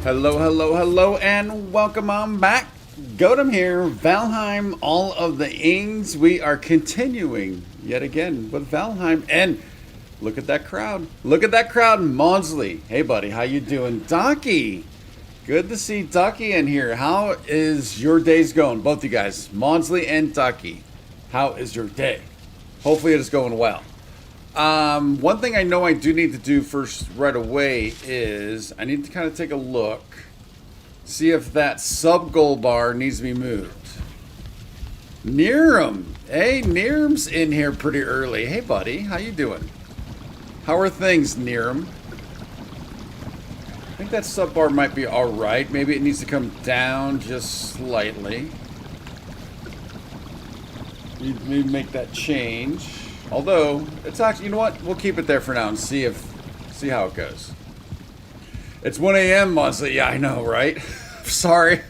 Hello, hello, hello, and welcome on back. Godem here, Valheim, all of the ings. We are continuing yet again with Valheim, and look at that crowd. Look at that crowd, Maudsley. Hey, buddy, how you doing? Ducky, good to see Ducky in here. How is your days going? Both you guys, Maudsley and Ducky. How is your day? Hopefully it is going well. One thing I know I do need to do first right away is I need to kind of take a look, see if that sub goal bar needs to be moved. Niram, hey, Niram's in here pretty early. Hey, buddy, how you doing? How are things, Niram? I think that sub bar might be all right. Maybe it needs to come down just slightly. Maybe make that change. Although, it's actually, you know what? We'll keep it there for now and see how it goes. It's 1 a.m. Maudsley. Yeah, I know, right? sorry.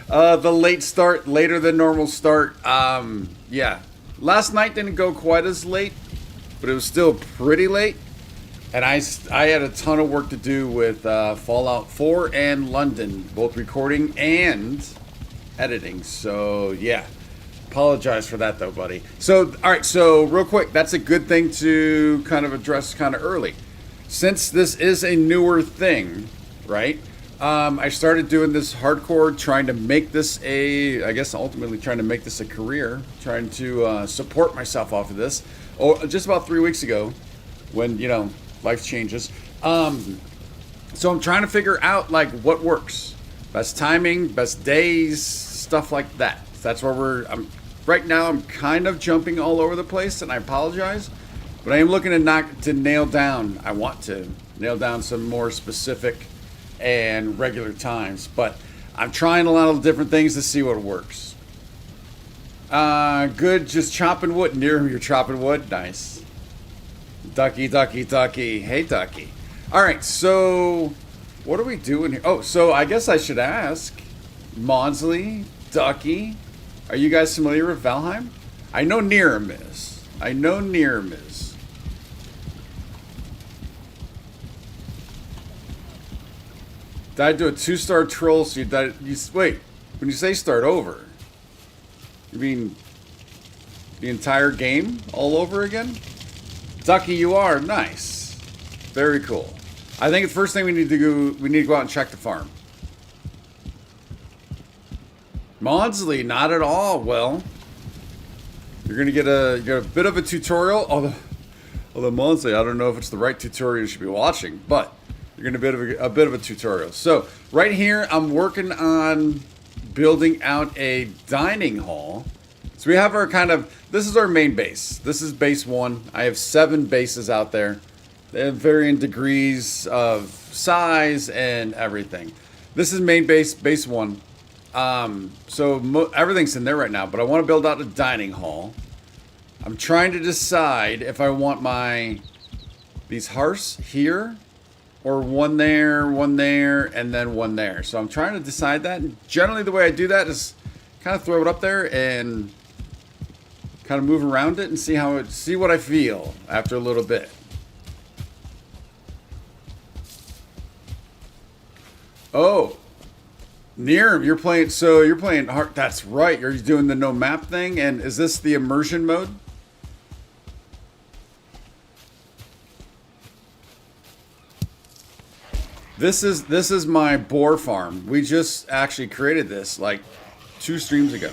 The late start, later than normal start. Yeah. Last night didn't go quite as late, but it was still pretty late. And I had a ton of work to do with Fallout 4 and London, both recording and editing. So, yeah. Apologize for that though, buddy. So, all right, so real quick, that's a good thing to kind of address kind of early. Since this is a newer thing, right? I started doing this hardcore, trying to make this I guess ultimately trying to make this a career, trying to support myself off of this. Oh, just about 3 weeks ago when, you know, life changes. So I'm trying to figure out like what works. Best timing, best days, stuff like that. That's where right now I'm kind of jumping all over the place, and I apologize, but I am looking to nail down. I want to nail down some more specific and regular times, but I'm trying a lot of different things to see what works. Good, just chopping wood. Near you're chopping wood, nice. Ducky. Hey, Ducky. All right, so what are we doing here? Oh, so I guess I should ask Maudsley, Ducky. Are you guys familiar with Valheim? I know Niram is. Died to a 2-star troll, so you died. Wait, when you say start over, you mean the entire game all over again? Ducky, you are nice. Very cool. I think the first thing we need to go out and check the farm. Maudsley, not at all. Well, you're gonna get a bit of a tutorial. Although Maudsley, I don't know if it's the right tutorial you should be watching, but you're gonna get a bit of a tutorial. So right here, I'm working on building out a dining hall. So we have our this is our main base. This is base 1. I have 7 bases out there. They have varying degrees of size and everything. This is main base 1. So everything's in there right now, but I want to build out a dining hall. I'm trying to decide if I want these hearths here or one there, and then one there. So I'm trying to decide that. And generally the way I do that is kind of throw it up there and kind of move around it and see what I feel after a little bit. Oh. Niram, you're playing hard. That's right. You're doing the no map thing, and is this the immersion mode? This is my boar farm. We just actually created this like 2 streams ago.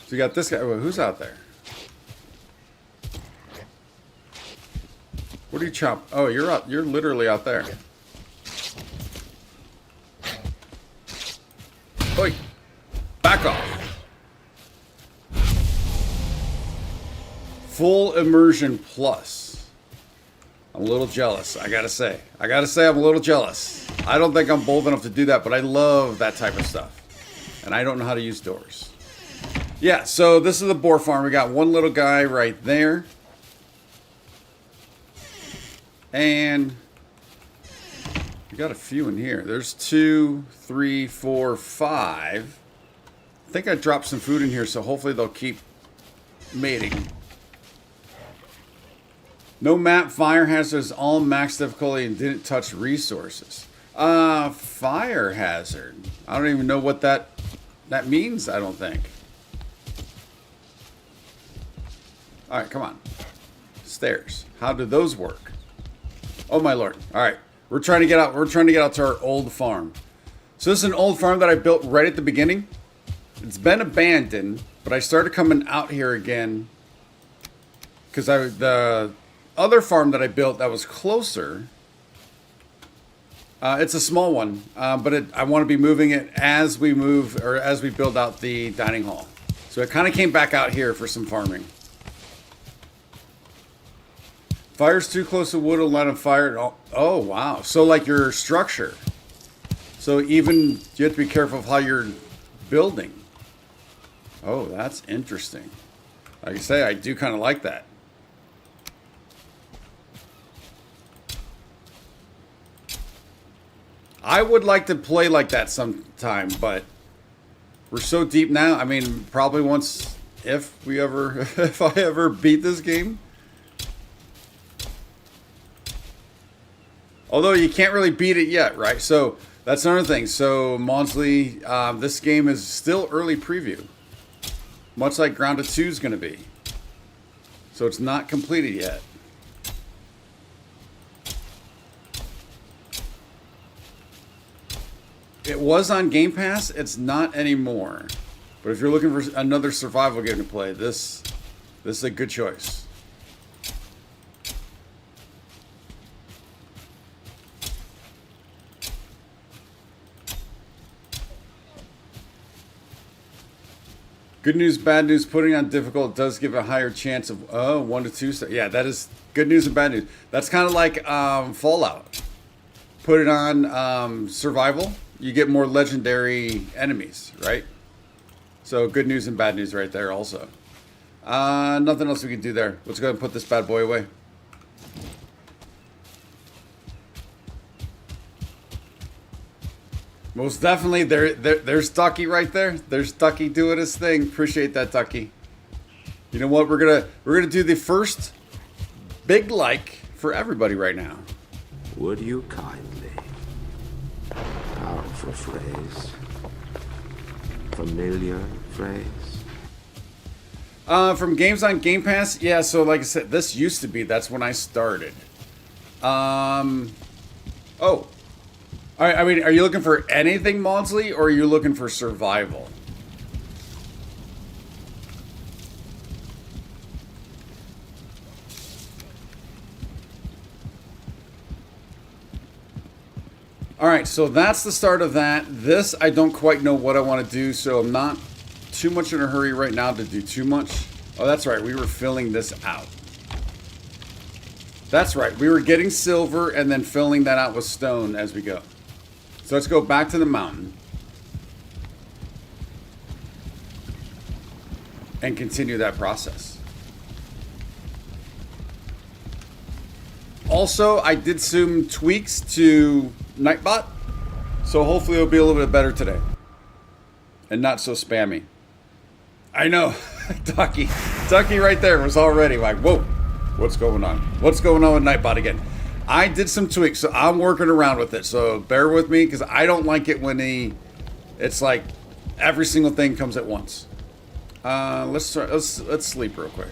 So you got this guy. Who's out there? What do you chop? Oh, you're out. You're literally out there. Oi! Back off. Full immersion plus. I'm a little jealous. I gotta say I'm a little jealous. I don't think I'm bold enough to do that, but I love that type of stuff, and I don't know how to use doors. Yeah. So this is the boar farm. We got one little guy right there. And we got a few in here. There's 2, 3, 4, 5. I think I dropped some food in here, so hopefully they'll keep mating. No map, fire hazards, all max difficulty, and didn't touch resources. Fire hazard. I don't even know what that means, I don't think. Alright, come on. Stairs. How do those work? Oh my lord. Alright. We're trying to get out to our old farm. So this is an old farm that I built right at the beginning. It's been abandoned, but I started coming out here again because the other farm that I built that was closer. It's a small one, but I want to be moving it as we build out the dining hall. So it kind of came back out here for some farming. Fire's too close to wood will light on fire. Oh wow! So like your structure. So even you have to be careful of how you're building. Oh, that's interesting. Like I say, I do kind of like that. I would like to play like that sometime, but we're so deep now. I mean, probably once if I ever beat this game. Although you can't really beat it yet, right? So that's another thing. So Maudsley, this game is still early preview, much like Grounded 2 is going to be. So it's not completed yet. It was on Game Pass. It's not anymore. But if you're looking for another survival game to play, this is a good choice. Good news, bad news. Putting on difficult does give a higher chance of 1 to 2 stars. Yeah, that is good news and bad news. That's kind of like Fallout. Put it on survival, you get more legendary enemies, right? So good news and bad news right there also. Nothing else we can do there. Let's go ahead and put this bad boy away. Most definitely, there's Ducky right there. There's Ducky doing his thing. Appreciate that, Ducky. You know what? We're gonna do the first big like for everybody right now. Would you kindly? Powerful phrase. Familiar phrase. From games on Game Pass, yeah. So like I said, this used to be. That's when I started. Oh. I mean, are you looking for anything, Maudsley, or are you looking for survival? Alright, so that's the start of that. This, I don't quite know what I want to do, so I'm not too much in a hurry right now to do too much. Oh, that's right, we were filling this out. That's right, we were getting silver and then filling that out with stone as we go. So let's go back to the mountain and continue that process. Also, I did some tweaks to Nightbot, so hopefully it'll be a little bit better today and not so spammy. I know, Ducky right there was already like, whoa, what's going on? What's going on with Nightbot again? I did some tweaks, so I'm working around with it. So bear with me, because I don't like it when it's like every single thing comes at once. Let's sleep real quick.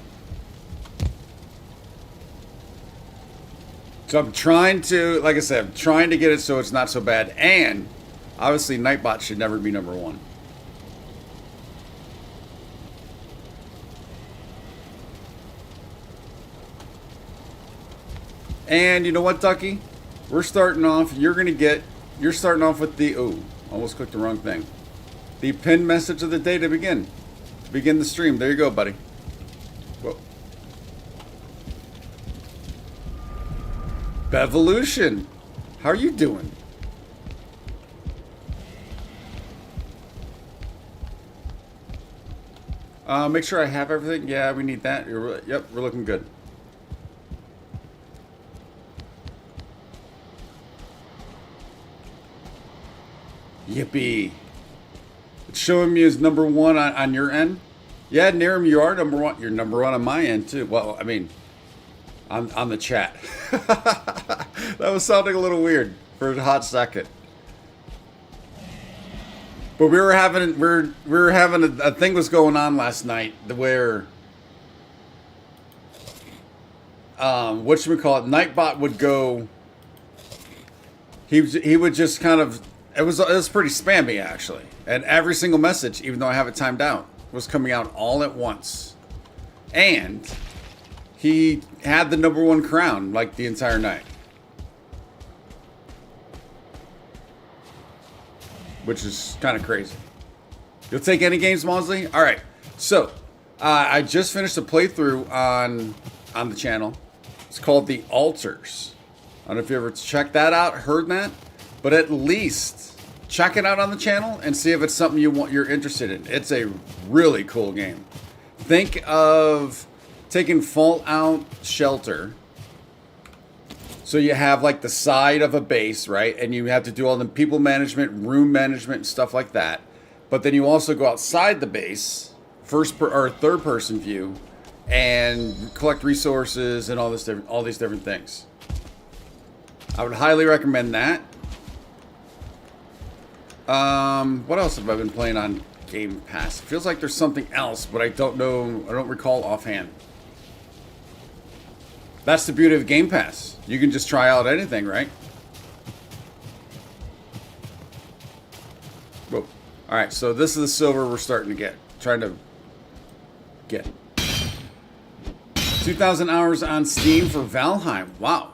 So I'm trying to, like I said, I'm trying to get it so it's not so bad. And obviously, Nightbot should never be number one. And you know what, Ducky? We're starting off. You're starting off with the almost clicked the wrong thing. The pinned message of the day to begin the stream. There you go, buddy. Whoa. Bevolution, how are you doing? Make sure I have everything. Yeah, we need that. Yep, we're looking good. Yippee. It's showing me as number one on your end. Yeah, Niram, you are number one. You're number one on my end, too. Well, I mean, on the chat. That was sounding a little weird for a hot second. But we were having a thing was going on last night where whatchamacallit, Nightbot would go. He would just kind of it was pretty spammy actually, and every single message, even though I have it timed out, was coming out all at once, and he had the #1 crown like the entire night, which is kind of crazy. You'll take any games, Monsley? All right. So, I just finished a playthrough on the channel. It's called The Altars. I don't know if you ever checked that out, heard that, but at least check it out on the channel and see if it's something you're interested in. It's a really cool game. Think of taking Fallout Shelter. So you have like the side of a base, right? And you have to do all the people management, room management, and stuff like that. But then you also go outside the base, third person view, and collect resources and all these different things. I would highly recommend that. What else have I been playing on Game Pass? It feels like there's something else, but I don't know. I don't recall offhand. That's the beauty of Game Pass. You can just try out anything, right? Whoa. All right, so this is the silver we're starting to get. Trying to get 2,000 hours on Steam for Valheim. Wow.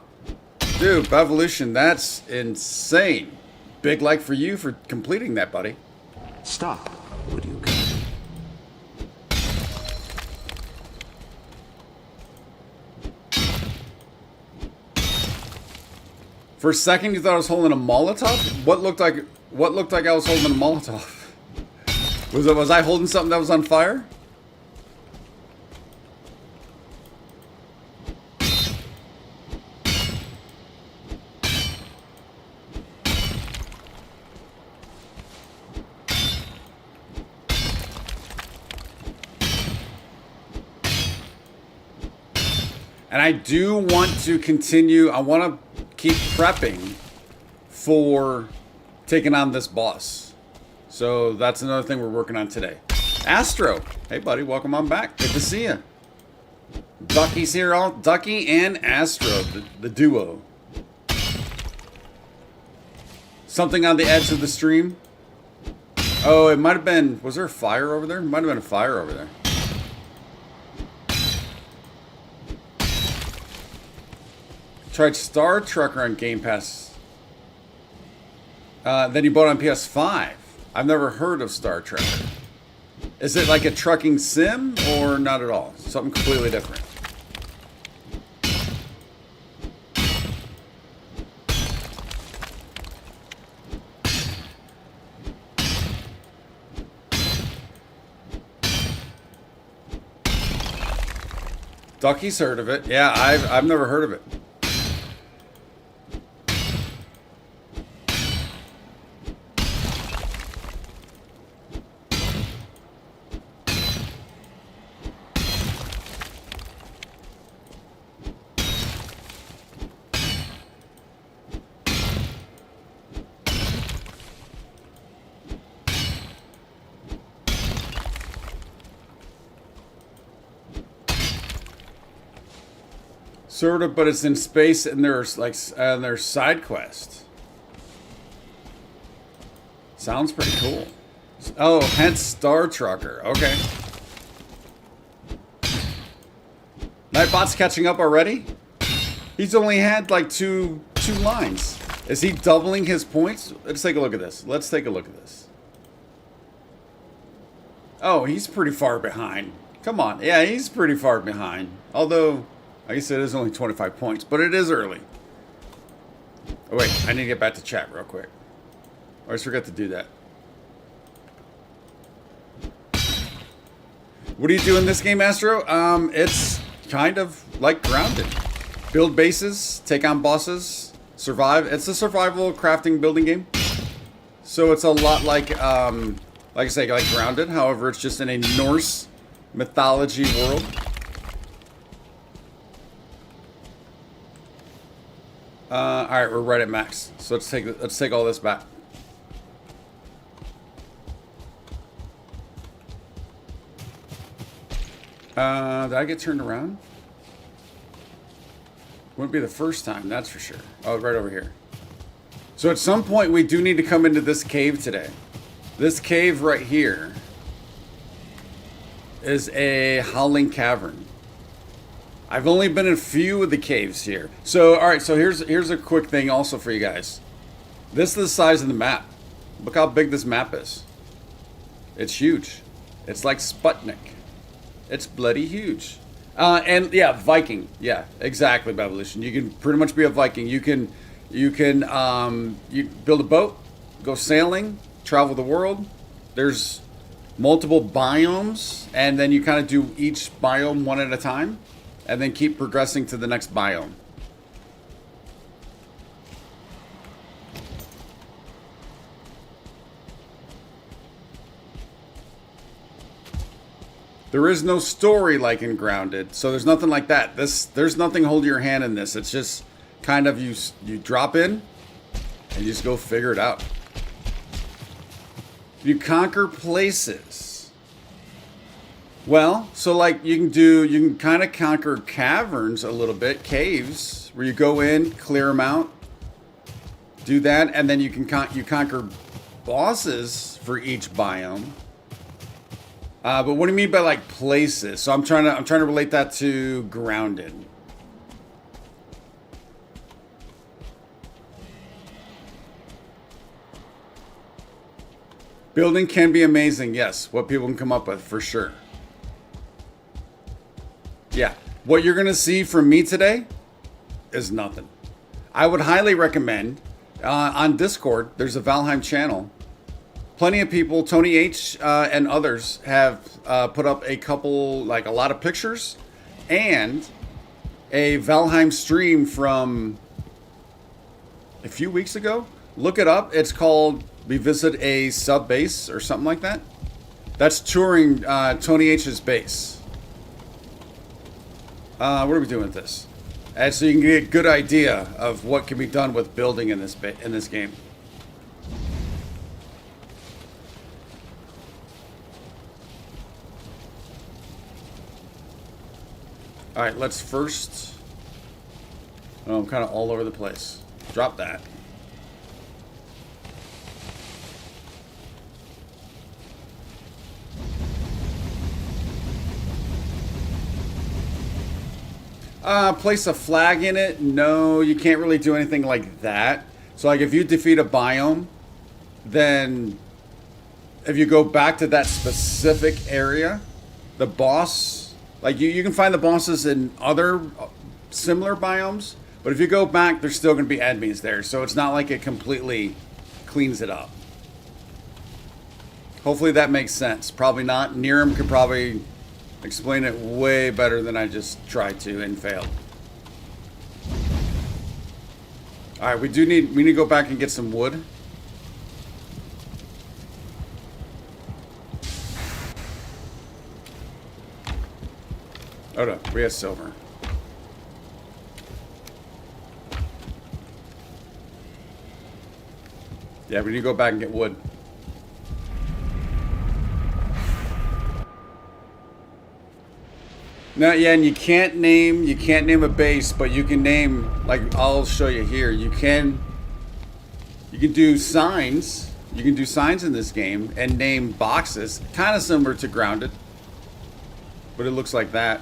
Dude, Evolution, that's insane. Big like for you for completing that, buddy. Stop. Would you kindly? For a second, you thought I was holding a Molotov? What looked like I was holding a Molotov? Was I holding something that was on fire? And I do want to continue. I want to keep prepping for taking on this boss. So that's another thing we're working on today. Astro, hey buddy, welcome on back. Good to see you. Ducky's here, Ducky and Astro, the duo. Something on the edge of the stream. Oh, it might have been. Was there a fire over there? Might have been a fire over there. Tried Star Trucker on Game Pass. Then you bought it on PS5. I've never heard of Star Trucker. Is it like a trucking sim or not at all? Something completely different. Ducky's heard of it. Yeah, I've never heard of it. Sort of, but it's in space, and there's there's side quest. Sounds pretty cool. Oh, hence Star Trucker. Okay. Nightbot's catching up already. He's only had like two lines. Is he doubling his points? Let's take a look at this. Let's take a look at this. Oh, he's pretty far behind. Come on. Yeah, he's pretty far behind. Although, I guess it is only 25 points, but it is early. Oh, wait. I need to get back to chat real quick. I always forgot to do that. What do you do in this game, Astro? It's kind of like Grounded. Build bases, take on bosses, survive. It's a survival crafting building game. So it's a lot like I say, like Grounded. However, it's just in a Norse mythology world. All right, we're right at max. So let's take all this back. Did I get turned around? Wouldn't be the first time, that's for sure. Oh, right over here. So at some point we do need to come into this cave today. This cave right here is a howling cavern. I've only been in a few of the caves here. So, all right, so here's a quick thing also for you guys. This is the size of the map. Look how big this map is. It's huge. It's like Sputnik. It's bloody huge. And yeah, Viking. Yeah, exactly, Babelution. You can pretty much be a Viking. You build a boat, go sailing, travel the world. There's multiple biomes, and then you kind of do each biome one at a time, and then keep progressing to the next biome. There is no story like in Grounded, so there's nothing like that. There's nothing holding your hand in this. It's just kind of you drop in and you just go figure it out. You conquer places. Well, so like you can kind of conquer caverns a little bit, caves, where you go in, clear them out, do that, and then you conquer bosses for each biome. But what do you mean by like places? So I'm trying to relate that to Grounded. Building can be amazing, yes. What people can come up with, for sure. Yeah, what you're gonna see from me today is nothing. I would highly recommend on Discord. There's a Valheim channel. Plenty of people, Tony H and others, have put up a lot of pictures and a Valheim stream from a few weeks ago. Look it up. It's called We Visit a Sub Base or something like that. That's touring Tony H's base. What are we doing with this? And so you can get a good idea of what can be done with building in this game. All right, let's first... Oh, I'm kind of all over the place. Drop that. Place a flag in it? No, you can't really do anything like that. So like if you defeat a biome, then if you go back to that specific area, the boss... Like, you can find the bosses in other similar biomes, but if you go back, there's still going to be enemies there. So it's not like it completely cleans it up. Hopefully that makes sense. Probably not. Niram could probably explain it way better than I just tried to and failed. All right, we need to go back and get some wood. Oh no, we have silver. Yeah, we need to go back and get wood. No, yeah, and you can't name a base, but you can name, like I'll show you here. You can do signs. You can do signs in this game and name boxes, kind of similar to Grounded, but it looks like that.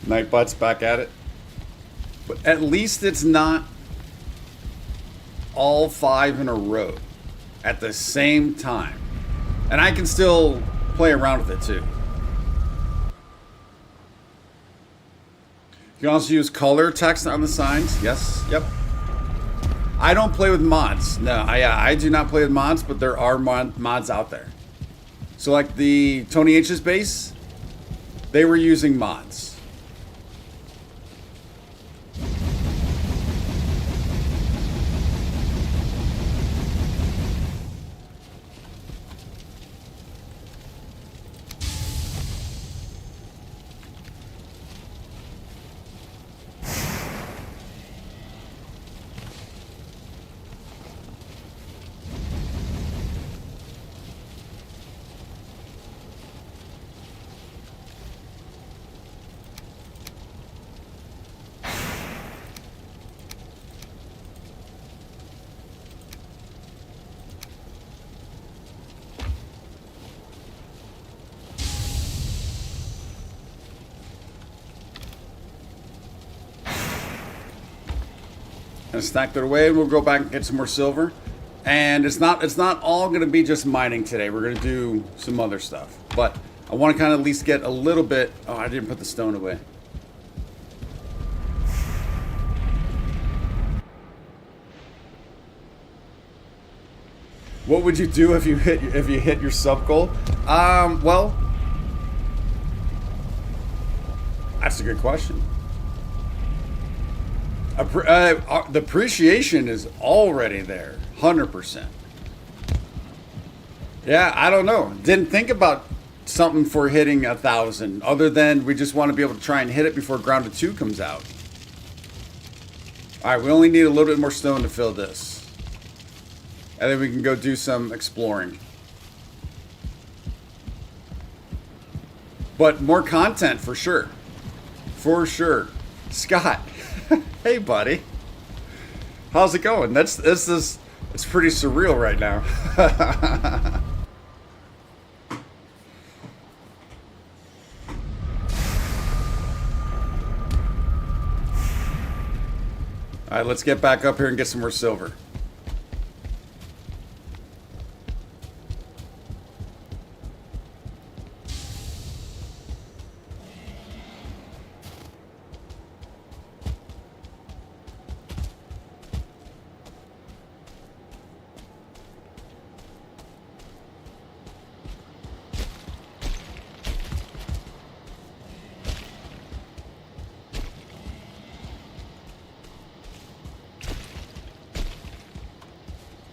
Nightbot's back at it. But at least it's not all 5 in a row at the same time. And I can still play around with it too. You can also use color text on the signs. Yes, yep. I don't play with mods. No, I do not play with mods, but there are mods out there. So like the Tony H's base, they were using mods. and stack that away. We'll go back and get some more silver. And it's not all going to be just mining today. We're going to do some other stuff. But I want to kind of at least get a little bit... Oh, I didn't put the stone away. What would you do if you hit your sub goal? Well, that's a good question. The appreciation is already there, 100%. Yeah, I don't know. Didn't think about something for hitting 1,000, other than we just want to be able to try and hit it before Grounded 2 comes out. All right, we only need a little bit more stone to fill this. And then we can go do some exploring. But more content for sure. For sure. Scott. Hey, buddy. How's it going? It's pretty surreal right now. All right, let's get back up here and get some more silver.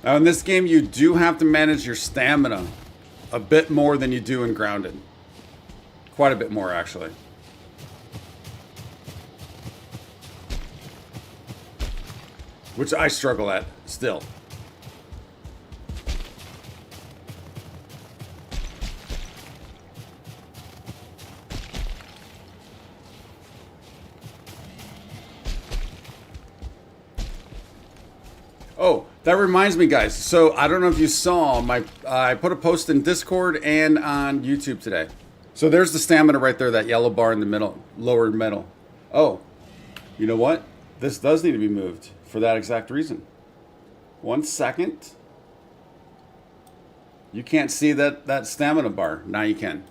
Now in this game, you do have to manage your stamina a bit more than you do in Grounded. Quite a bit more, actually. Which I struggle at, still. Oh, that reminds me, guys. So I don't know if you saw I put a post in Discord and on YouTube today. So there's the stamina right there, that yellow bar in the middle, lower middle. Oh, you know what? This does need to be moved for that exact reason. 1 second. You can't see that stamina bar. Now you can.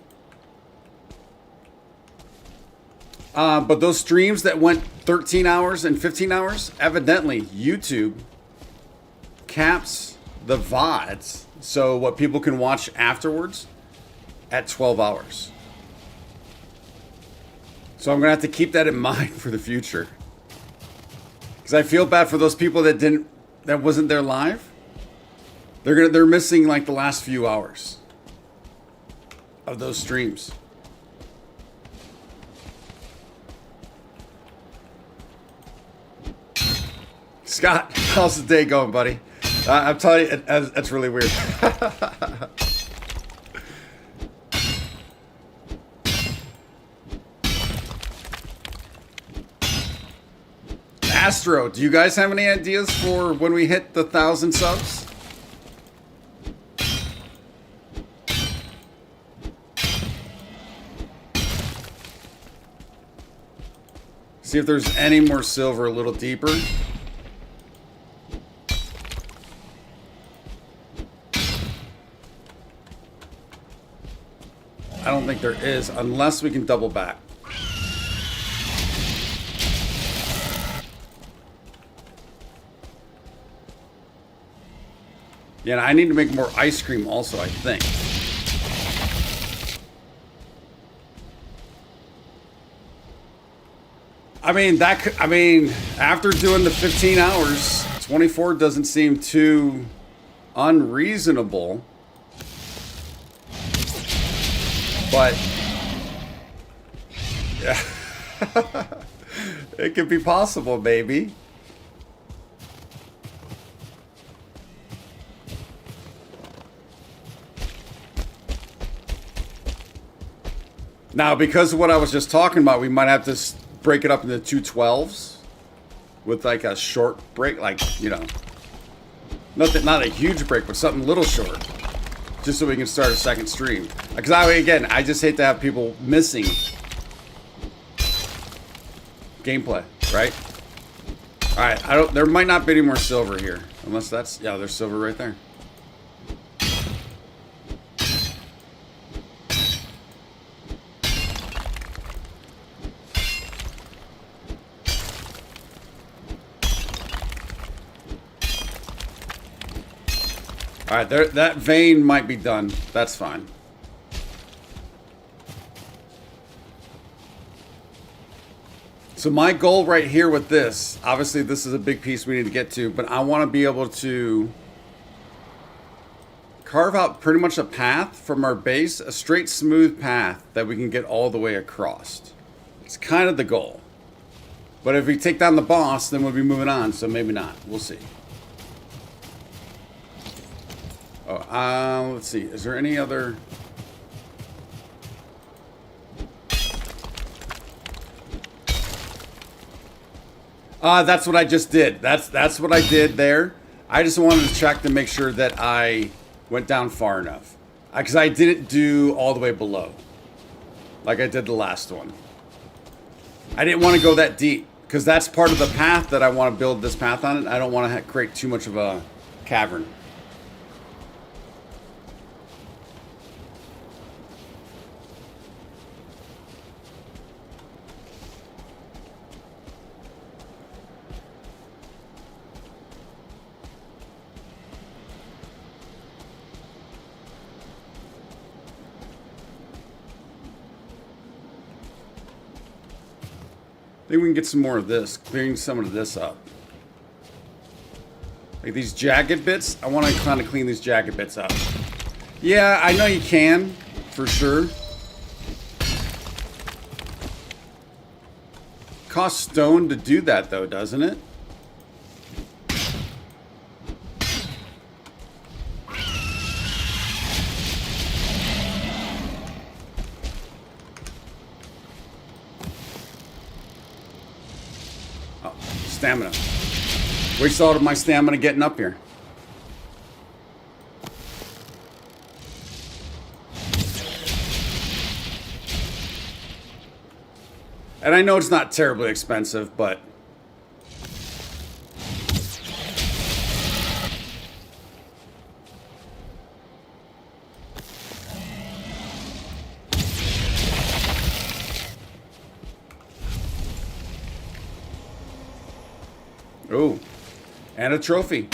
But those streams that went 13 hours and 15 hours, evidently YouTube caps the VODs, so what people can watch afterwards, at 12 hours. So I'm gonna have to keep that in mind for the future, because I feel bad for those people that wasn't there live. They're missing like the last few hours of those streams. Scott, how's the day going, buddy? I'm telling you, that's really weird. Astro, do you guys have any ideas for when we hit the 1,000 subs? See if there's any more silver a little deeper. I don't think there is, unless we can double back. Yeah, I need to make more ice cream also, I think. I mean, after doing the 15 hours, 24 doesn't seem too unreasonable. But yeah, it could be possible, maybe. Now, because of what I was just talking about, we might have to break it up into 2 12s with like a short break, like, you know, not a huge break, but something a little short. Just so we can start a second stream. Because I just hate to have people missing gameplay, right? All right, I don't. There might not be any more silver here, unless that's yeah. There's silver right there. All right, there. That vein might be done. That's fine. So my goal right here with this, obviously this is a big piece we need to get to, but I want to be able to carve out pretty much a path from our base, a straight smooth path that we can get all the way across. It's kind of the goal. But if we take down the boss, then we'll be moving on, so maybe not. We'll see. Oh, let's see. Is there any other... that's what I just did. That's what I did there. I just wanted to check to make sure that I went down far enough. Because I didn't do all the way below. Like I did the last one. I didn't want to go that deep. Because that's part of the path that I want to build this path on. I don't want to create too much of a cavern. I think we can get some more of this, clearing some of this up. Like these jagged bits, I want to kind of clean these jagged bits up. Yeah, I know you can, for sure. Costs stone to do that though, doesn't it? Stamina. Waste all of my stamina getting up here. And I know it's not terribly expensive, but... Oh, and a trophy.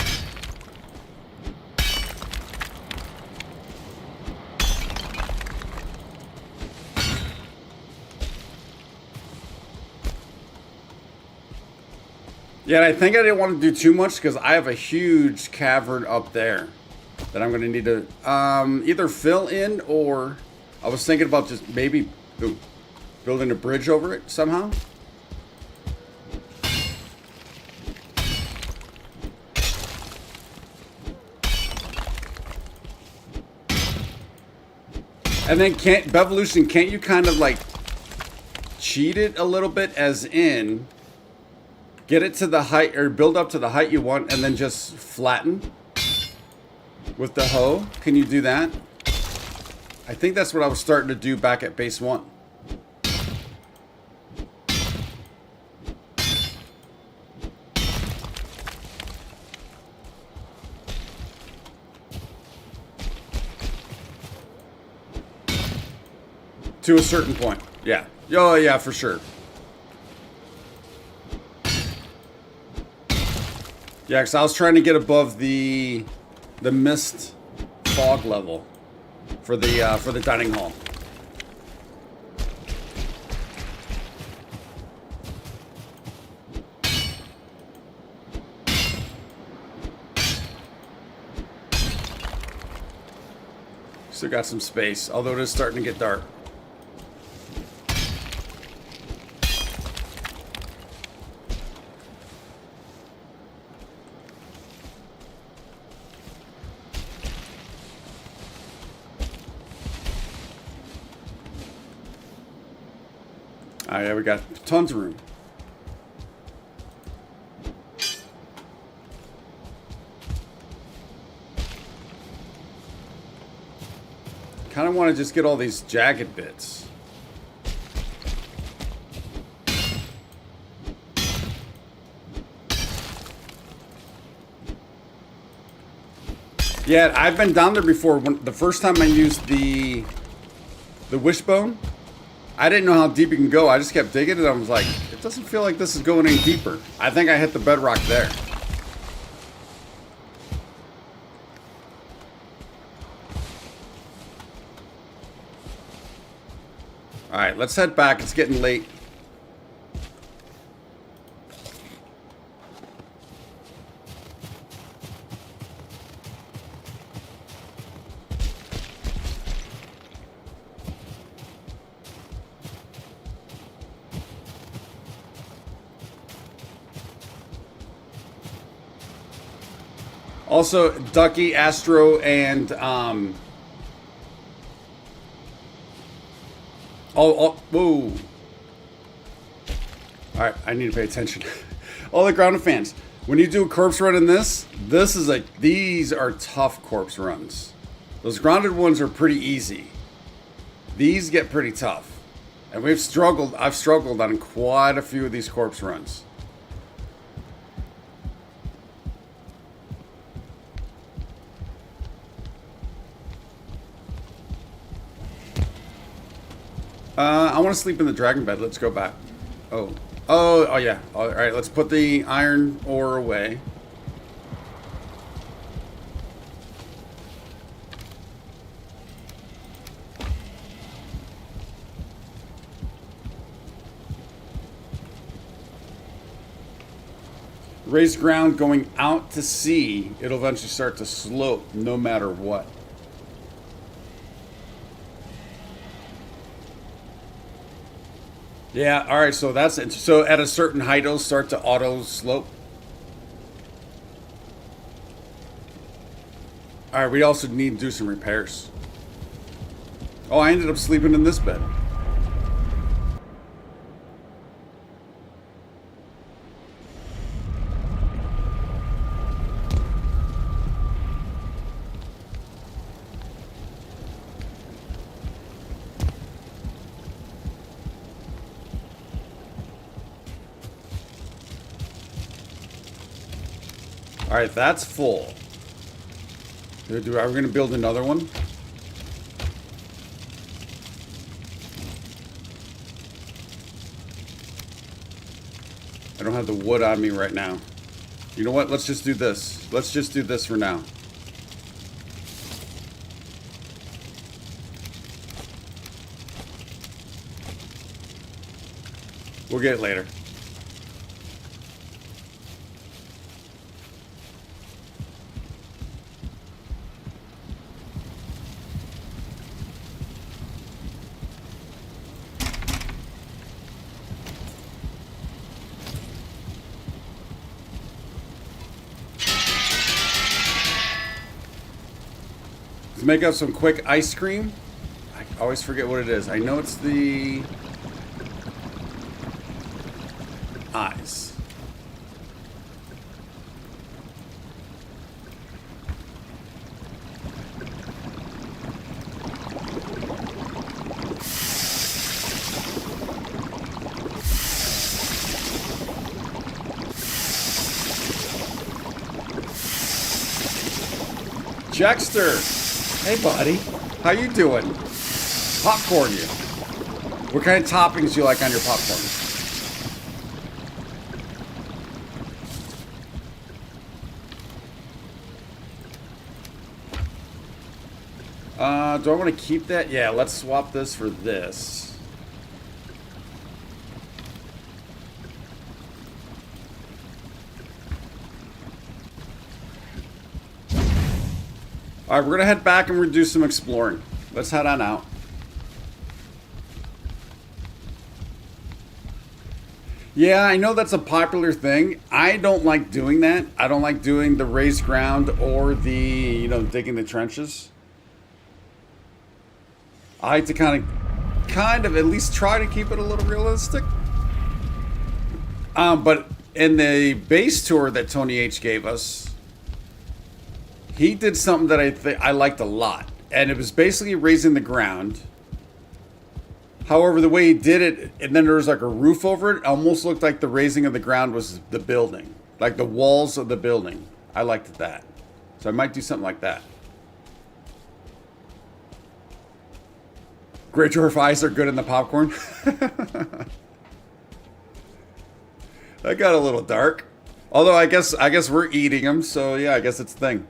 Yeah, and I think I didn't want to do too much because I have a huge cavern up there that I'm going to need to either fill in, or I was thinking about just maybe building a bridge over it somehow. And then Bevolution, can't you kind of like cheat it a little bit, as in get it to the height or build up to the height you want and then just flatten with the hoe? Can you do that? I think that's what I was starting to do back at base 1. To a certain point. Yeah. Oh, yeah, for sure. Yeah, because I was trying to get above the mist fog level for the dining hall. Still got some space, although it is starting to get dark. Oh, yeah, we got tons of room. Kind of want to just get all these jagged bits. Yeah, I've been down there before. The first time I used the wishbone, I didn't know how deep you can go. I just kept digging and I was like, it doesn't feel like this is going any deeper. I think I hit the bedrock there. All right, let's head back. It's getting late. Also, Ducky, Astro, and whoa! All right, I need to pay attention. All the grounded fans, when you do a corpse run in this is like, these are tough corpse runs. Those grounded ones are pretty easy. These get pretty tough, and I've struggled on quite a few of these corpse runs. I want to sleep in the dragon bed. Let's go back. Oh yeah. All right, let's put the iron ore away. Raised ground going out to sea, it'll eventually start to slope no matter what. Yeah, all right, so that's it. So at a certain height, it'll start to auto slope. All right, we also need to do some repairs. Oh, I ended up sleeping in this bed. All right, that's full. Are we going to build another one? I don't have the wood on me right now. You know what? Let's just do this. Let's just do this for now. We'll get it later. To make up some quick ice cream. I always forget what it is. I know it's the eyes. Jackster! Hey, buddy. How you doing? Popcorn you. What kind of toppings do you like on your popcorn? Do I want to keep that? Yeah, let's swap this for this. All right, we're gonna head back and we're gonna do some exploring. Let's head on out. Yeah, I know that's a popular thing. I don't like doing that. I don't like doing the raised ground or the, digging the trenches. I like to kind of at least try to keep it a little realistic. But in the base tour that Tony H gave us, he did something that I liked a lot, and it was basically raising the ground. However, the way he did it, and then there was like a roof over it, almost looked like the raising of the ground was the building, like the walls of the building. I liked that, so I might do something like that. Great dwarf eyes are good in the popcorn. That got a little dark. Although I guess we're eating them, so yeah, I guess it's a thing.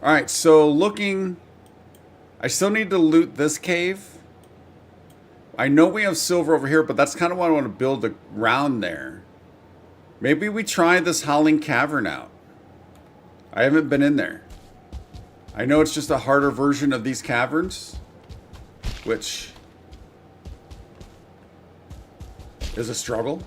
All right, so looking, I still need to loot this cave. I know we have silver over here, but that's kind of what I want to build around there. Maybe we try this Howling Cavern out. I haven't been in there. I know it's just a harder version of these caverns, which is a struggle.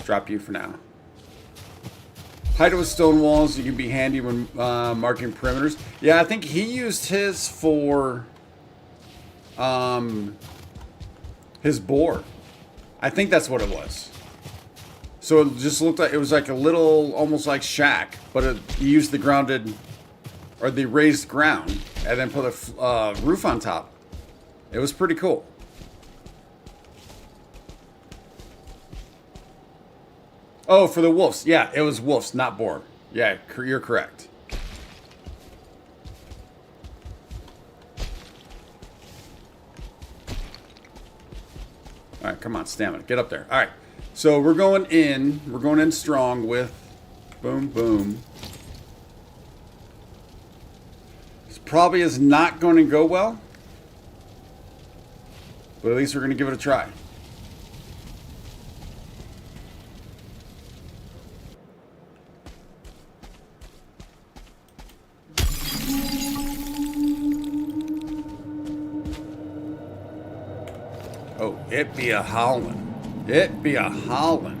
Drop you for now. Hide it with stone walls. You can be handy when marking perimeters. Yeah, I think he used his for his boar. I think that's what it was. So it just looked like it was like a little, almost like shack, but he used the grounded or the raised ground and then put a roof on top. It was pretty cool. Oh, for the wolves. Yeah, it was wolves, not boar. Yeah, you're correct. All right, come on, stamina. Get up there. All right. So we're going in. We're going in strong with boom, boom. This probably is not going to go well. But at least we're going to give it a try. Oh, it be a howling. It be a howling.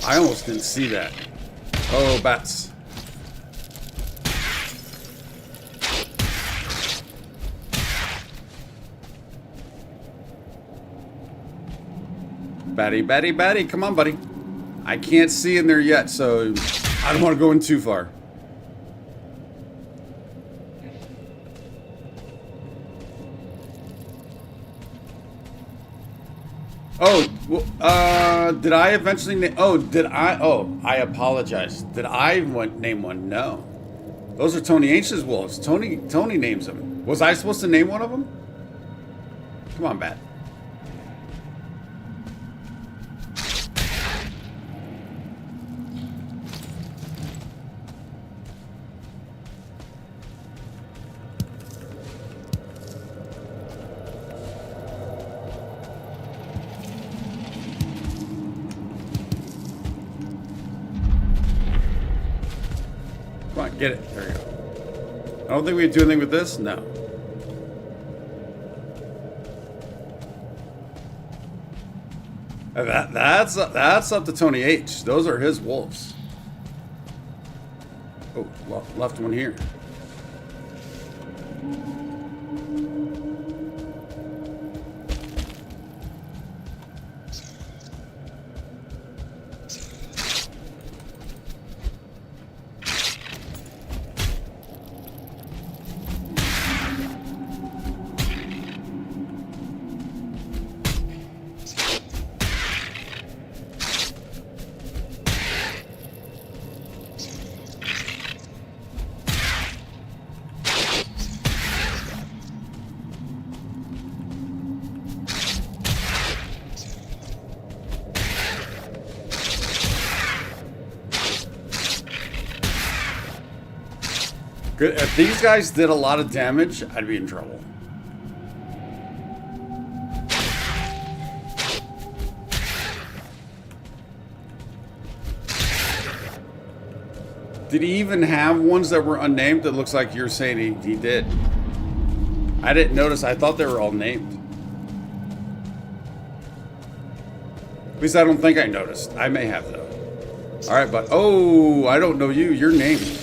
I almost didn't see that. Oh, bats. Batty, batty, batty. Come on, buddy. I can't see in there yet, so I don't want to go in too far. Oh, well, did I eventually name... Oh, did I... Oh, I apologize. Did I name one? No. Those are Tony H's wolves. Tony names them. Was I supposed to name one of them? Come on, Bat. Come on, get it. There you go. I don't think we can do anything with this. No. That's up to Tony H. Those are his wolves. Oh, left one here. Good. If these guys did a lot of damage, I'd be in trouble. Did he even have ones that were unnamed? It looks like you're saying he did. I didn't notice. I thought they were all named. At least I don't think I noticed. I may have, though. All right, but... Oh, I don't know you. You're named.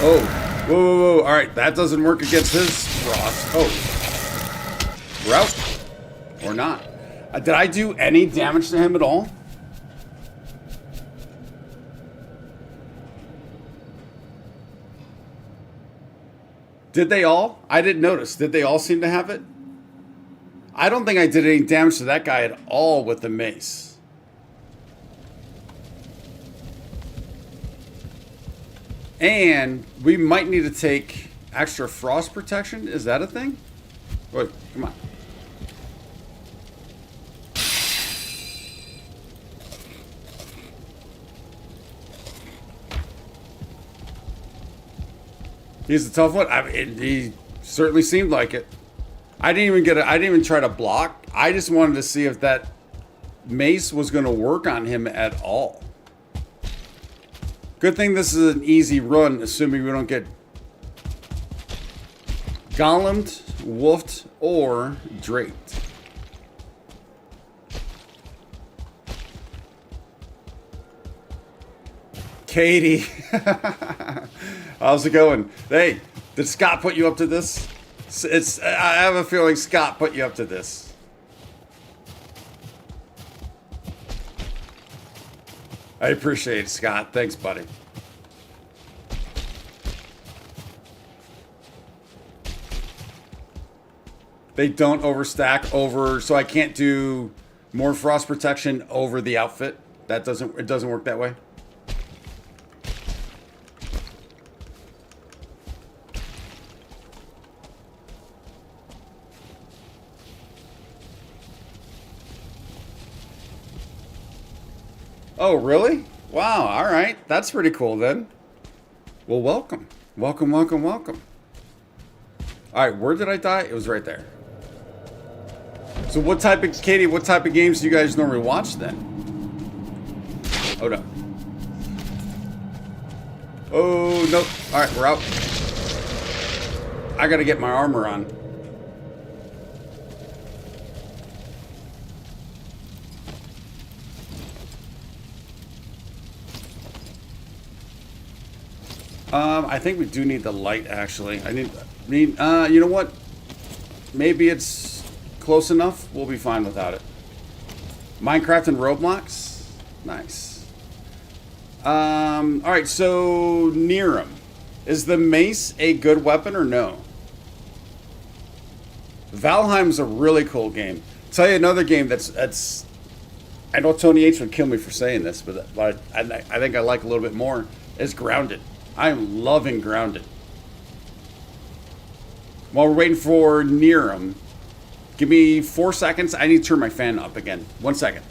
Oh, whoa, whoa, whoa. All right, that doesn't work against his frost. Oh, we're out. Or not. Did I do any damage to him at all? Did they all? I didn't notice. Did they all seem to have it? I don't think I did any damage to that guy at all with the mace. And we might need to take extra frost protection. Is that a thing? Wait, come on. He's a tough one. I mean, he certainly seemed like it. I didn't even try to block. I just wanted to see if that mace was going to work on him at all. Good thing this is an easy run, assuming we don't get golemed, wolfed, or draped. Katie. How's it going? Hey, did Scott put you up to this? I have a feeling Scott put you up to this. I appreciate it, Scott. Thanks, buddy. They don't overstack over, so I can't do more frost protection over the outfit. It doesn't work that way. Oh, really? Wow, all right. That's pretty cool then. Well, welcome. Welcome, welcome, welcome. All right, where did I die? It was right there. So Katie, what type of games do you guys normally watch then? Oh, no. Oh, nope. All right, we're out. I got to get my armor on. I think we do need the light, actually. You know what? Maybe it's close enough. We'll be fine without it. Minecraft and Roblox? Nice. All right, so Niram. Is the mace a good weapon or no? Valheim's a really cool game. Tell you another game that's I know Tony H would kill me for saying this, but I think I like a little bit more, is Grounded. I'm loving Grounded. While we're waiting for Niram, give me 4 seconds. I need to turn my fan up again. 1 second.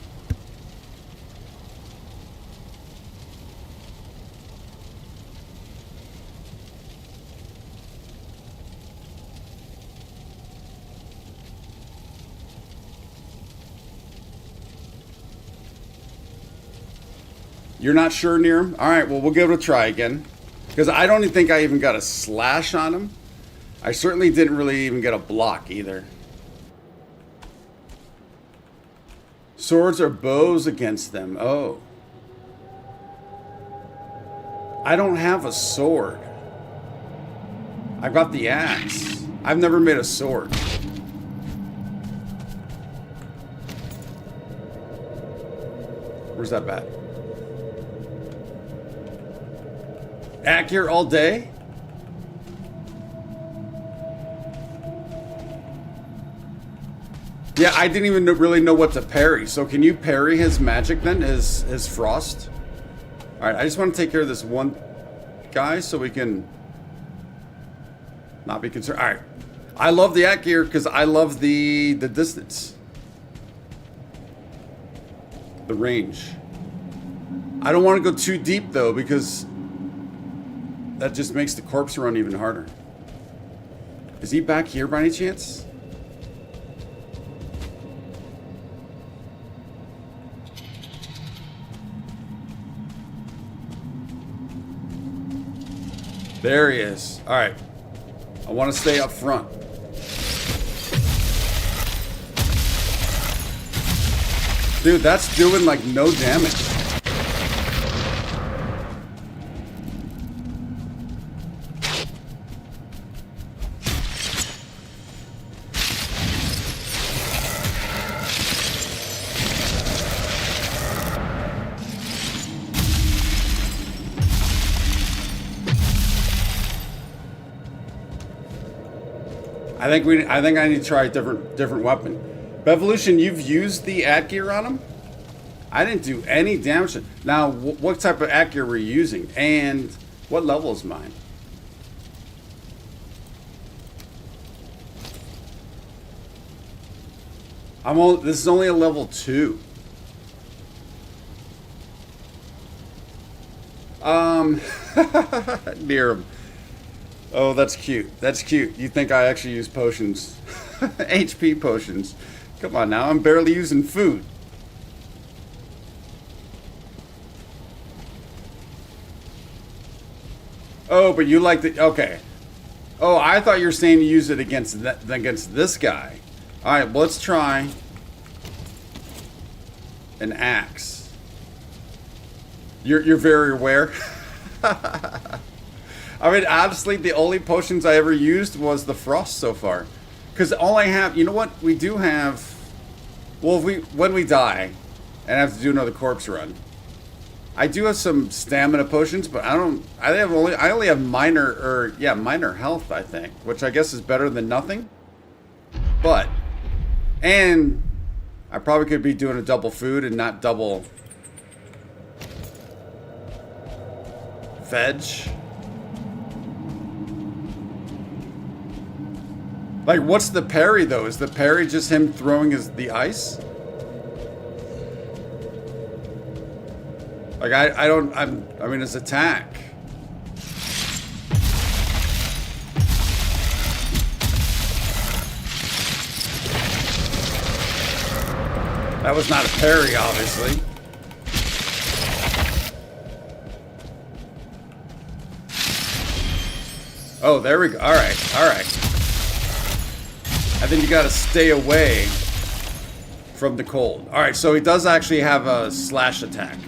You're not sure, Niram? All right, well, we'll give it a try again. Because I don't even think I even got a slash on him. I certainly didn't really even get a block either. Swords or bows against them. Oh. I don't have a sword. I've got the axe. I've never made a sword. Where's that bat? Accurate all day? Yeah, I didn't even really know what to parry. So can you parry his magic then? His frost? Alright, I just want to take care of this one guy so we can not be concerned. Alright. I love the act gear because I love the distance. The range. I don't want to go too deep though because that just makes the corpse run even harder. Is he back here by any chance? There he is. All right. I want to stay up front. Dude, that's doing like no damage. I think I need to try a different weapon. Bevolution, you've used the ad gear on him? I didn't do any damage. Now, what type of ad gear were you using? And what level is mine? This is only a level 2. Near him. Oh, that's cute. That's cute. You think I actually use potions? HP potions. Come on now, I'm barely using food. Oh, but you like the... Okay. Oh, I thought you were saying to use it against this guy. Alright, well, let's try an axe. You're very aware. I mean, honestly, the only potions I ever used was the frost so far. Because all I have... You know what? We do have... Well, when we die and have to do another corpse run, I do have some stamina potions, but I only have minor health, I think, which I guess is better than nothing. But, and I probably could be doing a double food and not double veg. Like, what's the parry though? Is the parry just him throwing the ice? Like, I mean, his attack. That was not a parry, obviously. Oh, there we go. All right, all right. I think you gotta stay away from the cold. All right, so he does actually have a slash attack.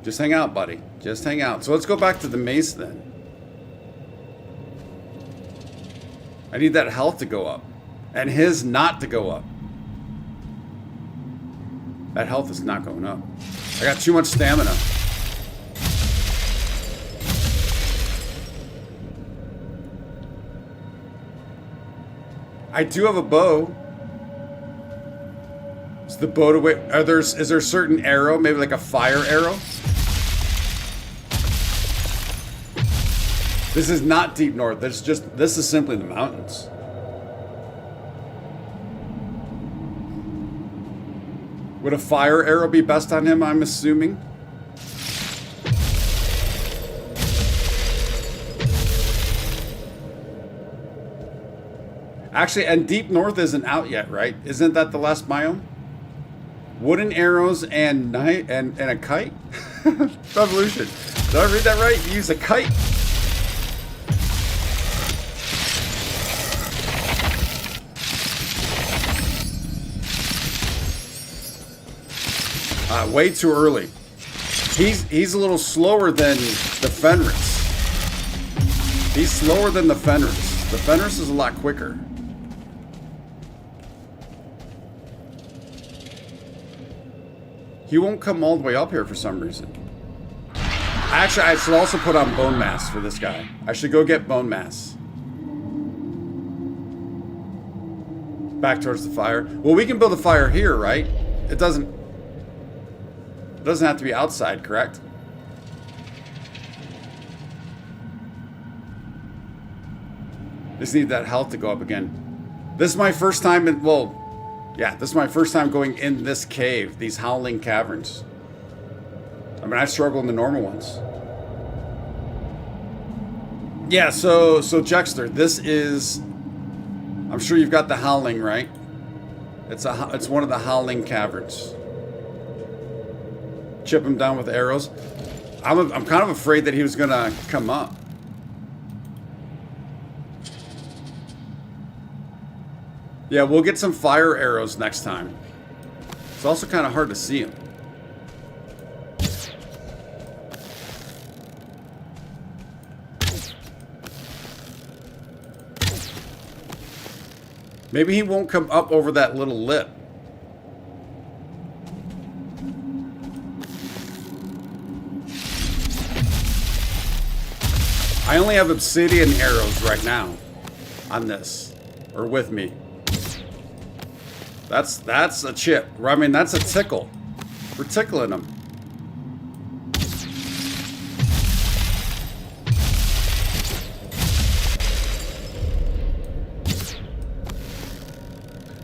Just hang out, buddy. Just hang out. So let's go back to the mace then. I need that health to go up. And his not to go up. That health is not going up. I got too much stamina. I do have a bow. Is the bow to wait? Is there a certain arrow? Maybe like a fire arrow? This is not deep north. This is simply the mountains. Would a fire arrow be best on him, I'm assuming? Actually, and deep north isn't out yet, right? Isn't that the last biome? Wooden arrows and a kite? Revolution. Did I read that right? Use a kite. Way too early. He's a little slower than the Fenris. He's slower than the Fenris. The Fenris is a lot quicker. He won't come all the way up here for some reason. Actually, I should also put on bone mass for this guy. I should go get bone mass. Back towards the fire. Well, we can build a fire here, right? It doesn't have to be outside, correct? Just need that health to go up again. This is my first time in, this is my first time going in this cave, these howling caverns. I mean, I struggle in the normal ones. Yeah, so Jexter, this is, I'm sure you've got the howling, right? It's one of the howling caverns. Chip him down with arrows. I'm kind of afraid that he was gonna come up. Yeah, we'll get some fire arrows next time. It's also kind of hard to see him. Maybe he won't come up over that little lip. I only have obsidian arrows right now on this, or with me. That's a chip. I mean, that's a tickle. We're tickling them.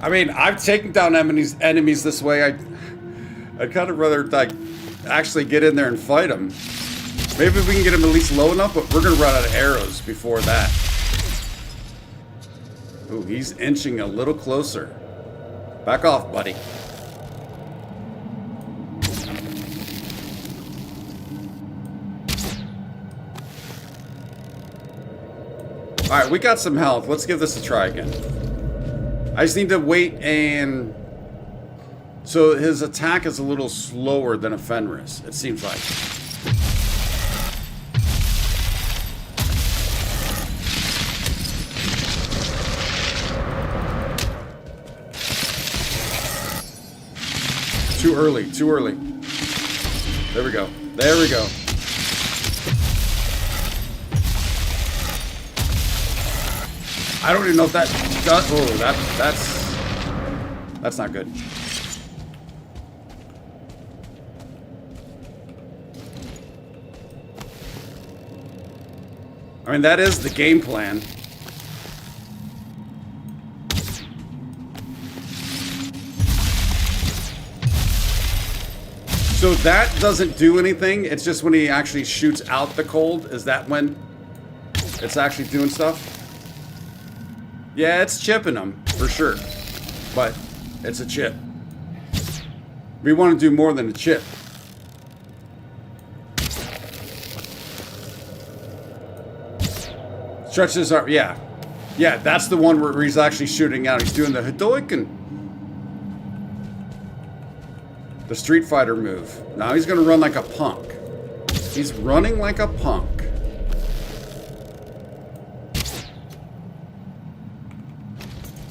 I mean, I've taken down enemies this way. I'd kind of rather like actually get in there and fight them. Maybe we can get them at least low enough, but we're gonna run out of arrows before that. Ooh, he's inching a little closer. Back off, buddy. Alright, we got some health. Let's give this a try again. I just need to wait and... So his attack is a little slower than a Fenris, it seems like. Too early, too early. There we go. There we go. I don't even know if that does. Oh, that's not good. I mean, that is the game plan. So that doesn't do anything. It's just when he actually shoots out the cold. Is that when it's actually doing stuff? Yeah, it's chipping them, for sure. But it's a chip. We want to do more than a chip. Stretch his arm, yeah. Yeah, that's the one where he's actually shooting out. He's doing the Hadouken. The Street Fighter move. Now he's gonna run like a punk. He's running like a punk.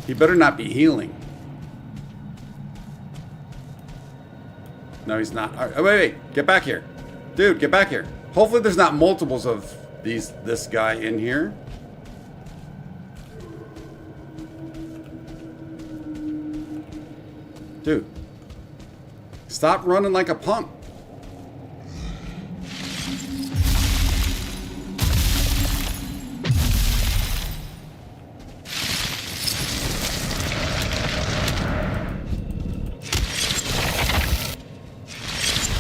He better not be healing. No, he's not. Right, wait. Get back here. Dude, get back here. Hopefully there's not multiples of this guy in here. Dude. Stop running like a punk.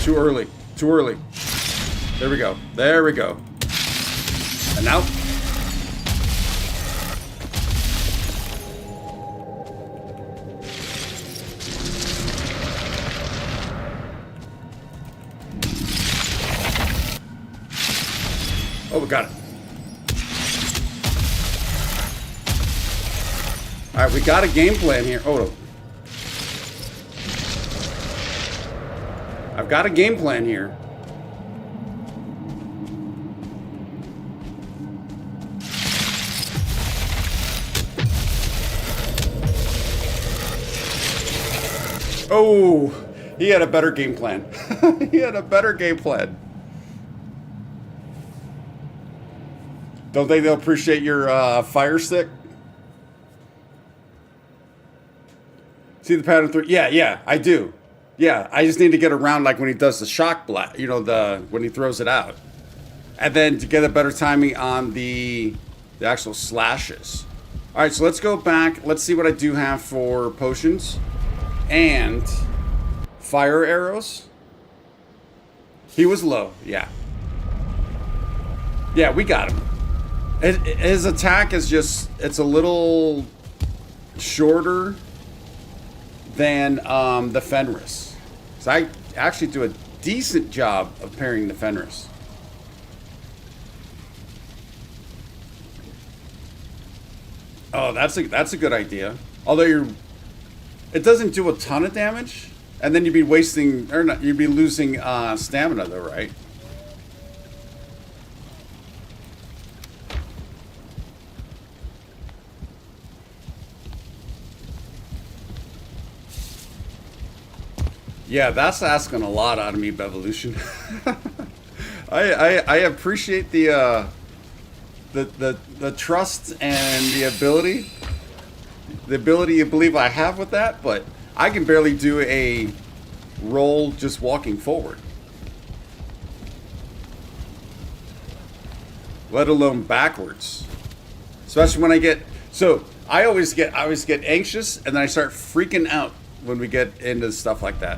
Too early. Too early. There we go. There we go. And now. Oh, we got it. All right, we got a game plan here. Oh, I've got a game plan here. Oh, he had a better game plan. He had a better game plan. Don't think they'll appreciate your fire stick? See the pattern through? Yeah, I do. Yeah, I just need to get around like when he does the shock blast, you know, when he throws it out. And then to get a better timing on the actual slashes. All right, so let's go back. Let's see what I do have for potions and fire arrows. He was low, yeah. Yeah, we got him. His attack is just, it's a little shorter than the Fenris. So I actually do a decent job of parrying the Fenris. Oh, that's a good idea. Although it doesn't do a ton of damage, and then you'd be wasting, or not, you'd be losing stamina though, right? Yeah, that's asking a lot out of me, Bevolution. I appreciate the the trust and the ability you believe I have with that, but I can barely do a roll just walking forward, let alone backwards. Especially when I get I always get anxious, and then I start freaking out when we get into stuff like that,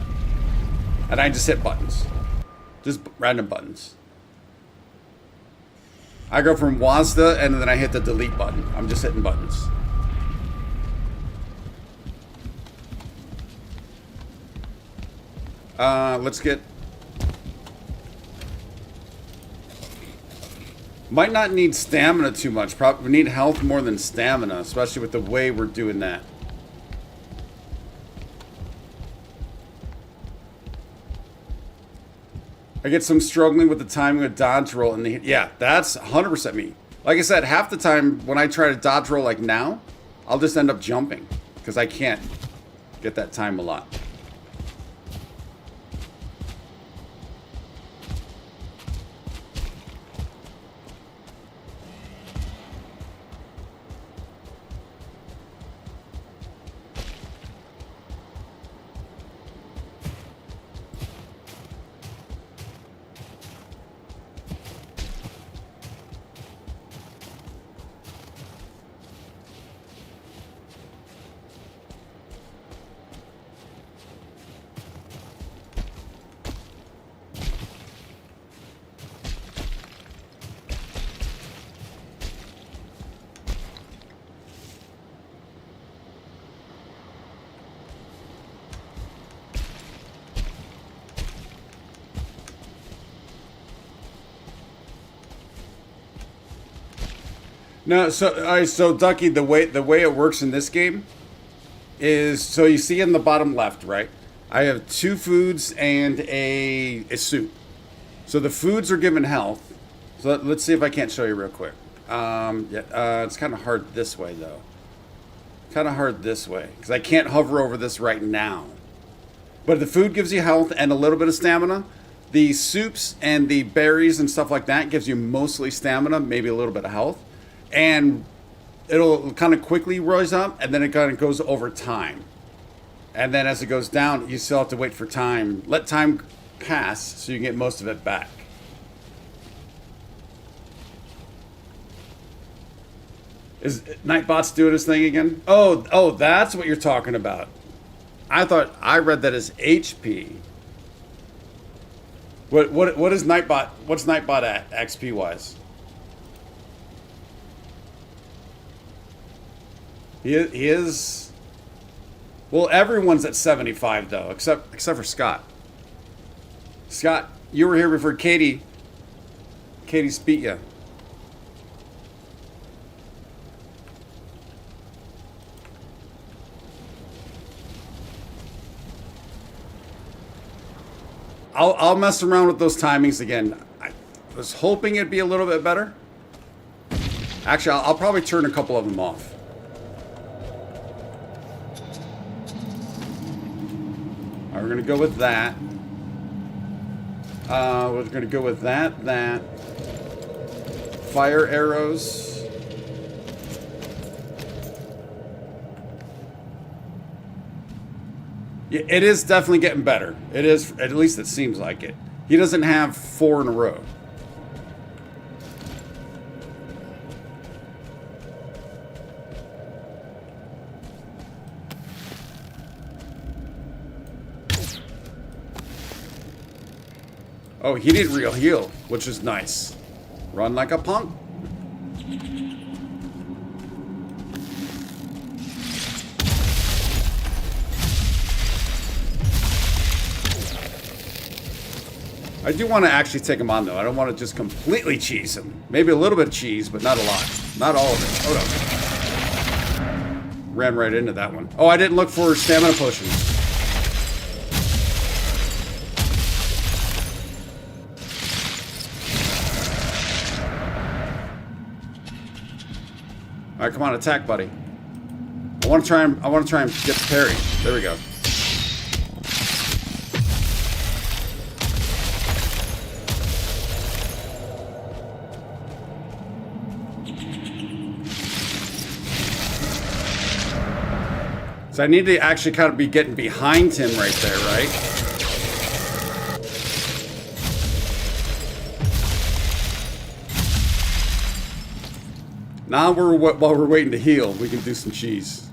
and I just hit buttons, just random buttons. I go from WASD and then I hit the delete button. I'm just hitting buttons. Let's get... Might not need stamina too much. Probably need health more than stamina, especially with the way we're doing that. I get some struggling with the timing of dodge roll and the... Yeah, that's 100% me. Like I said, half the time when I try to dodge roll like now, I'll just end up jumping because I can't get that time a lot. No, so Ducky, the way it works in this game is, so you see in the bottom left, right? I have 2 foods and a soup. So the foods are given health. So let's see if I can't show you real quick. It's kind of hard this way though. Kind of hard this way because I can't hover over this right now. But the food gives you health and a little bit of stamina. The soups and the berries and stuff like that gives you mostly stamina, maybe a little bit of health. And it'll kind of quickly rise up, and then it kind of goes over time. And then as it goes down, you still have to wait for time. Let time pass so you can get most of it back. Is Nightbot's doing his thing again? Oh, that's what you're talking about. I thought I read that as HP. What is Nightbot? What's Nightbot at XP wise? He is. Well, everyone's at 75 though, except for Scott. Scott, you were here before Katie. Katie's beat you. I'll mess around with those timings again. I was hoping it'd be a little bit better. Actually, I'll probably turn a couple of them off. We're going to go with that. We're going to go with that. Fire arrows. Yeah, it is definitely getting better. It is, at least it seems like it. He doesn't have 4 in a row. Oh, he didn't real heal, which is nice. Run like a punk. I do want to actually take him on, though. I don't want to just completely cheese him. Maybe a little bit of cheese, but not a lot. Not all of it. Oh, no. Ran right into that one. Oh, I didn't look for stamina potions. All right, come on, attack, buddy. I want to try and get the parry. There we go. So I need to actually kind of be getting behind him right there, right? Now while we're waiting to heal, we can do some cheese.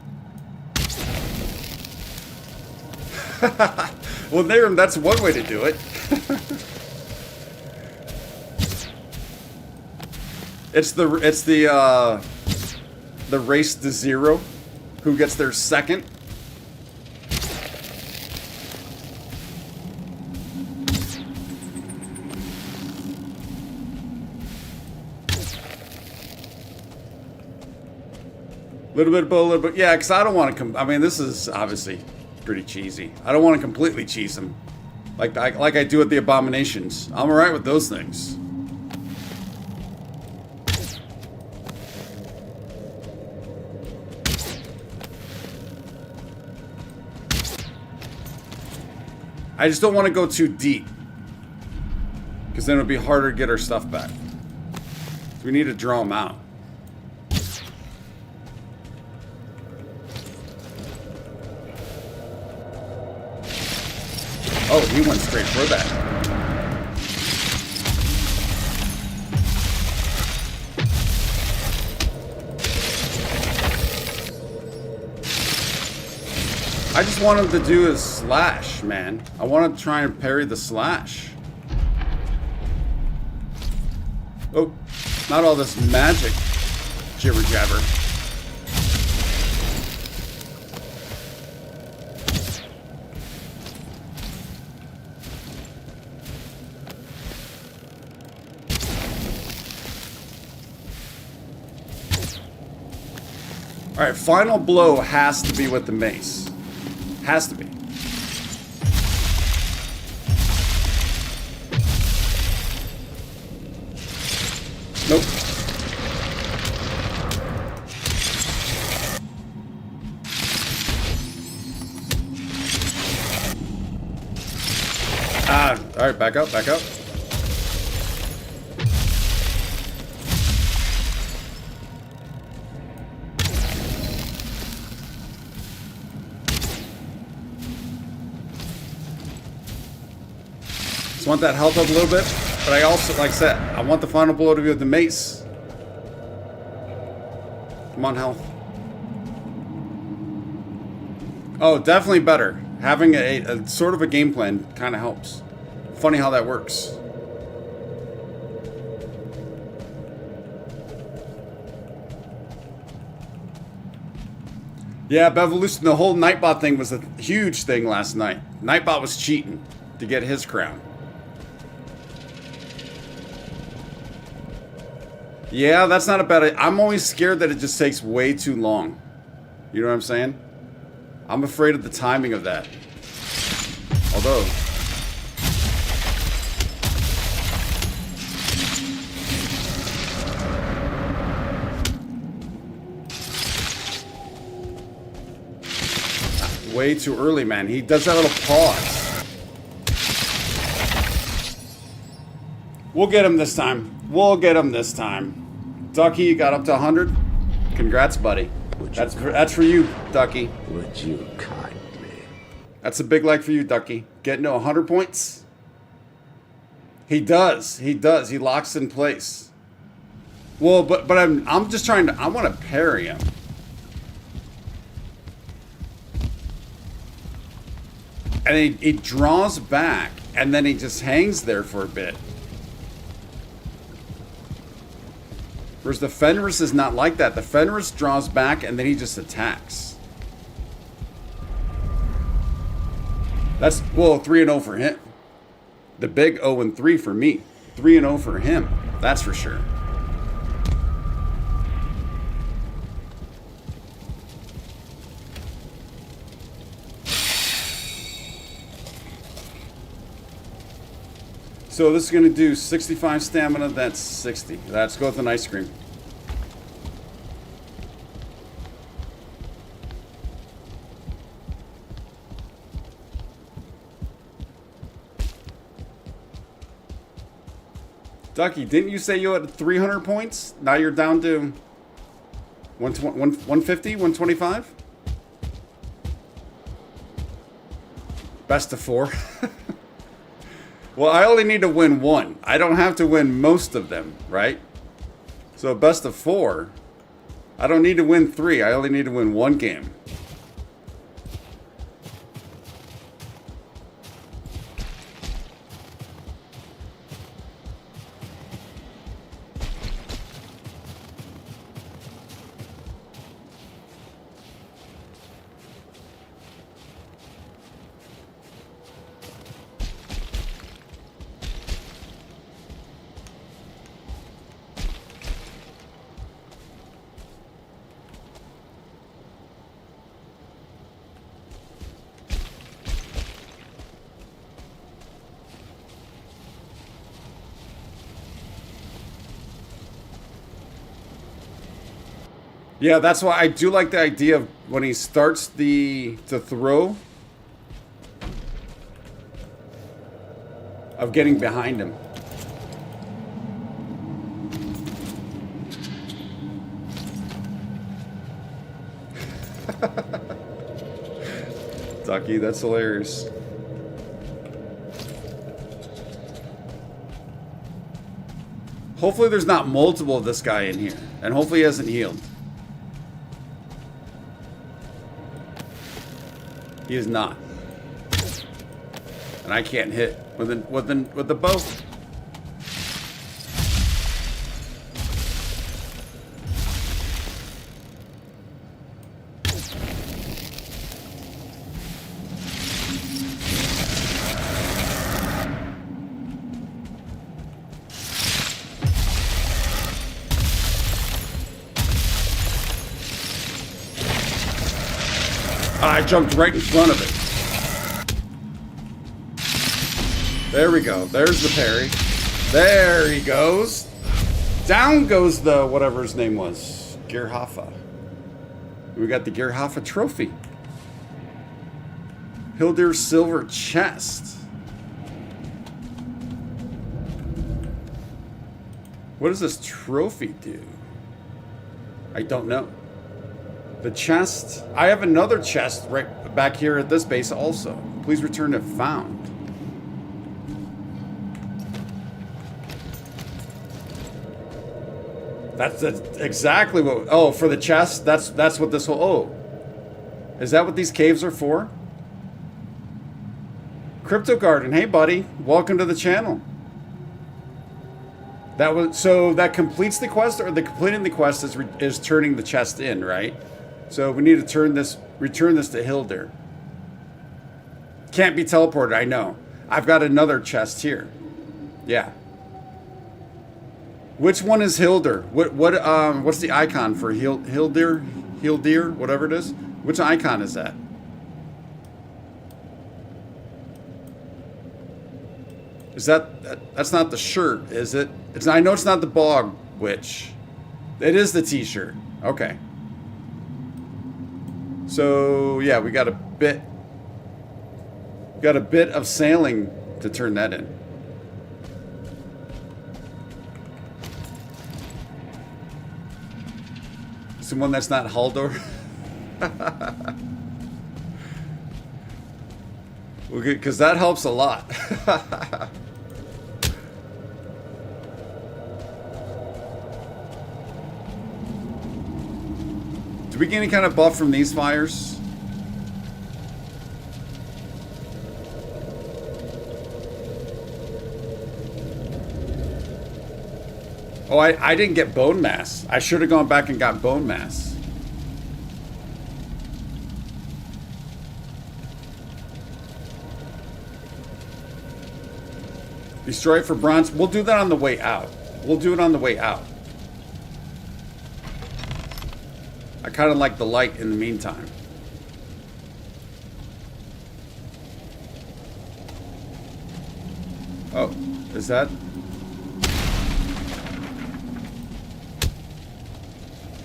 Well, that's one way to do it. It's the race to zero. Who gets there second? Little bit. Yeah, because I don't want to I mean, this is obviously pretty cheesy. I don't want to completely cheese them, like I do with the abominations. I'm alright with those things. I just don't want to go too deep, because then it'll be harder to get our stuff back. So we need to draw them out. Oh, he went straight for that. I just want him to do his slash, man. I want to try and parry the slash. Oh, not all this magic jibber jabber. All right, final blow has to be with the mace. Has to be. Nope. All right, back up, back up. Want that health up a little bit, but I also, like I said, I want the final blow to be with the mace. Come on, health. Oh, definitely better. Having a sort of a game plan kind of helps. Funny how that works. Yeah, Bevolution, the whole Nightbot thing was a huge thing last night. Nightbot was cheating to get his crown. Yeah, that's not a bad idea. I'm always scared that it just takes way too long. You know what I'm saying? I'm afraid of the timing of that. Although... way too early, man. He does that little pause. We'll get him this time. We'll get him this time. Ducky, you got up to 100. Congrats, buddy. That's for you, Ducky. Would you kindly? That's a big like for you, Ducky. Getting to 100 points. He does. He does. He locks in place. Well, but I'm just trying to. I want to parry him. And he draws back, and then he just hangs there for a bit. Whereas the Fenris is not like that. The Fenris draws back and then he just attacks. That's, well, 3-0 for him. The big 0-3 for me. 3-0 for him. That's for sure. So this is going to do 65 stamina. That's 60. Let's go with an ice cream. Ducky, didn't you say you had 300 points? Now you're down to 150, 125? Best of 4. Well, I only need to win 1. I don't have to win most of them, right? So best of 4. I don't need to win 3. I only need to win 1 game. Yeah, that's why I do like the idea of when he starts to throw, of getting behind him. Ducky, that's hilarious. Hopefully there's not multiple of this guy in here. And hopefully he hasn't healed. He is not. And I can't hit with the bow. I jumped right in front of it. There we go. There's the parry. There he goes. Down goes the whatever his name was. Gearhoffa. We got the Gearhoffa trophy. Hildir's silver chest. What does this trophy do? I don't know. The chest. I have another chest right back here at this base also. Please return if found. That's exactly what. Oh, for the chest. That's what this whole. Oh, is that what these caves are for? Crypto Garden. Hey, buddy. Welcome to the channel. That was so that completes the quest, or the completing the quest is turning the chest in, right? So we need to return this to Hildir. Can't be teleported, I know. I've got another chest here. Yeah. Which one is Hildir? What's the icon for Hildir, whatever it is? Which icon is that? Is that's not the shirt, is it? I know it's not the bog witch. It is the t-shirt. Okay. So yeah, we got a bit of sailing to turn that in. Someone that's not Haldor. Well, good, because that helps a lot. Do we get any kind of buff from these fires? Oh, I didn't get bone mass. I should have gone back and got bone mass. Destroy it for bronze. We'll do that on the way out. We'll do it on the way out. I kind of like the light in the meantime. Oh, is that?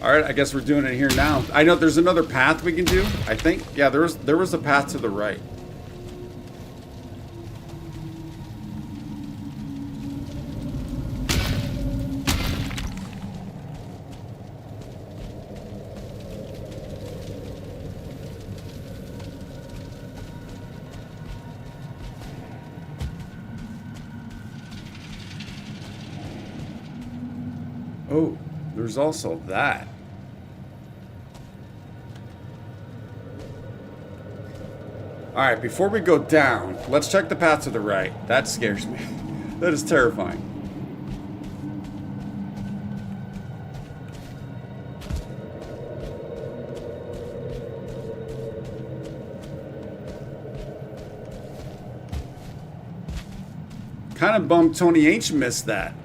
All right, I guess we're doing it here now. I know there's another path we can do, I think. Yeah, there was a path to the right. Oh, there's also that. Alright, before we go down, let's check the path to the right. That scares me. That is terrifying. Kind of bummed Tony H missed that.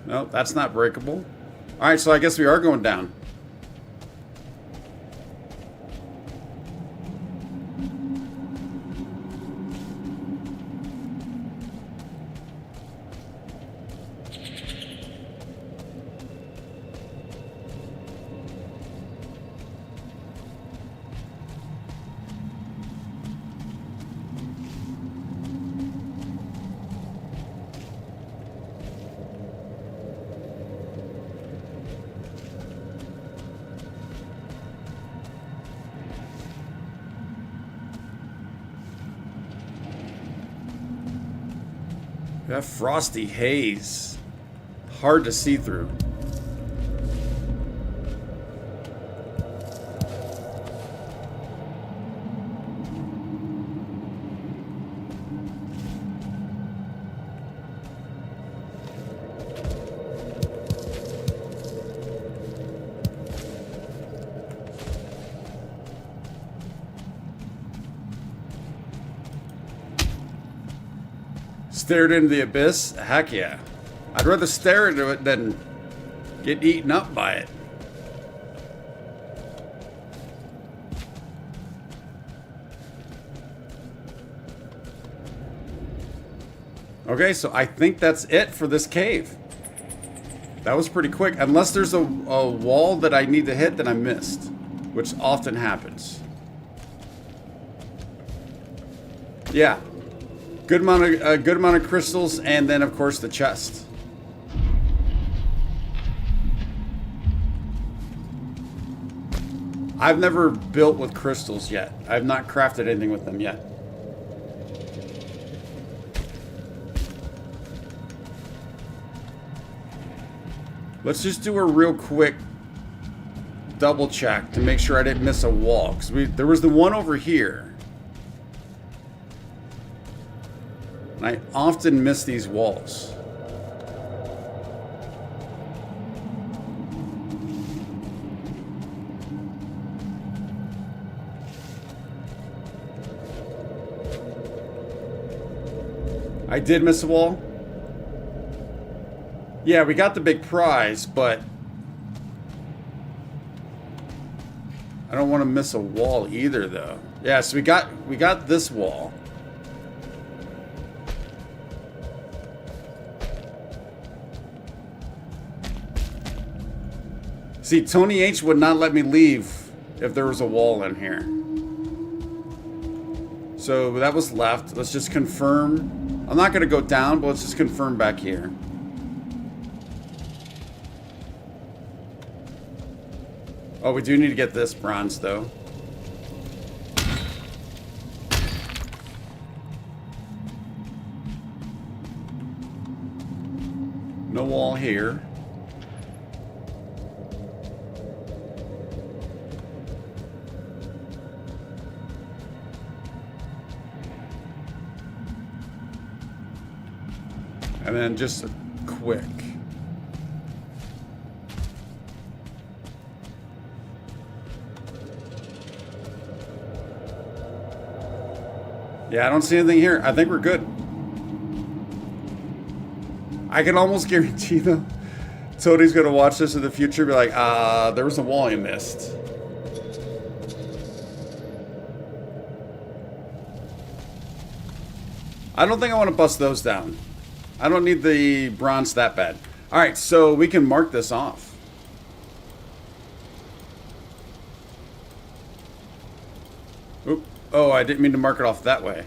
No, that's not breakable. Alright, so I guess we are going down. That frosty haze. Hard to see through. Stared into the abyss? Heck yeah. I'd rather stare into it than get eaten up by it. Okay, so I think that's it for this cave. That was pretty quick. Unless there's a wall that I need to hit that I missed, which often happens. Yeah. Good amount of crystals, and then of course the chest. I've never built with crystals yet. I've not crafted anything with them yet. Let's just do a real quick double check to make sure I didn't miss a wall, because there was the one over here. I often miss these walls. I did miss a wall. Yeah, we got the big prize, but I don't want to miss a wall either, though. Yeah, so we got this wall. See, Tony H would not let me leave if there was a wall in here. So that was left. Let's just confirm. I'm not going to go down, but let's just confirm back here. Oh, we do need to get this bronze, though. No wall here. And then just a quick. Yeah, I don't see anything here. I think we're good. I can almost guarantee, though, Tony's going to watch this in the future and be like, there was a wall you missed. I don't think I want to bust those down. I don't need the bronze that bad. Alright, so we can mark this off. Oop. Oh, I didn't mean to mark it off that way.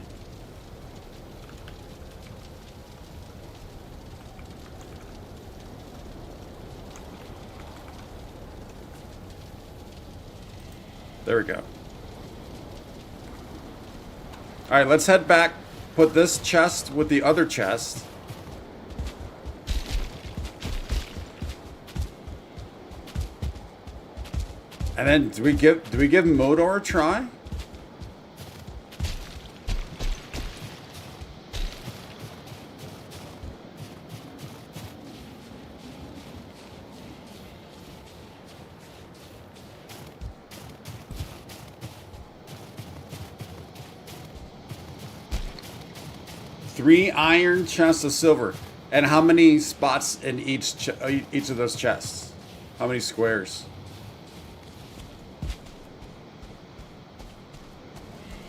there we go. Alright, let's head back. Put this chest with the other chest. And then do we give Modor a try? Three iron chests of silver. And how many spots in each of those chests? How many squares?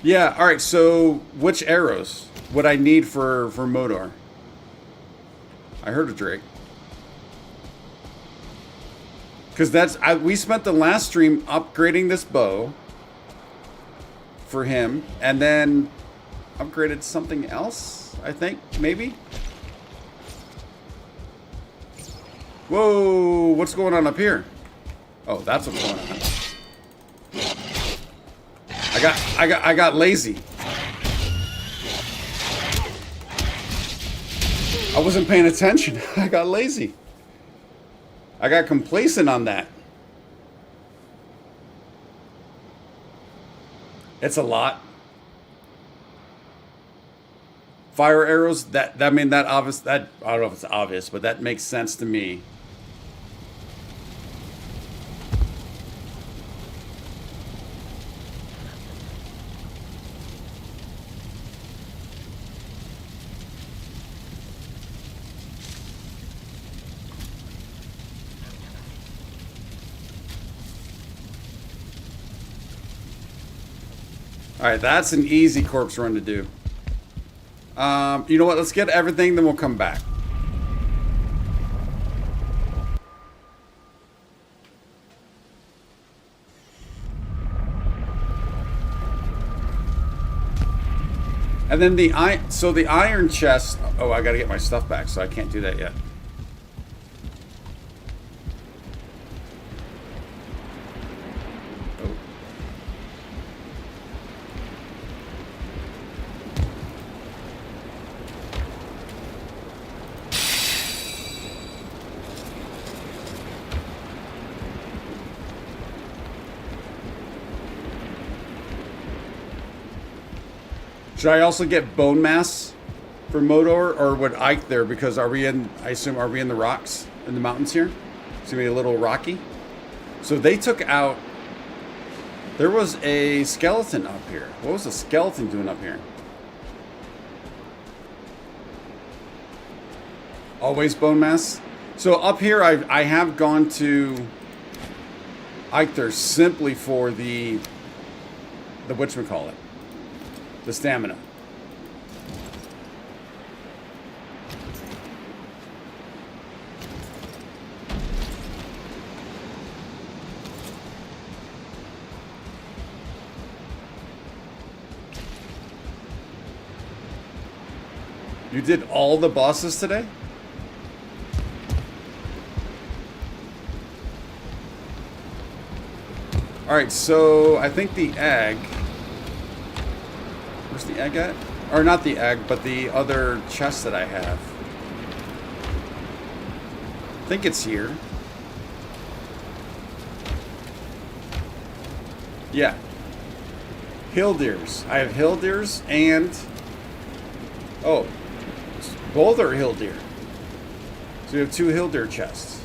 Yeah, alright, so which arrows would I need for Modor? I heard a Drake. Because we spent the last stream upgrading this bow for him, and then upgraded something else, I think, maybe? Whoa, what's going on up here? Oh, that's what's going on. I got lazy. I wasn't paying attention. I got lazy. I got complacent on that. It's a lot. Fire arrows, that I mean that obvious, that I don't know if it's obvious, but that makes sense to me. Alright, that's an easy corpse run to do. You know what? Let's get everything, then we'll come back. And then the iron chest. Oh, I gotta get my stuff back, so I can't do that yet. Should I also get bone mass for Modor, or would Ike there? Because are we in the rocks in the mountains here? It's gonna be a little rocky. So they took out. There was a skeleton up here. What was the skeleton doing up here? Always bone mass. So up here, I have gone to Ike there simply for the whatchamacallit. The stamina. You did all the bosses today? Alright, so I think the egg... Where's the egg at? Or not the egg, but the other chest that I have. I think it's here. Yeah. Hilldeers. I have Hilldeers and... Oh. Both are Hilldeer. So we have two Hilldeer chests.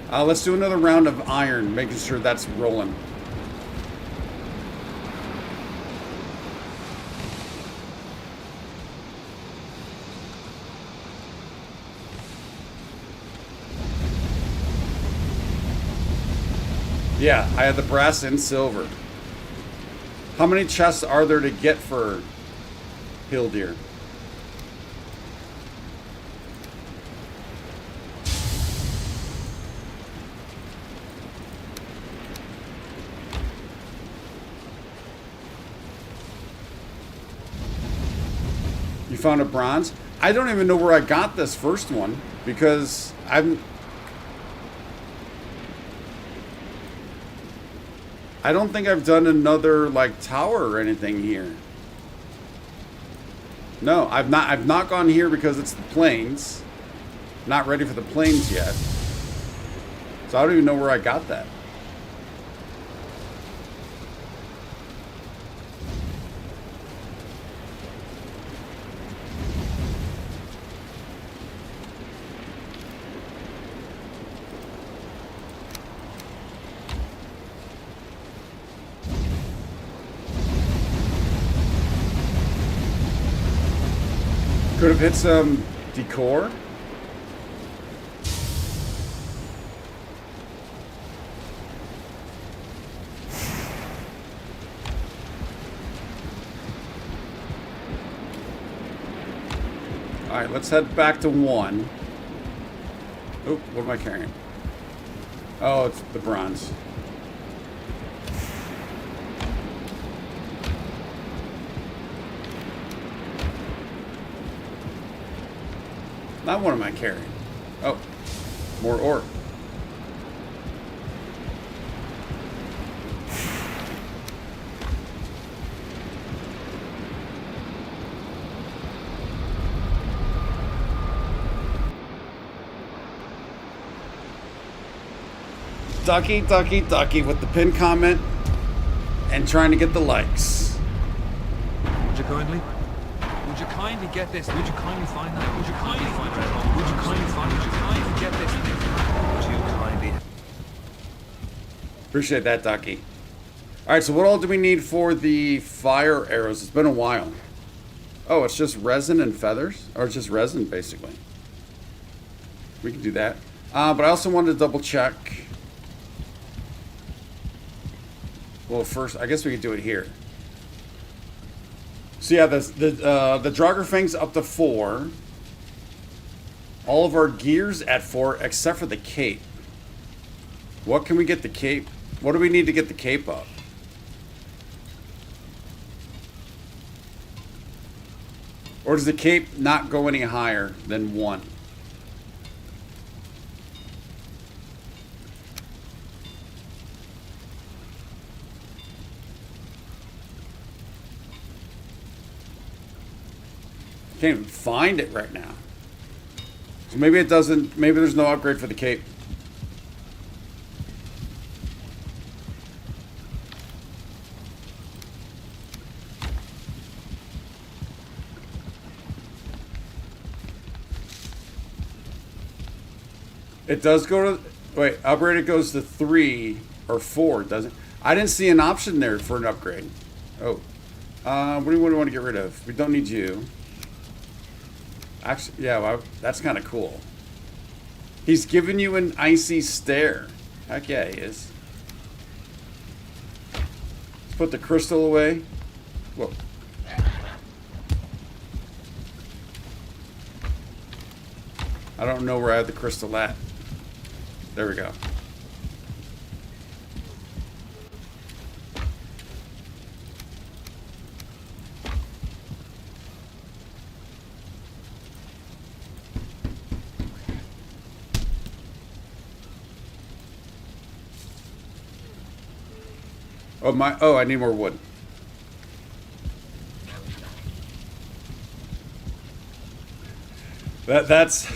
Let's do another round of iron, making sure that's rolling. Yeah, I had the brass and silver. How many chests are there to get for Hilldeer? You found a bronze? I don't even know where I got this first one because I don't think I've done another like tower or anything here. No, I've not gone here because it's the plains. Not ready for the plains yet. So I don't even know where I got that. Could have hit some decor. Alright, let's head back to 1. Oh, what am I carrying? Oh, it's the bronze. Now what am I carrying? Oh, more ore. Ducky, ducky, ducky with the pin comment and trying to get the likes. Would you kindly? Would you kindly get this? Would you kindly find that? Would you kindly find that? Would you kindly find? Would you kindly get this? Would you kindly? Appreciate that, Ducky. All right, so what all do we need for the fire arrows? It's been a while. Oh, it's just resin and feathers, or it's just resin basically. We can do that, but I also wanted to double check. Well, first, I guess we could do it here. So yeah, the Draugr up to 4. All of our gears at 4, except for the cape. What can we get the cape? What do we need to get the cape up? Or does the cape not go any higher than 1? Can't even find it right now. So maybe it doesn't, maybe there's no upgrade for the cape. It does go to, wait, upgrade it goes to 3 or 4, doesn't it? I didn't see an option there for an upgrade. Oh. What do we want to get rid of? We don't need you. Actually, yeah, well, that's kind of cool. He's giving you an icy stare. Heck yeah, he is. Let's put the crystal away. Whoa. I don't know where I had the crystal at. There we go. Oh, I need more wood. That's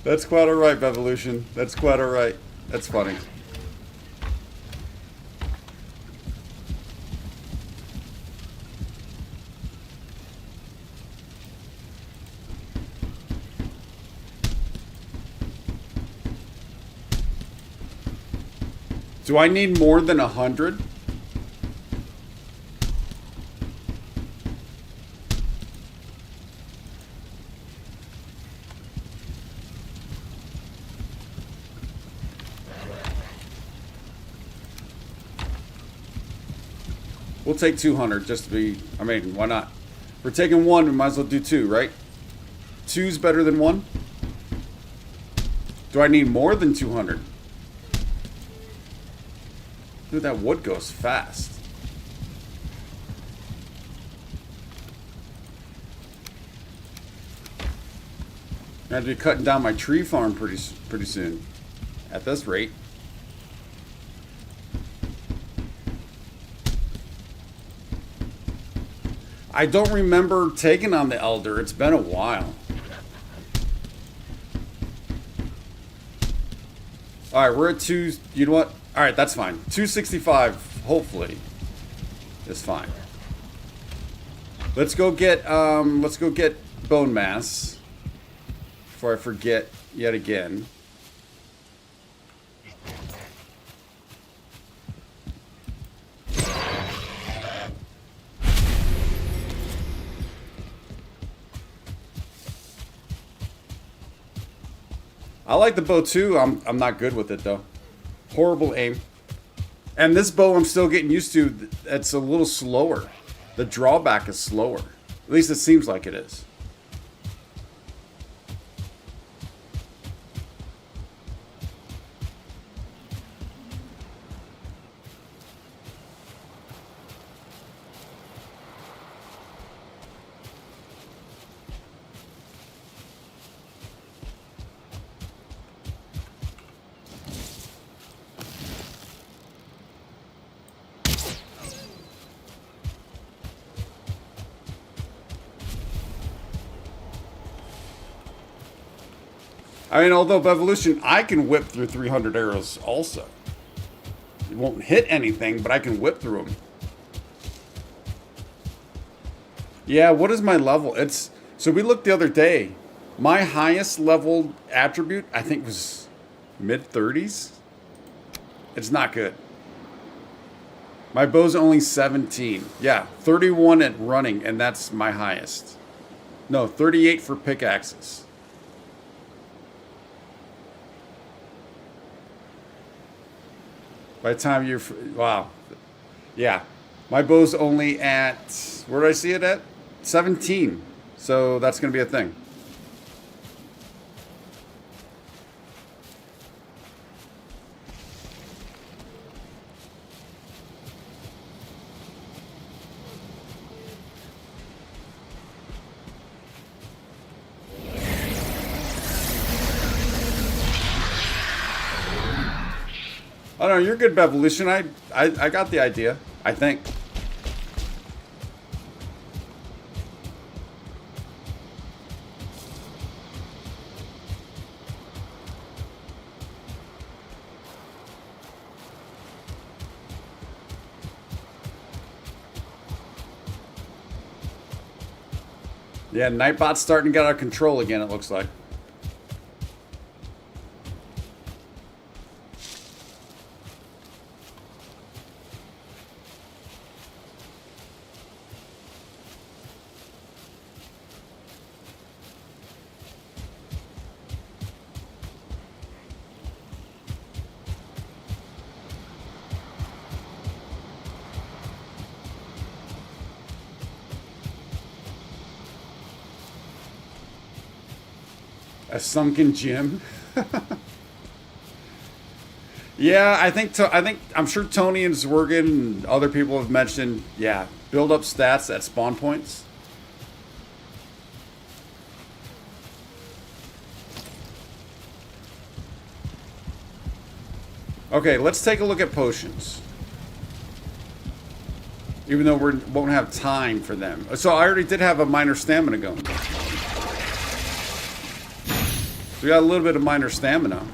that's quite alright, Bevolution. That's quite alright. That's funny. Do I need more than 100? We'll take 200 just to be, I mean, why not? If we're taking 1, we might as well do 2, right? 2's better than 1? Do I need more than 200? Dude, that wood goes fast. I have to be cutting down my tree farm pretty soon. At this rate. I don't remember taking on the Elder. It's been a while. Alright, we're at 2... You know what? Alright, that's fine. 265, hopefully, is fine. Let's go get bone mass. Before I forget yet again. I like the bow too. I'm not good with it though. Horrible aim. And this bow I'm still getting used to. It's a little slower. The drawback is slower. At least it seems like it is. I mean, although Evolution, I can whip through 300 arrows also. It won't hit anything, but I can whip through them. Yeah, what is my level? It's so we looked the other day. My highest level attribute, I think, was mid-30s. It's not good. My bow's only 17. Yeah, 31 at running, and that's my highest. No, 38 for pickaxes. By the time you're... Wow. Yeah. My bow's only at... Where did I see it at? 17. So that's going to be a thing. Oh no, you're good, Bevolution. I got the idea, I think. Yeah, Nightbot's starting to get out of control again, it looks like. A sunken gym. Yeah, I think I'm sure Tony and Zwergen and other people have mentioned, yeah, build up stats at spawn points. Okay, let's take a look at potions. Even though we won't have time for them. So I already did have a minor stamina going. So we got a little bit of minor stamina.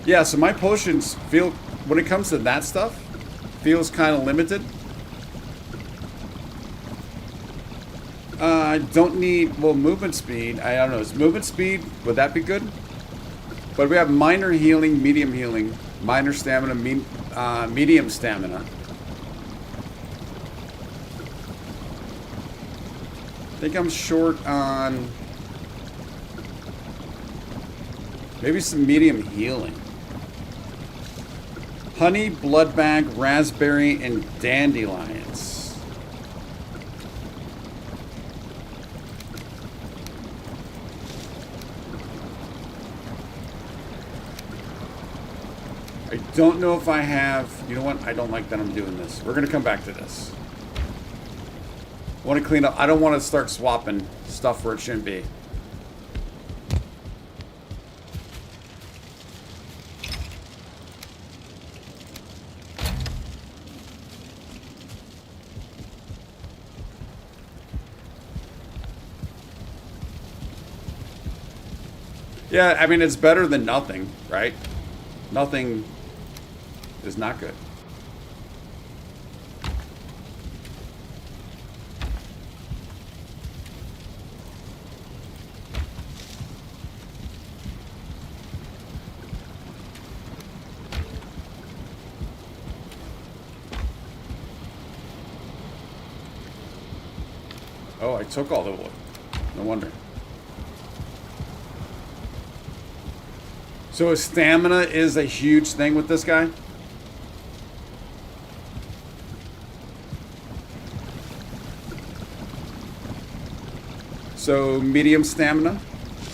Yeah, so my potions feel, when it comes to that stuff, feels kind of limited. I don't need, well, movement speed. I don't know, is movement speed, would that be good? But we have minor healing, medium healing, minor stamina, medium stamina. I think I'm short on maybe some medium healing. Honey, blood bag, raspberry, and dandelions. I don't know if I have... You know what? I don't like that I'm doing this. We're going to come back to this. I want to clean up. I don't want to start swapping stuff where it shouldn't be. Yeah, I mean, it's better than nothing, right? Nothing is not good. Oh, I took all the wood. No wonder. So his stamina is a huge thing with this guy? So medium stamina?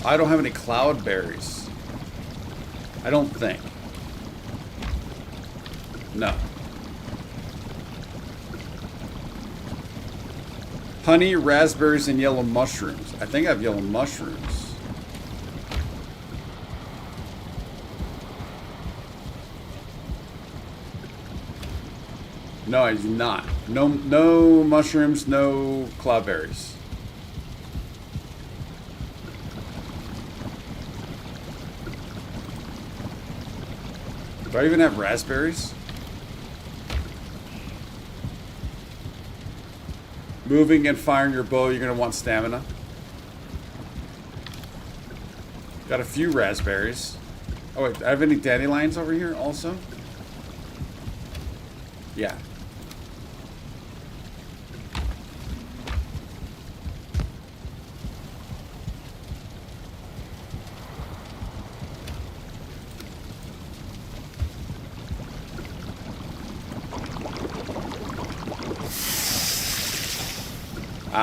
I don't have any cloud berries. I don't think. No. Honey, raspberries, and yellow mushrooms. I think I have yellow mushrooms. No, I do not. No mushrooms, no cloudberries. Do I even have raspberries? Moving and firing your bow, you're going to want stamina. Got a few raspberries. Oh, wait, do I have any dandelions over here also? Yeah.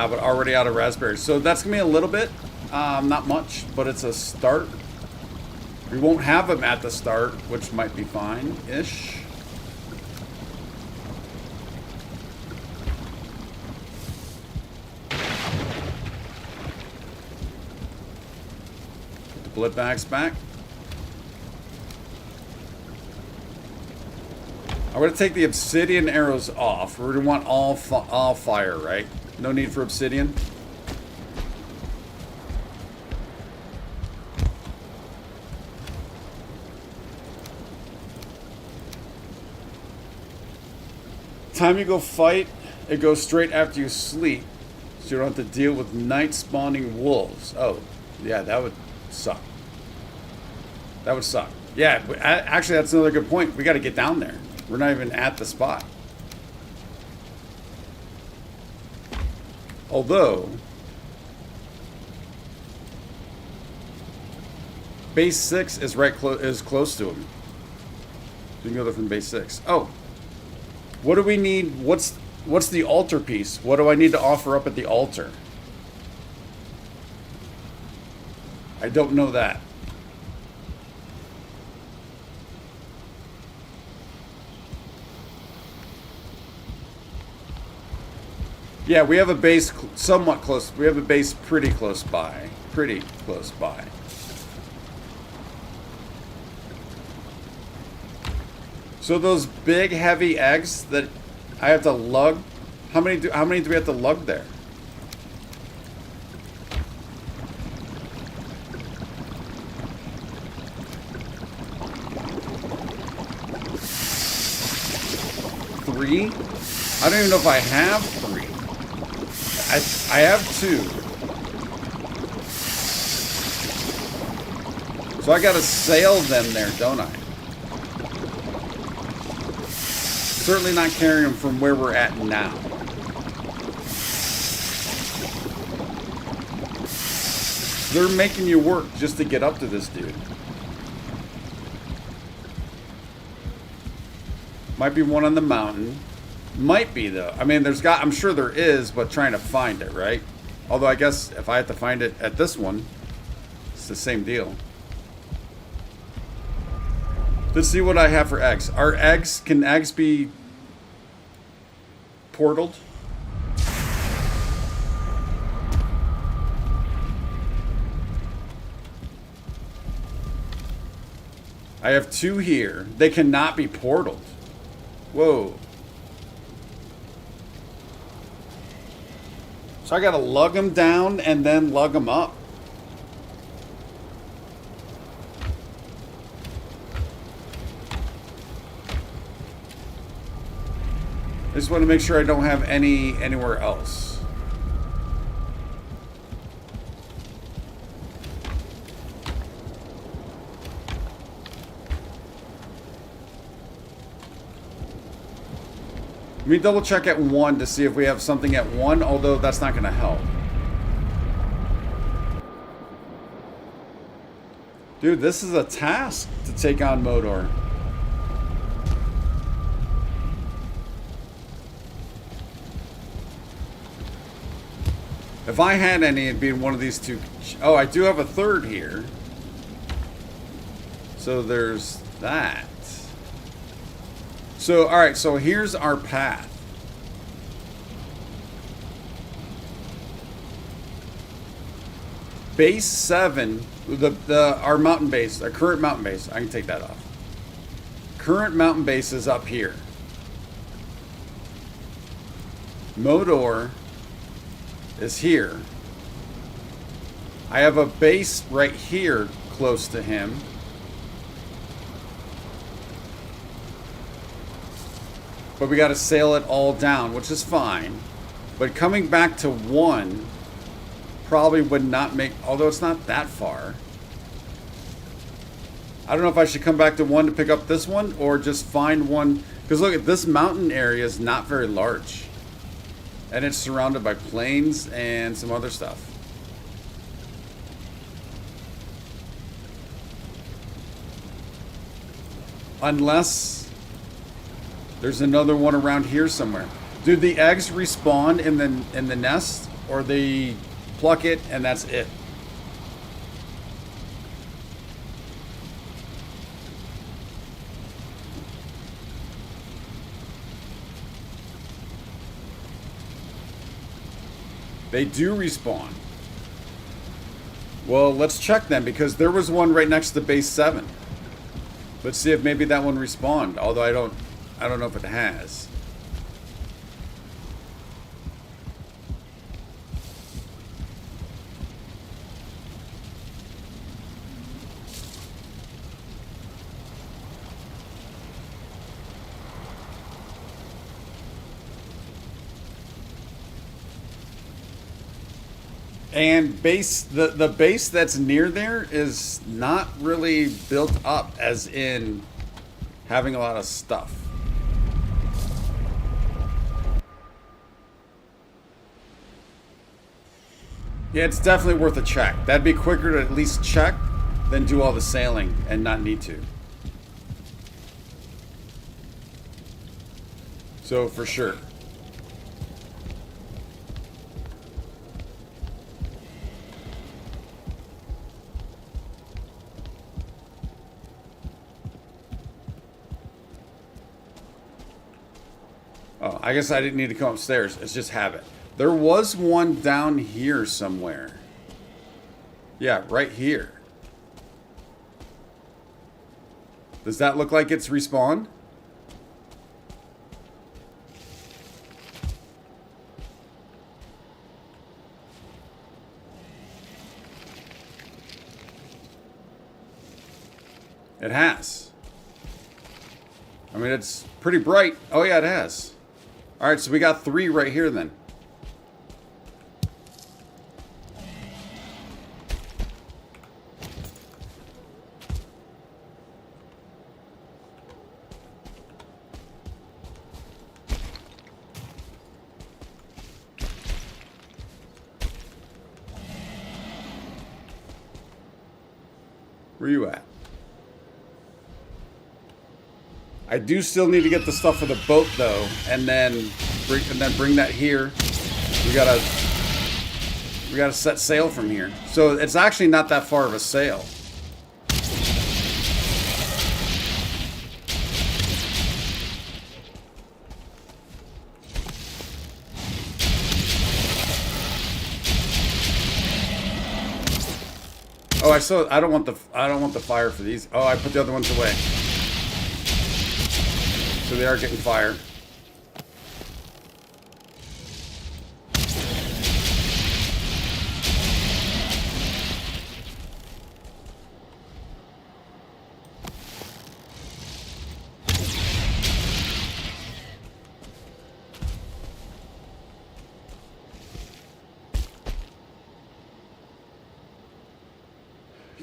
But already out of raspberries. So that's going to be a little bit. Not much, but it's a start. We won't have them at the start, which might be fine-ish. Put the blood bags back. I'm going to take the obsidian arrows off. We're going to want all fire, right? No need for obsidian. Time you go fight, it goes straight after you sleep. So you don't have to deal with night spawning wolves. Oh, yeah, that would suck. That would suck. Yeah, actually, that's another good point. We got to get down there. We're not even at the spot. Although, base 6 is close to him. You can go there from base 6. Oh, what do we need? What's the altar piece? What do I need to offer up at the altar? I don't know that. Yeah, we have a base somewhat close. We have a base pretty close by. Pretty close by. So those big heavy eggs that I have to lug, how many do we have to lug there? Three? I don't even know if I have three. I have two. So I gotta sail them there, don't I? Certainly not carrying them from where we're at now. They're making you work just to get up to this dude. Might be one on the mountain. Might be though. I mean, I'm sure there is, but trying to find it, right? Although I guess if I have to find it at this one, it's the same deal. Let's see what I have for eggs. Can eggs be portaled? I have two here. They cannot be portaled. Whoa. So I gotta lug them down and then lug them up. I just want to make sure I don't have anywhere else. Let me double check at 1 to see if we have something at 1, although that's not going to help. Dude, this is a task to take on Modor. If I had any, it'd be in one of these two. Oh, I do have a third here. So there's that. So, alright, so here's our path. Base 7, our mountain base, our current mountain base, I can take that off. Current mountain base is up here. Modor is here. I have a base right here close to him. But we got to sail it all down, which is fine. But coming back to 1 probably would not make, although it's not that far. I don't know if I should come back to 1 to pick up this one or just find one. Because look, at this mountain area is not very large. And it's surrounded by plains and some other stuff. Unless there's another one around here somewhere. Do the eggs respawn in the nest, or they pluck it and that's it? They do respawn. Well, let's check then, because there was one right next to base 7. Let's see if maybe that one respawned, although I don't know if it has. And the base that's near there is not really built up, as in having a lot of stuff. Yeah, it's definitely worth a check. That'd be quicker to at least check than do all the sailing and not need to. So for sure. Oh, I guess I didn't need to come upstairs. It's just habit. There was one down here somewhere. Yeah, right here. Does that look like it's respawned? It has. I mean, it's pretty bright. Oh yeah, it has. All right, so we got 3 right here then. Where you at? I do still need to get the stuff for the boat though, and then bring that here. We gotta set sail from here. So it's actually not that far of a sail. Oh, I don't want the fire for these. Oh, I put the other ones away. So they are getting fire.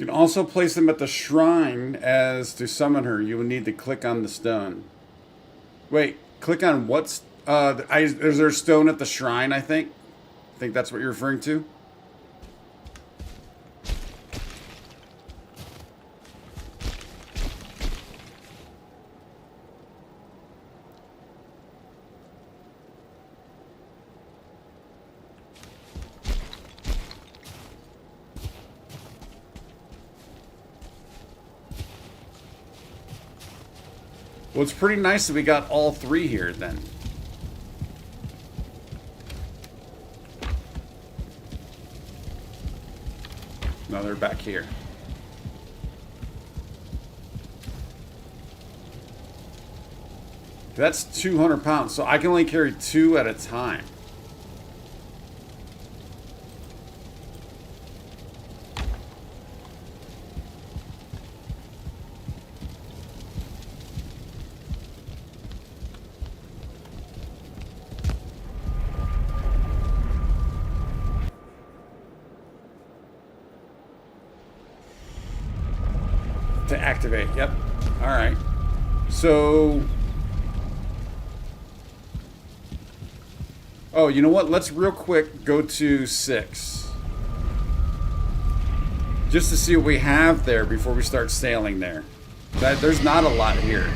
You can also place them at the shrine as to summon her. You will need to click on the stone. Wait, click on what's... is there a stone at the shrine, I think? I think that's what you're referring to. Well, it's pretty nice that we got all three here then. No, they're back here. That's 200 pounds, so I can only carry 2 at a time. To activate, yep. All right. So... oh, you know what? Let's real quick go to 6. Just to see what we have there before we start sailing there. There's not a lot here.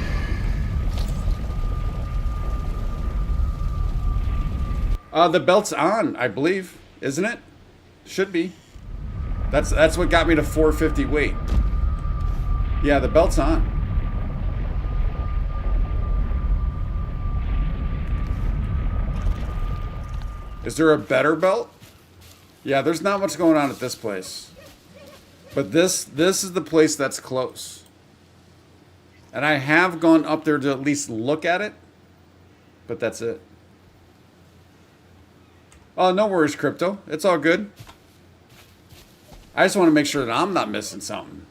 The belt's on, I believe. Isn't it? Should be. That's what got me to 450 weight. Yeah, the belt's on. Is there a better belt? Yeah, there's not much going on at this place. But this is the place that's close. And I have gone up there to at least look at it. But that's it. Oh, no worries, Crypto. It's all good. I just want to make sure that I'm not missing something.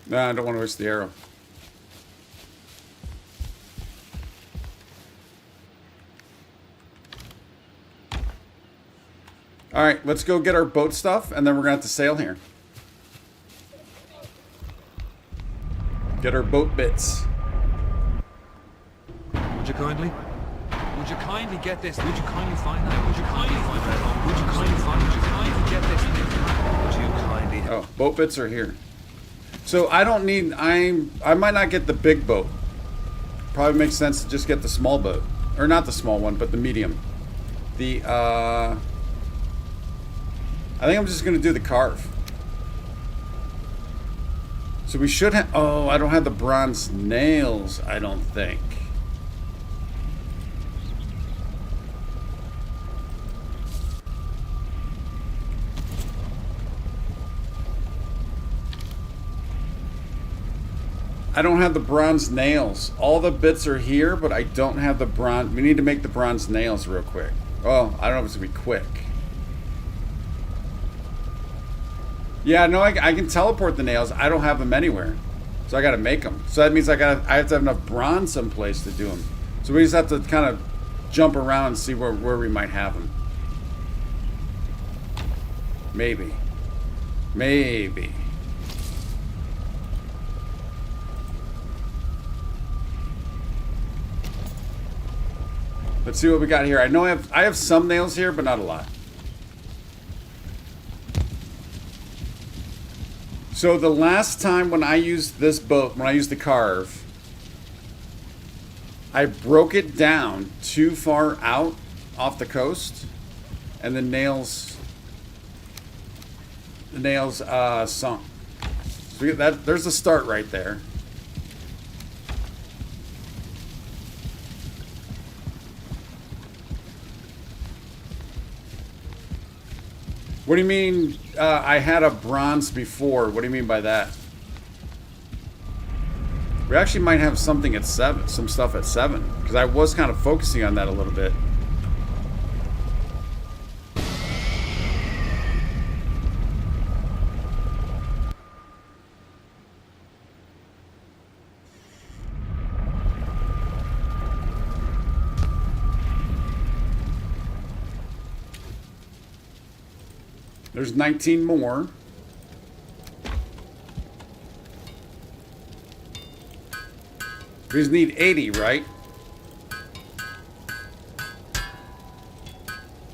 No, I don't want to waste the arrow. Alright, let's go get our boat stuff, and then we're going to have to sail here. Get our boat bits. Would you kindly? Would you kindly get this? Would you kindly find that? Would you kindly find that? Would you kindly find? Would you kindly get this? Would you kindly? Oh, boat bits are here. So I don't need, I might not get the big boat. Probably makes sense to just get the small boat. Or not the small one, but the medium. I think I'm just going to do the carve. So we should have, oh, I don't have the bronze nails, I don't think. I don't have the bronze nails. All the bits are here, but I don't have the bronze. We need to make the bronze nails real quick. Oh, I don't know if it's going to be quick. Yeah, no, I can teleport the nails. I don't have them anywhere. So I got to make them. So that means I have to have enough bronze someplace to do them. So we just have to kind of jump around and see where we might have them. Maybe. Maybe. Let's see what we got here. I know I have some nails here, but not a lot. So the last time when I used this boat, when I used the carve, I broke it down too far out off the coast, and the nails sunk. So there's the start right there. What do you mean, I had a bronze before? What do you mean by that? We actually might have something at 7, some stuff at 7, because I was kind of focusing on that a little bit. There's 19 more. We just need 80, right?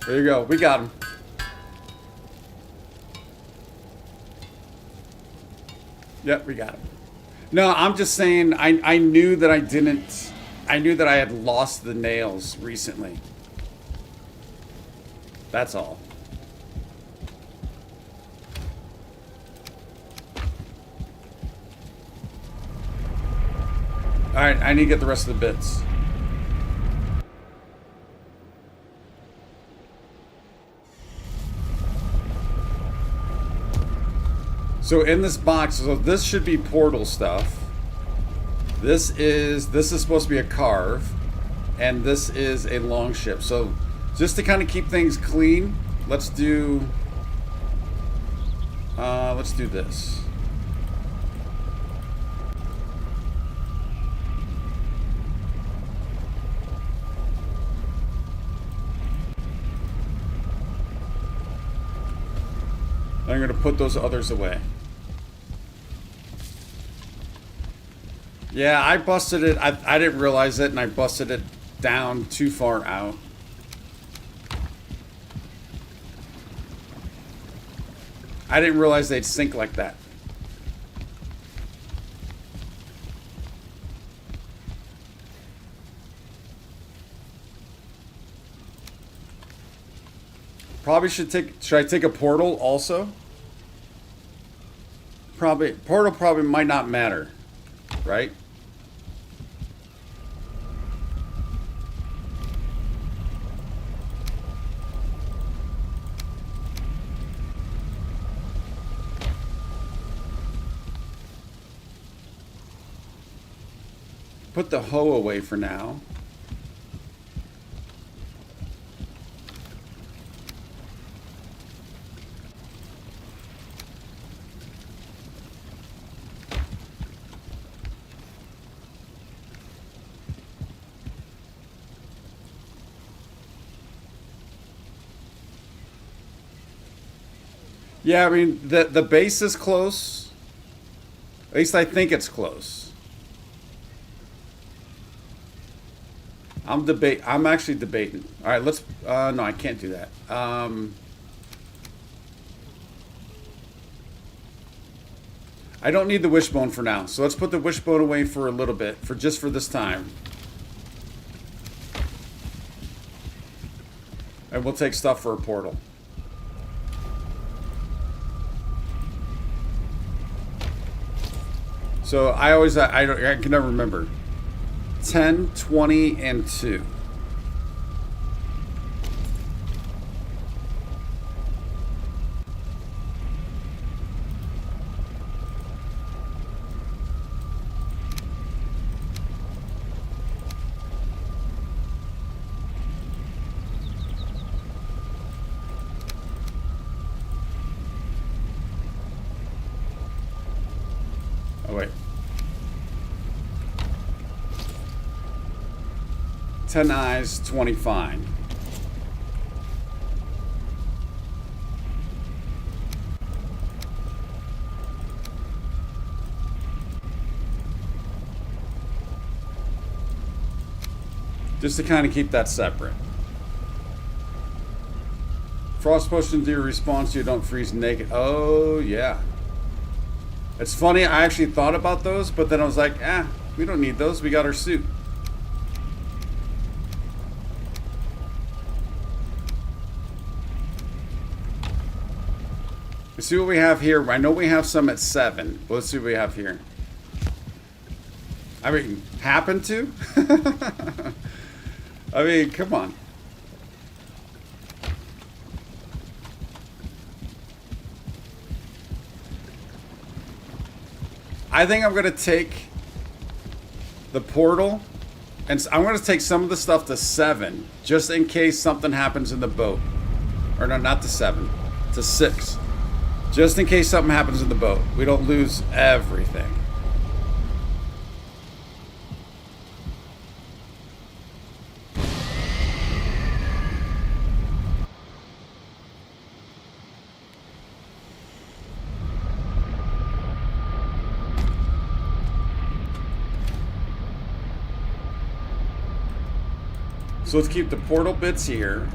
There you go. We got him. Yep, we got him. No, I'm just saying I knew that I didn't... I knew that I had lost the nails recently. That's all. Alright, I need to get the rest of the bits. So in this box, so this should be portal stuff. This is supposed to be a carve, and this is a long ship. So just to kind of keep things clean, let's do this. I'm going to put those others away. Yeah, I busted it. I didn't realize it, and I busted it down too far out. I didn't realize they'd sink like that. Probably should I take a portal also? Portal probably might not matter, right? Put the hoe away for now. Yeah, I mean, the base is close. At least I think it's close. I'm actually debating. All right, let's... no, I can't do that. I don't need the wishbone for now, so let's put the wishbone away for a little bit, just for this time. And we'll take stuff for a portal. So I can never remember. 10, 20, and 2. Oh, wait. 10 eyes, 20 fine. Just to kind of keep that separate. Frost potion to your response, you don't freeze naked. Oh, yeah. It's funny, I actually thought about those, but then I was like, we don't need those. We got our suit. Let's see what we have here. I know we have some at 7. But let's see what we have here. I mean, happen to? I mean, come on. I think I'm going to take the portal, and I'm going to take some of the stuff to 7, just in case something happens in the boat. Or no, not to 7, to 6. Just in case something happens in the boat. We don't lose everything. So let's keep the portal bits here.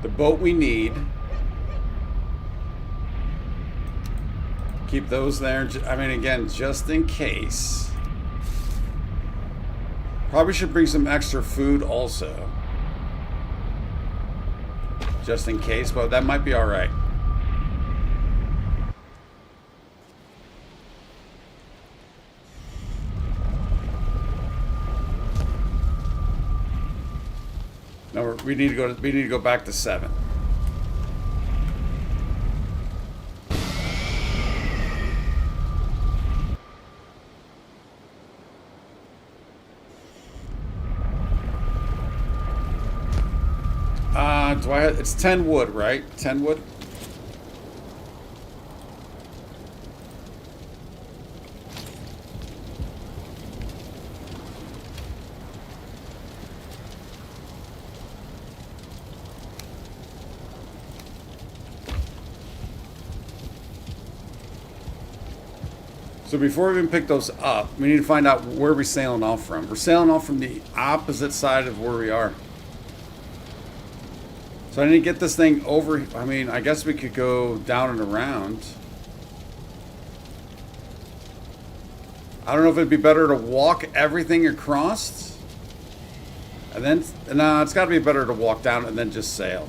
The boat we need. Keep those there. I mean, again, just in case. Probably should bring some extra food also. Just in case, but that might be alright. No, we need to go back to 7. Do I have, it's 10 wood, right? 10 wood? So before we even pick those up, we need to find out where we're sailing off from. We're sailing off from the opposite side of where we are. So I need to get this thing over. I mean, I guess we could go down and around. I don't know if it'd be better to walk everything across. And then, no, it's got to be better to walk down and then just sail.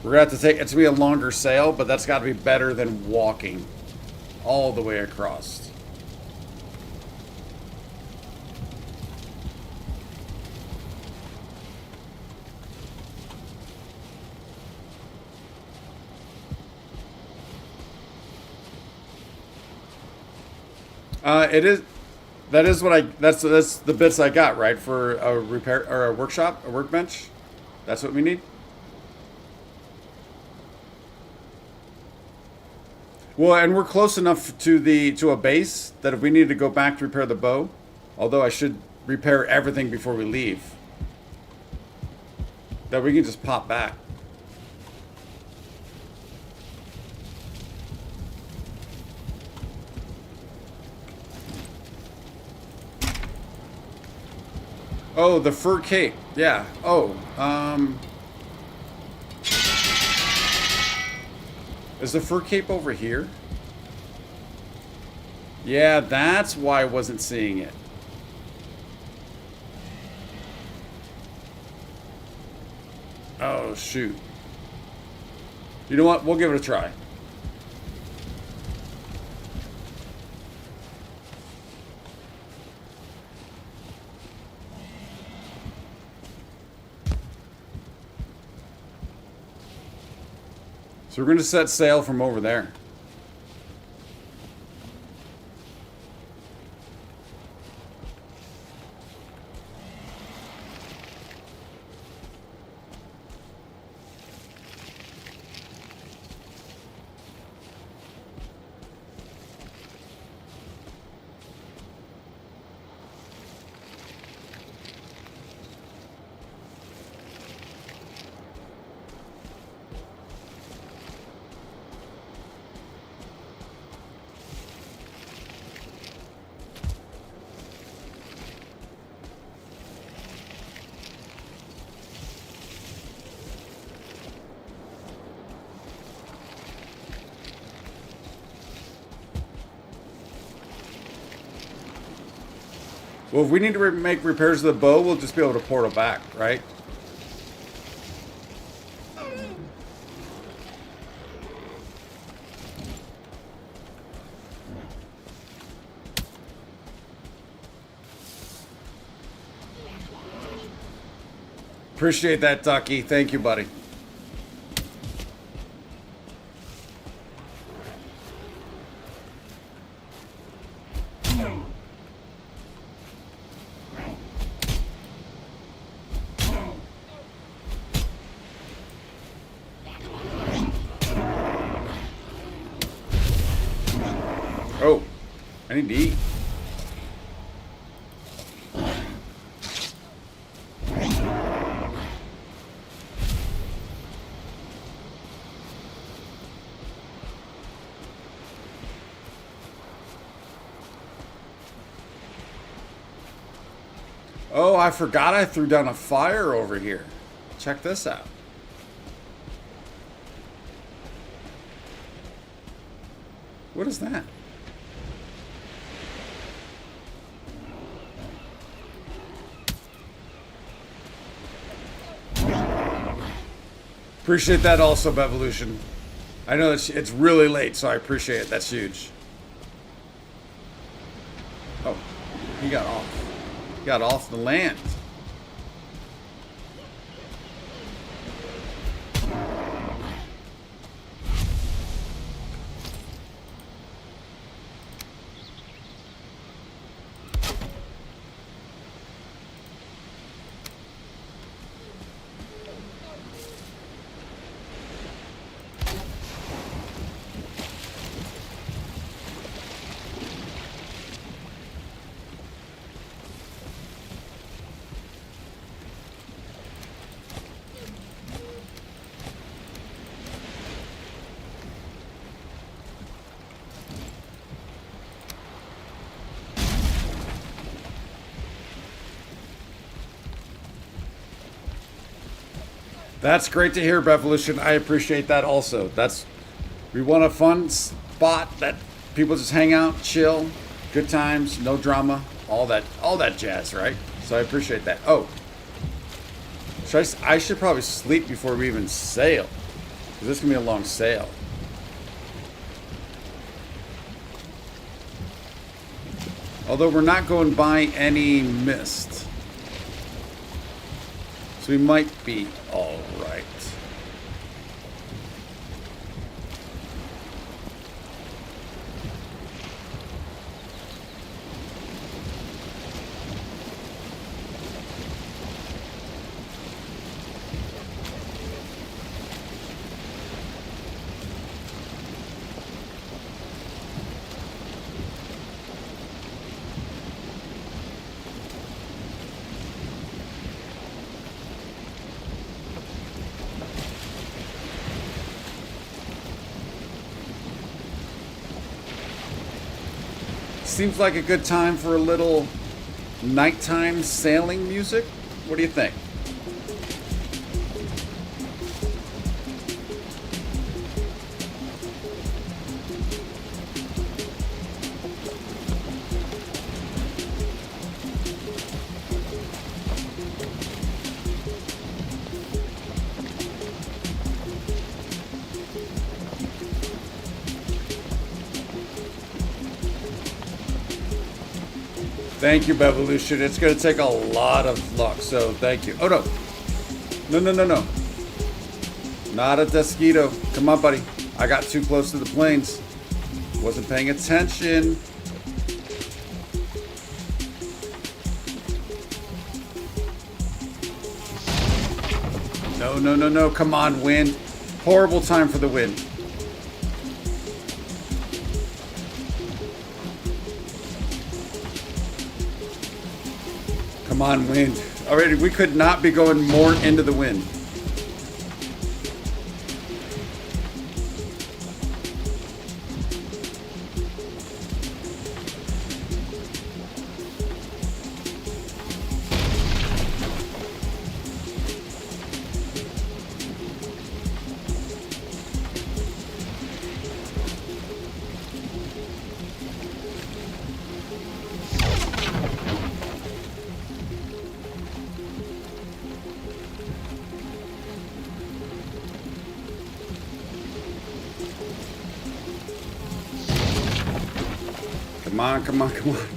We're going to have to take, it's going to be a longer sail, but that's got to be better than walking all the way across. It is. That is what I. That's the bits I got, right, for a repair or a workshop, a workbench. That's what we need. Well, and we're close enough to a base that if we need to go back to repair the bow, although I should repair everything before we leave, that we can just pop back. Oh, the fur cape. Yeah. Oh, is the fur cape over here? Yeah, that's why I wasn't seeing it. Oh, shoot. You know what? We'll give it a try. So we're going to set sail from over there. Well, if we need to make repairs to the bow, we'll just be able to portal back, right? Appreciate that, Ducky. Thank you, buddy. Oh, I need to eat. Oh, I forgot I threw down a fire over here. Check this out. What is that? Appreciate that also, Bevolution. I know it's really late, so I appreciate it. That's huge. Oh, he got off. He got off the land. That's great to hear, Revolution. I appreciate that also. We want a fun spot that people just hang out, chill, good times, no drama, all that jazz, right? So I appreciate that. Oh, I should probably sleep before we even sail, because this can be a long sail. Although we're not going by any mist, so we might be all right. Seems like a good time for a little nighttime sailing music. What do you think? Thank you, Bevolution. It's going to take a lot of luck, so thank you. Oh, no. No. Not a Desquito. Come on, buddy. I got too close to the planes. Wasn't paying attention. No. Come on, wind. Horrible time for the wind. Come on, wind. Already, we could not be going more into the wind.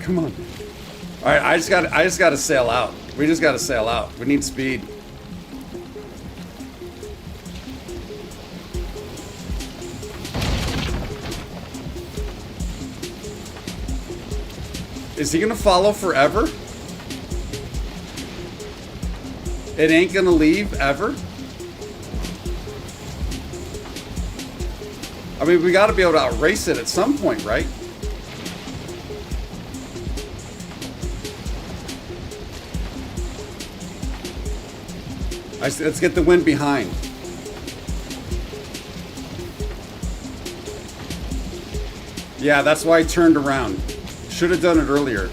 Come on. All right, I just got to sail out. We just got to sail out. We need speed. Is he gonna follow forever? It ain't gonna leave ever? I mean, we got to be able to outrace it at some point, right? Let's get the wind behind. Yeah, that's why I turned around. Should have done it earlier.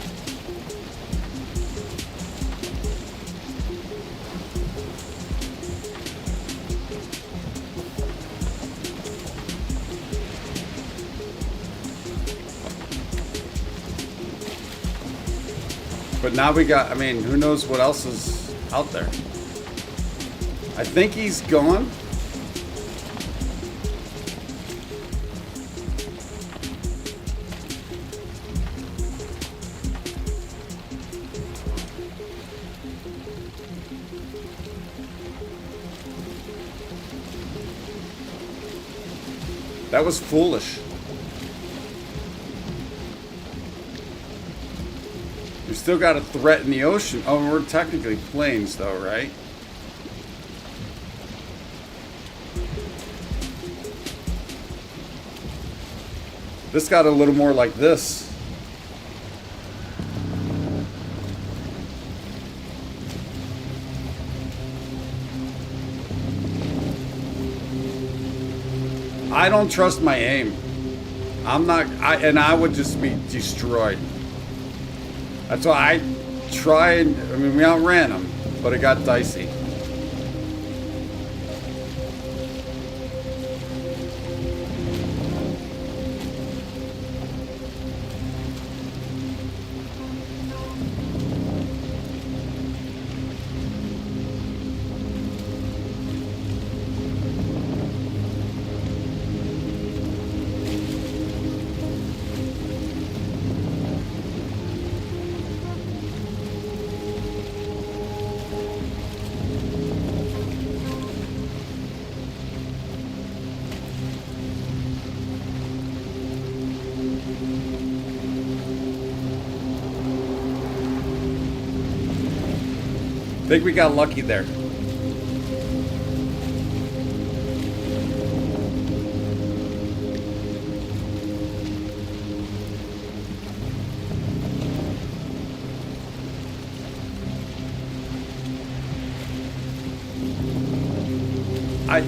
But now we got, I mean, who knows what else is out there. I think he's gone. That was foolish. We still got a threat in the ocean. Oh, we're technically planes though, right? This got a little more like this. I don't trust my aim. And I would just be destroyed. That's why I tried. I mean, we outran them, but it got dicey. I think we got lucky there.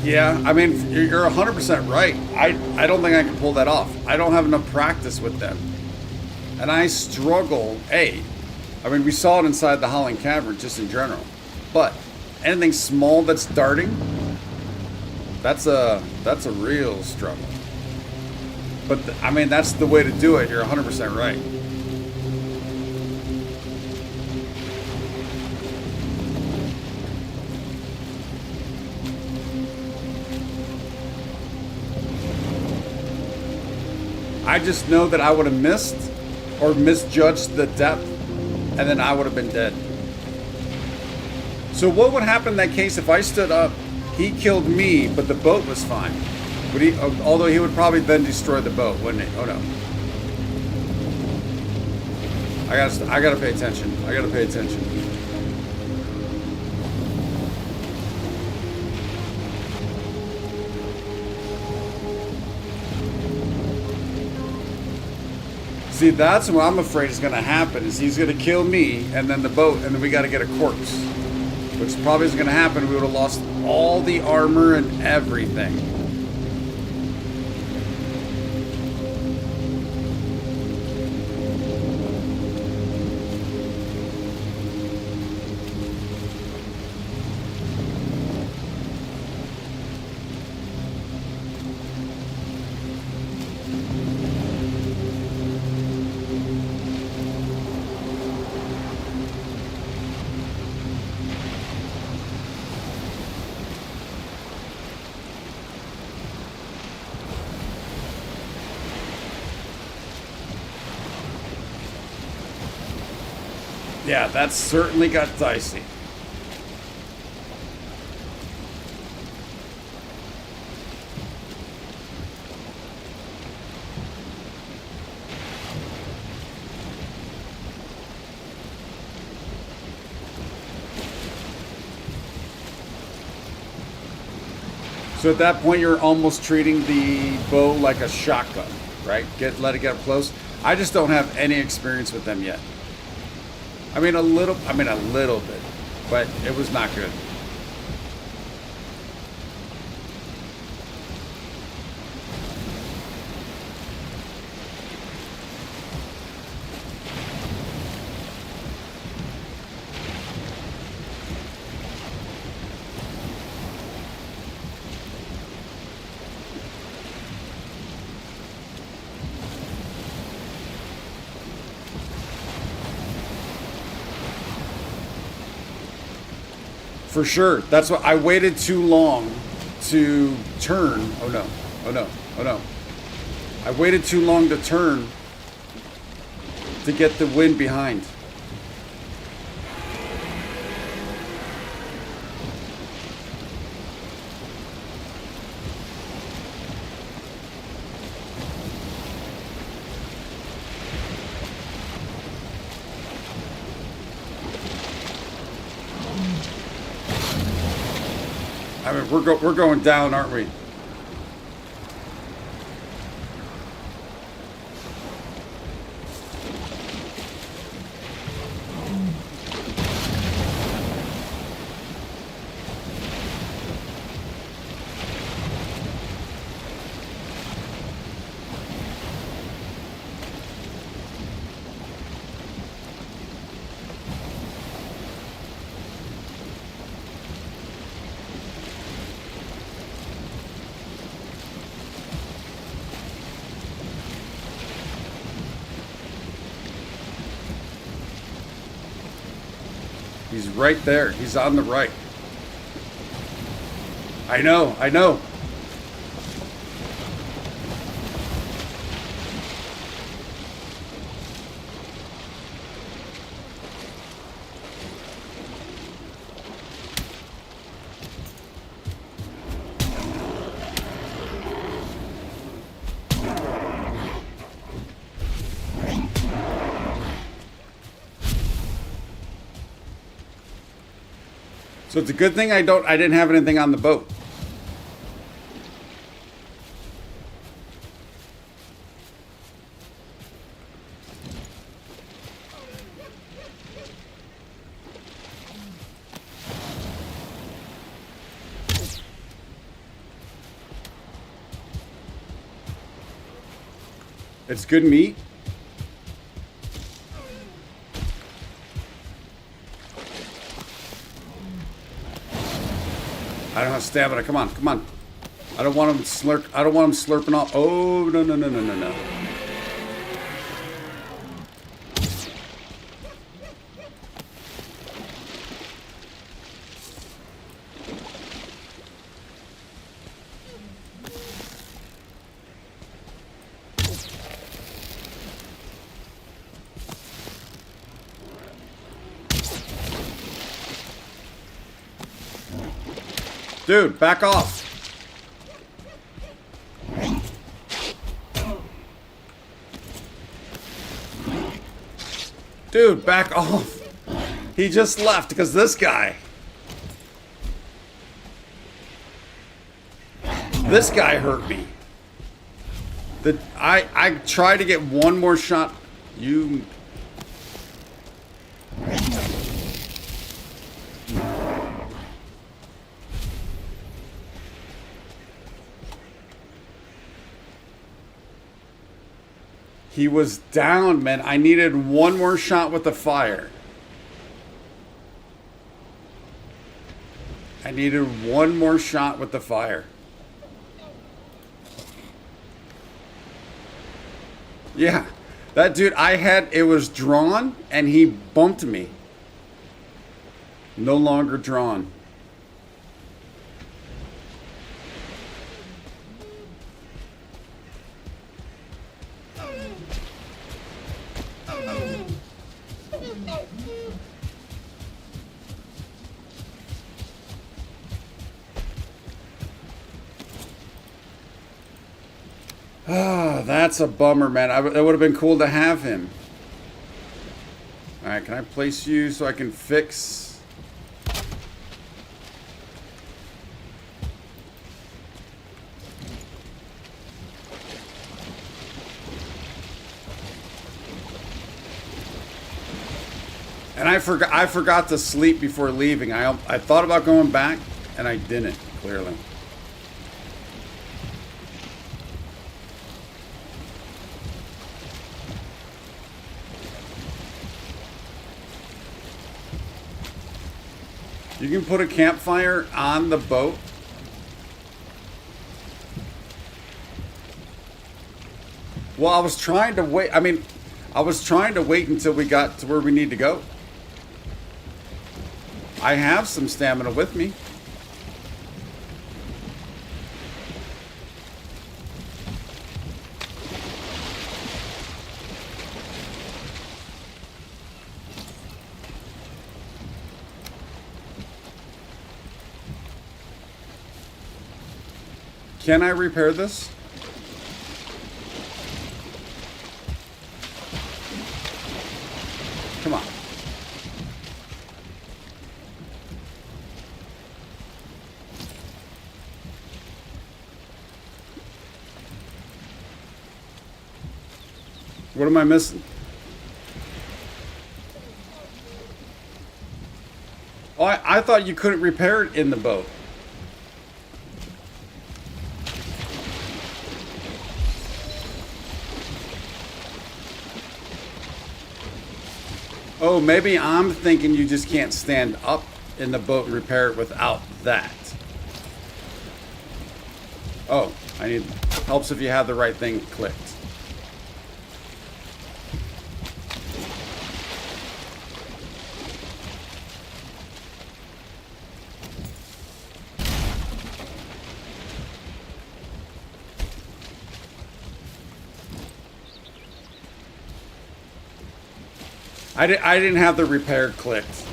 Yeah, I mean, you're 100% right. I don't think I can pull that off. I don't have enough practice with them. And I struggle, I mean, we saw it inside the Howling Cavern, just in general. But anything small that's darting, that's a real struggle. But, I mean, that's the way to do it. You're 100% right. I just know that I would have missed or misjudged the depth, and then I would have been dead. So what would happen in that case if I stood up, he killed me, but the boat was fine? Would he? Although he would probably then destroy the boat, wouldn't he? Oh no. I gotta pay attention. I gotta pay attention. See, that's what I'm afraid is going to happen, is he's going to kill me, and then the boat, and then we got to get a corpse. Which probably is going to happen. We would have lost all the armor and everything. Yeah, that certainly got dicey. So at that point, you're almost treating the bow like a shotgun, right? Let it get up close. I just don't have any experience with them yet. I mean, a little bit, but it was not good. For sure. That's what I waited too long to turn. Oh no. Oh no. Oh no. I waited too long to turn to get the wind behind. I mean, we're going down, aren't we? He's right there. He's on the right. I know, I know. So it's a good thing I didn't have anything on the boat. It's good meat. I don't have stamina. Come on, come on. I don't want him slurp. I don't want him slurping off. Oh no no no no no no. Dude, back off. Dude, back off. He just left because this guy. This guy hurt me. I tried to get one more shot. You. He was down, man. I needed one more shot with the fire. I needed one more shot with the fire. Yeah. That dude, it was drawn and he bumped me. No longer drawn. Ah, that's a bummer, man. It would have been cool to have him. All right, can I place you so I can fix? And I forgot to sleep before leaving. I thought about going back, and I didn't, clearly. You can put a campfire on the boat. Well, I was trying to wait. I mean, I was trying to wait until we got to where we need to go. I have some stamina with me. Can I repair this? Come on. What am I missing? Oh, I thought you couldn't repair it in the boat. Oh, maybe I'm thinking you just can't stand up in the boat and repair it without that. Oh, I need helps if you have the right thing clicked. I didn't have the repair clicked.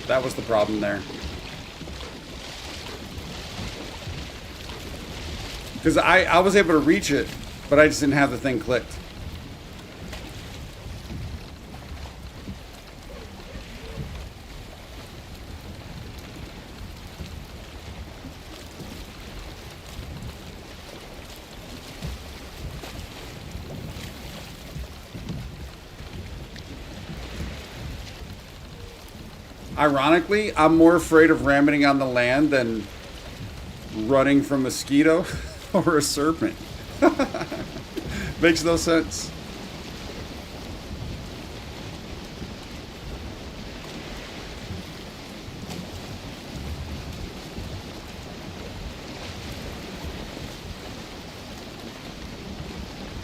That was the problem there. Because I was able to reach it, but I just didn't have the thing clicked. Ironically, I'm more afraid of ramming on the land than running from a mosquito or a serpent. Makes no sense.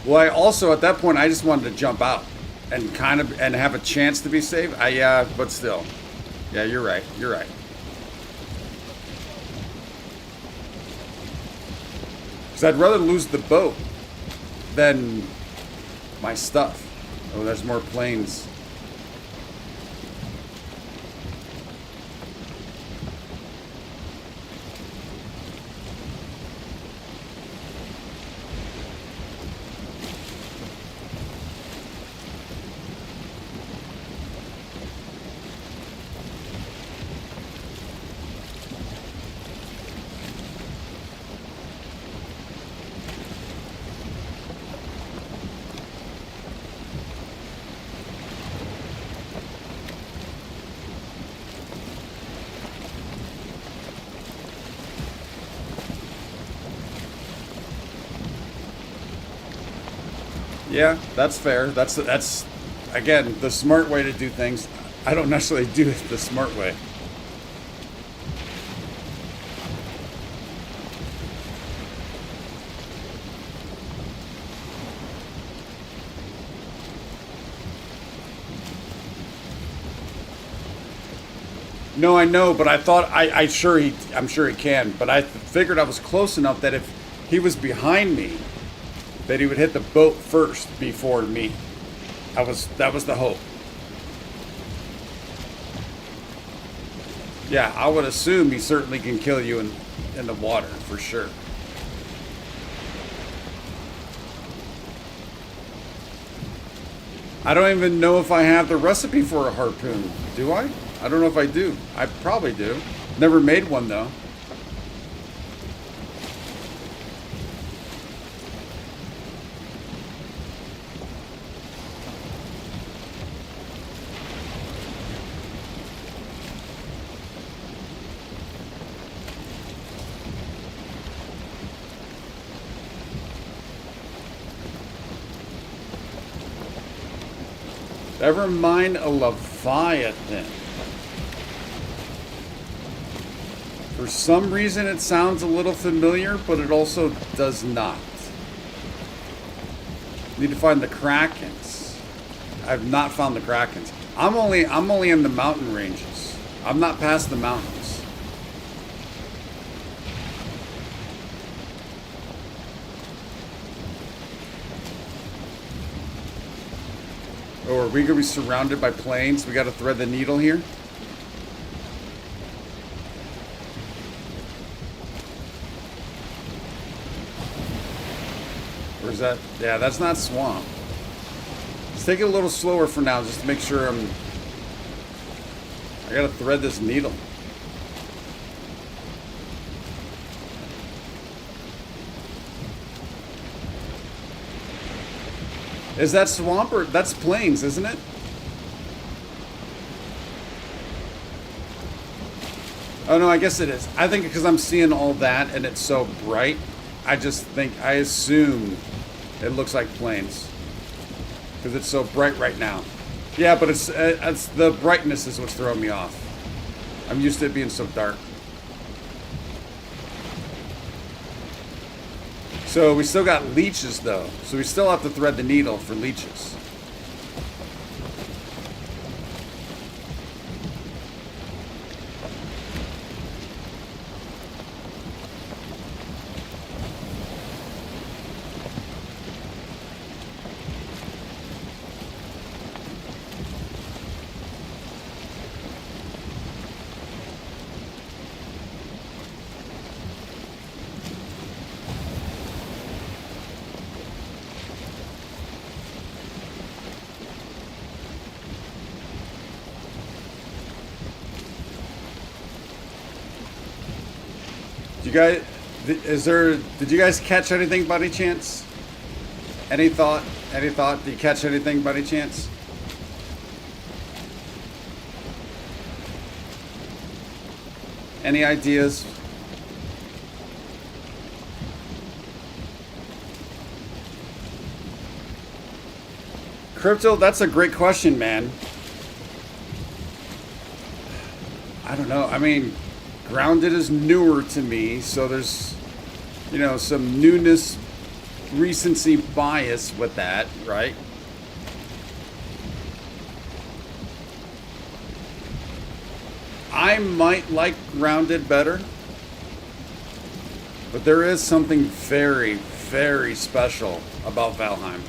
Well, I also, at that point, I just wanted to jump out and and have a chance to be safe. Yeah, but still. Yeah, you're right. You're right. Because I'd rather lose the boat than my stuff. Oh, there's more planes. Yeah, that's fair. That's again the smart way to do things. I don't necessarily do it the smart way. No, I know, but I thought I'm sure he can. But I figured I was close enough that if he was behind me, that he would hit the boat first before me. That was the hope. Yeah, I would assume he certainly can kill you in the water for sure. I don't even know if I have the recipe for a harpoon. Do I? I don't know if I do. I probably do. Never made one though. Never mind a Leviathan. For some reason it sounds a little familiar, but it also does not. Need to find the Krakens. I've not found the Krakens. I'm only in the mountain ranges. I'm not past the mountains. Oh, are we going to be surrounded by planes? We got to thread the needle here? Or is that... Yeah, that's not swamp. Let's take it a little slower for now, just to make sure I got to thread this needle. Is that swamp or... That's plains, isn't it? Oh, no, I guess it is. I think because I'm seeing all that and it's so bright, I assume it looks like plains. Because it's so bright right now. Yeah, but it's the brightness is what's throwing me off. I'm used to it being so dark. So we still got leeches, though. So we still have to thread the needle for leeches. Did you guys catch anything by any chance? Any thought? Did you catch anything by any chance? Any ideas? Crypto, that's a great question, man. I don't know. I mean, Grounded is newer to me, so there's, some newness, recency bias with that, right? I might like Grounded better, but there is something very, very special about Valheim.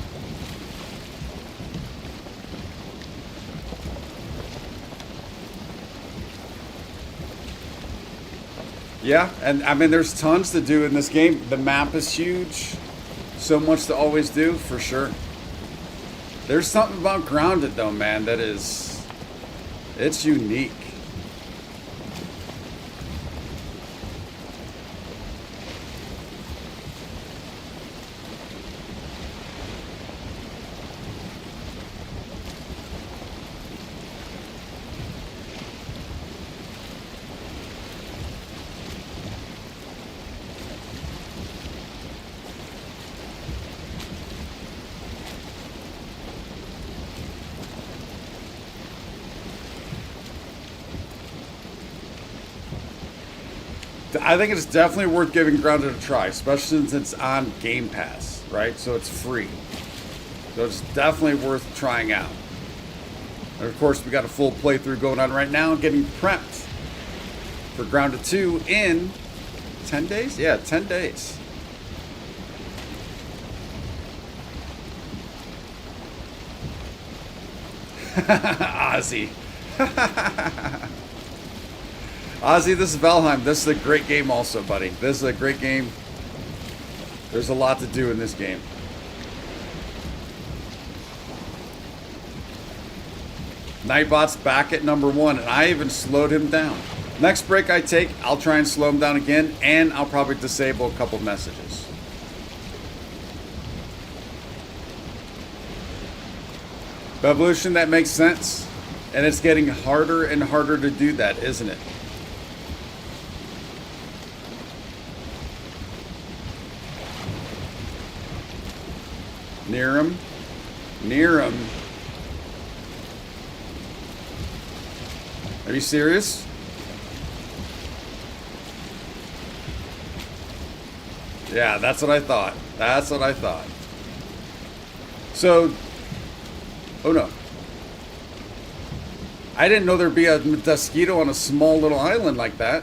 Yeah, and I mean, there's tons to do in this game. The map is huge. So much to always do, for sure. There's something about Grounded, though, man, it's unique. I think it's definitely worth giving Grounded a try, especially since it's on Game Pass, right? So it's free. So it's definitely worth trying out. And of course, we got a full playthrough going on right now, getting prepped for Grounded 2 in 10 days? Yeah, 10 days. Ozzy. Ozzy, this is Valheim. This is a great game also, buddy. This is a great game. There's a lot to do in this game. Nightbot's back at number 1, and I even slowed him down. Next break I take, I'll try and slow him down again, and I'll probably disable a couple messages. Evolution, that makes sense. And it's getting harder and harder to do that, isn't it? Near him. Near him. Are you serious? Yeah, that's what I thought. That's what I thought. So, oh no. I didn't know there'd be a mosquito on a small little island like that.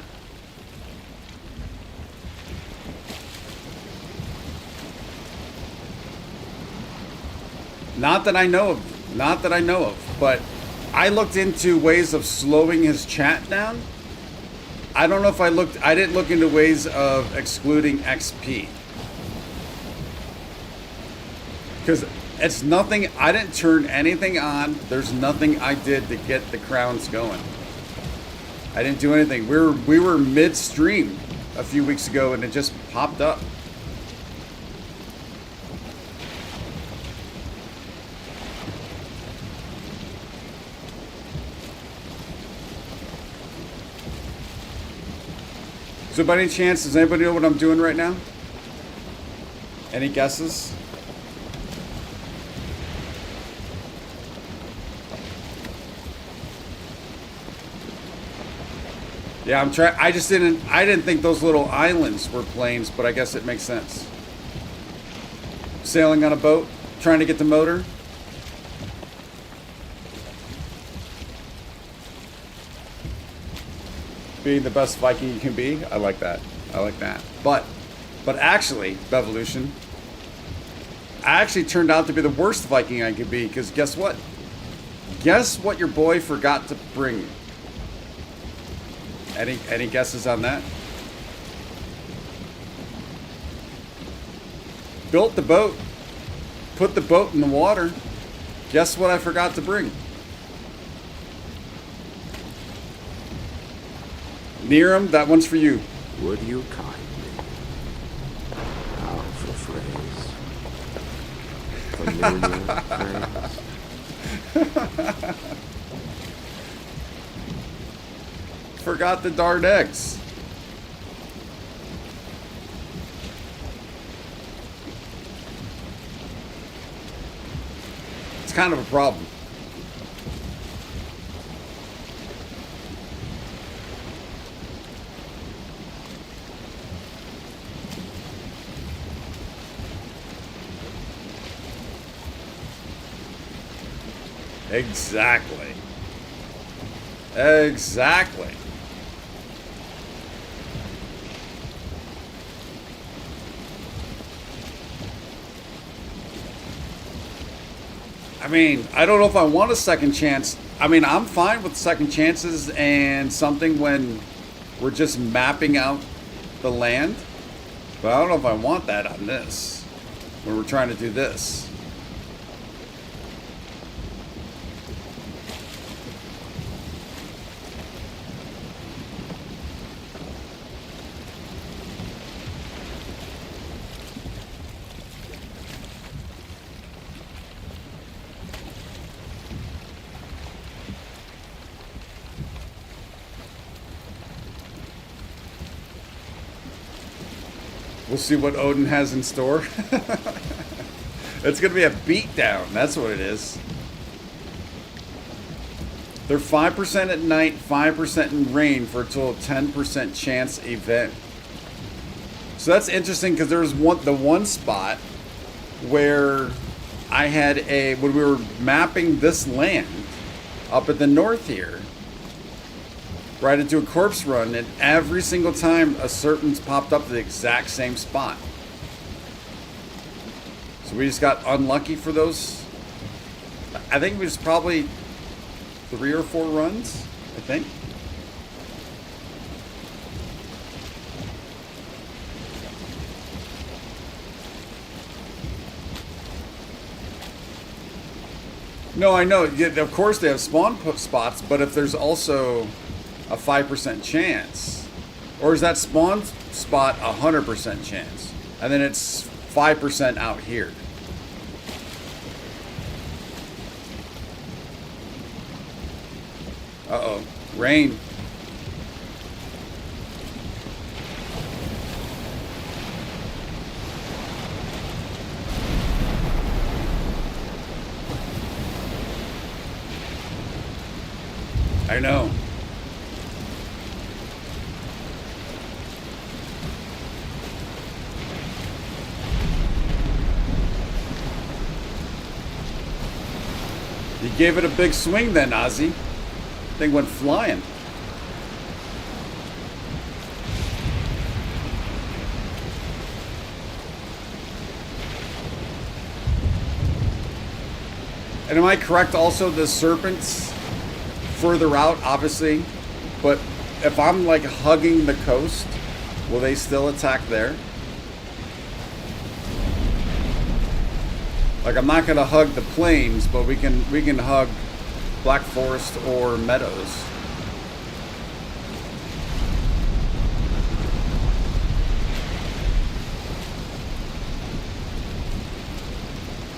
Not that I know of. Not that I know of. But I looked into ways of slowing his chat down. I don't know if I didn't look into ways of excluding XP. Because it's nothing, I didn't turn anything on. There's nothing I did to get the crowns going. I didn't do anything. We were midstream a few weeks ago and it just popped up. So by any chance, does anybody know what I'm doing right now? Any guesses? Yeah, I'm trying. I didn't think those little islands were planes, but I guess it makes sense. Sailing on a boat, trying to get the motor. Being the best Viking you can be. I like that. I like that. But actually, Bevolution, I actually turned out to be the worst Viking I could be, because guess what? Guess what your boy forgot to bring? Any guesses on that? Built the boat, put the boat in the water. Guess what I forgot to bring? Neeram, that one's for you. Would you kindly? Powerful phrase. Familiar phrase. Forgot the darn eggs. It's kind of a problem. Exactly. Exactly. I mean, I don't know if I want a second chance. I mean, I'm fine with second chances and something when we're just mapping out the land. But I don't know if I want that on this, when we're trying to do this. We'll see what Odin has in store. It's going to be a beatdown. That's what it is. They're 5% at night, 5% in rain for a total of 10% chance event. So that's interesting because there was the one spot where I had when we were mapping this land up at the north here, right into a corpse run, and every single time a serpent's popped up to the exact same spot. So we just got unlucky for those. I think it was probably 3 or 4 runs, I think. No, I know. Yeah, of course they have spawn spots, but if there's also a 5% chance, or is that spawn spot 100% chance, and then it's 5% out here? Uh-oh, rain. I know. You gave it a big swing then, Ozzy. Thing went flying. And am I correct also the serpents further out, obviously, but if I'm like hugging the coast, will they still attack there? Like I'm not gonna hug the plains, but we can hug Black Forest or meadows.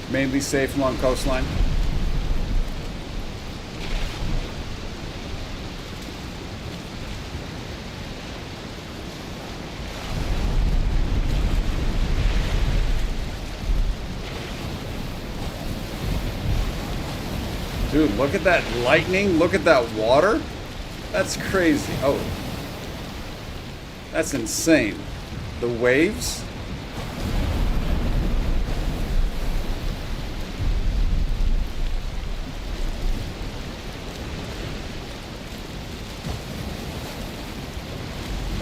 Mainly safe along coastline. Dude, look at that lightning. Look at that water. That's crazy. Oh. That's insane. The waves.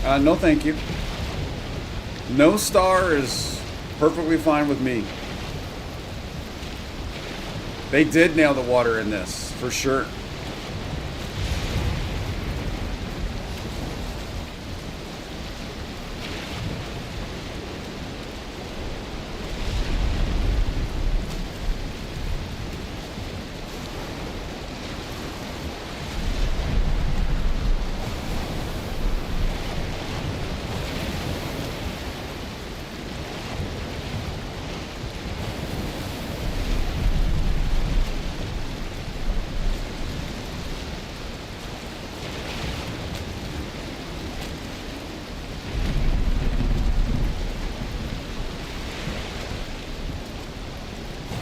No thank you. No star is perfectly fine with me. They did nail the water in this, for sure.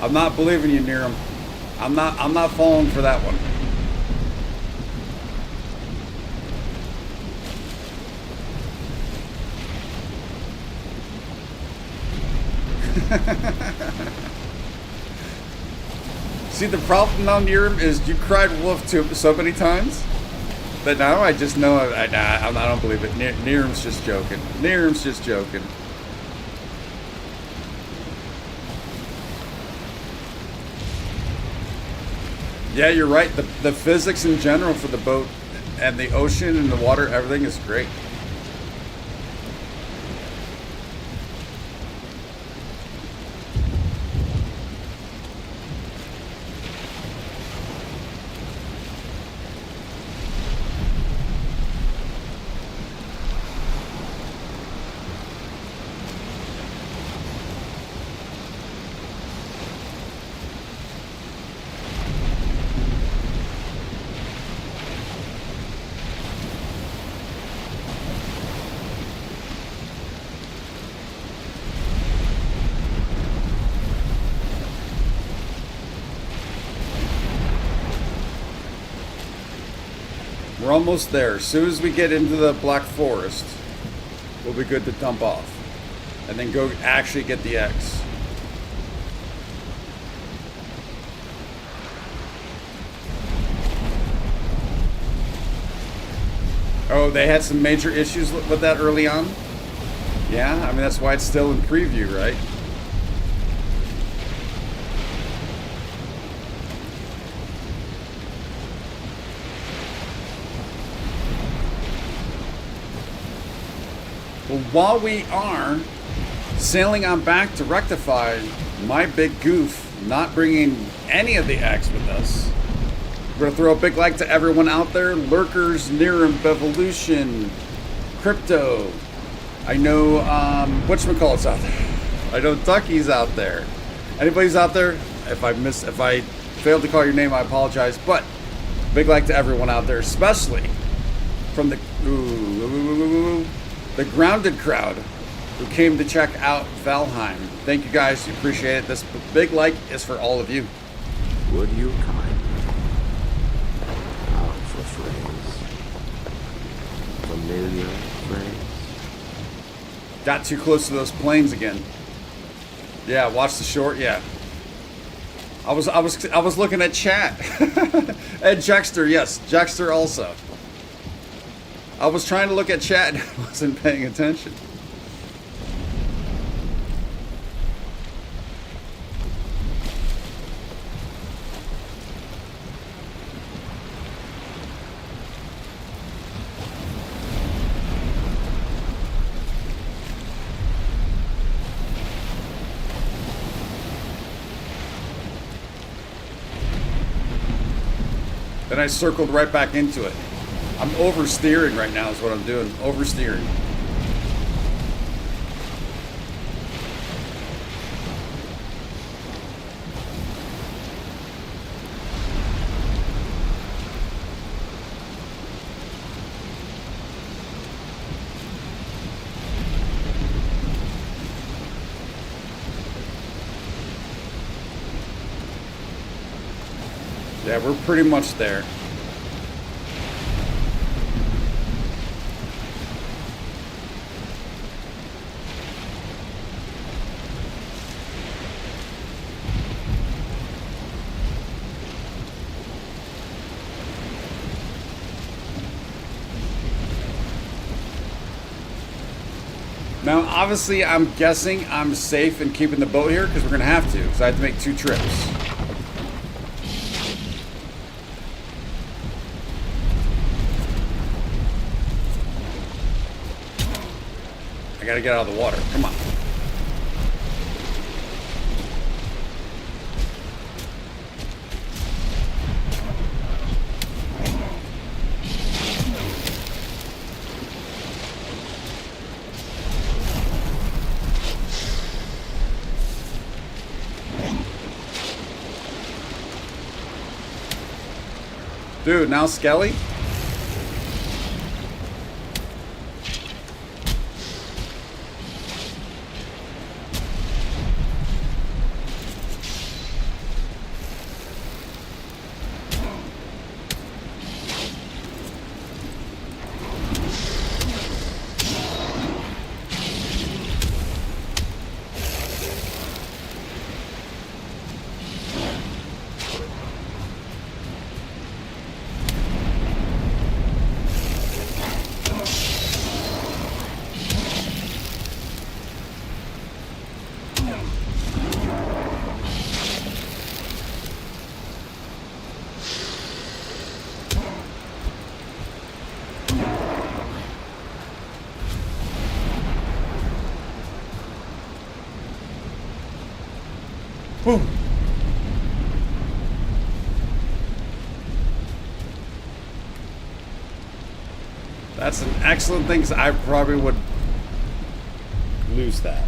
I'm not believing you, Niram. I'm not falling for that one. See, the problem now, Niram, is you cried wolf so many times that now I just know I don't believe it. Niram's just joking. Niram's just joking. Yeah, you're right. The physics in general for the boat and the ocean and the water, everything is great. We're almost there. As soon as we get into the Black Forest, we'll be good to dump off. And then go actually get the eggs. Oh, they had some major issues with that early on? Yeah, I mean, that's why it's still in preview, right? Well, while we are sailing on back to rectify my big goof not bringing any of the eggs with us, we're going to throw a big like to everyone out there. Lurkers, Niram, Bevolution, Crypto. I know, whatchamacallit's out there. I know Ducky's out there. Anybody's out there? If I failed to call your name, I apologize. But big like to everyone out there, especially from the grounded crowd who came to check out Valheim. Thank you guys, appreciate it. This big like is for all of you. Would you kind? Out for phrase. Familiar phrase. Got too close to those planes again. Yeah, watch the short, yeah. I was looking at chat. And Jackster, yes, Jackster also. I was trying to look at chat and I wasn't paying attention. Then I circled right back into it. I'm oversteering right now is what I'm doing. Oversteering. Yeah, we're pretty much there. Now, obviously, I'm guessing I'm safe in keeping the boat here because we're going to have to. So I have to make 2 trips. I got to get out of the water. Come on. Dude, now Skelly? Boom. That's an excellent thing, 'cause I probably would lose that.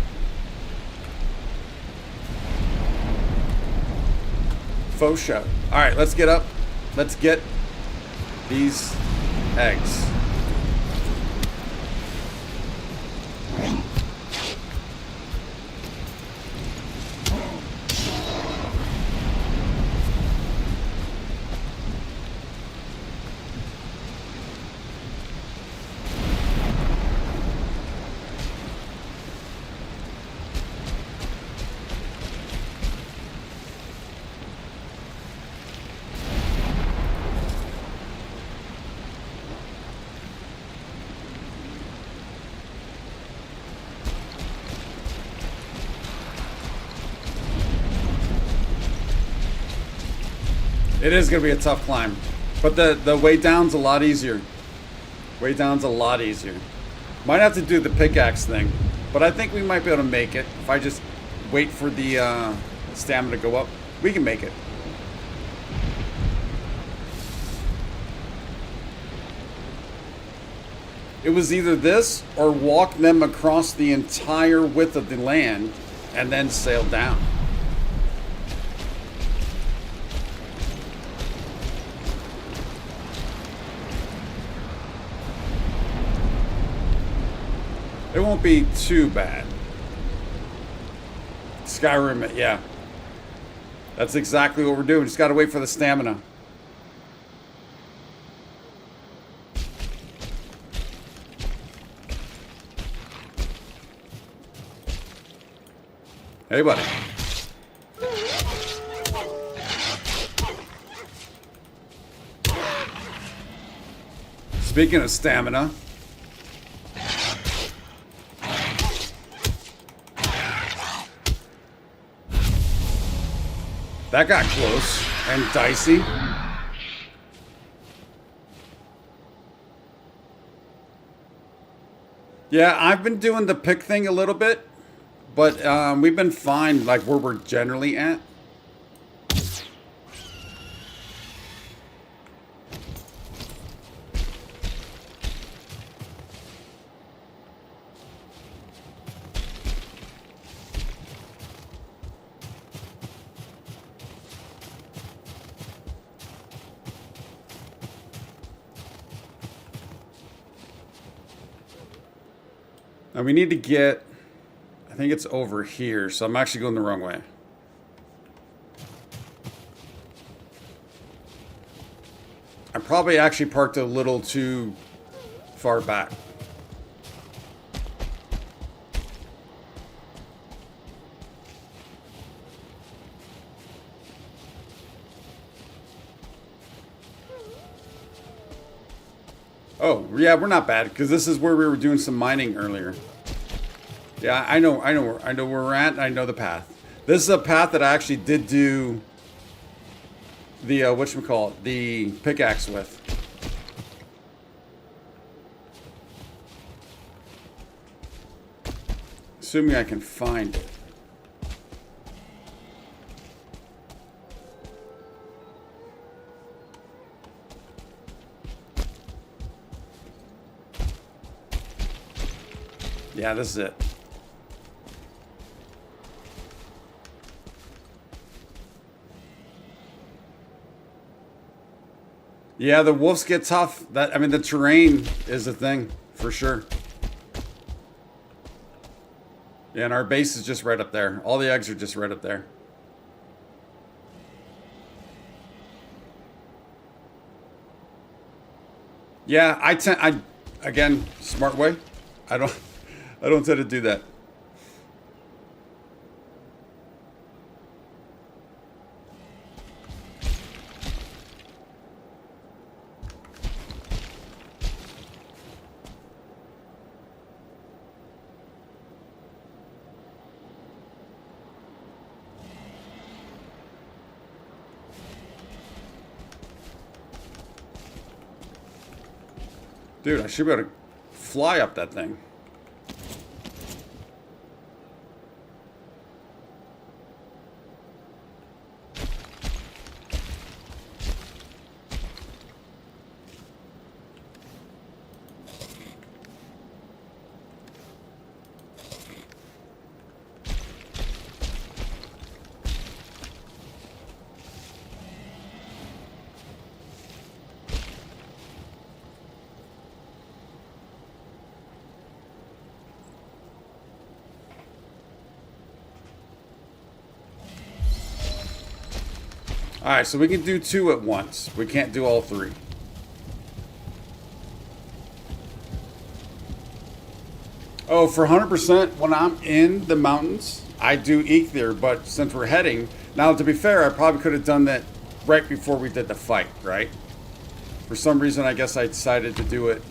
Faux show. All right, let's get up. Let's get these eggs. It is going to be a tough climb, but the way down's a lot easier. Way down's a lot easier. Might have to do the pickaxe thing, but I think we might be able to make it. If I just wait for the stamina to go up, we can make it. It was either this or walk them across the entire width of the land and then sail down. It won't be too bad. Skyrim it, yeah. That's exactly what we're doing. Just gotta wait for the stamina. Hey, buddy. Speaking of stamina. That got close and dicey. Yeah, I've been doing the pick thing a little bit, but we've been fine, like where we're generally at. Now we need to get, I think it's over here, so I'm actually going the wrong way. I probably actually parked a little too far back. Oh, yeah, we're not bad, because this is where we were doing some mining earlier. Yeah, I know where we're at, and I know the path. This is a path that I actually did do the, whatchamacallit, the pickaxe with. Assuming I can find it. Yeah, this is it. Yeah, the wolves get tough. I mean, the terrain is a thing, for sure. Yeah, and our base is just right up there. All the eggs are just right up there. Yeah, again, smart way. I don't tend to do that. Dude, I should be able to fly up that thing. Alright, so we can do 2 at once. We can't do all 3. Oh, for 100%, when I'm in the mountains, I do ether, but since we're heading... Now, to be fair, I probably could have done that right before we did the fight, right? For some reason, I guess I decided to do it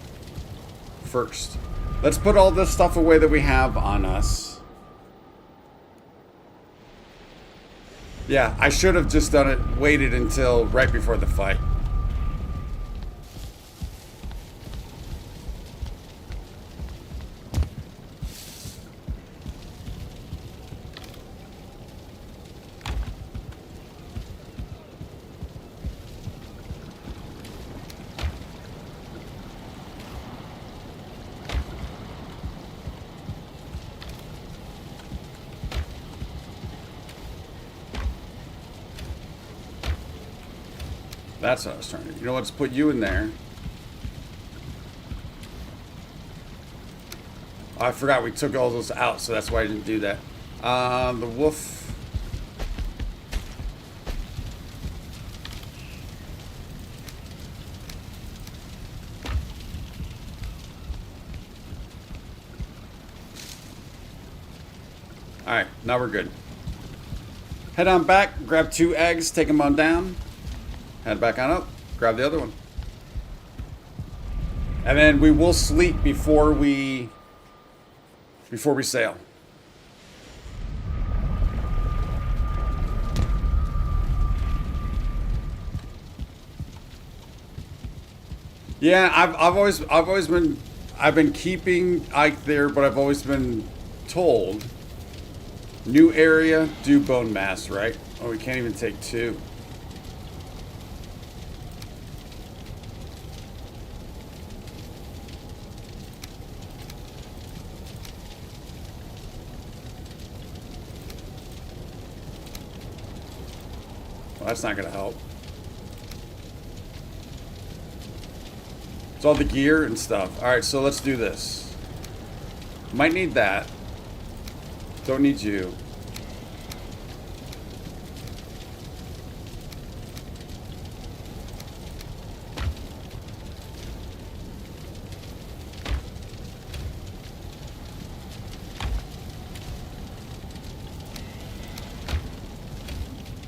first. Let's put all this stuff away that we have on us. Yeah, I should have just done it, waited until right before the fight. That's what I was trying to do. You know what? Let's put you in there. Oh, I forgot we took all those out, so that's why I didn't do that. The wolf. Alright, now we're good. Head on back, grab 2 eggs, take them on down. Head back on up, grab the other one. And then we will sleep before we sail. Yeah, I've been keeping Ike there, but I've always been told new area, do bone mass, right? Oh, we can't even take 2. Well, that's not gonna help. It's all the gear and stuff. Alright, so let's do this. Might need that. Don't need you.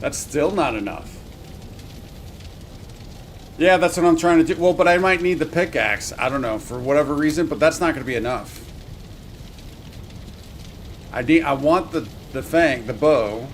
That's still not enough. Yeah, that's what I'm trying to do. Well, but I might need the pickaxe. I don't know, for whatever reason, but that's not going to be enough. I want the fang, the bow.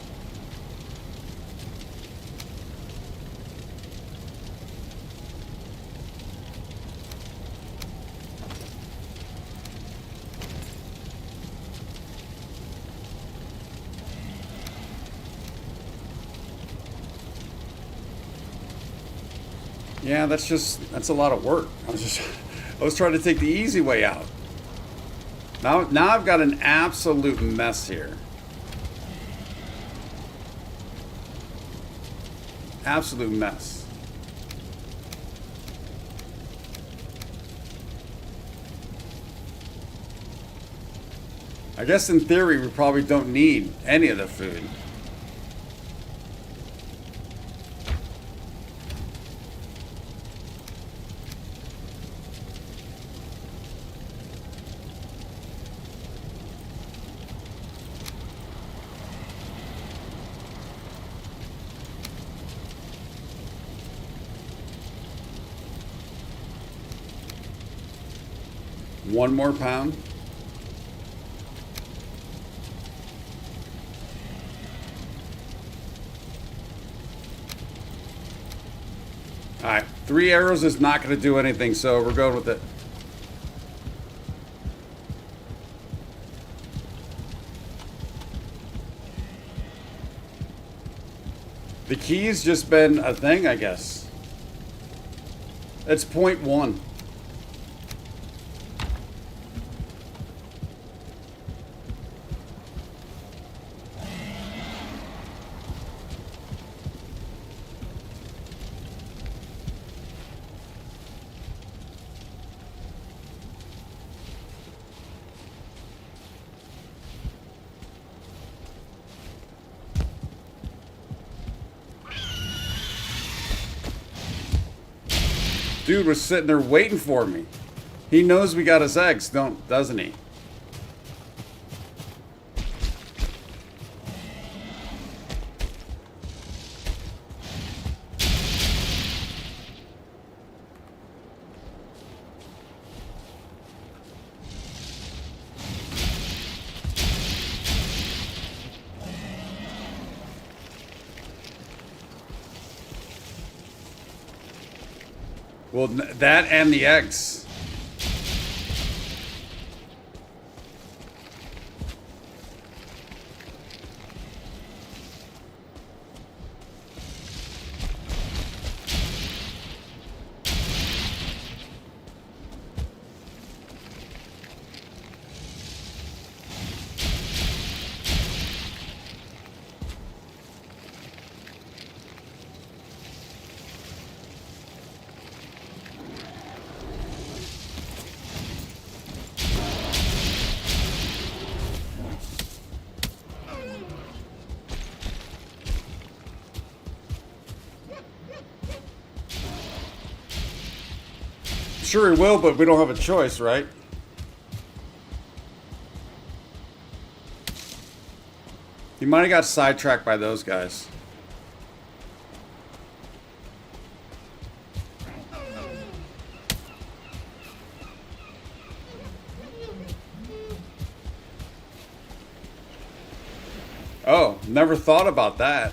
Yeah, that's a lot of work. I was trying to take the easy way out. Now I've got an absolute mess here. Absolute mess. I guess in theory we probably don't need any of the food. One more pound. All right, 3 arrows is not going to do anything, so we're going with it. The key's just been a thing, I guess. It's 0.1. Dude was sitting there waiting for me. He knows we got his eggs, doesn't he? Well, that and the eggs. Sure he will, but we don't have a choice, right? He might have got sidetracked by those guys. Oh, never thought about that.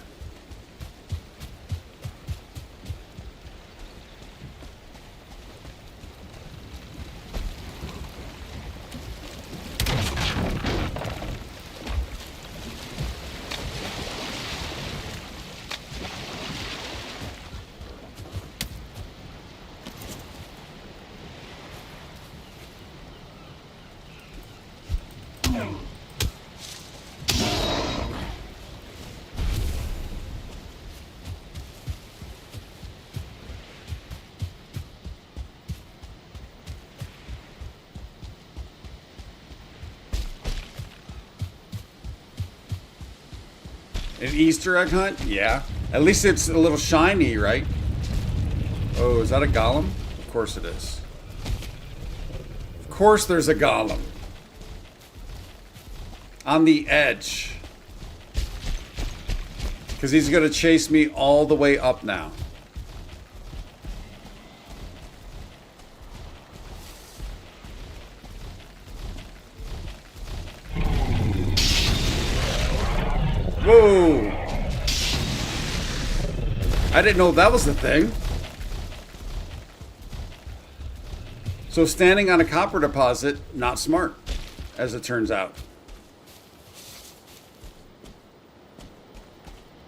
An Easter egg hunt? Yeah. At least it's a little shiny, right? Oh, is that a golem? Of course it is. Of course there's a golem. On the edge. Because he's going to chase me all the way up now. Whoa! I didn't know that was the thing. So standing on a copper deposit, not smart, as it turns out.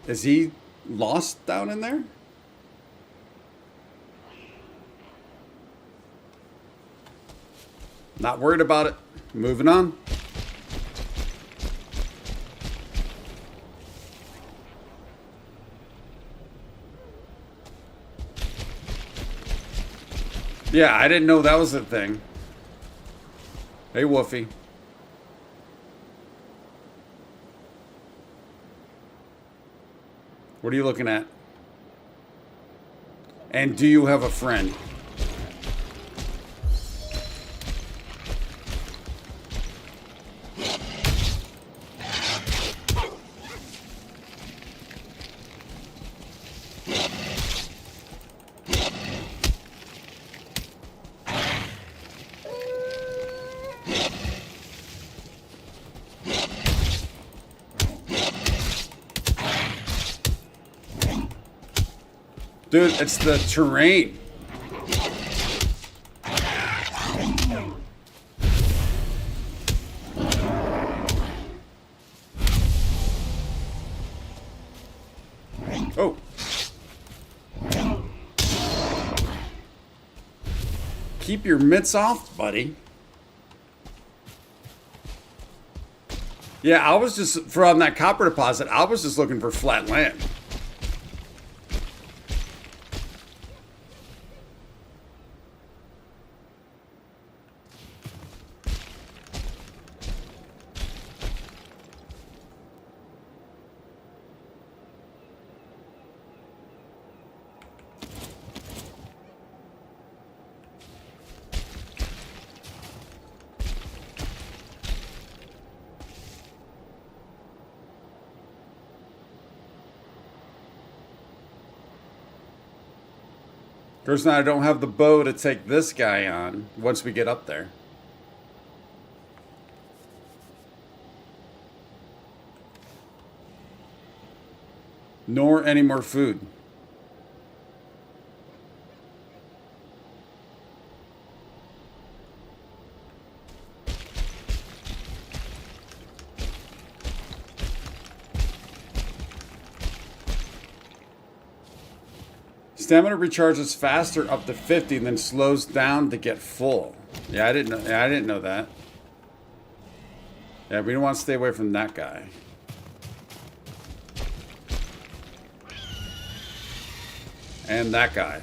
Is he lost down in there? Not worried about it. Moving on. Yeah, I didn't know that was a thing. Hey, Woofy. What are you looking at? And do you have a friend? Dude, it's the terrain. Oh. Keep your mitts off, buddy. Yeah, I was just, from that copper deposit, I was just looking for flat land. Of course, now I don't have the bow to take this guy on once we get up there. Nor any more food. Stamina recharges faster up to 50 and then slows down to get full. Yeah, I didn't know that. Yeah, we don't want to stay away from that guy. And that guy.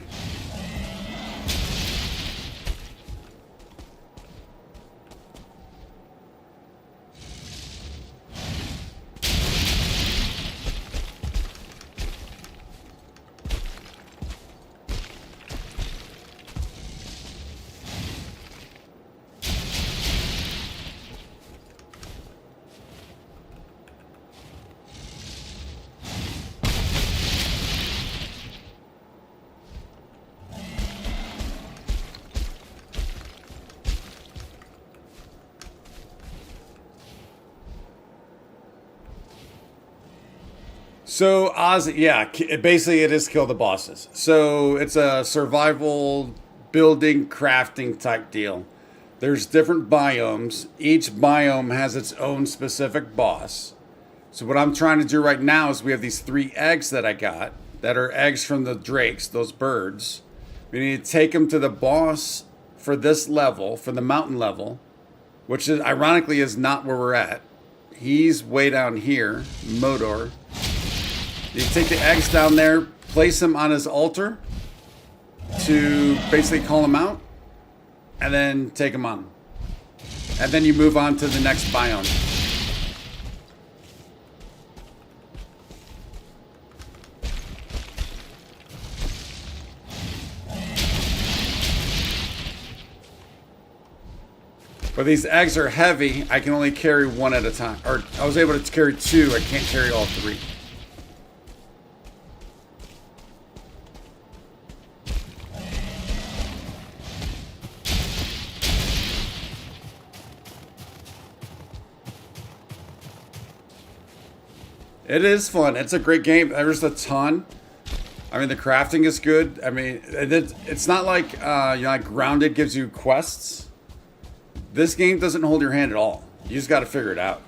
So Oz, yeah, basically it is kill the bosses. So it's a survival building crafting type deal. There's different biomes. Each biome has its own specific boss. So what I'm trying to do right now is we have these 3 eggs that I got that are eggs from the drakes, those birds. We need to take them to the boss for this level, for the mountain level, which is ironically is not where we're at. He's way down here, Modor. You take the eggs down there, place them on his altar to basically call him out, and then take him on. And then you move on to the next biome. But these eggs are heavy. I can only carry 1 at a time. Or I was able to carry 2. I can't carry all 3. It is fun. It's a great game. There's a ton. I mean, the crafting is good. I mean, it's not like, like Grounded gives you quests. This game doesn't hold your hand at all. You just got to figure it out.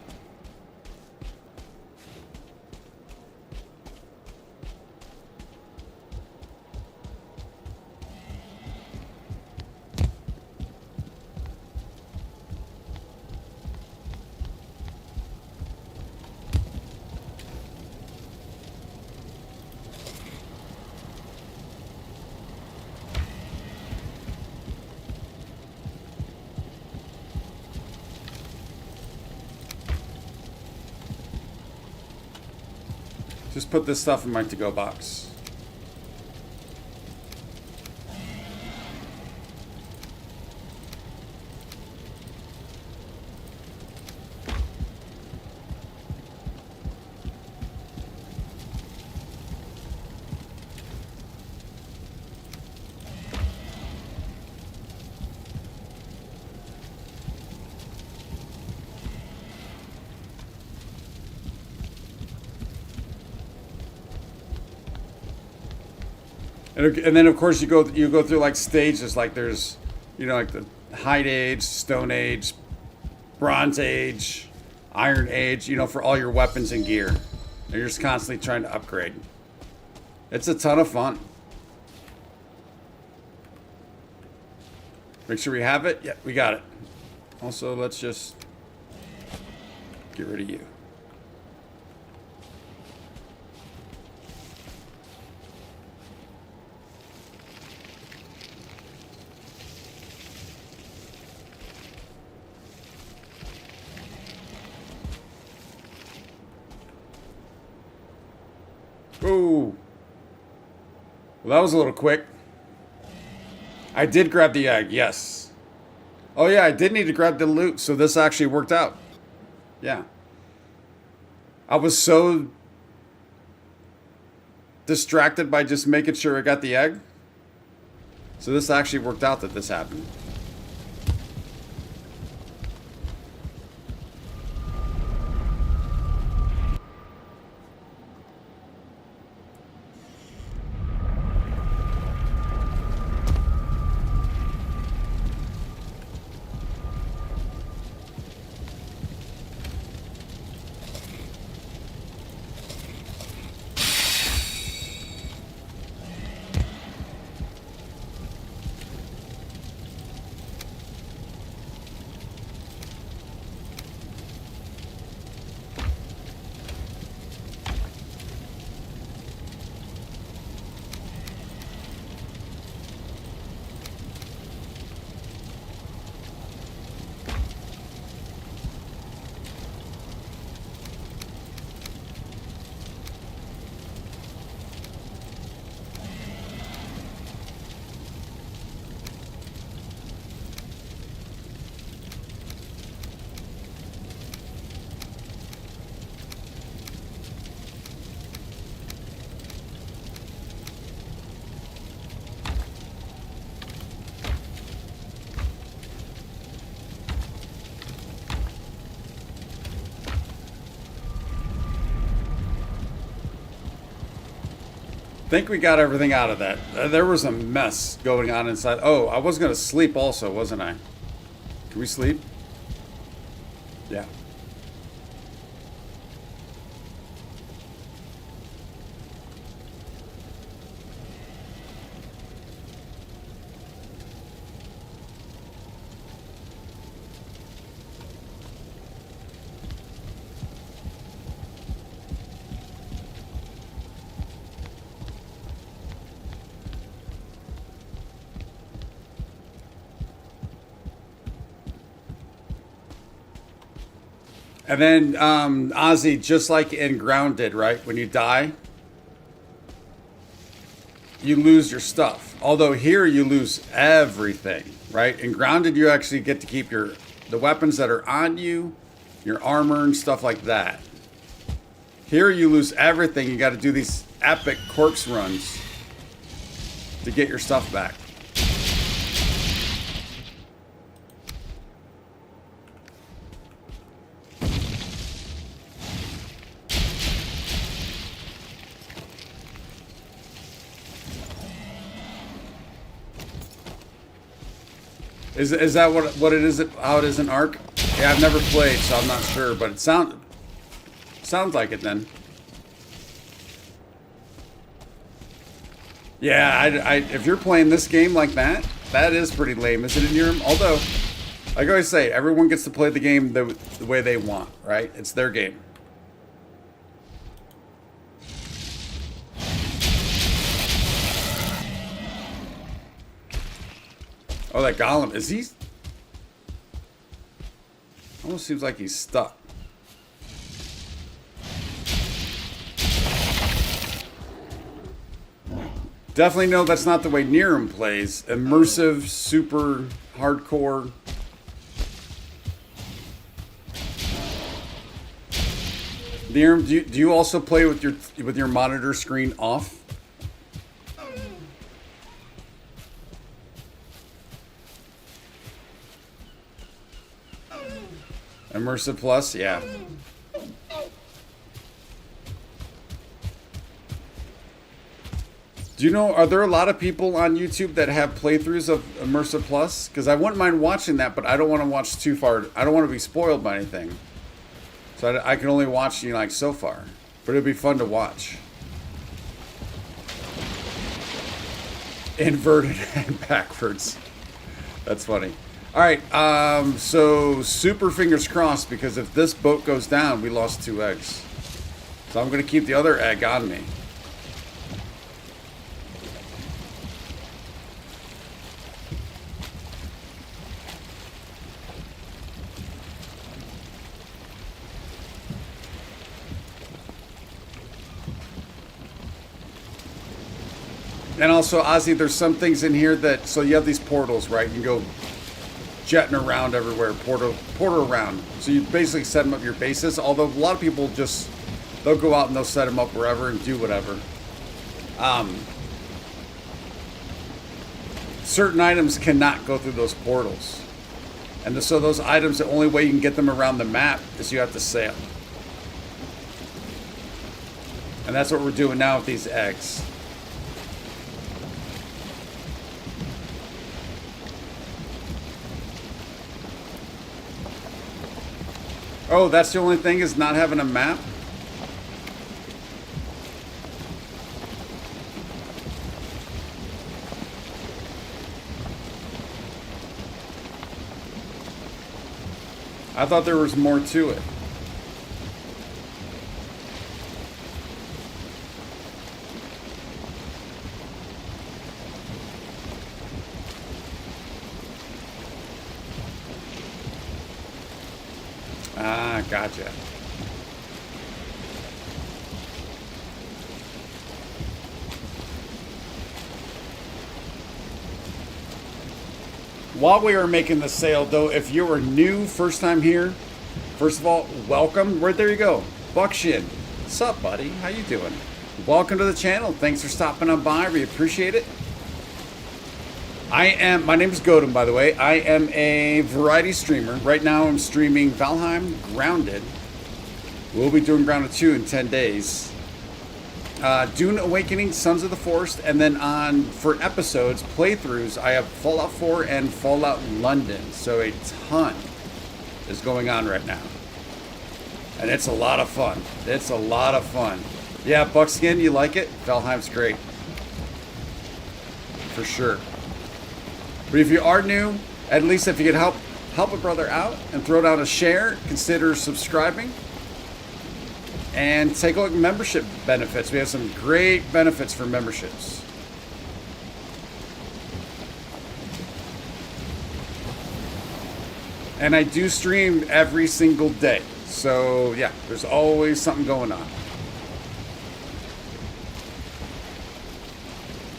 Just put this stuff in my to-go box. And then of course you go through like stages, like there's, like the Hide Age, Stone Age, Bronze Age, Iron Age, for all your weapons and gear. And you're just constantly trying to upgrade. It's a ton of fun. Make sure we have it. Yeah, we got it. Also, let's just get rid of you. Ooh. Well, that was a little quick. I did grab the egg, yes. Oh yeah, I did need to grab the loot, so this actually worked out. Yeah. I was so distracted by just making sure I got the egg. So this actually worked out that this happened. Think we got everything out of that. There was a mess going on inside. Oh, I was going to sleep also, wasn't I? Can we sleep? Yeah. And then, Ozzy, just like in Grounded, right? When you die, you lose your stuff. Although here you lose everything, right? In Grounded, you actually get to keep the weapons that are on you, your armor and stuff like that. Here you lose everything. You got to do these epic corpse runs to get your stuff back. Is that what it is? How it is in Ark? Yeah, I've never played, so I'm not sure, but it sounds like it then. Yeah, if you're playing this game like that, that is pretty lame, isn't it, Niram? Although, like I always say, everyone gets to play the game the way they want, right? It's their game. Oh, that golem, is he? Almost seems like he's stuck. Definitely know that's not the way Niram plays. Immersive, super hardcore. Niram, do you also play with your monitor screen off? Immersive Plus, yeah. Do you know, are there a lot of people on YouTube that have playthroughs of Immersive Plus? Because I wouldn't mind watching that, but I don't want to watch too far. I don't want to be spoiled by anything. So I can only watch, like, so far. But it'd be fun to watch. Inverted and backwards. That's funny. All right, so super fingers crossed, because if this boat goes down, we lost 2 eggs. So I'm going to keep the other egg on me. And also, Ozzy, there's some things in here that, so you have these portals, right? You can go jetting around everywhere, portal around. So you basically set them up your bases, although a lot of people just, they'll go out and they'll set them up wherever and do whatever. Certain items cannot go through those portals. And so those items, the only way you can get them around the map is you have to sail. And that's what we're doing now with these eggs. Oh, that's the only thing, is not having a map? I thought there was more to it. Ah, gotcha. While we are making the sale, though, if you are new, first time here, first of all, welcome. Right there you go. Buckshin. What's up, buddy? How you doing? Welcome to the channel. Thanks for stopping on by. We appreciate it. My name is Godem, by the way. I am a variety streamer. Right now I'm streaming Valheim Grounded. We'll be doing Grounded 2 in 10 days. Dune Awakening, Sons of the Forest, and then on for episodes, playthroughs, I have Fallout 4 and Fallout London. So a ton is going on right now. And it's a lot of fun. It's a lot of fun. Yeah, Buckskin, you like it? Valheim's great. For sure. But if you are new, at least if you could help a brother out and throw down a share, consider subscribing. And take a look at membership benefits. We have some great benefits for memberships. And I do stream every single day. So, yeah, there's always something going on.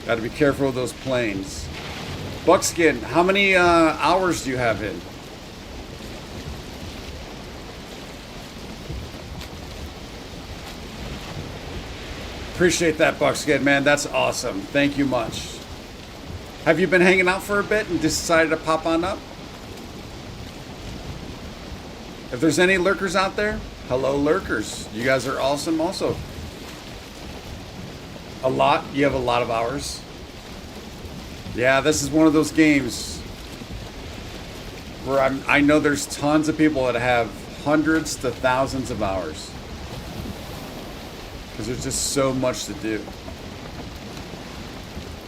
Got to be careful with those planes. Buckskin, how many hours do you have in? Appreciate that, Buckskin, man. That's awesome. Thank you much. Have you been hanging out for a bit and decided to pop on up? If there's any lurkers out there, hello, lurkers. You guys are awesome also. You have a lot of hours. Yeah, this is one of those games where I know there's tons of people that have hundreds to thousands of hours. Because there's just so much to do.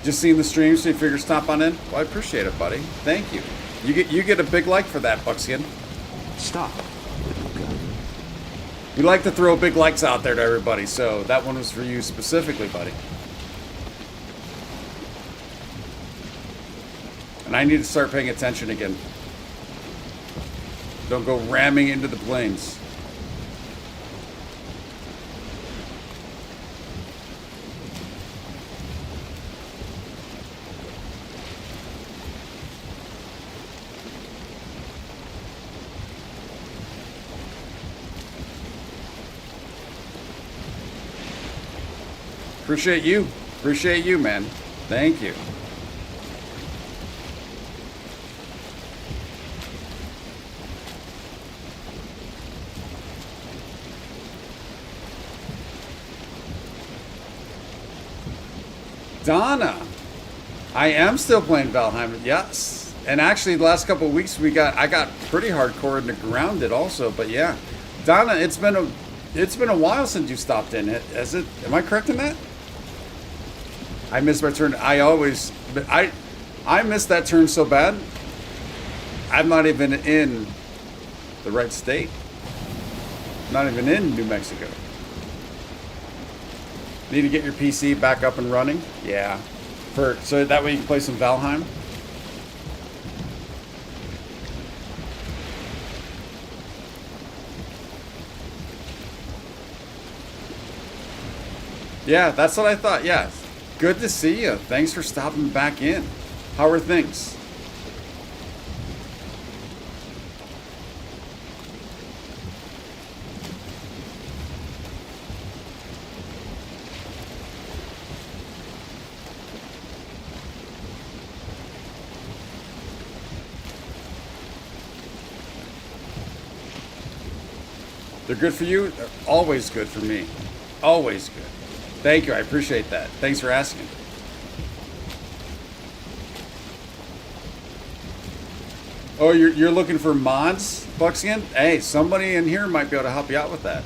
Just seeing the stream, so you figure stop on in? Well, I appreciate it, buddy. Thank you. You get a big like for that, Buckskin. Stop, little gun. We like to throw big likes out there to everybody, so that one was for you specifically, buddy. And I need to start paying attention again. Don't go ramming into the planes. Appreciate you. Appreciate you, man. Thank you. Donna, I am still playing Valheim. Yes, and actually, the last couple of weeks I got pretty hardcore into Grounded also. But yeah, Donna, it's been a while since you stopped in. Is it? Am I correct in that? I missed my turn. I missed that turn so bad. I'm not even in the right state. Not even in New Mexico. Need to get your PC back up and running? Yeah. So that way you can play some Valheim? Yeah, that's what I thought. Yeah. Good to see you. Thanks for stopping back in. How are things? They're good for you? They're always good for me. Always good. Thank you. I appreciate that. Thanks for asking. Oh, you're looking for mods, Buckskin? Hey, somebody in here might be able to help you out with that.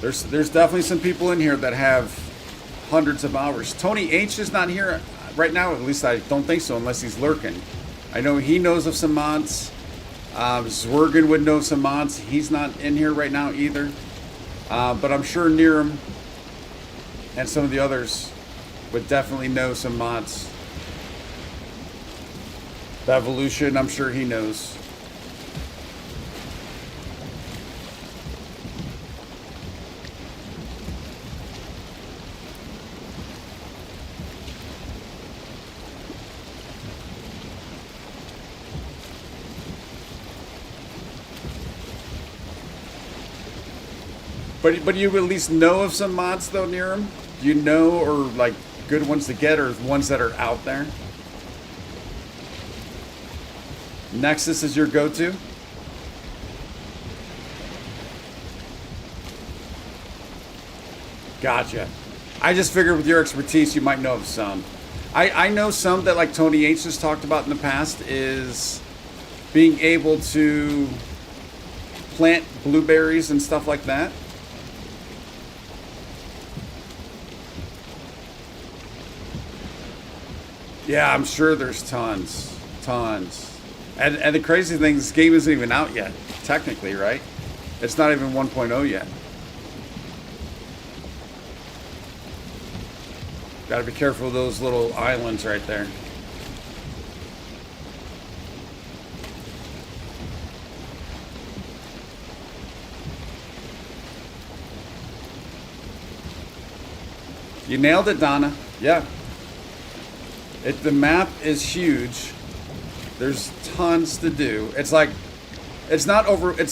There's definitely some people in here that have hundreds of hours. Tony H is not here right now. At least I don't think so, unless he's lurking. I know he knows of some mods. Zwergen would know some mods. He's not in here right now either. But I'm sure Niram and some of the others would definitely know some mods. The Evolution, I'm sure he knows. But you at least know of some mods though, Niram? Do you know, or like good ones to get, or ones that are out there? Nexus is your go-to? Gotcha. I just figured with your expertise, you might know of some. I know some that like Tony H has talked about in the past is being able to plant blueberries and stuff like that. Yeah, I'm sure there's tons. And the crazy thing, this game isn't even out yet, technically, right? It's not even 1.0 yet. Gotta be careful of those little islands right there. You nailed it, Donna. Yeah. The map is huge. There's tons to do. It's like, it's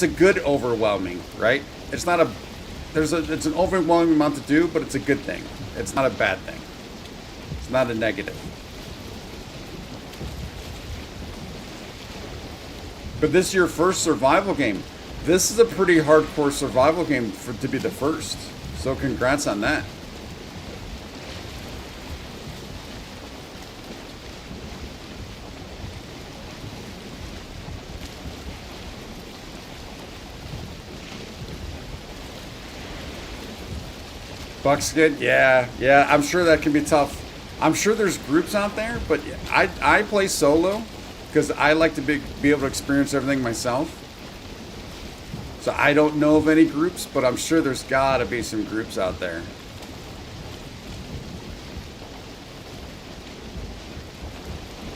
a good overwhelming, right? It's not it's an overwhelming amount to do, but it's a good thing. It's not a bad thing. It's not a negative. But this is your first survival game. This is a pretty hardcore survival game to be the first. So congrats on that. Buckskin, yeah. I'm sure that can be tough. I'm sure there's groups out there, but I play solo because I like to be able to experience everything myself. So I don't know of any groups, but I'm sure there's got to be some groups out there.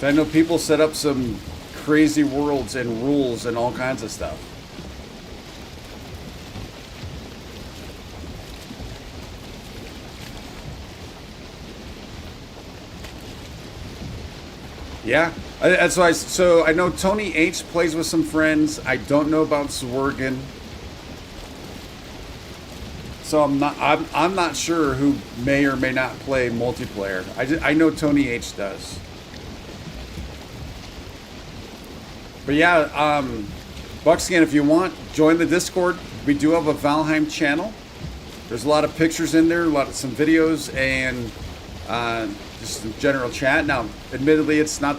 I know people set up some crazy worlds and rules and all kinds of stuff. Yeah, that's why. So I know Tony H plays with some friends. I don't know about Sworgan. So I'm not sure who may or may not play multiplayer. I know Tony H does. But yeah, Buckskin, if you want, join the Discord. We do have a Valheim channel. There's a lot of pictures in there, some videos, and just some general chat. Now, admittedly, it's not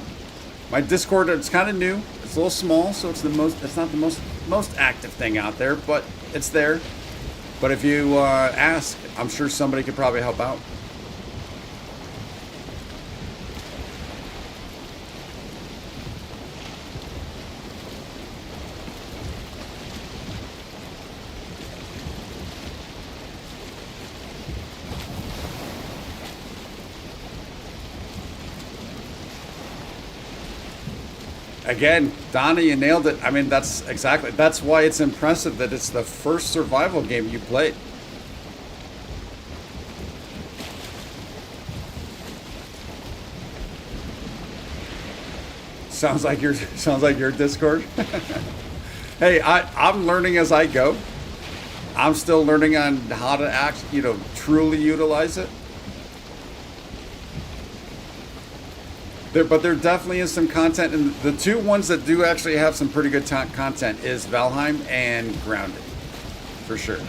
my Discord. It's kind of new. It's a little small, so it's not the most active thing out there, but it's there. But if you ask, I'm sure somebody could probably help out. Again, Donna, you nailed it. I mean, that's why it's impressive that it's the first survival game you played. Sounds like your Discord. Hey, I'm learning as I go. I'm still learning on how to truly utilize it. But there definitely is some content, and the two ones that do actually have some pretty good content is Valheim and Grounded, for sure.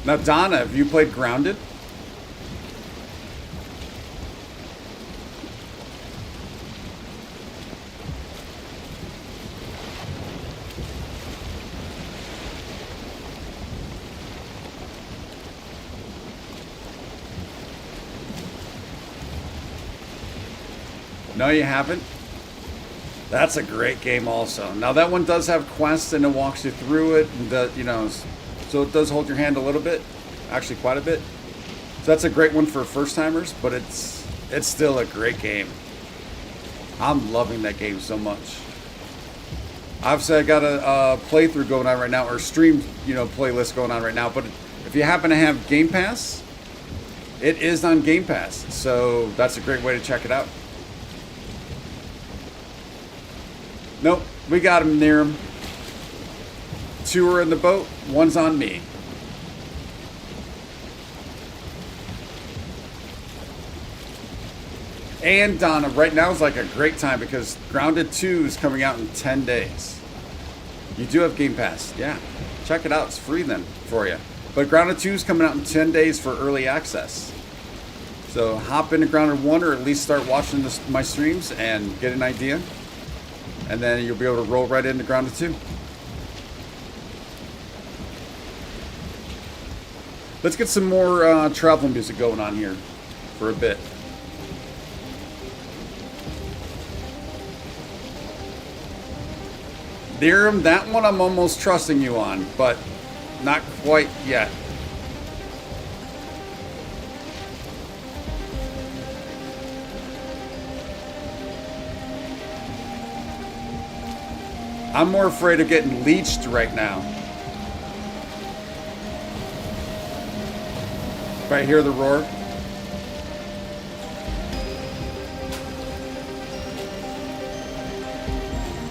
Now, Donna, have you played Grounded? No, you haven't? That's a great game also. Now, that one does have quests, and it walks you through it, and so it does hold your hand a little bit, actually quite a bit. So that's a great one for first-timers, but it's still a great game. I'm loving that game so much. Obviously, I got a playthrough going on right now, or stream, playlist going on right now, but if you happen to have Game Pass, it is on Game Pass, so that's a great way to check it out. Nope, we got him near him. Two are in the boat, one's on me. And Donna, right now is like a great time because Grounded 2 is coming out in 10 days. You do have Game Pass. Yeah. Check it out. It's free then for you. But Grounded 2 is coming out in 10 days for early access. So hop into Grounded 1 or at least start watching my streams and get an idea. And then you'll be able to roll right into Grounded 2. Let's get some more travel music going on here for a bit. Dirham, that one I'm almost trusting you on, but not quite yet. I'm more afraid of getting leeched right now. If I hear the roar.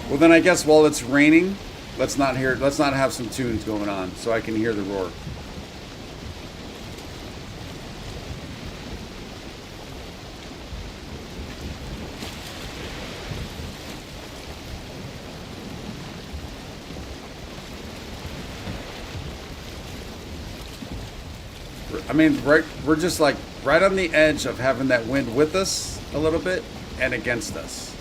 Well, then I guess while it's raining, let's not have some tunes going on so I can hear the roar. I mean, we're just like right on the edge of having that wind with us a little bit and against us.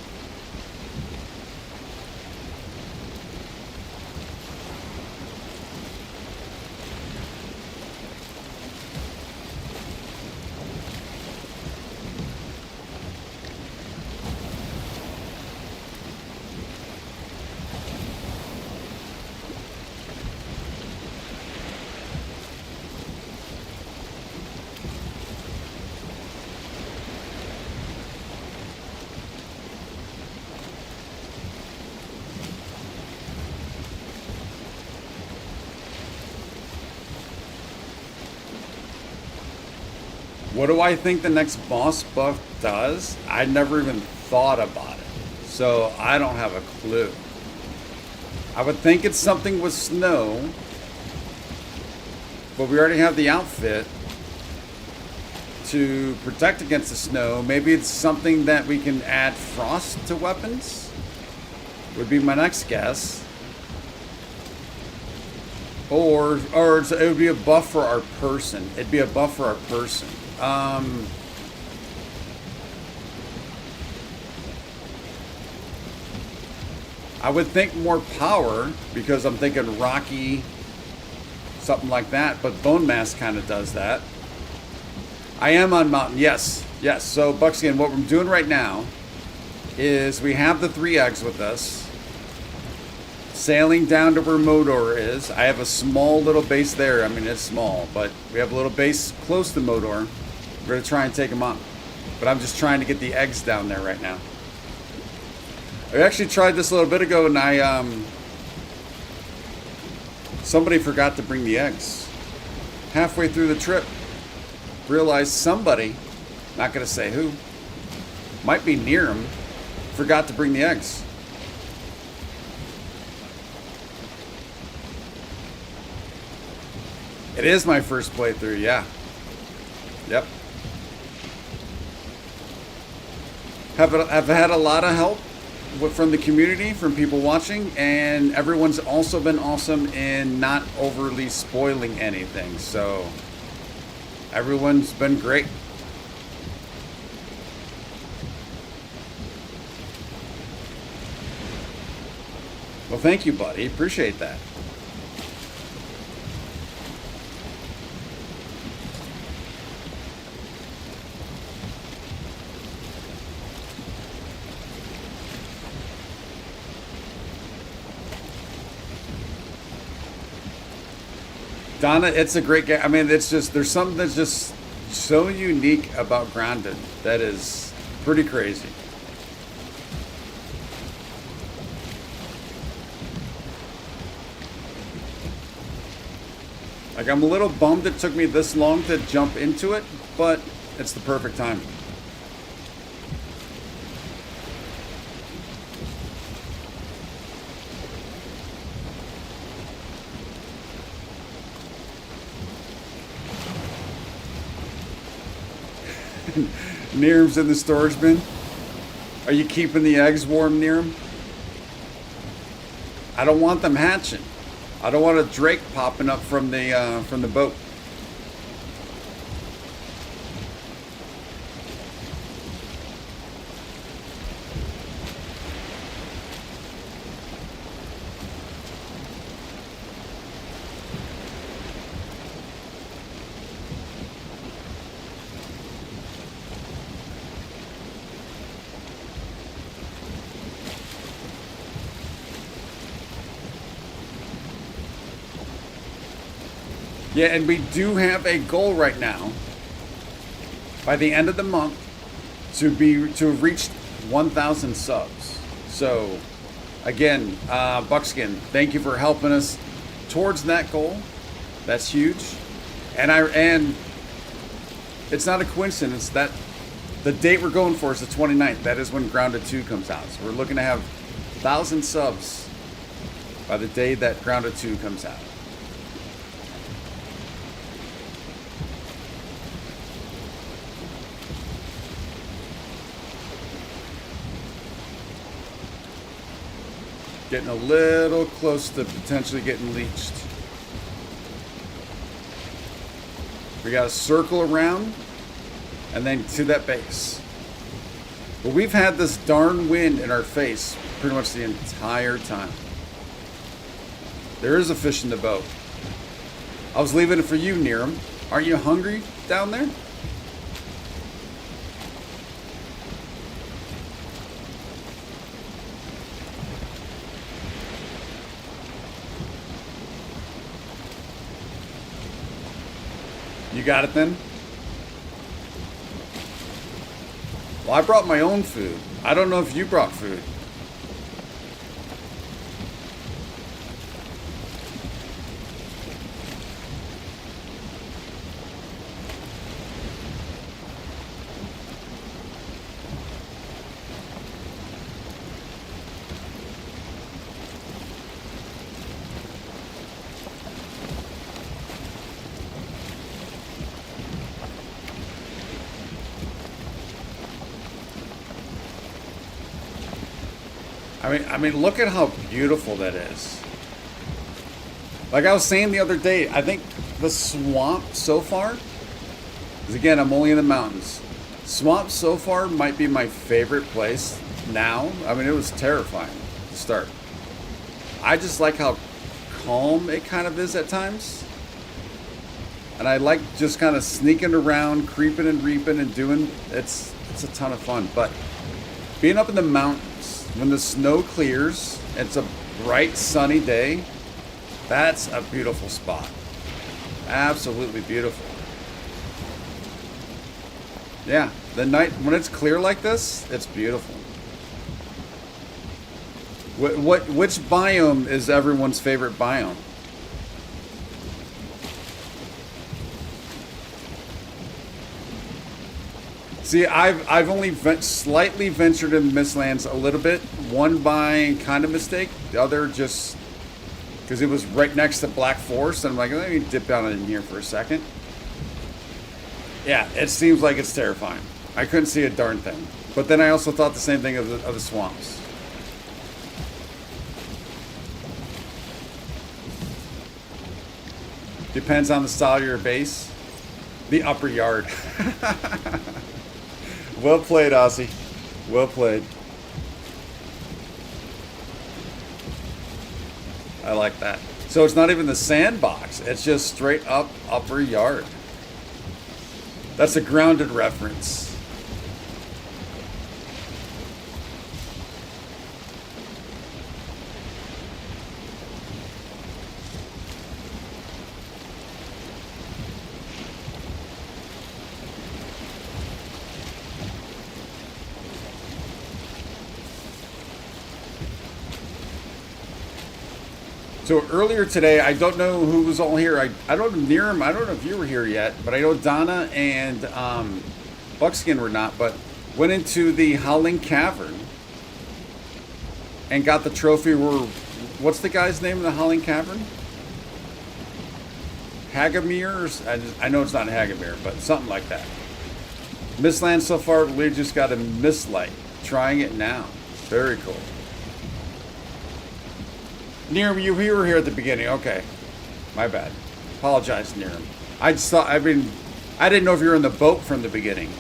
What do I think the next boss buff does? I never even thought about it. So I don't have a clue. I would think it's something with snow. But we already have the outfit to protect against the snow. Maybe it's something that we can add frost to weapons? Would be my next guess. Or it would be a buff for our person. It'd be a buff for our person. I would think more power because I'm thinking Rocky, something like that. But Bone Mask kind of does that. I am on Mountain. Yes. So Buckskin, what we're doing right now is we have the 3 eggs with us. Sailing down to where Modor is. I have a small little base there. I mean, it's small, but we have a little base close to Modor. We're going to try and take them on. But I'm just trying to get the eggs down there right now. I actually tried this a little bit ago, and somebody forgot to bring the eggs. Halfway through the trip, realized somebody, not going to say who, might be near them, forgot to bring the eggs. It is my first playthrough, yeah. Yep. I've had a lot of help from the community, from people watching, and everyone's also been awesome in not overly spoiling anything. So everyone's been great. Well, thank you, buddy. Appreciate that. Donna, it's a great game. I mean, it's just, there's something that's just so unique about Grounded that is pretty crazy. Like, I'm a little bummed it took me this long to jump into it, but it's the perfect time. Nearham's in the storage bin. Are you keeping the eggs warm, Nearham? I don't want them hatching. I don't want a drake popping up from the boat. Yeah, and we do have a goal right now, by the end of the month, to have reached 1,000 subs. So, again, Buckskin, thank you for helping us towards that goal. That's huge, and it's not a coincidence that the date we're going for is the 29th. That is when Grounded 2 comes out. So we're looking to have 1,000 subs by the day that Grounded 2 comes out. Getting a little close to potentially getting leached. We got to circle around and then to that base. But we've had this darn wind in our face pretty much the entire time. There is a fish in the boat. I was leaving it for you, Niram. Aren't you hungry down there? You got it then? Well, I brought my own food. I don't know if you brought food. I mean, look at how beautiful that is. Like I was saying the other day, I think the swamp so far, because again, I'm only in the mountains. Swamp so far might be my favorite place now. I mean, it was terrifying to start. I just like how calm it kind of is at times. And I like just kind of sneaking around, creeping and reaping and doing, it's a ton of fun. But being up in the mountains, when the snow clears, it's a bright sunny day, that's a beautiful spot. Absolutely beautiful. Yeah, the night, when it's clear like this, it's beautiful. Which biome is everyone's favorite biome? See, I've only slightly ventured in the Mistlands a little bit. One by kind of mistake, the other just because it was right next to Black Forest, and I'm like, let me dip down in here for a second. Yeah, it seems like it's terrifying. I couldn't see a darn thing. But then I also thought the same thing of the swamps. Depends on the style of your base. The upper yard. Well played, Ozzy. Well played. I like that. So it's not even the sandbox. It's just straight up upper yard. That's a Grounded reference. So earlier today, I don't know who was all here. I don't know Niram. I don't know if you were here yet, but I know Donna and Buckskin were not. But went into the Howling Cavern and got the trophy. What's the guy's name in the Howling Cavern? Hagamir? I know it's not Hagamir, but something like that. Mistland so far, we just got a Mistlight. Trying it now. Very cool. Niram, you were here at the beginning. Okay. My bad. Apologize, Niram. I just thought, I didn't know if you were in the boat from the beginning.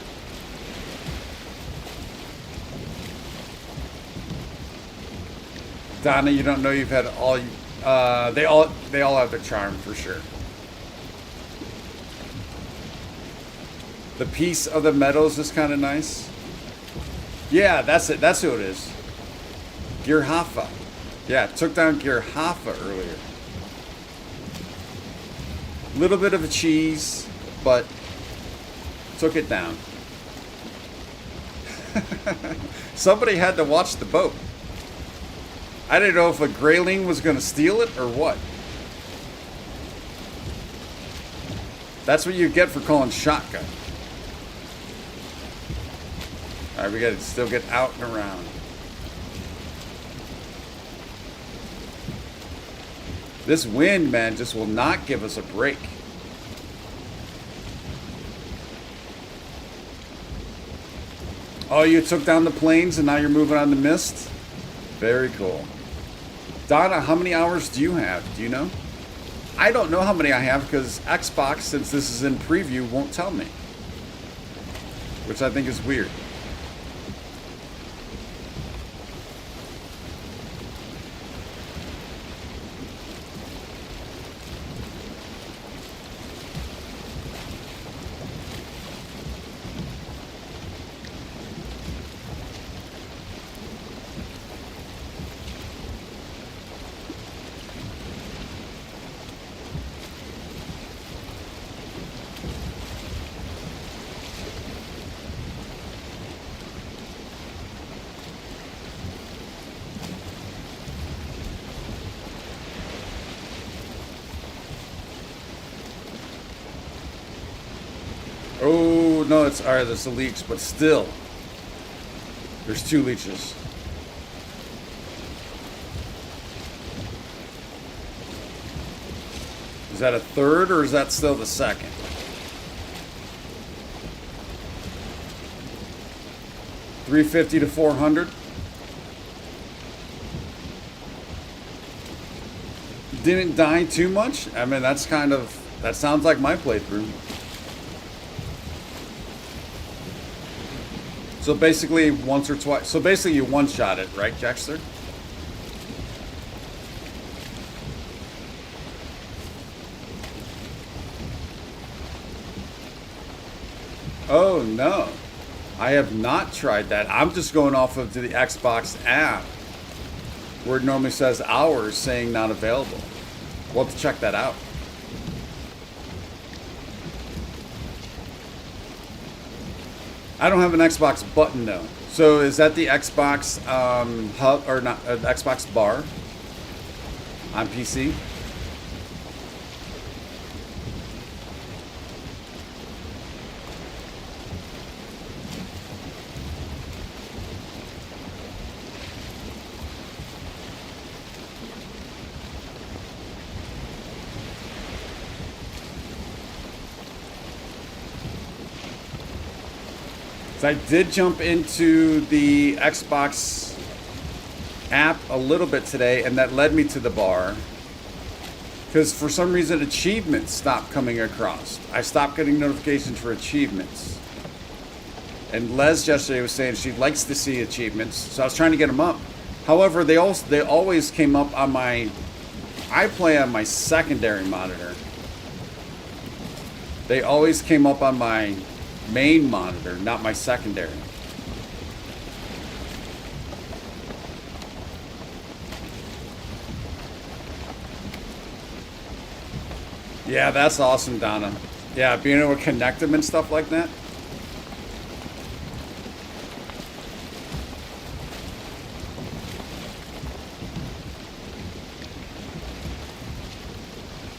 Donna, you don't know you've had all, they all have their charm for sure. The piece of the meadows is kind of nice. Yeah, that's it. That's who it is. Gearhafa. Yeah, took down Gearhafa earlier. Little bit of a cheese, but took it down. Somebody had to watch the boat. I didn't know if a grayling was going to steal it or what. That's what you get for calling shotgun. Alright, we gotta still get out and around. This wind, man, just will not give us a break. Oh, you took down the planes and now you're moving on the mist? Very cool. Donna, how many hours do you have? Do you know? I don't know how many I have because Xbox, since this is in preview, won't tell me. Which I think is weird. Oh, no, it's alright, there's a leech, but still. There's 2 leeches. Is that a third or is that still the second? $350 to $400. Didn't die too much? I mean, that's kind of, that sounds like my playthrough. So basically once or twice. So basically you one-shot it, right, Jackster? Oh no, I have not tried that. I'm just going off of the Xbox app where it normally says hours saying not available. We'll have to check that out. I don't have an Xbox button though. So is that the Xbox hub or not? Xbox bar on PC? I did jump into the Xbox app a little bit today, and that led me to the bar. Because for some reason, achievements stopped coming across. I stopped getting notifications for achievements. And Les yesterday was saying she likes to see achievements, so I was trying to get them up. However, they always came up on my... I play on my secondary monitor. They always came up on my main monitor, not my secondary. Yeah, that's awesome, Donna. Yeah, being able to connect them and stuff like that.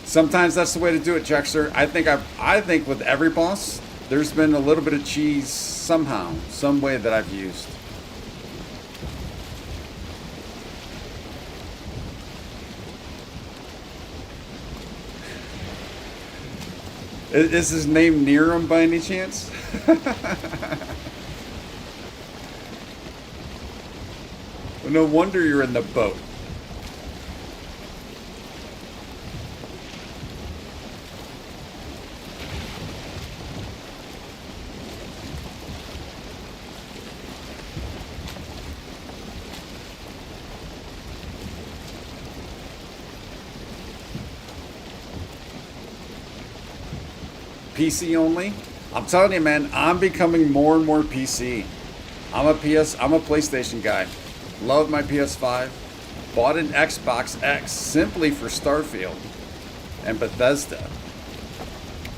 Sometimes that's the way to do it, Jackster. I think with every boss, there's been a little bit of cheese somehow, some way that I've used. Is his name Niram by any chance? No wonder you're in the boat. PC only. I'm telling you, man, I'm becoming more and more PC. I'm a PlayStation guy. Love my PS5. Bought an Xbox X simply for Starfield and Bethesda.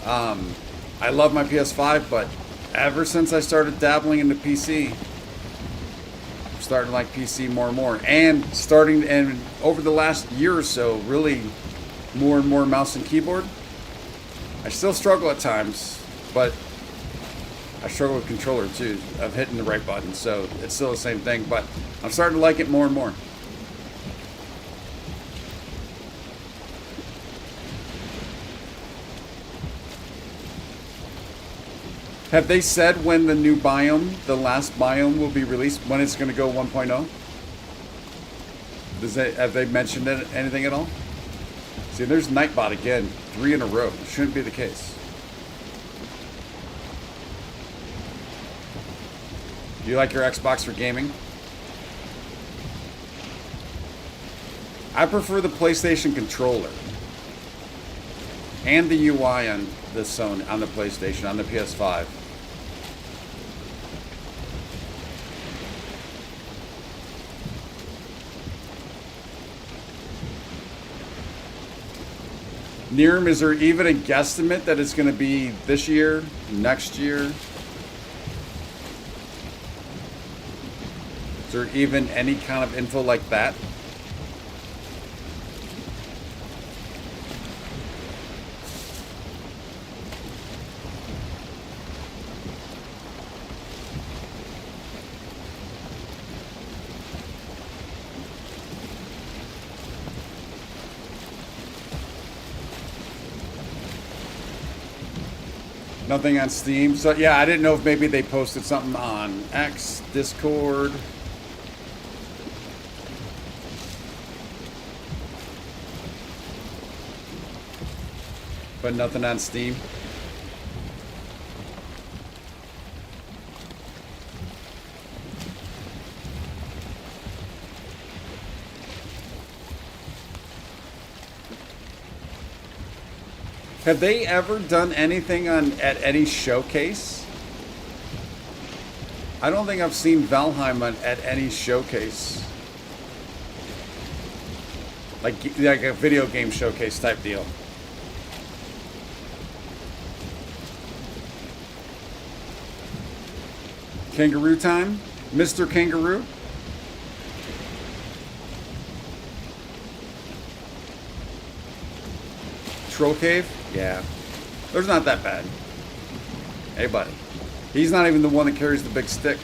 I love my PS5, but ever since I started dabbling into PC, I'm starting to like PC more and more. And over the last year or so, really more and more mouse and keyboard. I still struggle at times, but I struggle with controller too, of hitting the right button. So it's still the same thing, but I'm starting to like it more and more. Have they said when the new biome, the last biome, will be released? When it's going to go 1.0? Have they mentioned anything at all? See, there's Nightbot again, 3 in a row. Shouldn't be the case. Do you like your Xbox for gaming? I prefer the PlayStation controller and the UI on the Sony, on the PlayStation, on the PS5. Niram, is there even a guesstimate that it's going to be this year, next year? Is there even any kind of info like that? Nothing on Steam. So yeah, I didn't know if maybe they posted something on X, Discord. But nothing on Steam. Have they ever done anything at any showcase? I don't think I've seen Valheim at any showcase. Like a video game showcase type deal. Kangaroo time? Mr. Kangaroo? Troll Cave? Yeah. There's not that bad. Hey, buddy. He's not even the one that carries the big stick.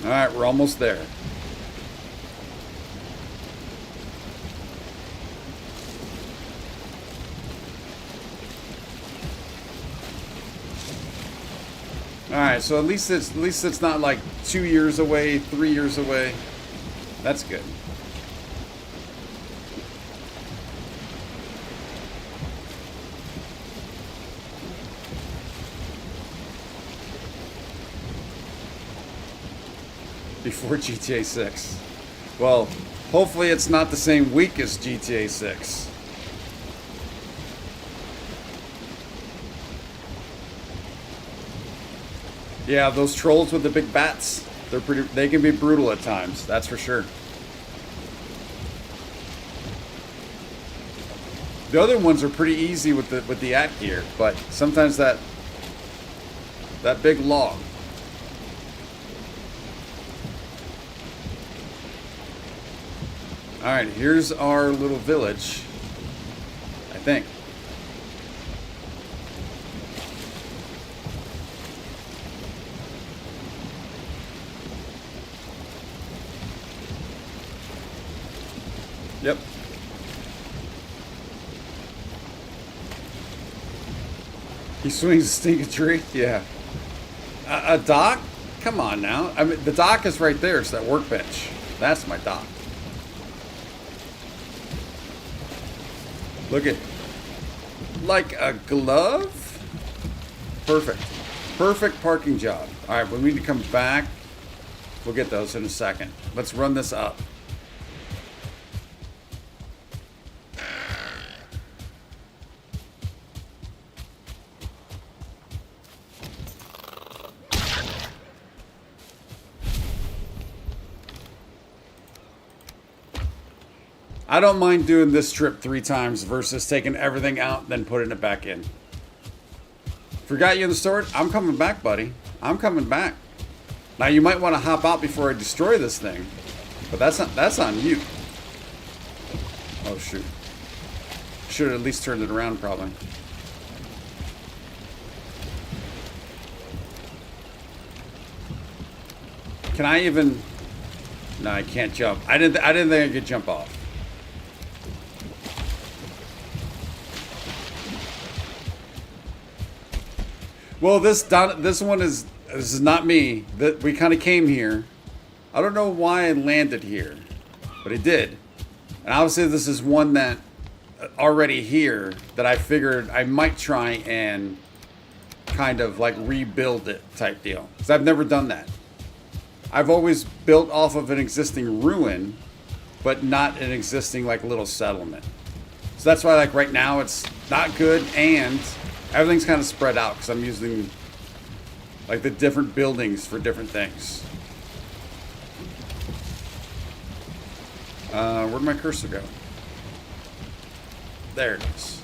Alright, we're almost there. Alright, so at least it's not like 2 years away, 3 years away. That's good. Before GTA 6. Well, hopefully it's not the same week as GTA 6. Yeah, those trolls with the big bats, they can be brutal at times, that's for sure. The other ones are pretty easy with the at gear, but sometimes that big log. All right, here's our little village, I think. Yep. He swings a stinking tree? Yeah. A dock? Come on now. I mean, the dock is right there. It's that workbench. That's my dock. Look at, like a glove? Perfect. Perfect parking job. All right, we need to come back. We'll get those in a second. Let's run this up. I don't mind doing this trip 3 times versus taking everything out then putting it back in. Forgot you in the storage? I'm coming back, buddy. I'm coming back. Now you might want to hop out before I destroy this thing, but that's on you. Oh shoot! Should have at least turned it around, probably. Can I even? No, I can't jump. I didn't think I could jump off. Well, this one is. This is not me. That we kind of came here. I don't know why I landed here, but it did. And obviously, this is one that already here that I figured I might try and kind of like rebuild it type deal. Because I've never done that. I've always built off of an existing ruin, but not an existing like little settlement. So that's why like right now it's not good and everything's kind of spread out because I'm using like the different buildings for different things. Where'd my cursor go? There it is.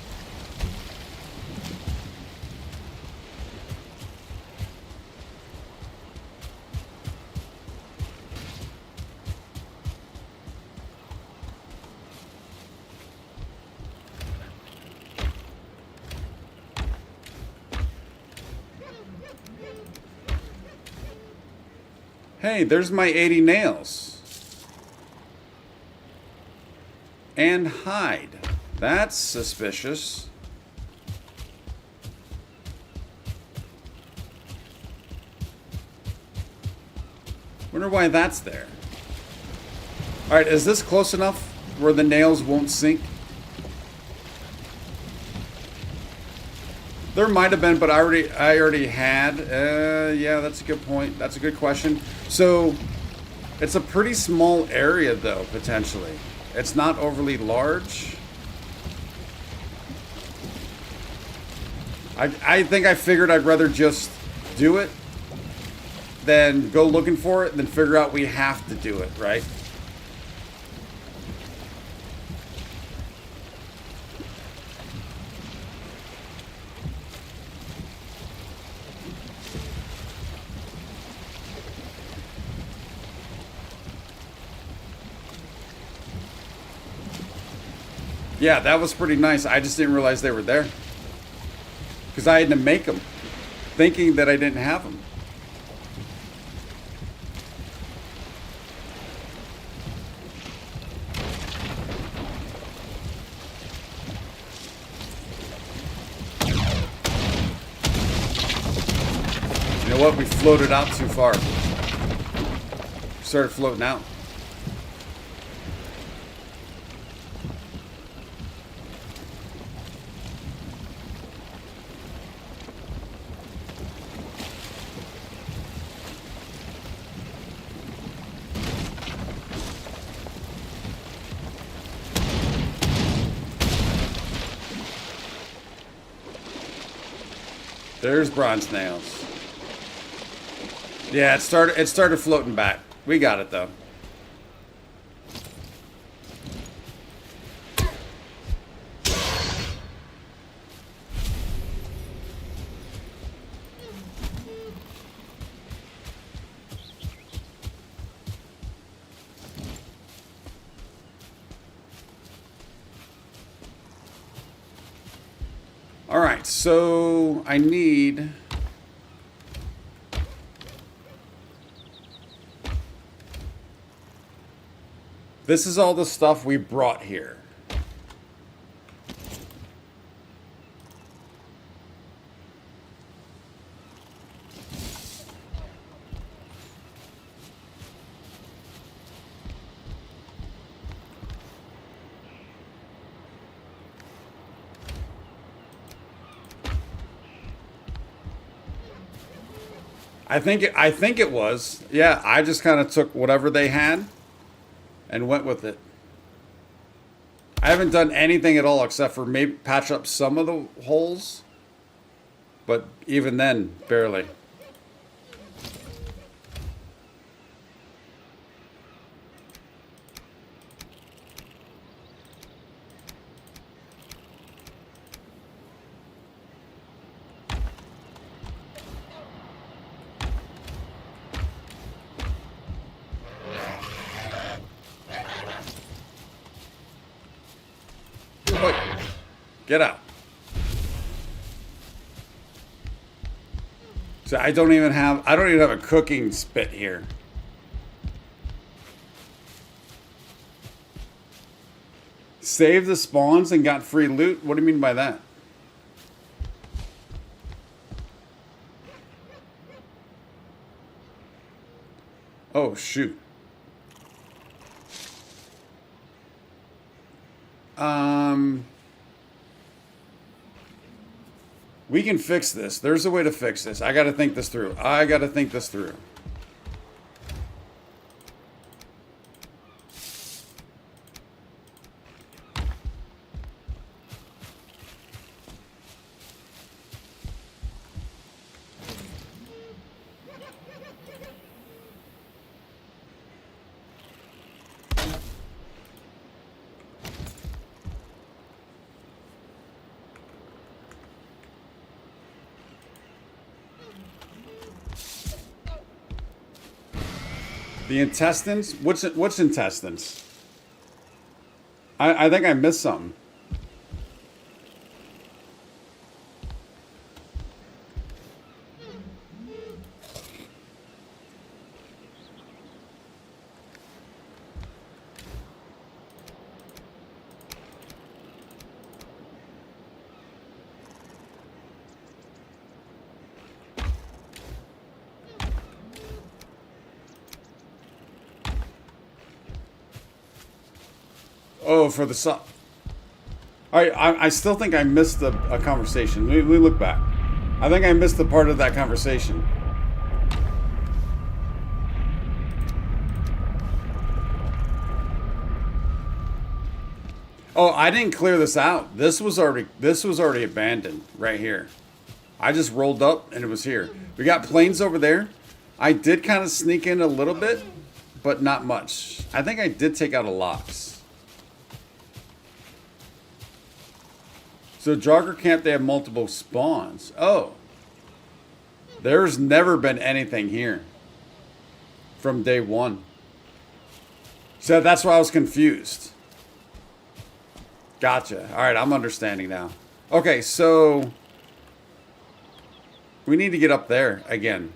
Hey, there's my 80 nails. And hide. That's suspicious. Wonder why that's there. Alright, is this close enough where the nails won't sink? There might have been, but I already had. Yeah, that's a good point. That's a good question. So, it's a pretty small area, though, potentially. It's not overly large. I think I figured I'd rather just do it than go looking for it, than figure out we have to do it, right? Yeah, that was pretty nice. I just didn't realize they were there. Because I had to make them, thinking that I didn't have them. You know what? We floated out too far. Started floating out. There's bronze nails. Yeah, it started floating back. We got it though. All right, so I need... This is all the stuff we brought here. I think it was. Yeah, I just kind of took whatever they had and went with it. I haven't done anything at all except for maybe patch up some of the holes, but even then, barely. Get out. So I don't even have a cooking spit here. Saved the spawns and got free loot? What do you mean by that? Oh, shoot. We can fix this. There's a way to fix this. I got to think this through. The intestines? What's intestines? I think I missed something. Oh, for the All right, I still think I missed a conversation. Let me look back. I think I missed the part of that conversation. Oh, I didn't clear this out. This was already abandoned right here. I just rolled up and it was here. We got planes over there. I did kind of sneak in a little bit, but not much. I think I did take out a locks. So Jogger Camp, they have multiple spawns. Oh. There's never been anything here from day one. So that's why I was confused. Gotcha. All right, I'm understanding now. Okay, so we need to get up there again.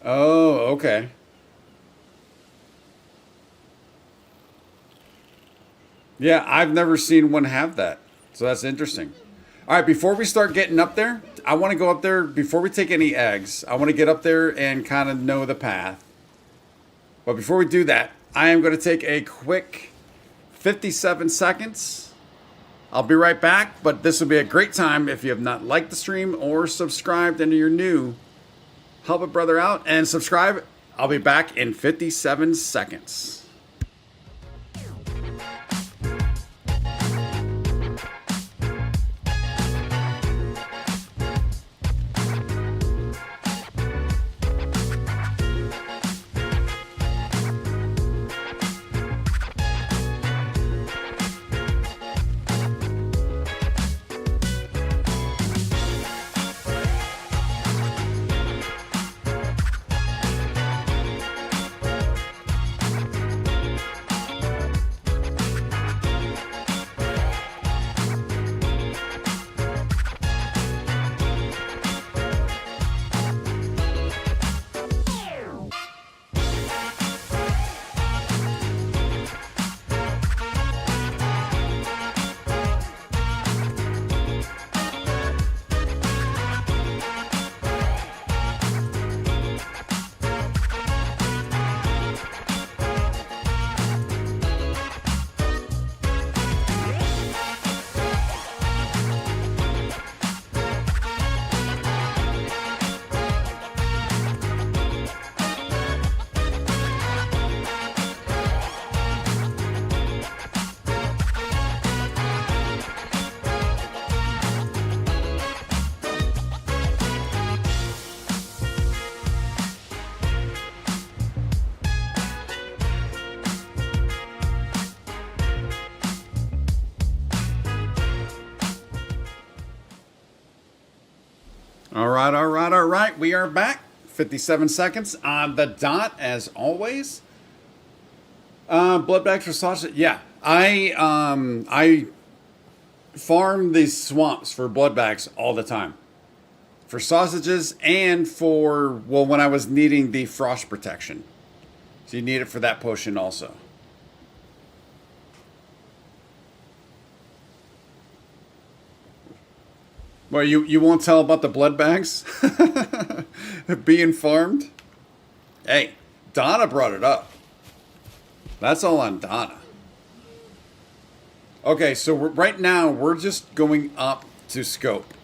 Oh, okay. Yeah, I've never seen one have that. So that's interesting. All right, before we start getting up there, I want to go up there before we take any eggs. I want to get up there and kind of know the path. But before we do that, I am going to take a quick 57 seconds. I'll be right back, but this will be a great time if you have not liked the stream or subscribed and you're new. Help a brother out and subscribe. I'll be back in 57 seconds. All right, all right, all right. We are back. 57 seconds on the dot, as always. Blood bags for sausage. Yeah, I farm these swamps for blood bags all the time, for sausages and for, well, when I was needing the frost protection. So you need it for that potion also. Well, you won't tell about the blood bags being farmed? Hey, Donna brought it up. That's all on Donna. Okay, so right now we're just going up to scope.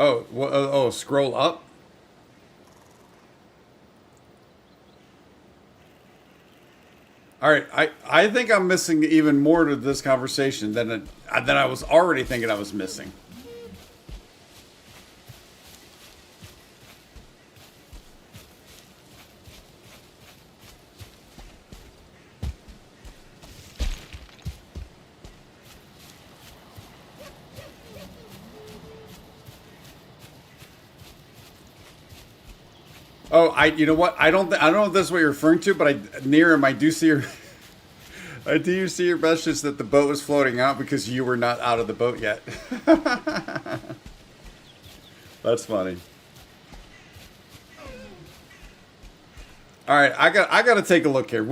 Oh, scroll up. All right, I think I'm missing even more to this conversation than I was already thinking I was missing. Oh, you know what? I don't know if that's what you're referring to, but near him, I do see your, I do see your message that the boat was floating out because you were not out of the boat yet. That's funny. All right, I got to take a look here.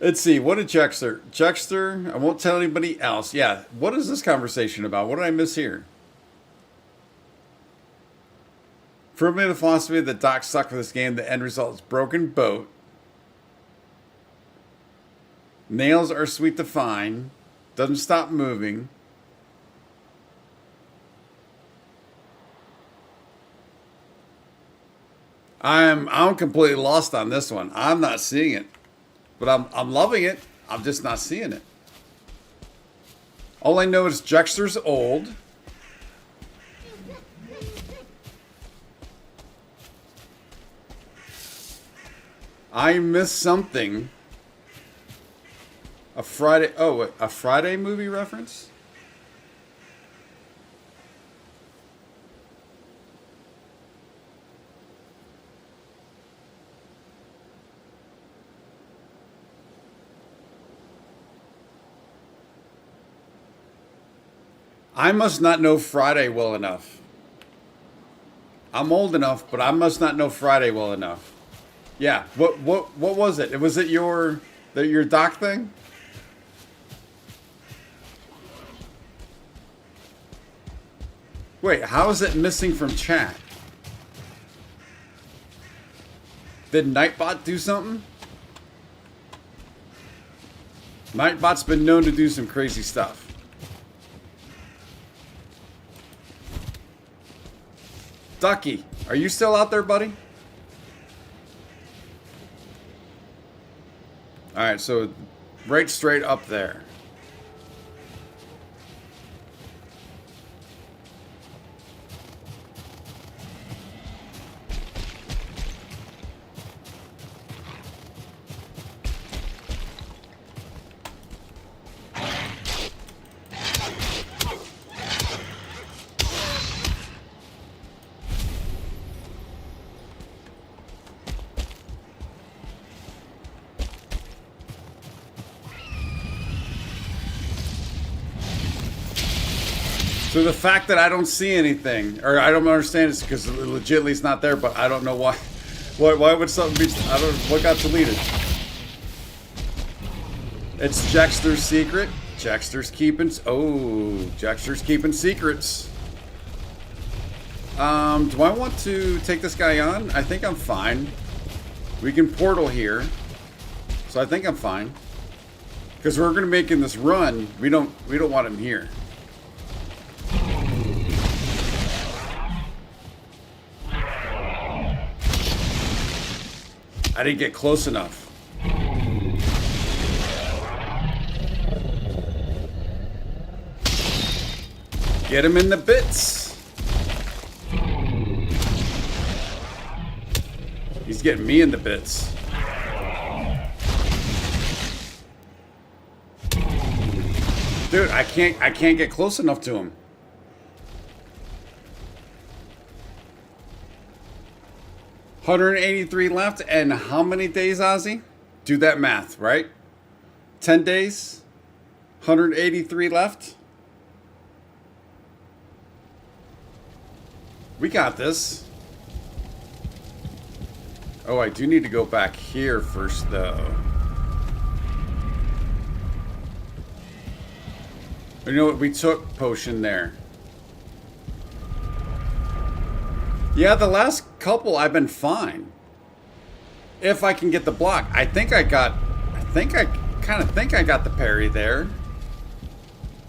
Let's see. What did Jexter? I won't tell anybody else. Yeah. What is this conversation about? What did I miss here? Firmly the philosophy that Doc sucked for this game, the end result is broken boat. Nails are sweet to find. Doesn't stop moving. I'm completely lost on this one. I'm not seeing it. But I'm loving it. I'm just not seeing it. All I know is Jexter's old. I missed something. A Friday movie reference? I must not know Friday well enough. I'm old enough, but I must not know Friday well enough. Yeah, what was it? Was it your doc thing? Wait, how is it missing from chat? Did Nightbot do something? Nightbot's been known to do some crazy stuff. Ducky, are you still out there, buddy? Alright, so right straight up there. So the fact that I don't see anything, or I don't understand, is because legitimately it's not there, but I don't know why. Why would something be? I don't know what got deleted. It's Jexter's secret. Jexter's keeping secrets. Do I want to take this guy on? I think I'm fine. We can portal here, so I think I'm fine. Because we're gonna make in this run. We don't want him here. I didn't get close enough. Get him in the bits. He's getting me in the bits. Dude, I can't get close enough to him. $183 left, and how many days, Ozzy? Do that math, right? 10 days, 183 left. We got this. Oh, I do need to go back here first, though. You know what? We took potion there. Yeah, the last couple I've been fine. If I can get the block. I kind of think I got the parry there.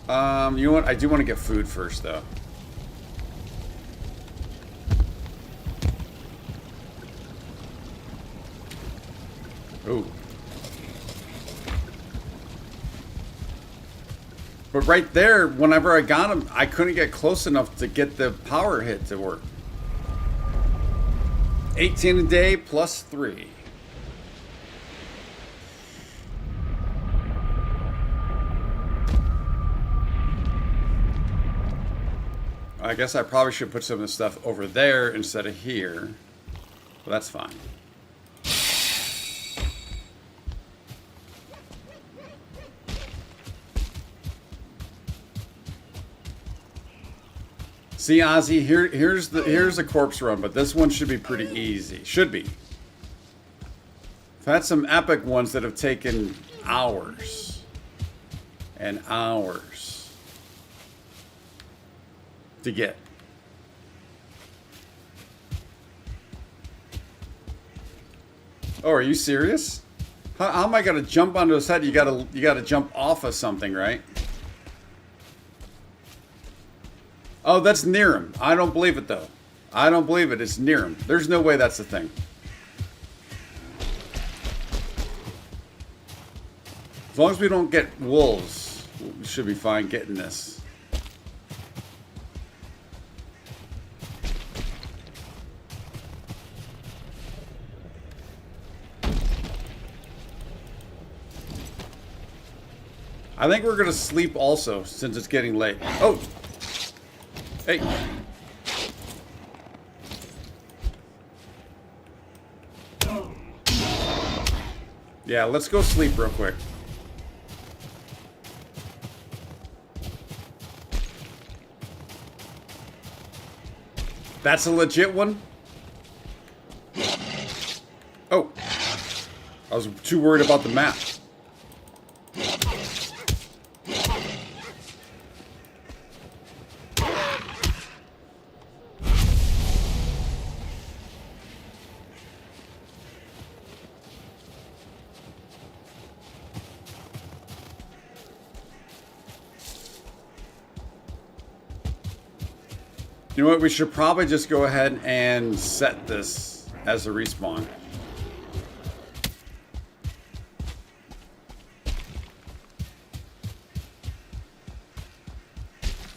You know what? I do want to get food first, though. Ooh. But right there, whenever I got him, I couldn't get close enough to get the power hit to work. 18 a day plus 3. I guess I probably should put some of the stuff over there instead of here. But that's fine. See, Ozzy, here's a corpse run, but this one should be pretty easy. Should be. I've had some epic ones that have taken hours and hours to get. Oh, are you serious? How am I gonna jump onto his head? You gotta jump off of something, right? Oh, that's near him. I don't believe it, though. I don't believe it. It's near him. There's no way that's the thing. As long as we don't get wolves, we should be fine getting this. I think we're going to sleep also, since it's getting late. Oh! Hey. Yeah, let's go sleep real quick. That's a legit one? Oh. I was too worried about the map. You know what? We should probably just go ahead and set this as a respawn.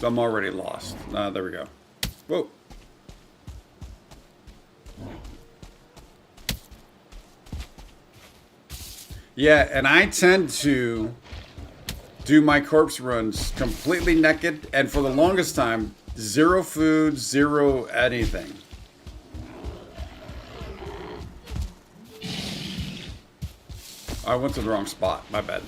I'm already lost. There we go. Whoa. Yeah, and I tend to do my corpse runs completely naked, and for the longest time, zero food, zero anything. I went to the wrong spot. My bad.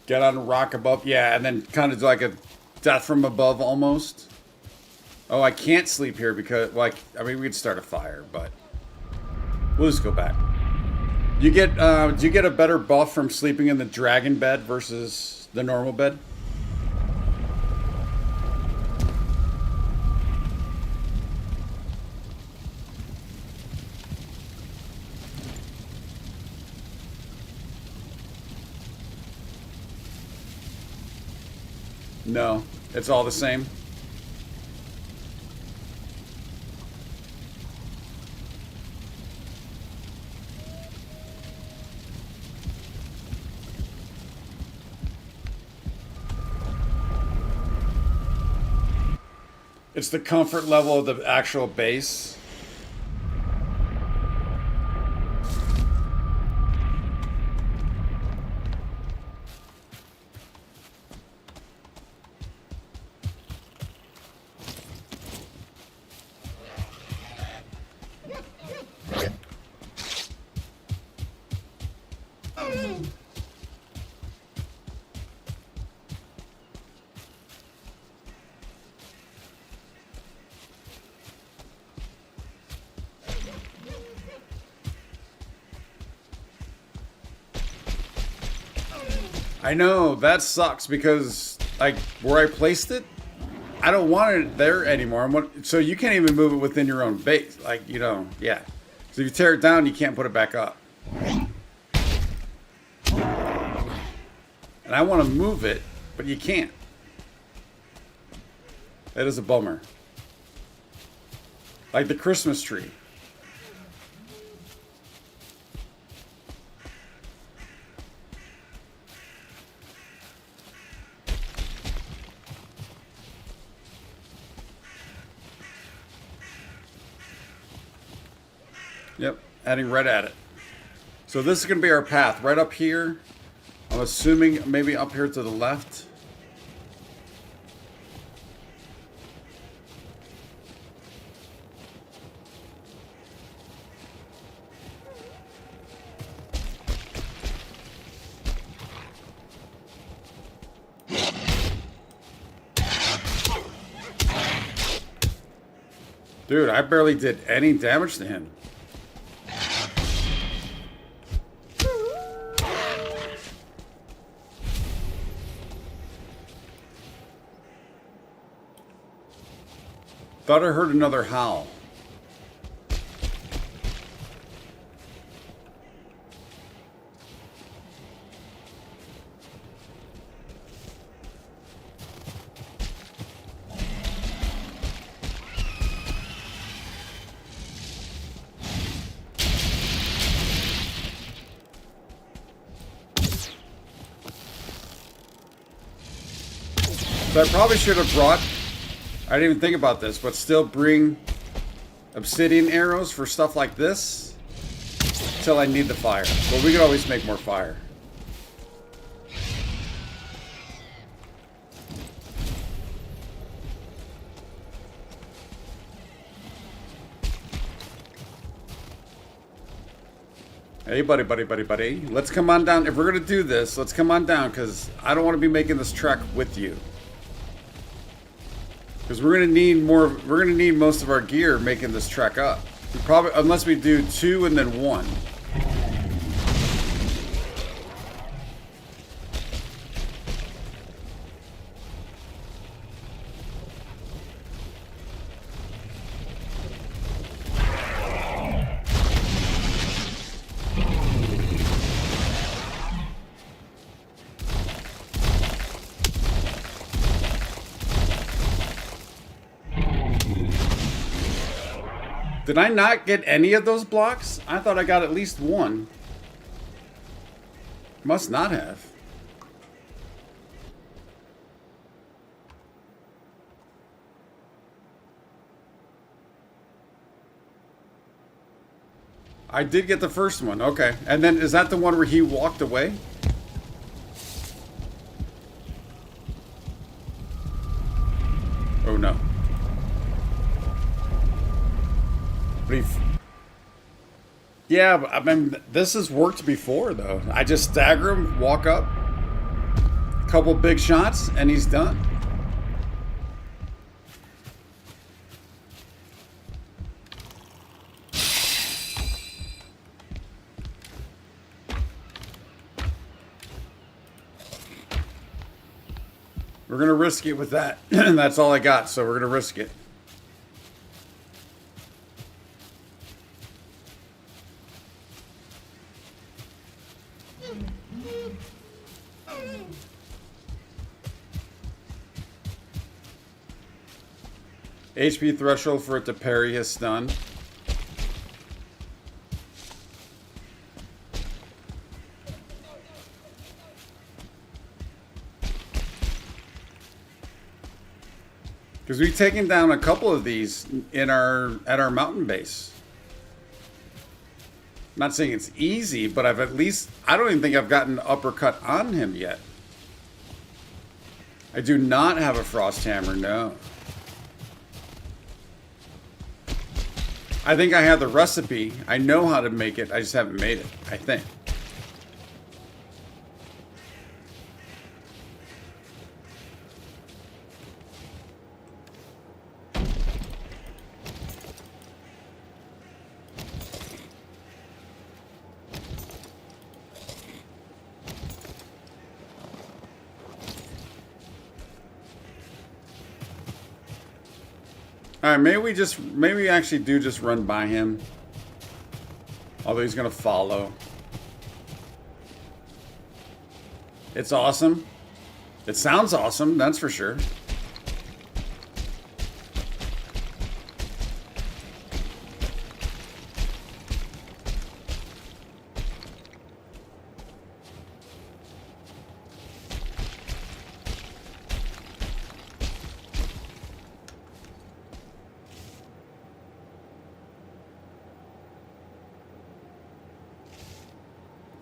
Get on a rock above. Yeah, and then kind of like a death from above almost. Oh, I can't sleep here because, like, I mean, we could start a fire, but we'll just go back. You get, do you get a better buff from sleeping in the dragon bed versus the normal bed? No, it's all the same. It's the comfort level of the actual base. I know, that sucks because, like, where I placed it, I don't want it there anymore. So you can't even move it within your own base. Like, you know, yeah. So if you tear it down, you can't put it back up. And I want to move it, but you can't. That is a bummer. Like the Christmas tree. Yep, adding right at it. So this is going to be our path. Right up here. I'm assuming maybe up here to the left. Dude, I barely did any damage to him. Thought I heard another howl. So I probably should have brought, I didn't even think about this, but still bring obsidian arrows for stuff like this until I need the fire. But we could always make more fire. Hey, buddy, buddy, buddy, buddy. Let's come on down. If we're going to do this, let's come on down because I don't want to be making this trek with you. Because we're gonna need more. We're gonna need most of our gear making this trek up. We probably, unless we do 2 and then 1. Did I not get any of those blocks? I thought I got at least 1. Must not have. I did get the first one. Okay. And then is that the one where he walked away? Oh no. Yeah, but I mean, this has worked before, though. I just stagger him, walk up, a couple big shots, and he's done. We're going to risk it with that. And that's all I got, so we're going to risk it. HP threshold for it to parry his stun. Because we've taken down a couple of these at our mountain base. I'm not saying it's easy, but I don't even think I've gotten an uppercut on him yet. I do not have a frost hammer, no. I think I have the recipe. I know how to make it. I just haven't made it, I think. All right, maybe we actually do just run by him. Although he's gonna follow. It's awesome. It sounds awesome, that's for sure.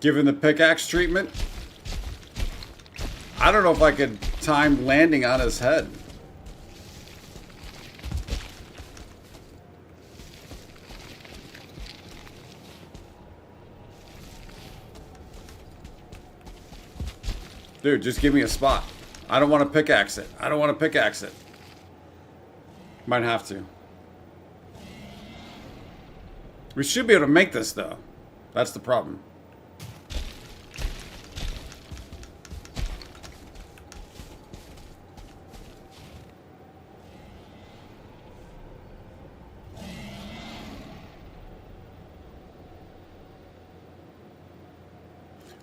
Given the pickaxe treatment, I don't know if I could time landing on his head. Dude, just give me a spot. I don't want to pickaxe it. I don't want to pickaxe it. Might have to. We should be able to make this, though. That's the problem.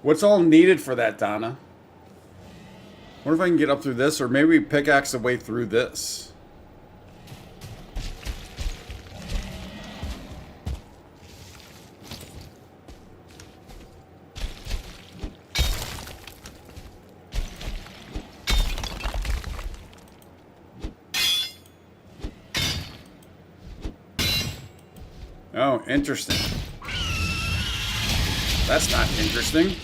What's all needed for that, Donna? I wonder if I can get up through this, or maybe we pickaxe the way through this. Oh, interesting. That's not interesting.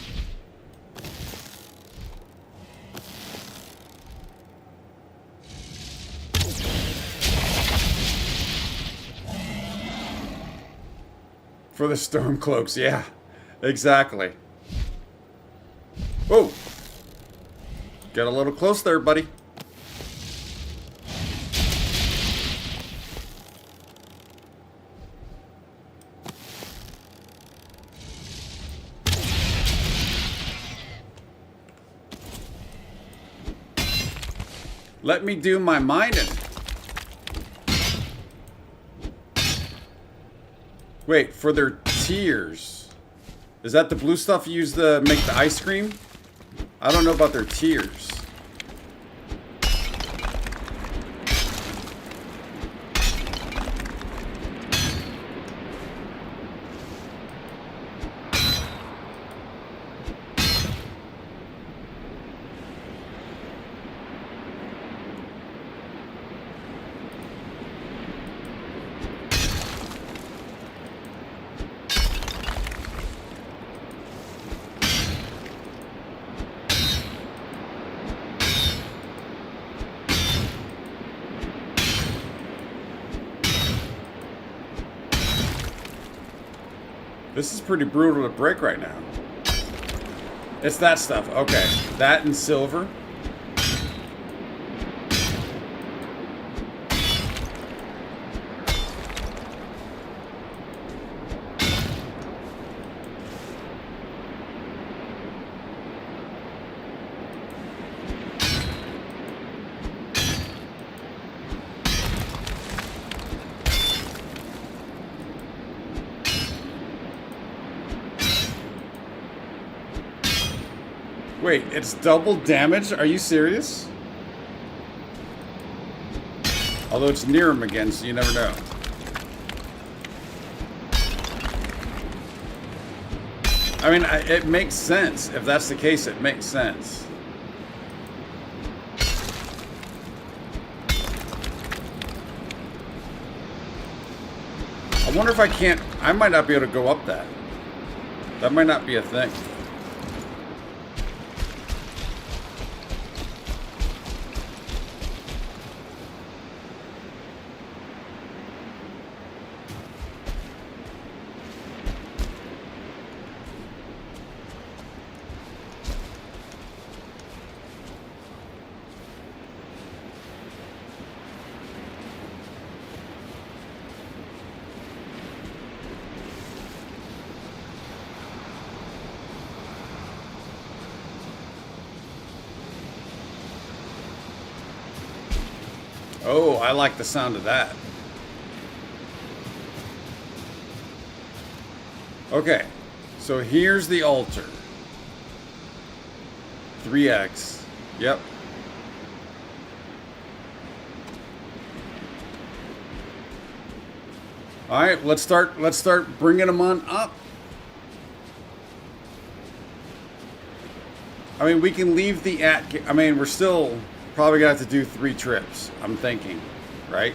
For the storm cloaks, yeah, exactly. Whoa. Get a little close there, buddy. Let me do my mining. Wait, for their tears. Is that the blue stuff you use to make the ice cream? I don't know about their tears. This is pretty brutal to break right now. It's that stuff. Okay. That and silver. Wait, it's double damage? Are you serious? Although it's near him again, so you never know. I mean, it makes sense. If that's the case, it makes sense. I wonder if I can't... I might not be able to go up that. That might not be a thing. Oh, I like the sound of that. Okay, so here's the altar. 3x. Yep. All right, let's start bringing them on up. I mean, we can leave the I mean, we're still probably gonna have to do 3 trips, I'm thinking, right?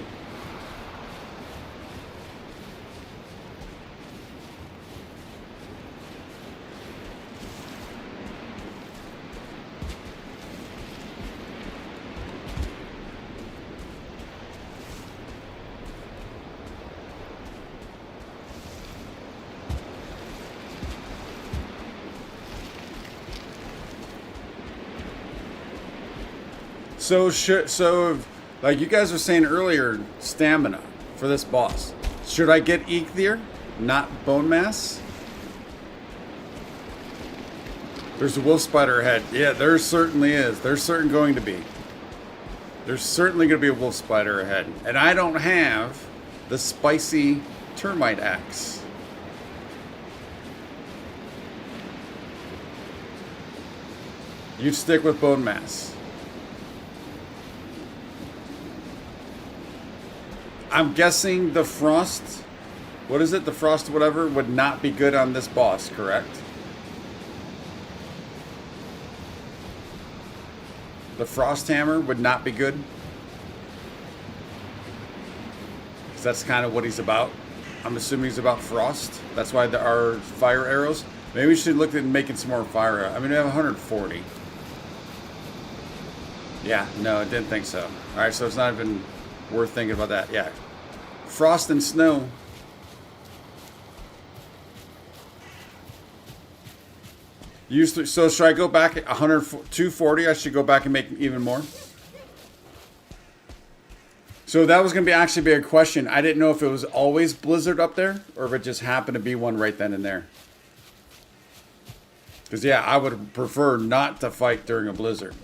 So like you guys were saying earlier, stamina for this boss. Should I get Eikthyr, not bone mass? There's a wolf spider ahead. Yeah, there certainly is. There's certainly going to be. There's certainly going to be a wolf spider ahead. And I don't have the spicy termite axe. You stick with bone mass. I'm guessing the frost, what is it? The frost whatever would not be good on this boss, correct? The frost hammer would not be good. Because that's kind of what he's about. I'm assuming he's about frost. That's why there are fire arrows. Maybe we should look at making some more fire arrows. I mean, we have 140. Yeah, no, I didn't think so. All right, so it's not even worth thinking about that. Yeah. Frost and snow. So should I go back at 240? I should go back and make even more. So that was going to actually be a question. I didn't know if it was always blizzard up there or if it just happened to be one right then and there. Because yeah, I would prefer not to fight during a blizzard.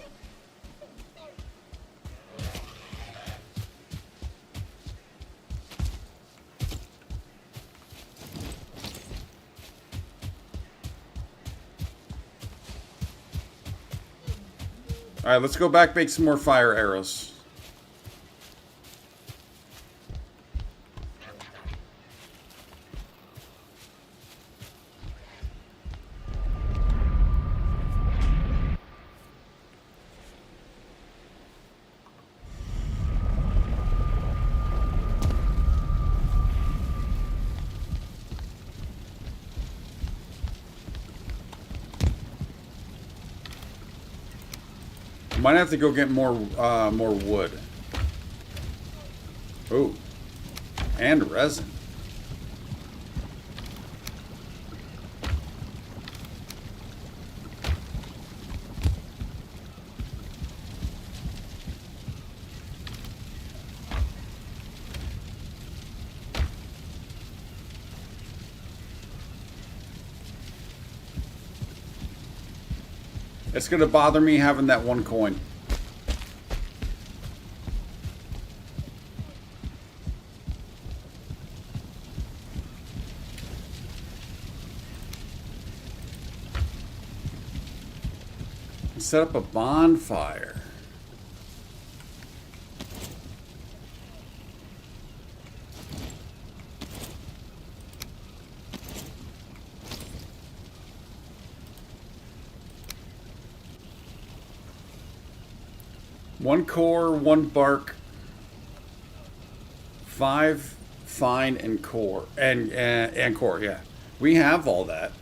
All right, let's go back, make some more fire arrows. Might have to go get more wood. Oh, and resin. It's gonna bother me having that 1 coin. Set up a bonfire. 1 core, 1 bark, 5 fine and core and core. Yeah, we have all that.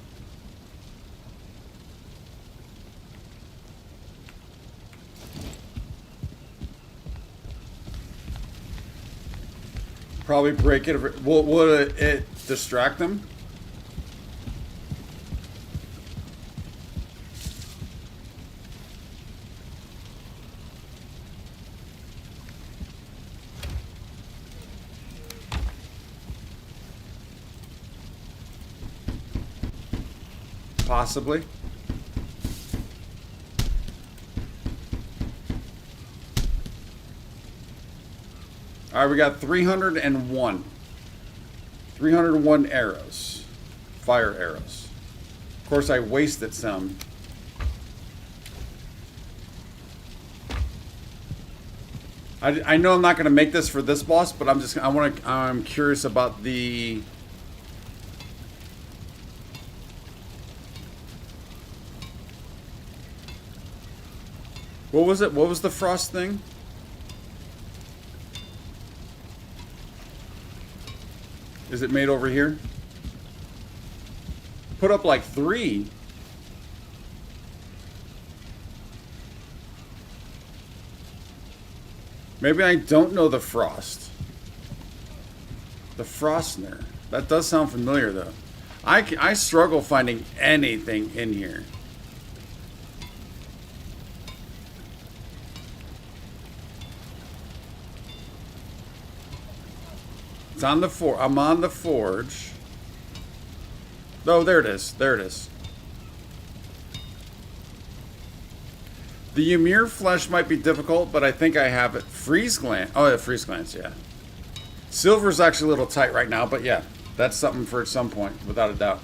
Probably break it. Will it distract them? Possibly. All right, we got 301. 301 arrows. Fire arrows. Of course, I wasted some. I know I'm not going to make this for this boss, but I'm curious about the... What was it? What was the frost thing? Is it made over here? Put up like 3. Maybe I don't know the frost. The Frostner. That does sound familiar though. I struggle finding anything in here. It's on the I'm on the forge. Oh, there it is. There it is. The Ymir flesh might be difficult, but I think I have it. Freeze glance. Oh, yeah, freeze glance, yeah. Silver's actually a little tight right now, but yeah, that's something for at some point, without a doubt.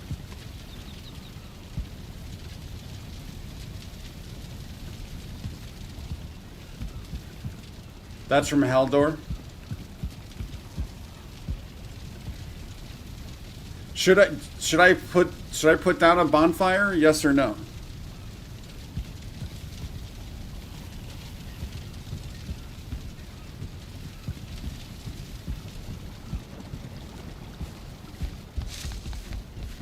That's from Haldor. Should I put down a bonfire? Yes or no?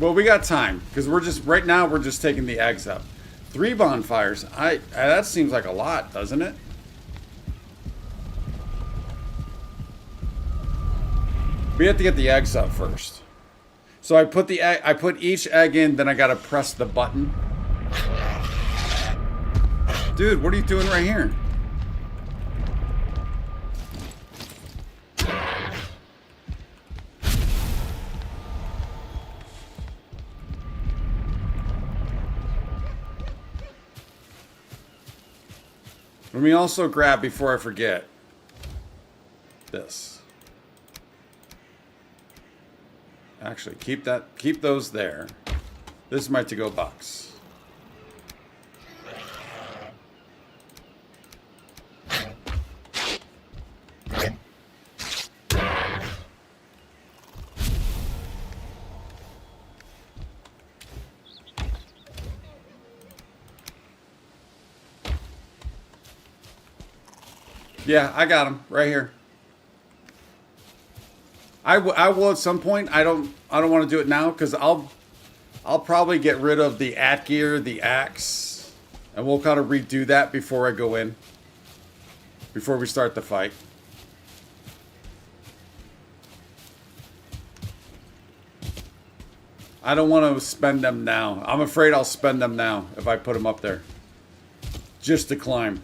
Well, we got time because right now we're just taking the eggs up. 3 bonfires. That seems like a lot, doesn't it? We have to get the eggs up first. So I put each egg in, then I gotta press the button. Dude, what are you doing right here? Let me also grab, before I forget, this. Actually, keep those there. This is my to-go box. Yeah, I got them right here. I will at some point. I don't want to do it now because I'll probably get rid of the gear, the axe, and we'll kind of redo that before I go in. Before we start the fight. I don't want to spend them now. I'm afraid I'll spend them now if I put them up there. Just to climb.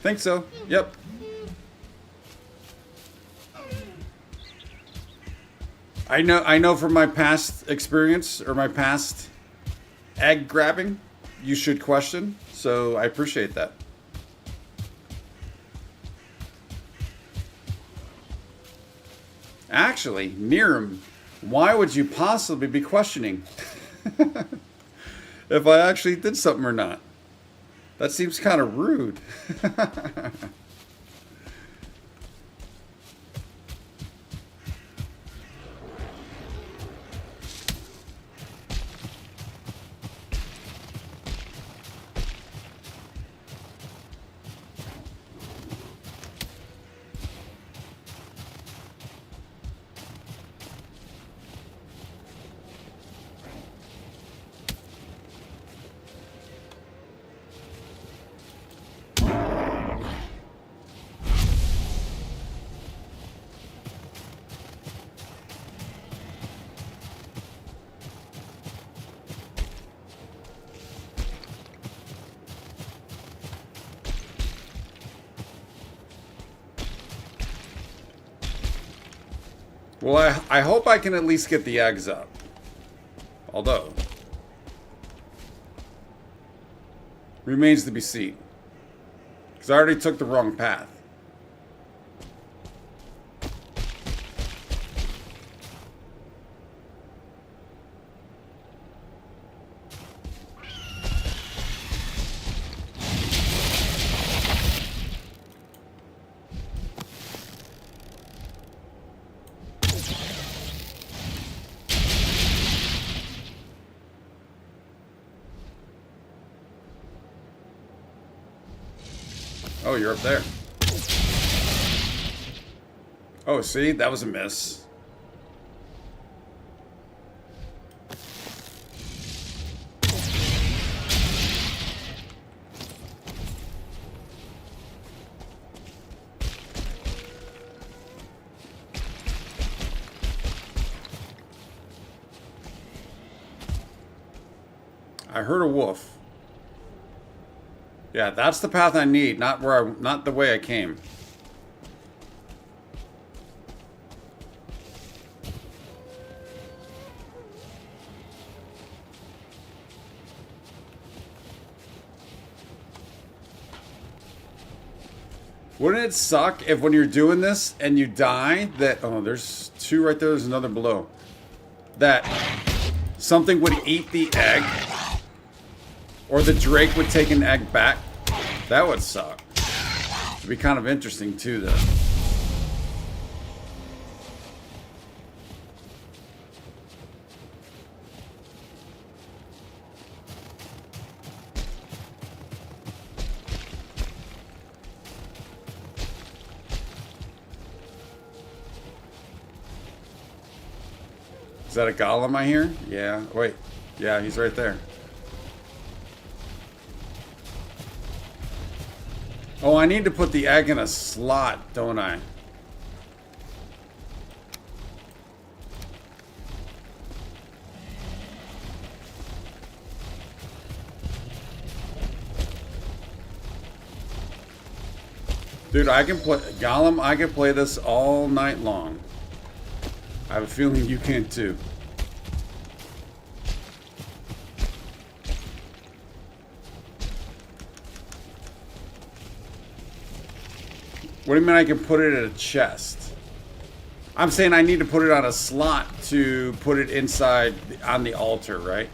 Think so. Yep. I know from my past experience or my past egg grabbing, you should question. So I appreciate that. Actually, Niram, why would you possibly be questioning if I actually did something or not? That seems kind of rude. Well, I hope I can at least get the eggs up. Although, remains to be seen. Because I already took the wrong path. Oh, you're up there. Oh, see? That was a miss. I heard a wolf. Yeah, that's the path I need, not the way I came. Wouldn't it suck if when you're doing this and you die that, oh, there's two right there, there's another below, that something would eat the egg or the Drake would take an egg back? That would suck. It'd be kind of interesting too, though. Is that a golem I hear? Yeah, wait. Yeah, he's right there. Oh, I need to put the egg in a slot, don't I? Dude, I can play Golem, I can play this all night long. I have a feeling you can too. What do you mean I can put it in a chest? I'm saying I need to put it on a slot to put it inside on the altar, right?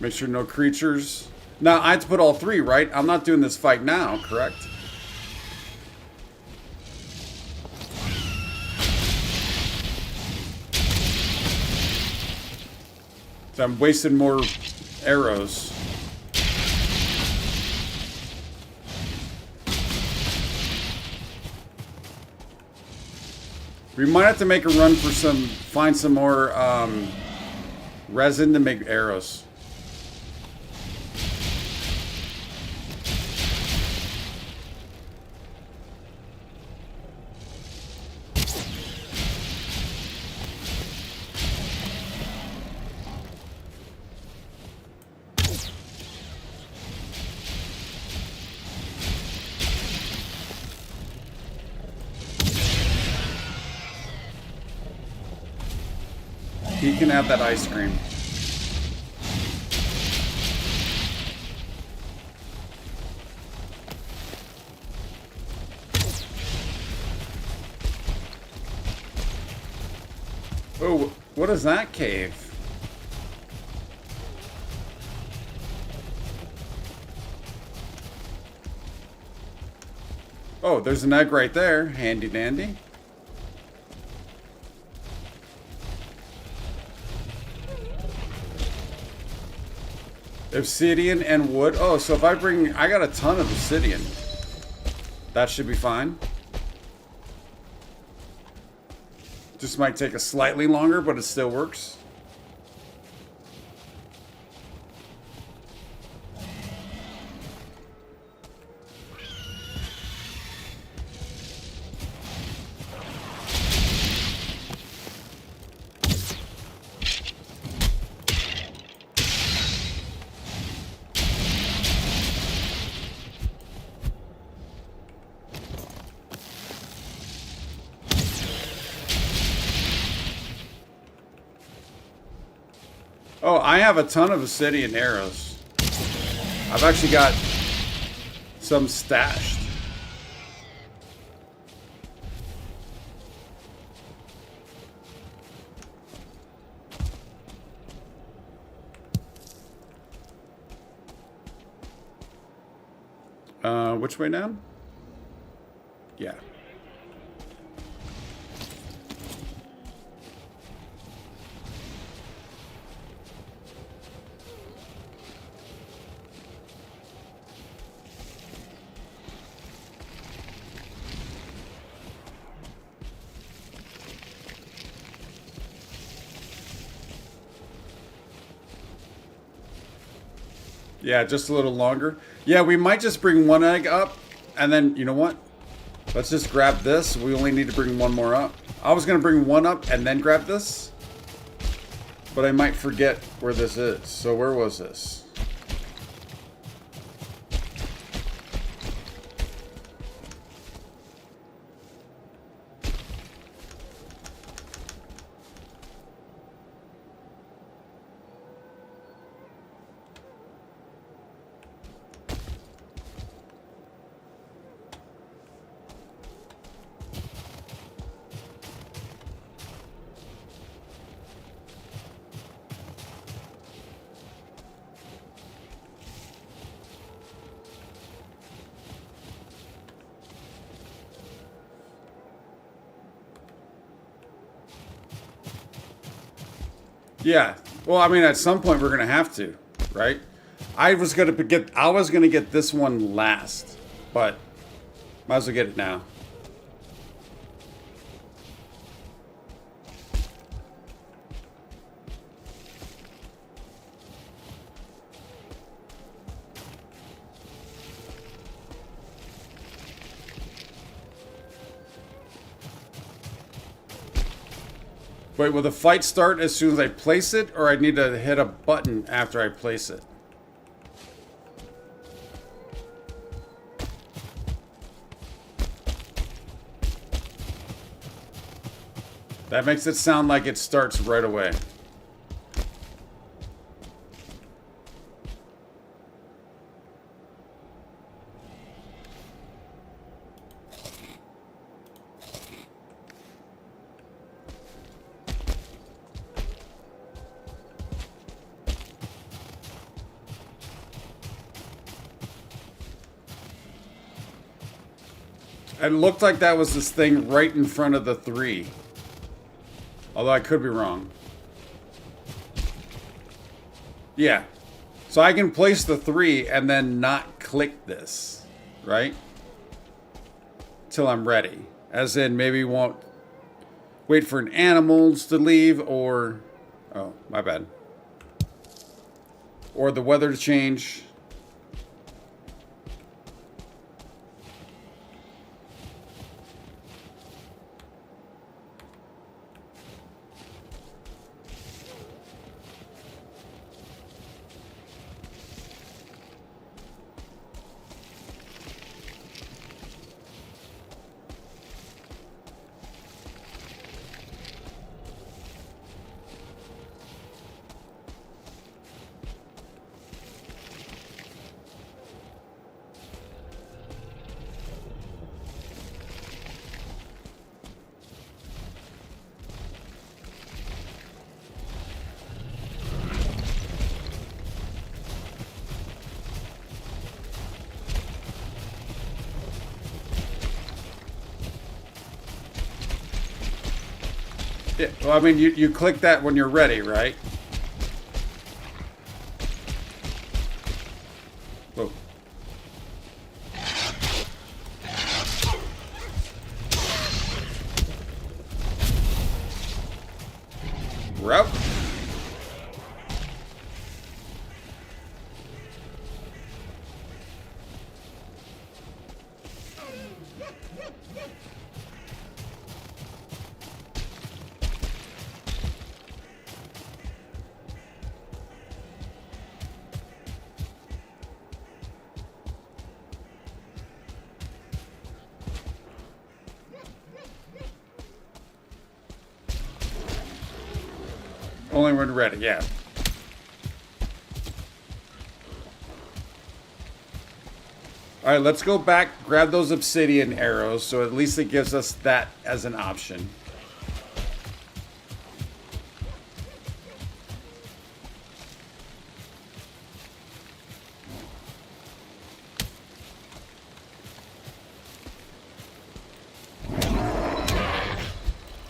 Make sure no creatures. Now, I have to put all three, right? I'm not doing this fight now, correct? So I'm wasting more arrows. We might have to make a run for find some more resin to make arrows. He can have that ice cream. Oh, what is that cave? Oh, there's an egg right there. Handy dandy. Obsidian and wood. Oh, so if I got a ton of obsidian. That should be fine. Just might take a slightly longer, but it still works. Oh, I have a ton of obsidian arrows. I've actually got some stashed. Which way down? Yeah. Yeah, just a little longer. Yeah, we might just bring one egg up, and then, you know what? Let's just grab this. We only need to bring one more up. I was going to bring one up and then grab this, but I might forget where this is. So where was this? Yeah. Well, I mean, at some point we're gonna have to, right? I was gonna get this one last, but might as well get it now. Wait, will the fight start as soon as I place it, or I need to hit a button after I place it? That makes it sound like it starts right away. It looked like that was this thing right in front of the 3. Although I could be wrong. Yeah. So I can place the 3 and then not click this, right? Till I'm ready. As in, maybe won't wait for an animals to leave, or... Oh, my bad. Or the weather to change. Yeah, well, I mean, you click that when you're ready, right? Whoa. We're out. Only when ready, yeah. All right, let's go back, grab those obsidian arrows, so at least it gives us that as an option.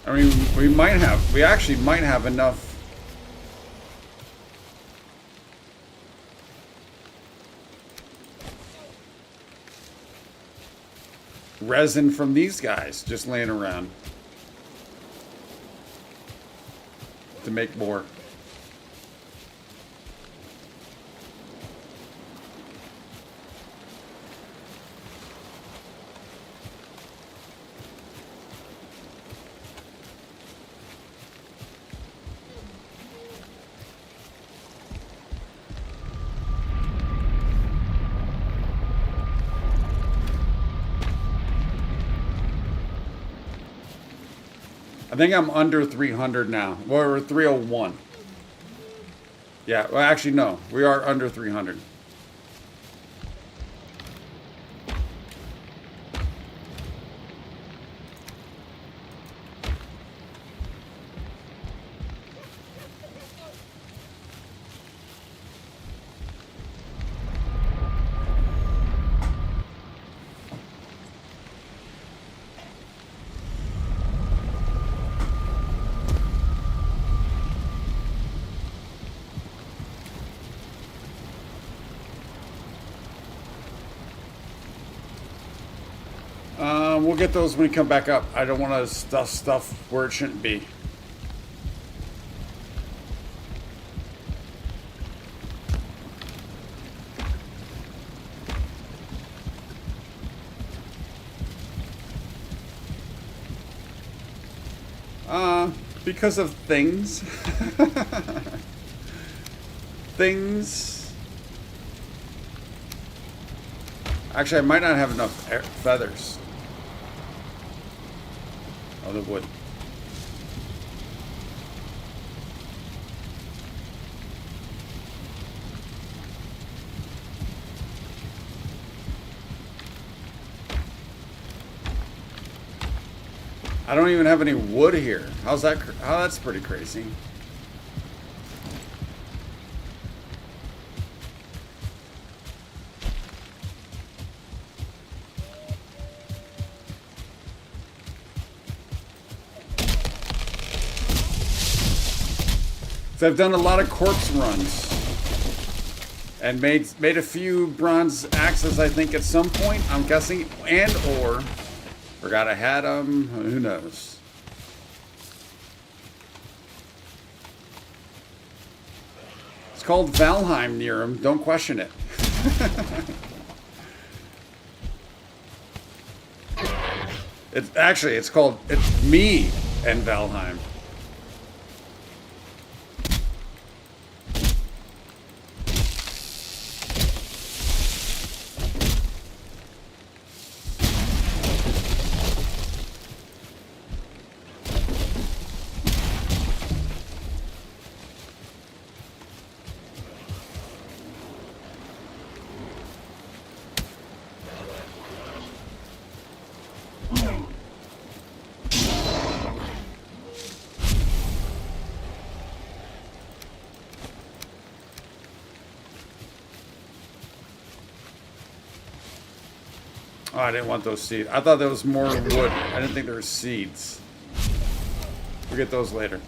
I mean, we actually might have enough. Resin from these guys just laying around to make more. I think I'm under 300 now. Well, we're 301. Yeah, well, actually, no. We are under 300. We'll get those when we come back up. I don't want to stuff where it shouldn't be. Because of things. Things. Actually, I might not have enough feathers. Oh, the wood. I don't even have any wood here. How's that? Oh, that's pretty crazy. So I've done a lot of corpse runs and made a few bronze axes, I think, at some point. I'm guessing, and or forgot I had them. Who knows? It's called Valheim near him. Don't question it. It's me and Valheim. Oh, I didn't want those seeds. I thought there was more wood. I didn't think there were seeds. We'll get those later.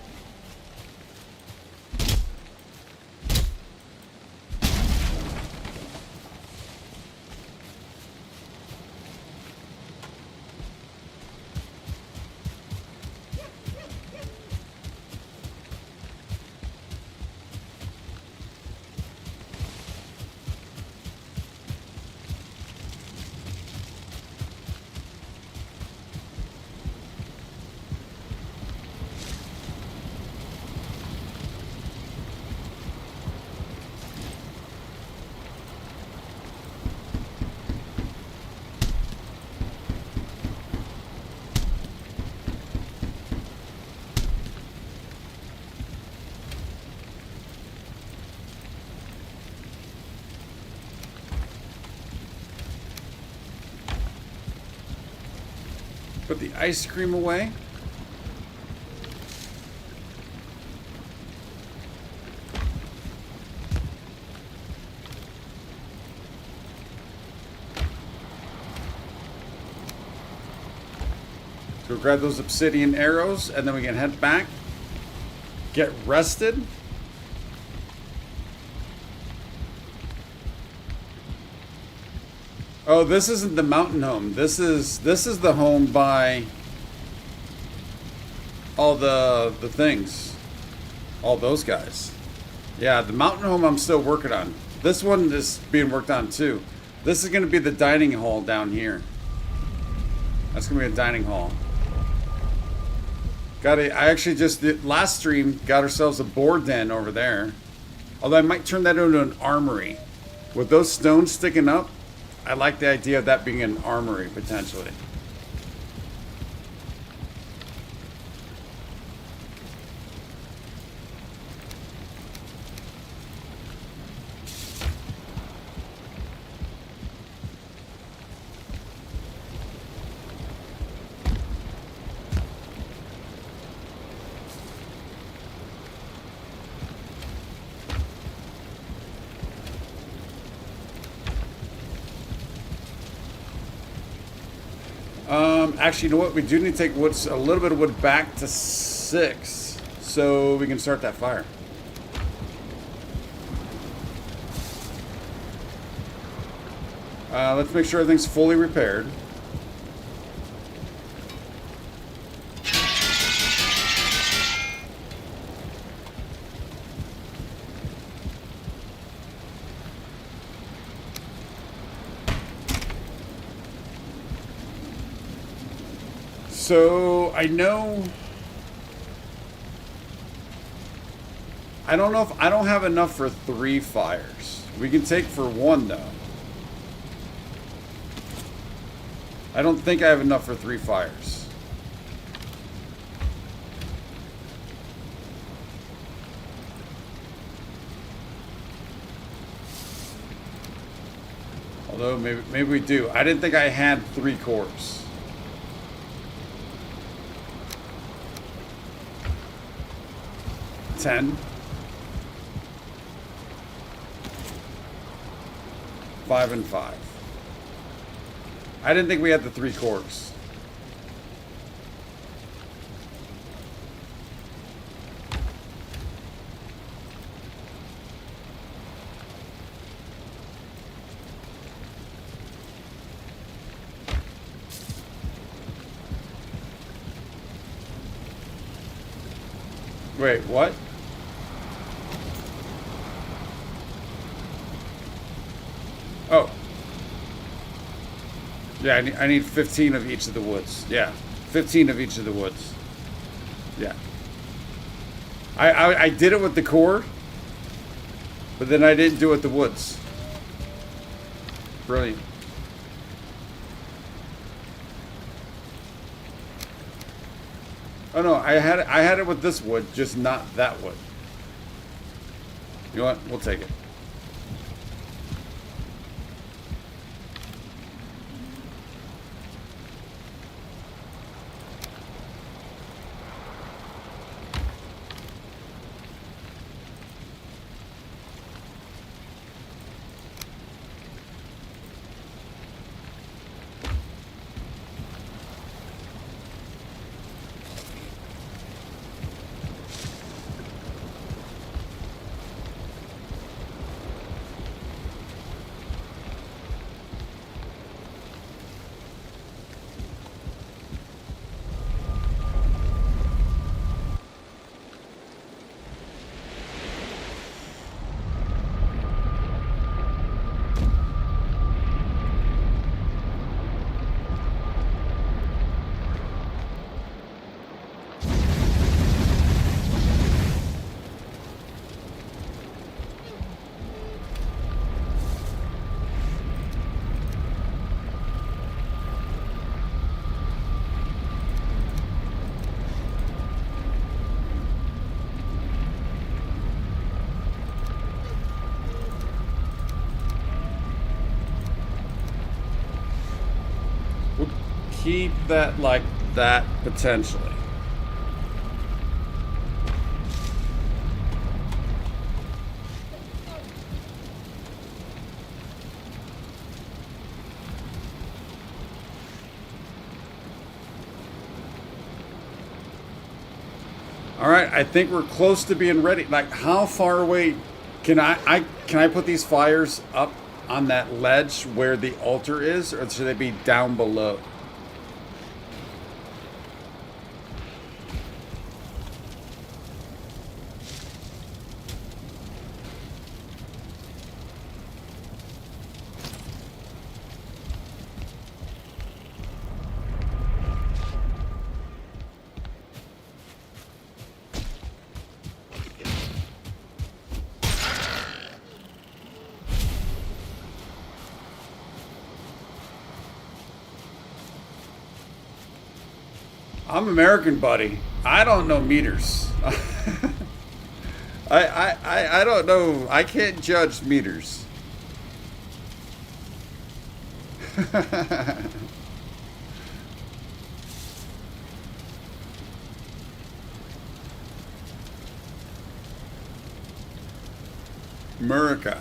Put the ice cream away. So grab those obsidian arrows, and then we can head back. Get rested. Oh, this isn't the mountain home. This is the home by all the things. All those guys. Yeah, the mountain home I'm still working on. This one is being worked on too. This is going to be the dining hall down here. That's going to be a dining hall. I actually just did, last stream, got ourselves a boar den over there. Although I might turn that into an armory. With those stones sticking up, I like the idea of that being an armory, potentially. Actually, you know what? We do need to take a little bit of wood back to 6 so we can start that fire. Let's make sure everything's fully repaired. So I know, I don't know if I don't have enough for 3 fires. We can take for 1 though. I don't think I have enough for 3 fires. Although maybe we do. I didn't think I had 3 cores. $10. 5 and 5. I didn't think we had the 3 cores. Wait, what? Oh. Yeah, I need 15 of each of the woods. Yeah, 15 of each of the woods. Yeah. I did it with the core, but then I didn't do it with the woods. Brilliant. Oh no, I had it with this wood, just not that wood. You know what? We'll take it. Keep that like that potentially. All right, I think we're close to being ready. Like, how far away can I put these fires up on that ledge where the altar is, or should they be down below? I'm American, buddy. I don't know meters. I don't know. I can't judge meters. America.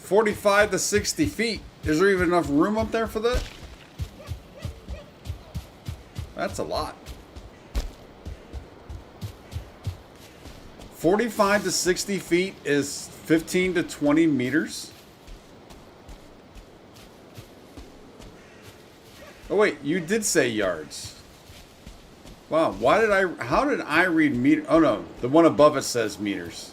45 to 60 feet. Is there even enough room up there for that? That's a lot. 45 to 60 feet is 15 to 20 meters. Oh wait, you did say yards. Wow, how did I read meter? Oh no, the one above it says meters.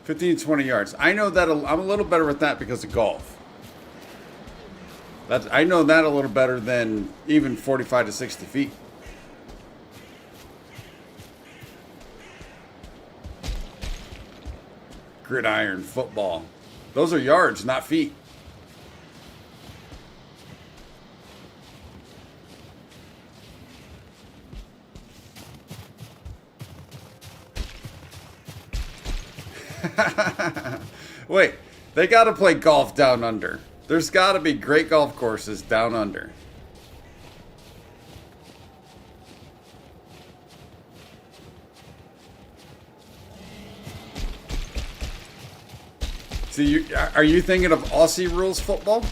15 to 20 yards. I know that. I'm a little better with that because of golf. I know that a little better than even 45 to 60 feet. Gridiron football. Those are yards, not feet. Wait, they got to play golf down under. There's got to be great golf courses down under. See, are you thinking of Aussie rules football?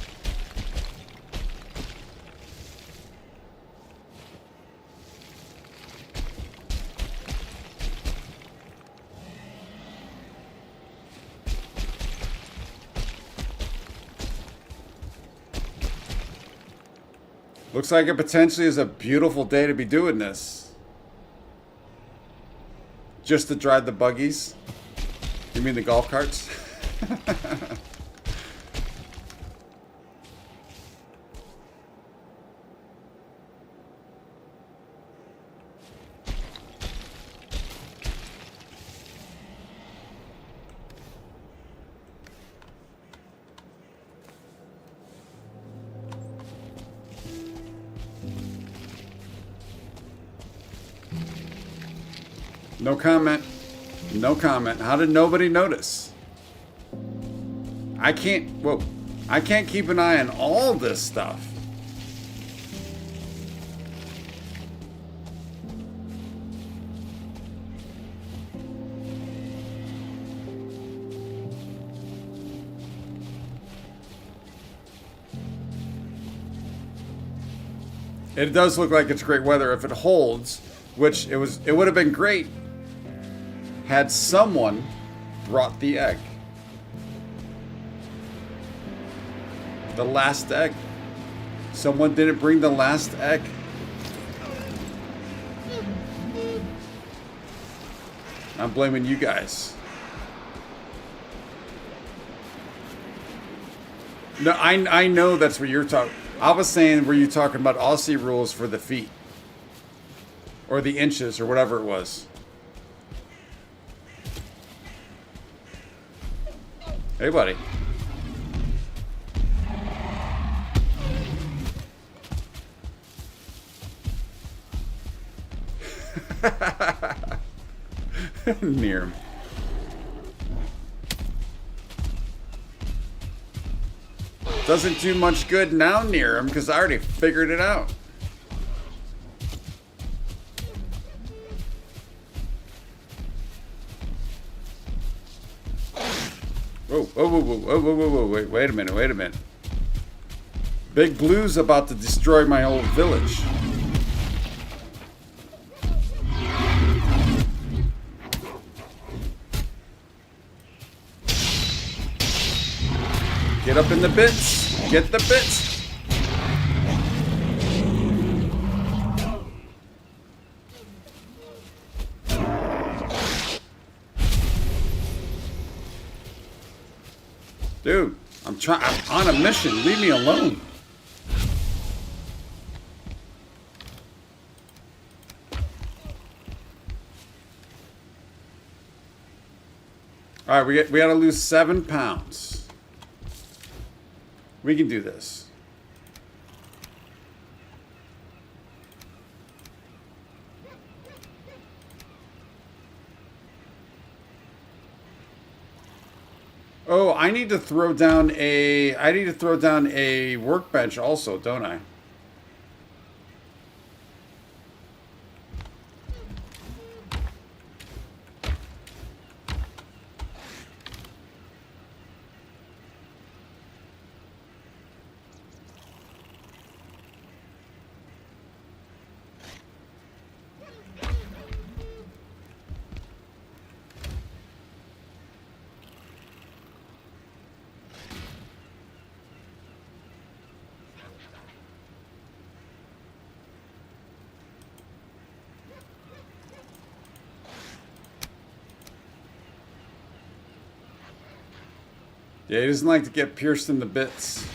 Looks like it potentially is a beautiful day to be doing this. Just to drive the buggies? You mean the golf carts? No comment. No comment. How did nobody notice? I can't keep an eye on all this stuff. It does look like it's great weather if it holds, which it would have been great had someone brought the egg. The last egg. Someone didn't bring the last egg. I'm blaming you guys. No, I know that's what you're talking. I was saying, were you talking about Aussie rules for the feet? Or the inches, or whatever it was. Hey, buddy. Near him. Doesn't do much good now near him because I already figured it out. Whoa, whoa, whoa, whoa, whoa, whoa, whoa, wait a minute, wait a minute. Big Blue's about to destroy my whole village. Get up in the bits. Get the bits. Dude, I'm on a mission. Leave me alone. All right, we got to lose 7 pounds. We can do this. Oh, I need to throw down a workbench also, don't I? Yeah, he doesn't like to get pierced in the bits.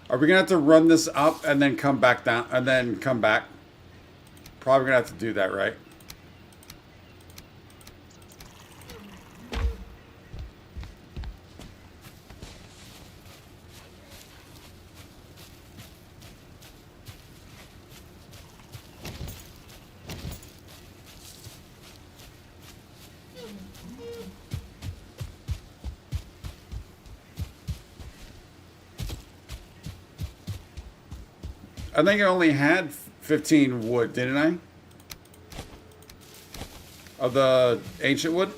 Are we gonna have to run this up and then come back down and then come back? Probably gonna have to do that, right? I think I only had 15 wood, didn't I? Of the ancient wood?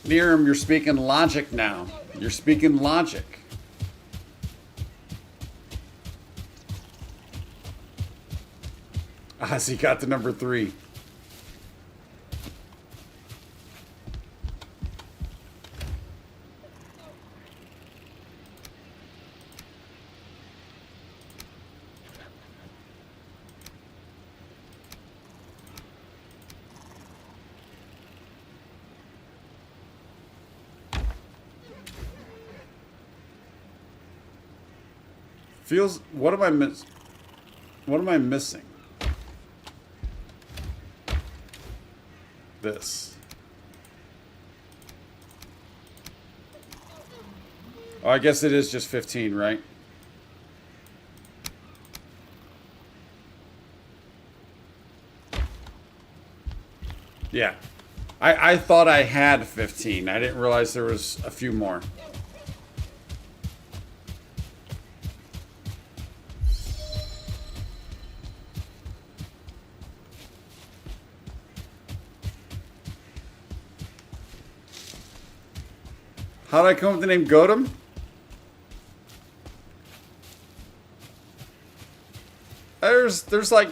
Niram, you're speaking logic now. You're speaking logic. Ozzy got the number 3. Feels. What am I missing? This. Oh, I guess it is just 15, right? Yeah. I thought I had 15. I didn't realize there was a few more. How did I come up with the name Godam? There's like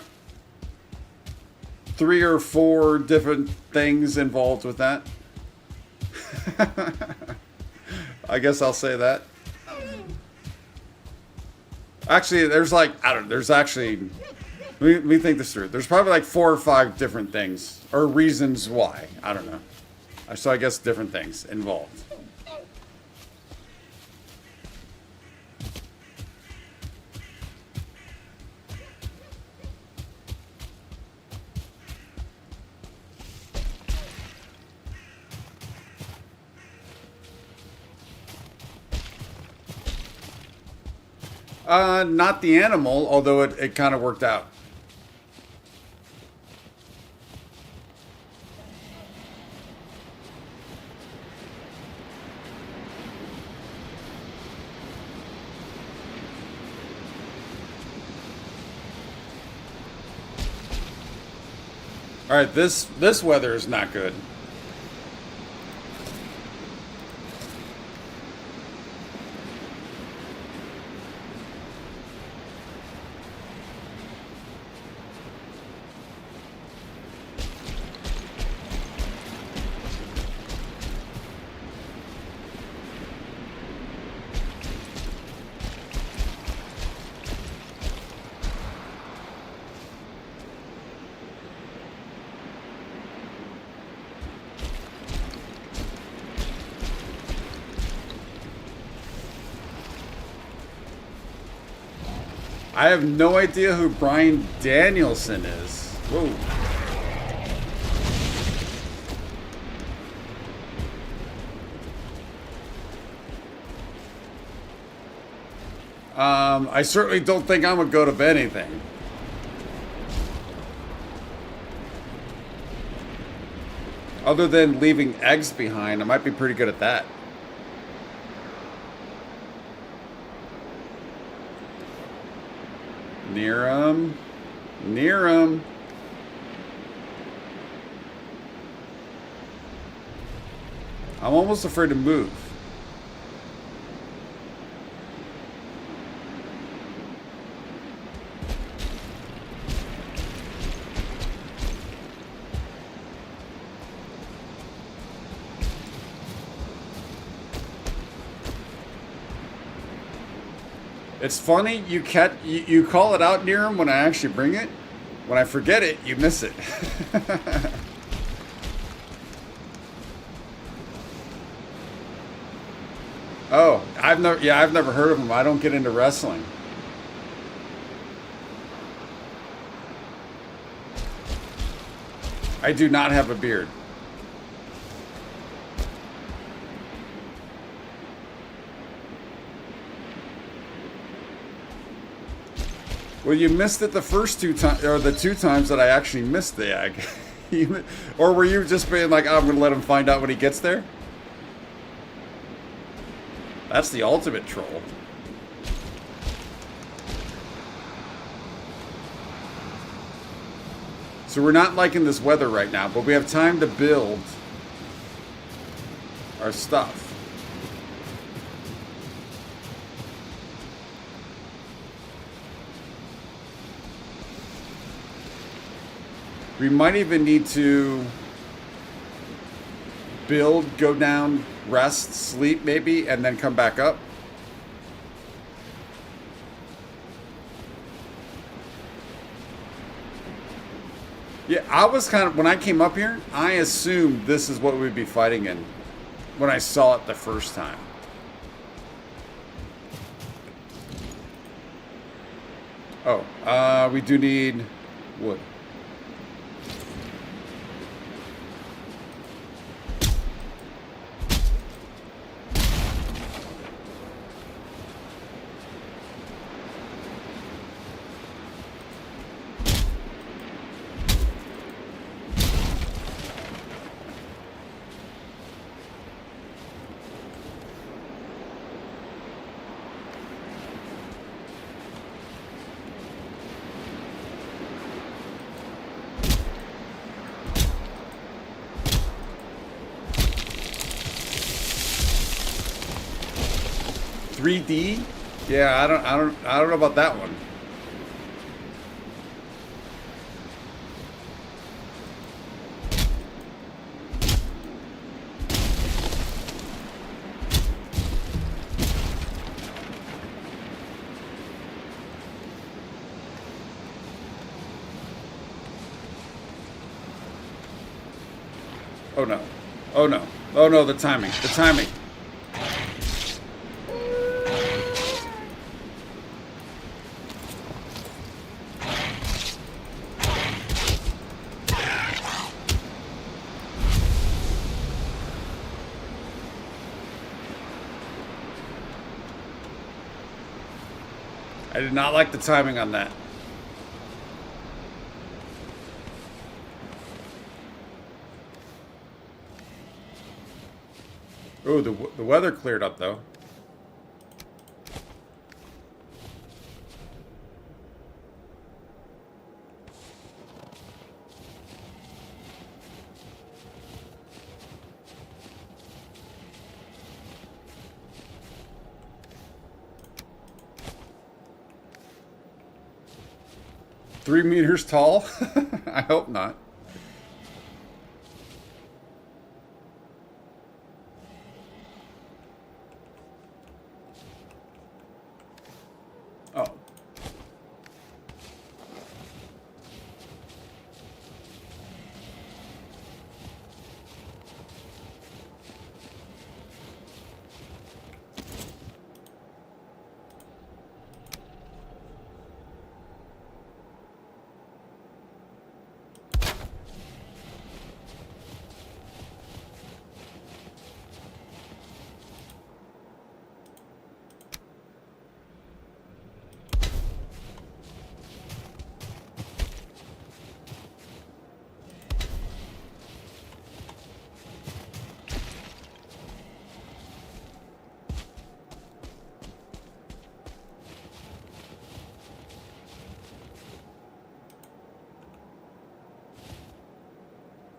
3 or 4 different things involved with that. I guess I'll say that. Actually, there's like, I don't know, there's actually, let me think this through. There's probably like 4 or 5 different things, or reasons why. I don't know. So I guess different things involved. Not the animal, although it kind of worked out. All right, this weather is not good. I have no idea who Brian Danielson is. Whoa. I certainly don't think I'm gonna go to anything. Other than leaving eggs behind, I might be pretty good at that. Near him. Near him. I'm almost afraid to move. It's funny, you call it out near him when I actually bring it. When I forget it, you miss it. Oh, I've never heard of him. I don't get into wrestling. I do not have a beard. Well, you missed it the first 2 times, or the 2 times that I actually missed the egg. Or were you just being like, oh, I'm going to let him find out when he gets there? That's the ultimate troll. So we're not liking this weather right now, but we have time to build our stuff. We might even need to build, go down, rest, sleep maybe, and then come back up. Yeah, I was kind of, when I came up here, I assumed this is what we'd be fighting in when I saw it the first time. Oh, we do need wood. $3D? Yeah, I don't know about that one. Oh no. Oh no. Oh no, the timing. The timing. I did not like the timing on that. Oh, the weather cleared up though. $3 meters tall? I hope not. Oh.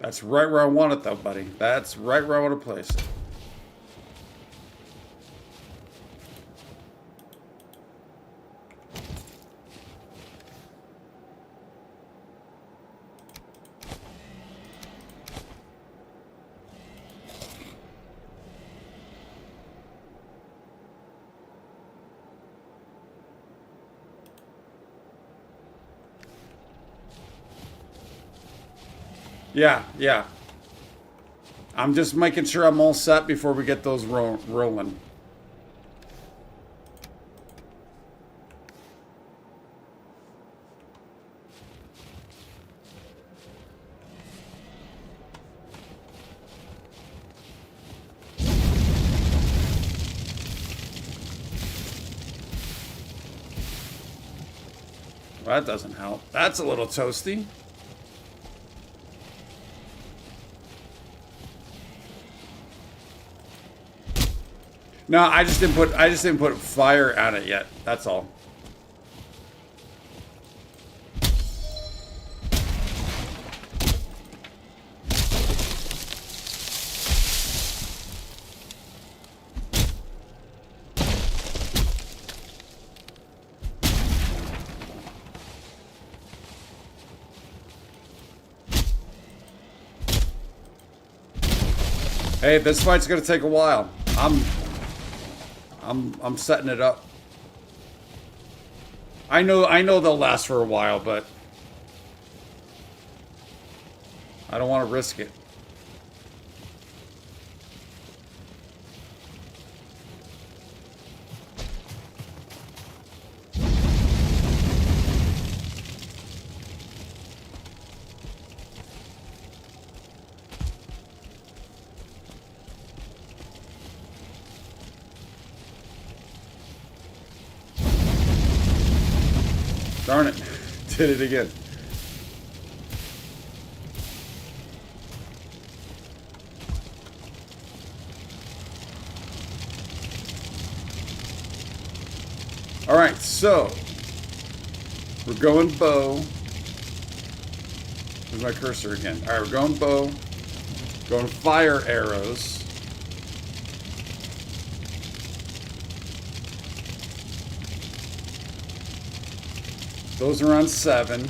That's right where I want it though, buddy. That's right where I want to place it. Yeah, yeah. I'm just making sure I'm all set before we get those rolling. Well, that doesn't help. That's a little toasty. No, I just didn't put fire on it yet. That's all. Hey, this fight's gonna take a while. I'm setting it up. I know they'll last for a while, but I don't want to risk it. Darn it. Did it again. All right, so we're going bow. Where's my cursor again? All right, we're going bow. Going fire arrows. Those are on 7.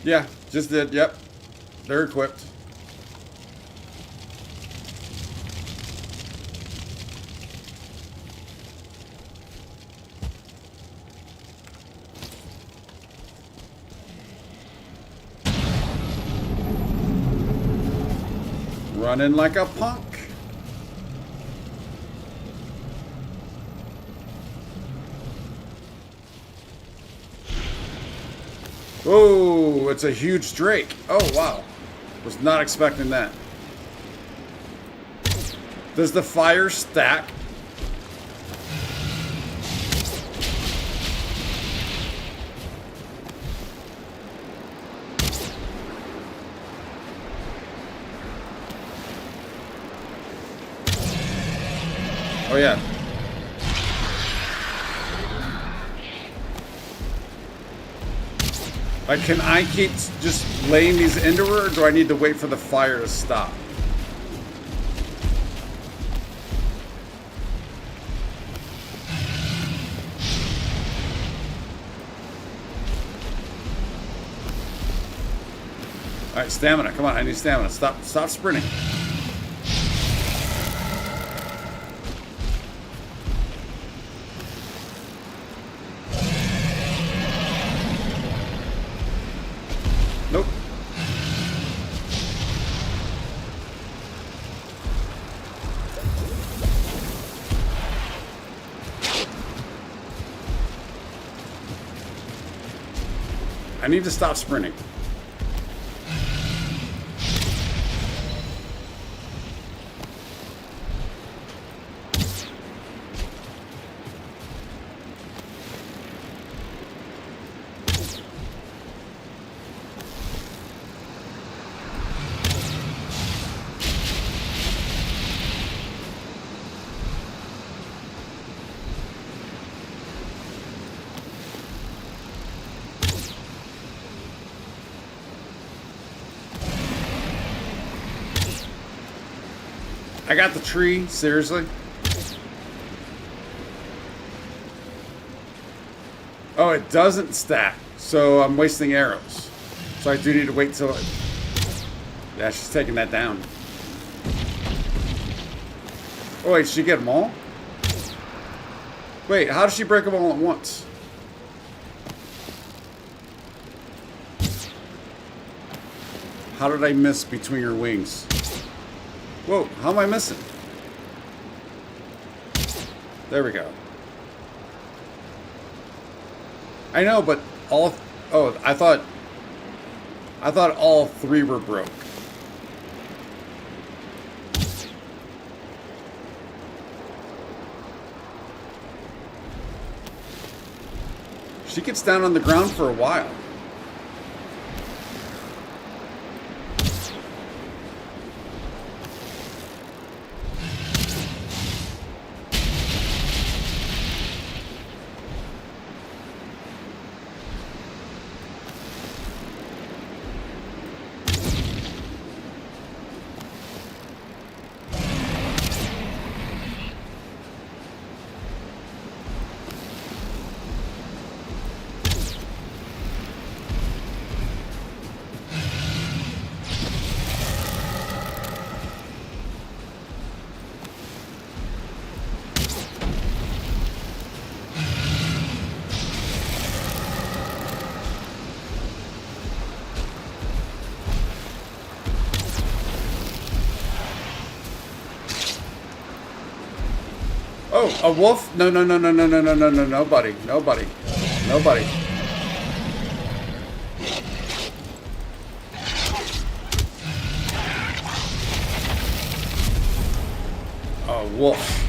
Yeah, just did. Yep. They're equipped. Running like a punk. Oh, it's a huge drake. Oh, wow. Was not expecting that. Does the fire stack? Oh, yeah. Like, can I keep just laying these into her, or do I need to wait for the fire to stop? All right, stamina. Come on, I need stamina. Stop sprinting. Nope. I need to stop sprinting. I got the tree, seriously? Oh, it doesn't stack, so I'm wasting arrows. So I do need to wait till it... Yeah, she's taking that down. Oh, wait, did she get them all? Wait, how does she break them all at once? How did I miss between her wings? Whoa, how am I missing? There we go. I know, but all... Oh, I thought all three were broke. She gets down on the ground for a while. Oh, a wolf? No, no, no, no, no, no, no, no, no, nobody, nobody, nobody. A wolf.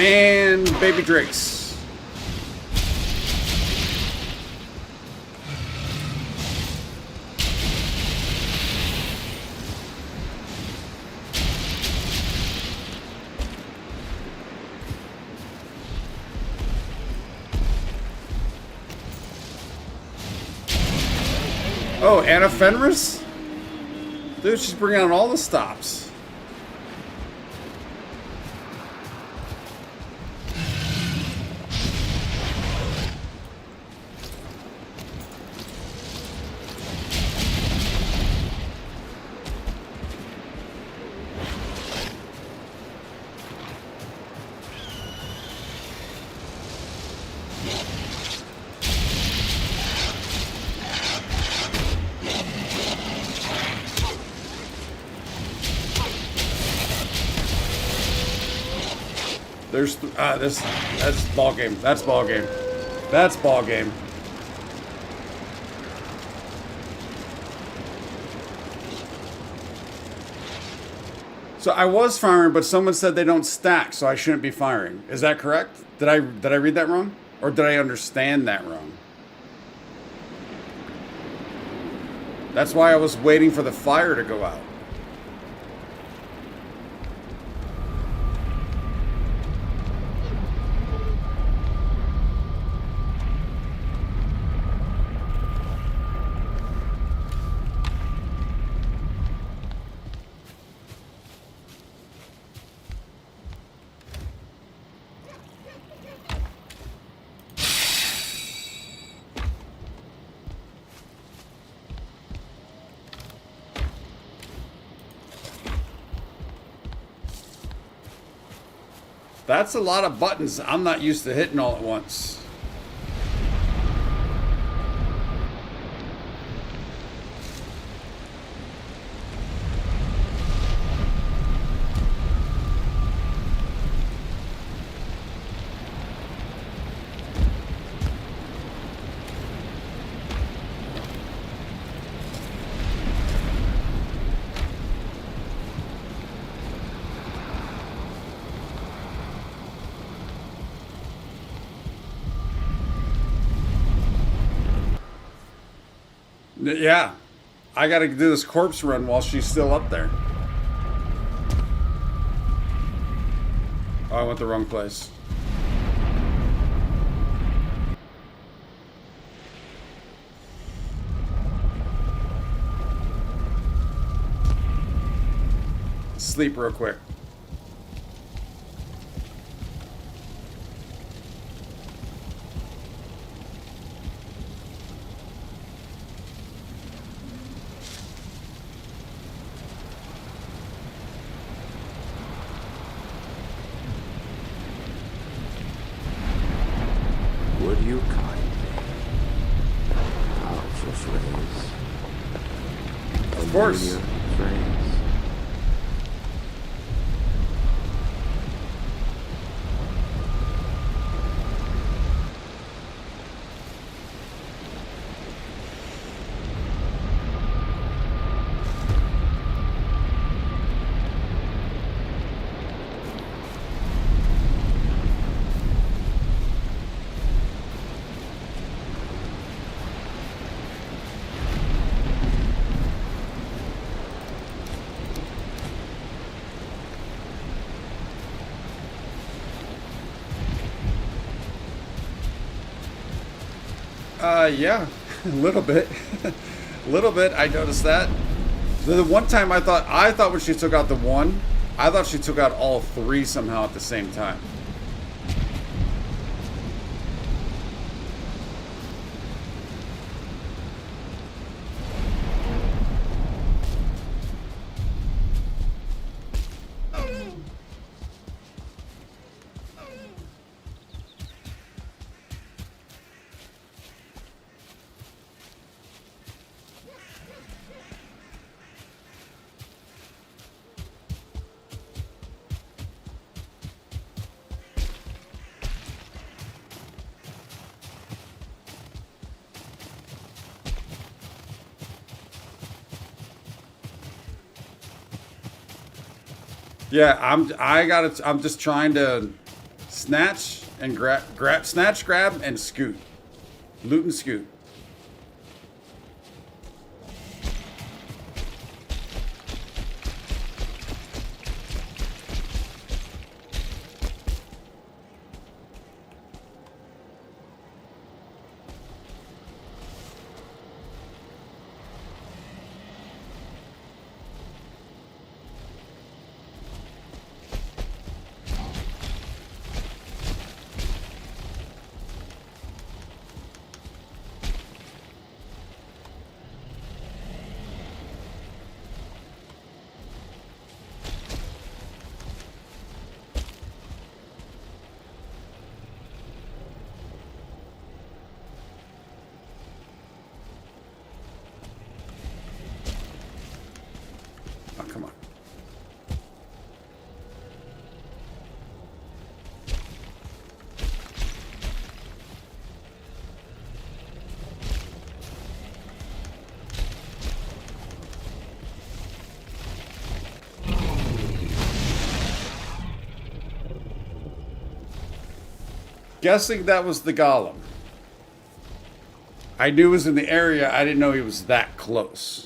And baby drakes. Oh, Anna Fenris? Dude, she's bringing out all the stops. There's that's ball game. That's ball game. That's ball game. So I was firing, but someone said they don't stack, so I shouldn't be firing. Is that correct? Did I read that wrong? Or did I understand that wrong? That's why I was waiting for the fire to go out. That's a lot of buttons I'm not used to hitting all at once. Yeah, I gotta do this corpse run while she's still up there. Oh, I went the wrong place. Sleep real quick. Would you kindly? Powerful phrase. Of course. Familiar phrase. Yeah, a little bit. A little bit, I noticed that. The one time I thought when she took out the one, I thought she took out all three somehow at the same time. Yeah, I'm just trying to snatch and snatch, grab, and scoot. Loot and scoot. Guessing that was the golem. I knew he was in the area. I didn't know he was that close.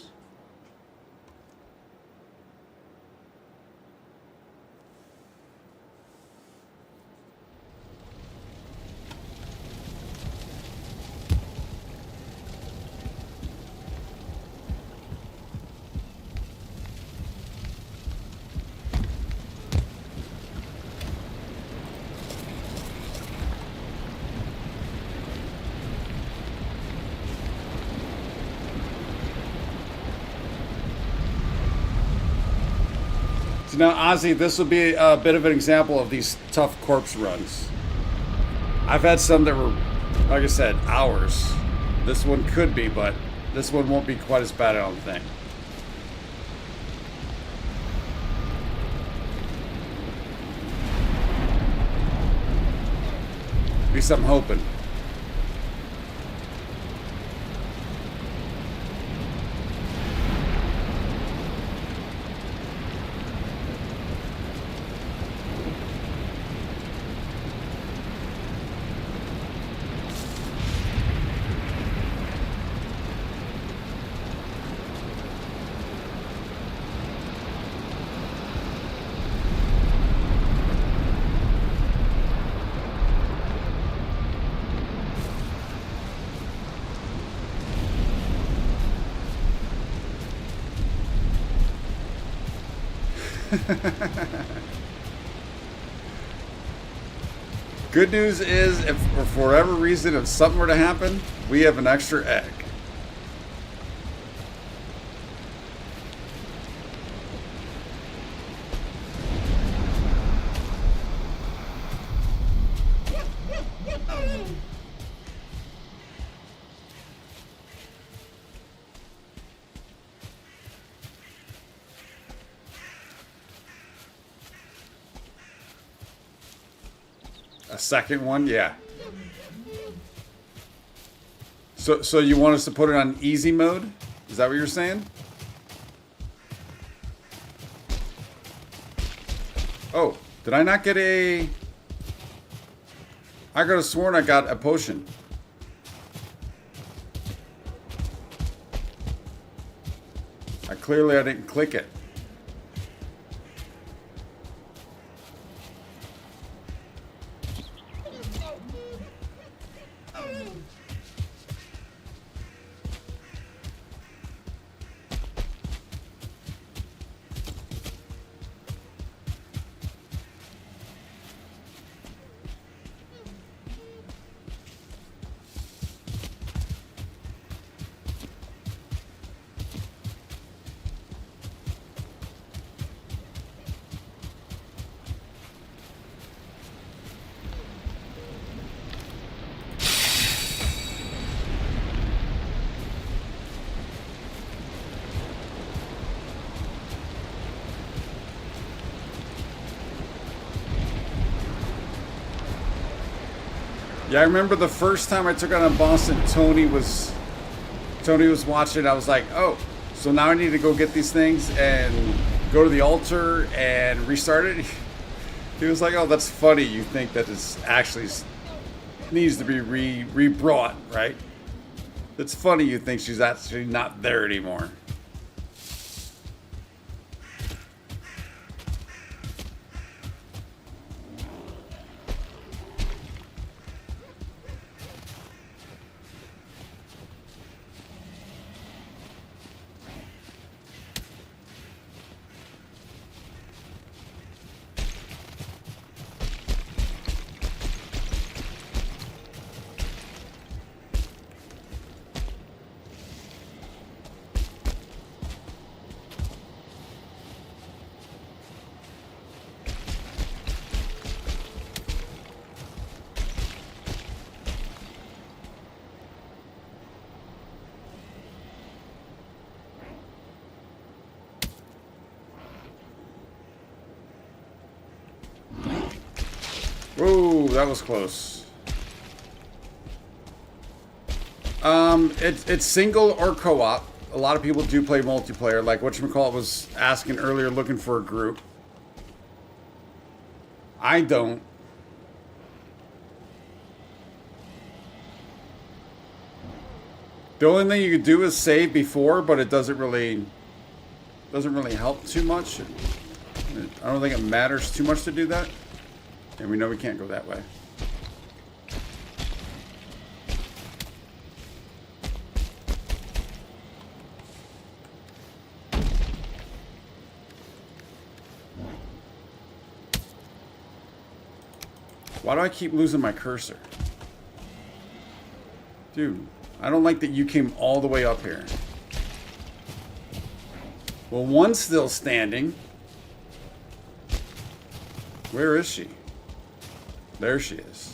So now, Ozzy, this will be a bit of an example of these tough corpse runs. I've had some that were, like I said, hours. This one could be, but this one won't be quite as bad, I don't think. At least I'm hoping. Good news is, if for whatever reason, if something were to happen, we have an extra egg. A second one, yeah. So you want us to put it on easy mode? Is that what you're saying? Oh, did I not get a... I could have sworn I got a potion. Clearly I didn't click it. Yeah, I remember the first time I took out a boss and Tony was watching. I was like, oh, so now I need to go get these things and go to the altar and restart it. He was like, oh, that's funny. You think that this actually needs to be re-brought, right? It's funny you think she's actually not there anymore. Whoa, that was close. It's single or co-op. A lot of people do play multiplayer, like whatchamacallit was asking earlier, looking for a group. I don't. The only thing you could do is save before, but it doesn't really help too much. I don't think it matters too much to do that. And we know we can't go that way. Why do I keep losing my cursor? Dude, I don't like that you came all the way up here. Well, one's still standing. Where is she? There she is.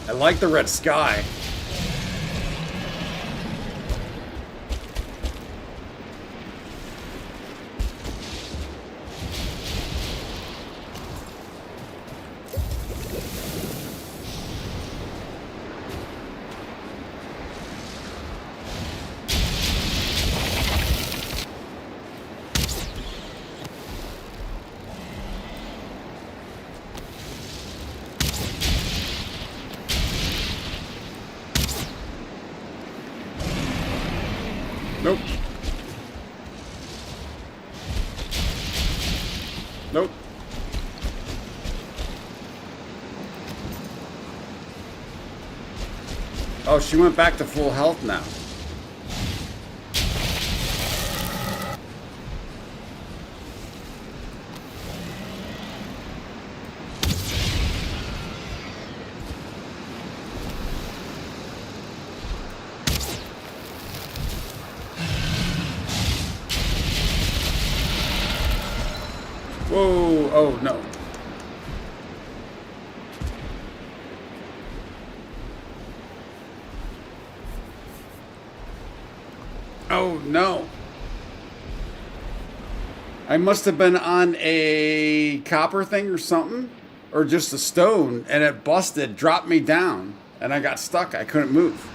I like the red sky. Nope. Nope. Oh, she went back to full health now. Whoa, oh no. Oh no. I must have been on a copper thing or something, or just a stone, and it busted, dropped me down, and I got stuck. I couldn't move.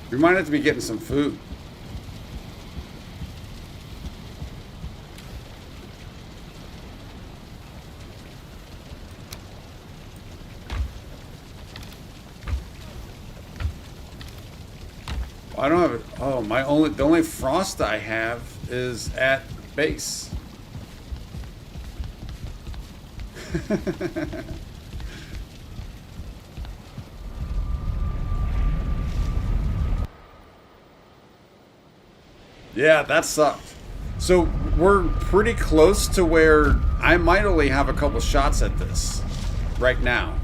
We might have to be getting some food. I don't have it. Oh, the only frost I have is at base. Yeah, that sucked. So we're pretty close to where I might only have a couple shots at this right now.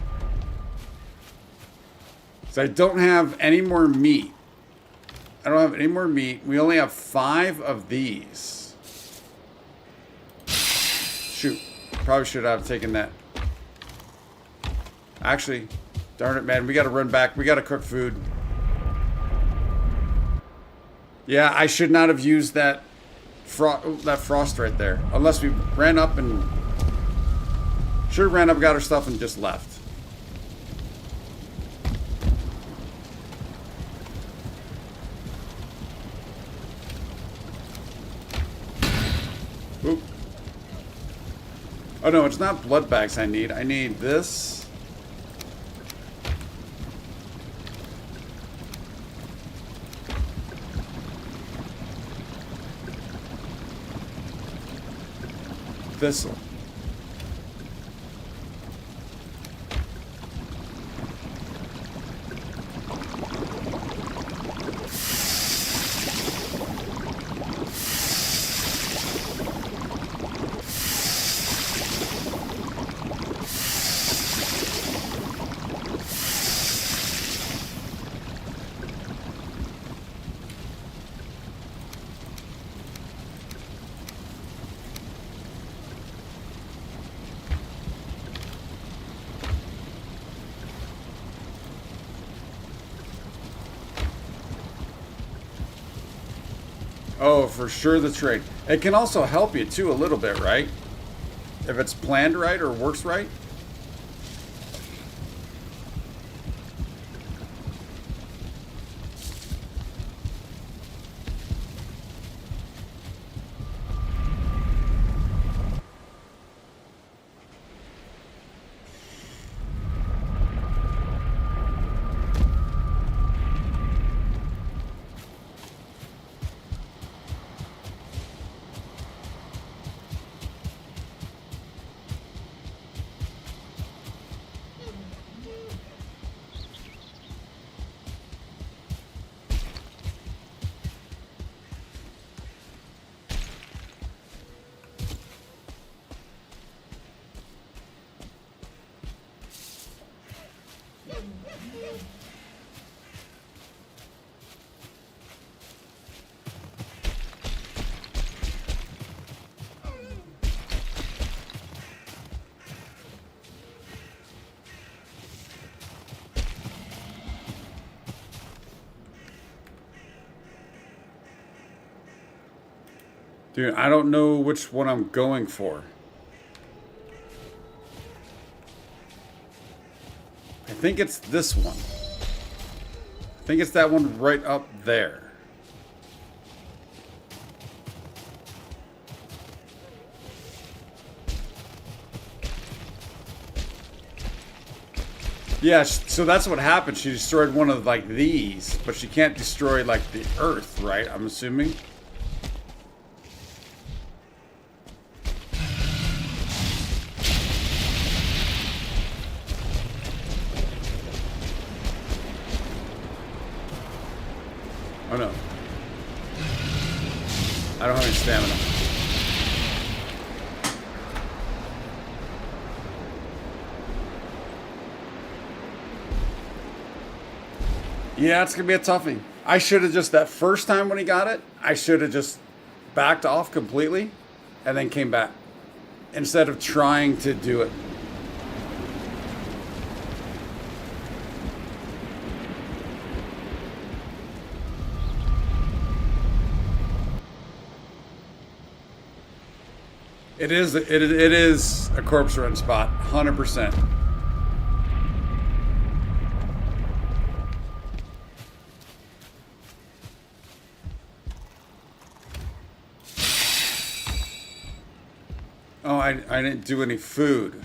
So I don't have any more meat. I don't have any more meat. We only have 5 of these. Shoot. Probably should have taken that. Actually, darn it, man. We got to run back. We got to cook food. Yeah, I should not have used that frost right there. Unless we ran up and... Should have ran up, got our stuff, and just left. Oop. Oh no, it's not blood bags I need. I need this. Thistle. Oh, for sure the trade. It can also help you too a little bit, right? If it's planned right or works right. Dude, I don't know which one I'm going for. I think it's this one. I think it's that one right up there. Yeah, so that's what happened. She destroyed one of like these, but she can't destroy like the earth, right? I'm assuming. Oh no. I don't have any stamina. Yeah, it's gonna be a toughie. I should have just, that first time when he got it, I should have just backed off completely and then came back instead of trying to do it. It is a corpse run spot, 100%. Oh, I didn't do any food.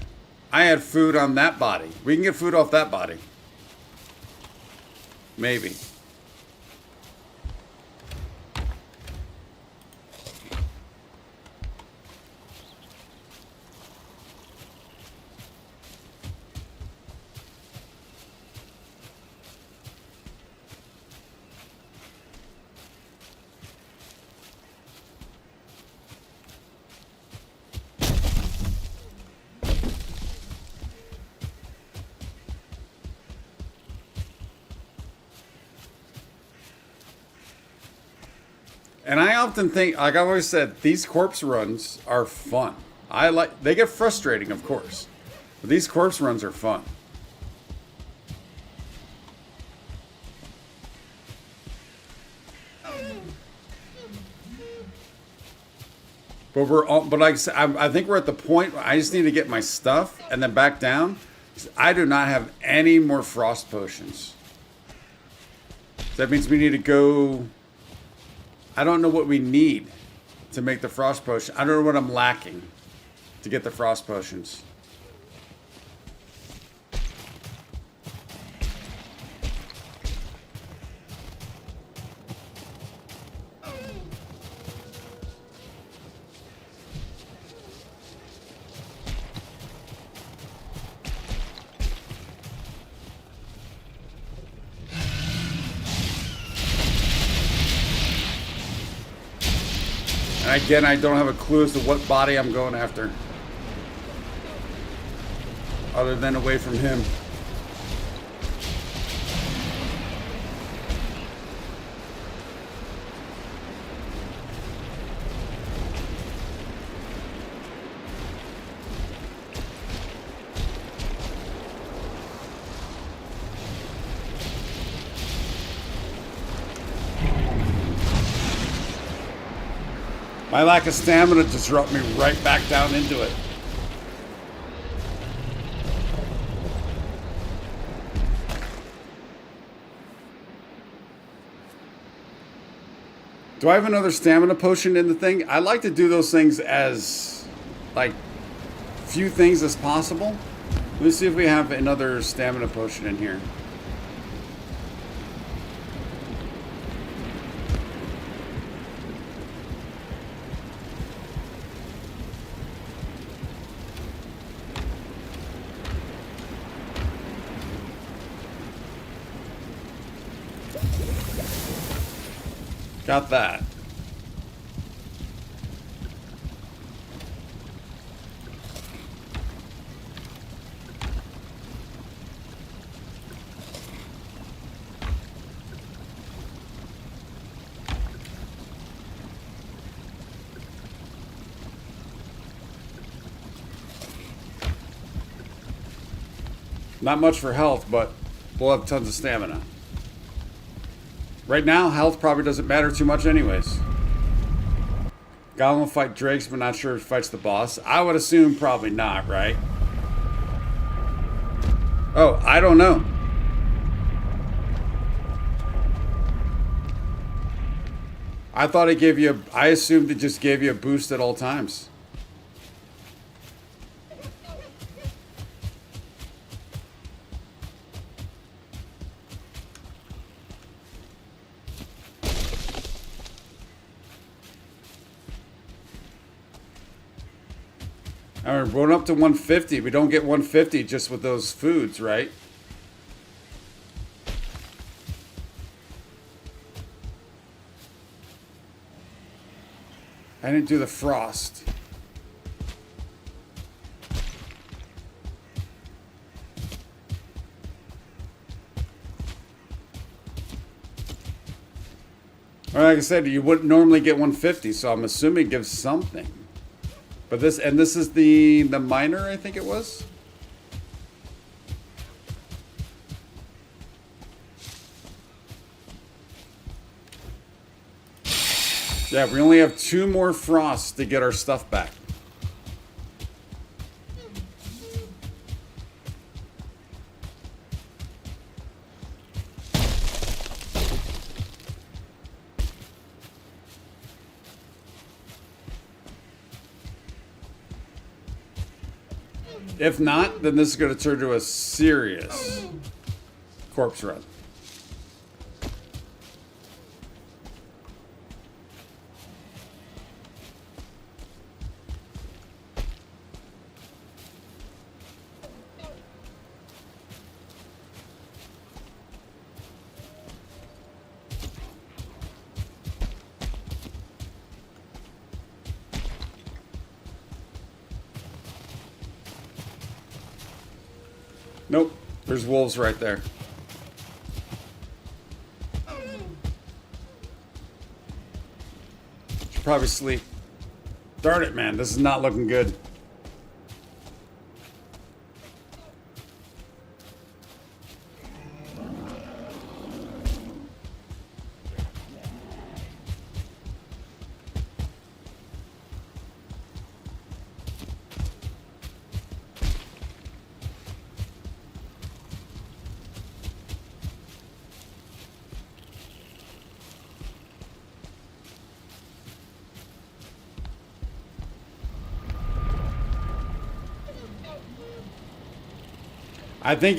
I had food on that body. We can get food off that body. Maybe. And I often think, like I've always said, these corpse runs are fun. They get frustrating, of course, but these corpse runs are fun. But like I said, I think we're at the point where I just need to get my stuff and then back down. I do not have any more frost potions. That means we need to go. I don't know what we need to make the frost potion. I don't know what I'm lacking to get the frost potions. And again, I don't have a clue as to what body I'm going after. Other than away from him. My lack of stamina just dropped me right back down into it. Do I have another stamina potion in the thing? I like to do those things as, like, few things as possible. Let me see if we have another stamina potion in here. Got that. Not much for health, but we'll have tons of stamina. Right now, health probably doesn't matter too much anyways. Goblin will fight drakes, but not sure if he fights the boss. I would assume probably not, right? Oh, I don't know. I thought it gave you I assumed it just gave you a boost at all times. All right, we're going up to 150. We don't get 150 just with those foods, right? I didn't do the frost. Well, like I said, you wouldn't normally get 150, so I'm assuming it gives something. But this is the miner, I think it was. Yeah, we only have 2 more frosts to get our stuff back. If not, then this is going to turn to a serious corpse run. Nope, there's wolves right there. Should probably sleep. Darn it, man, this is not looking good.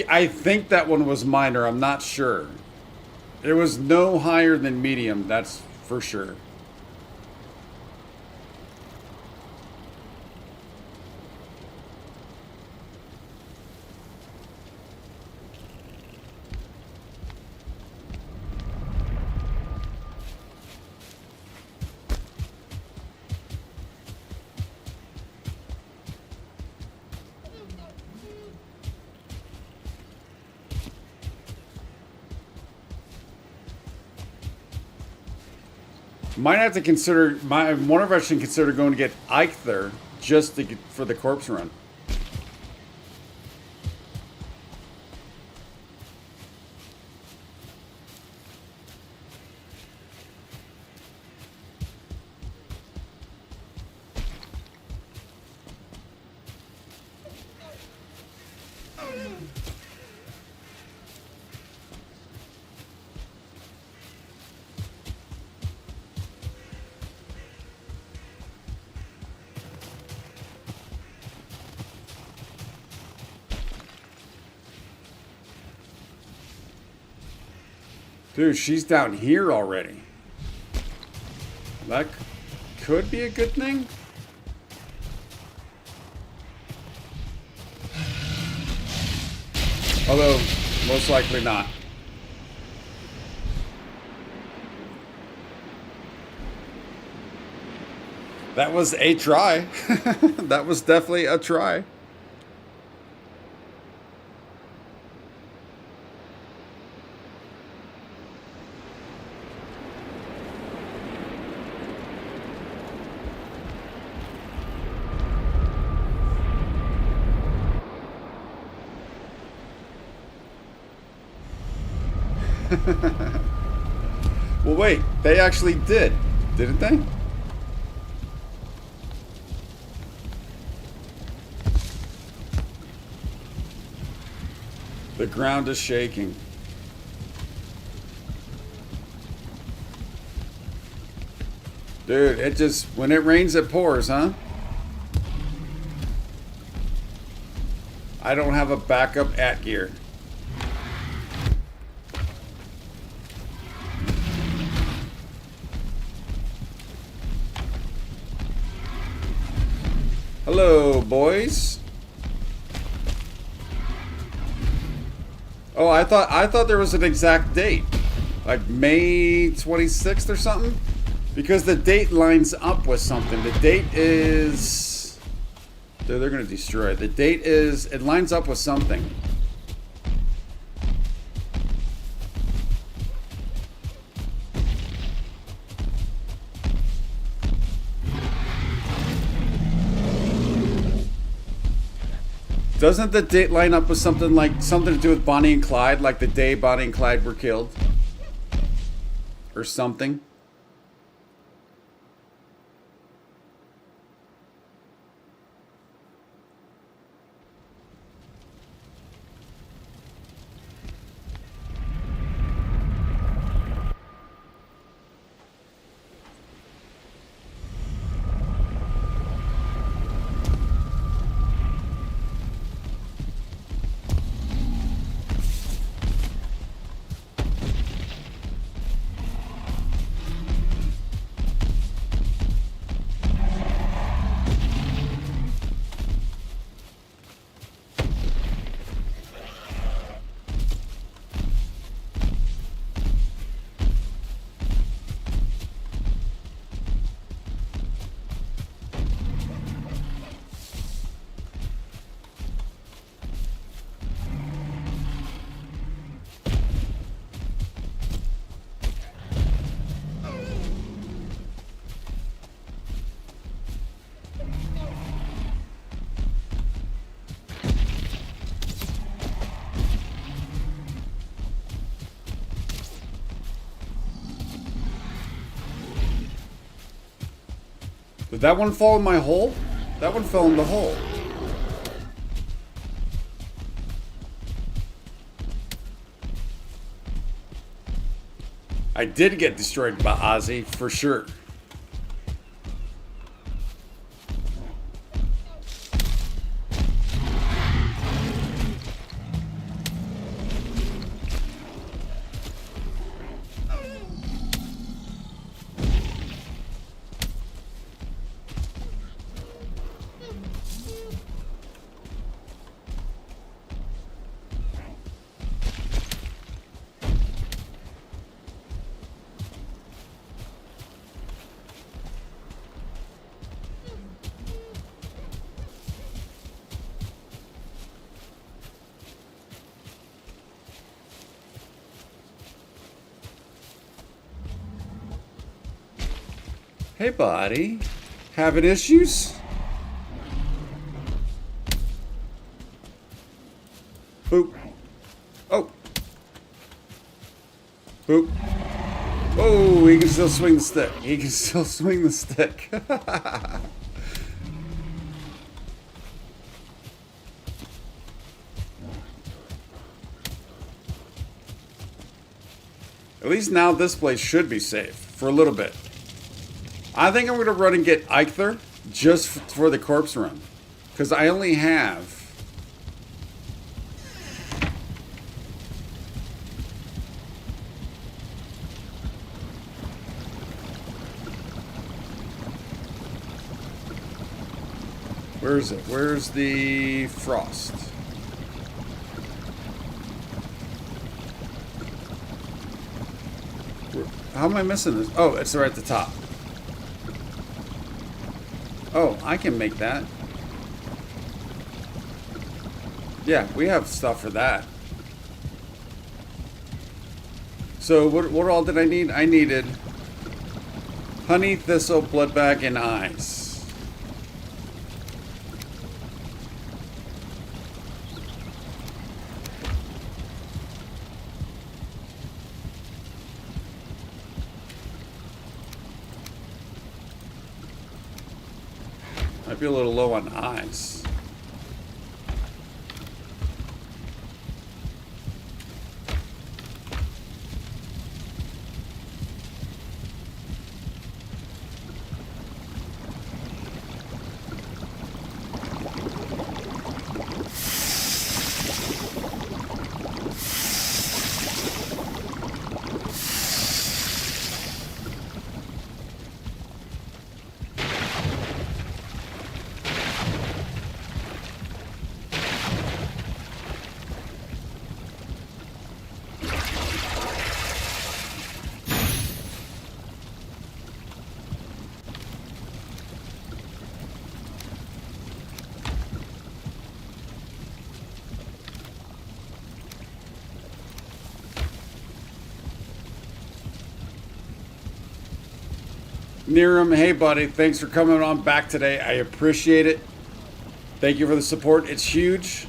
I think that one was minor. I'm not sure. It was no higher than medium, that's for sure. Might have to consider. One of us should consider going to get Ike there just to get, for the corpse run. Dude, she's down here already. That could be a good thing. Although, most likely not. That was a try. That was definitely a try. Well, wait, they actually did, didn't they? The ground is shaking. Dude, it just, when it rains, it pours, huh? I don't have a backup at gear. Hello, boys. Oh, I thought there was an exact date. Like May 26th or something? Because the date lines up with something. The date is... Dude, they're going to destroy it. The date is... It lines up with something. Doesn't the date line up with something like something to do with Bonnie and Clyde, like the day Bonnie and Clyde were killed? Or something? Did that one fall in my hole? That one fell in the hole. I did get destroyed by Ozzy, for sure. Hey, buddy. Having issues? Boop. Oh. Boop. Oh, he can still swing the stick. He can still swing the stick. At least now this place should be safe for a little bit. I think I'm going to run and get Eichther just for the corpse run. Because I only have... Where is it? Where's the frost? How am I missing this? Oh, it's right at the top. Oh, I can make that. Yeah, we have stuff for that. So what all did I need? I needed honey, thistle, bloodbag, and eyes. Might be a little low on eyes. Niram, hey buddy, thanks for coming on back today. I appreciate it. Thank you for the support. It's huge.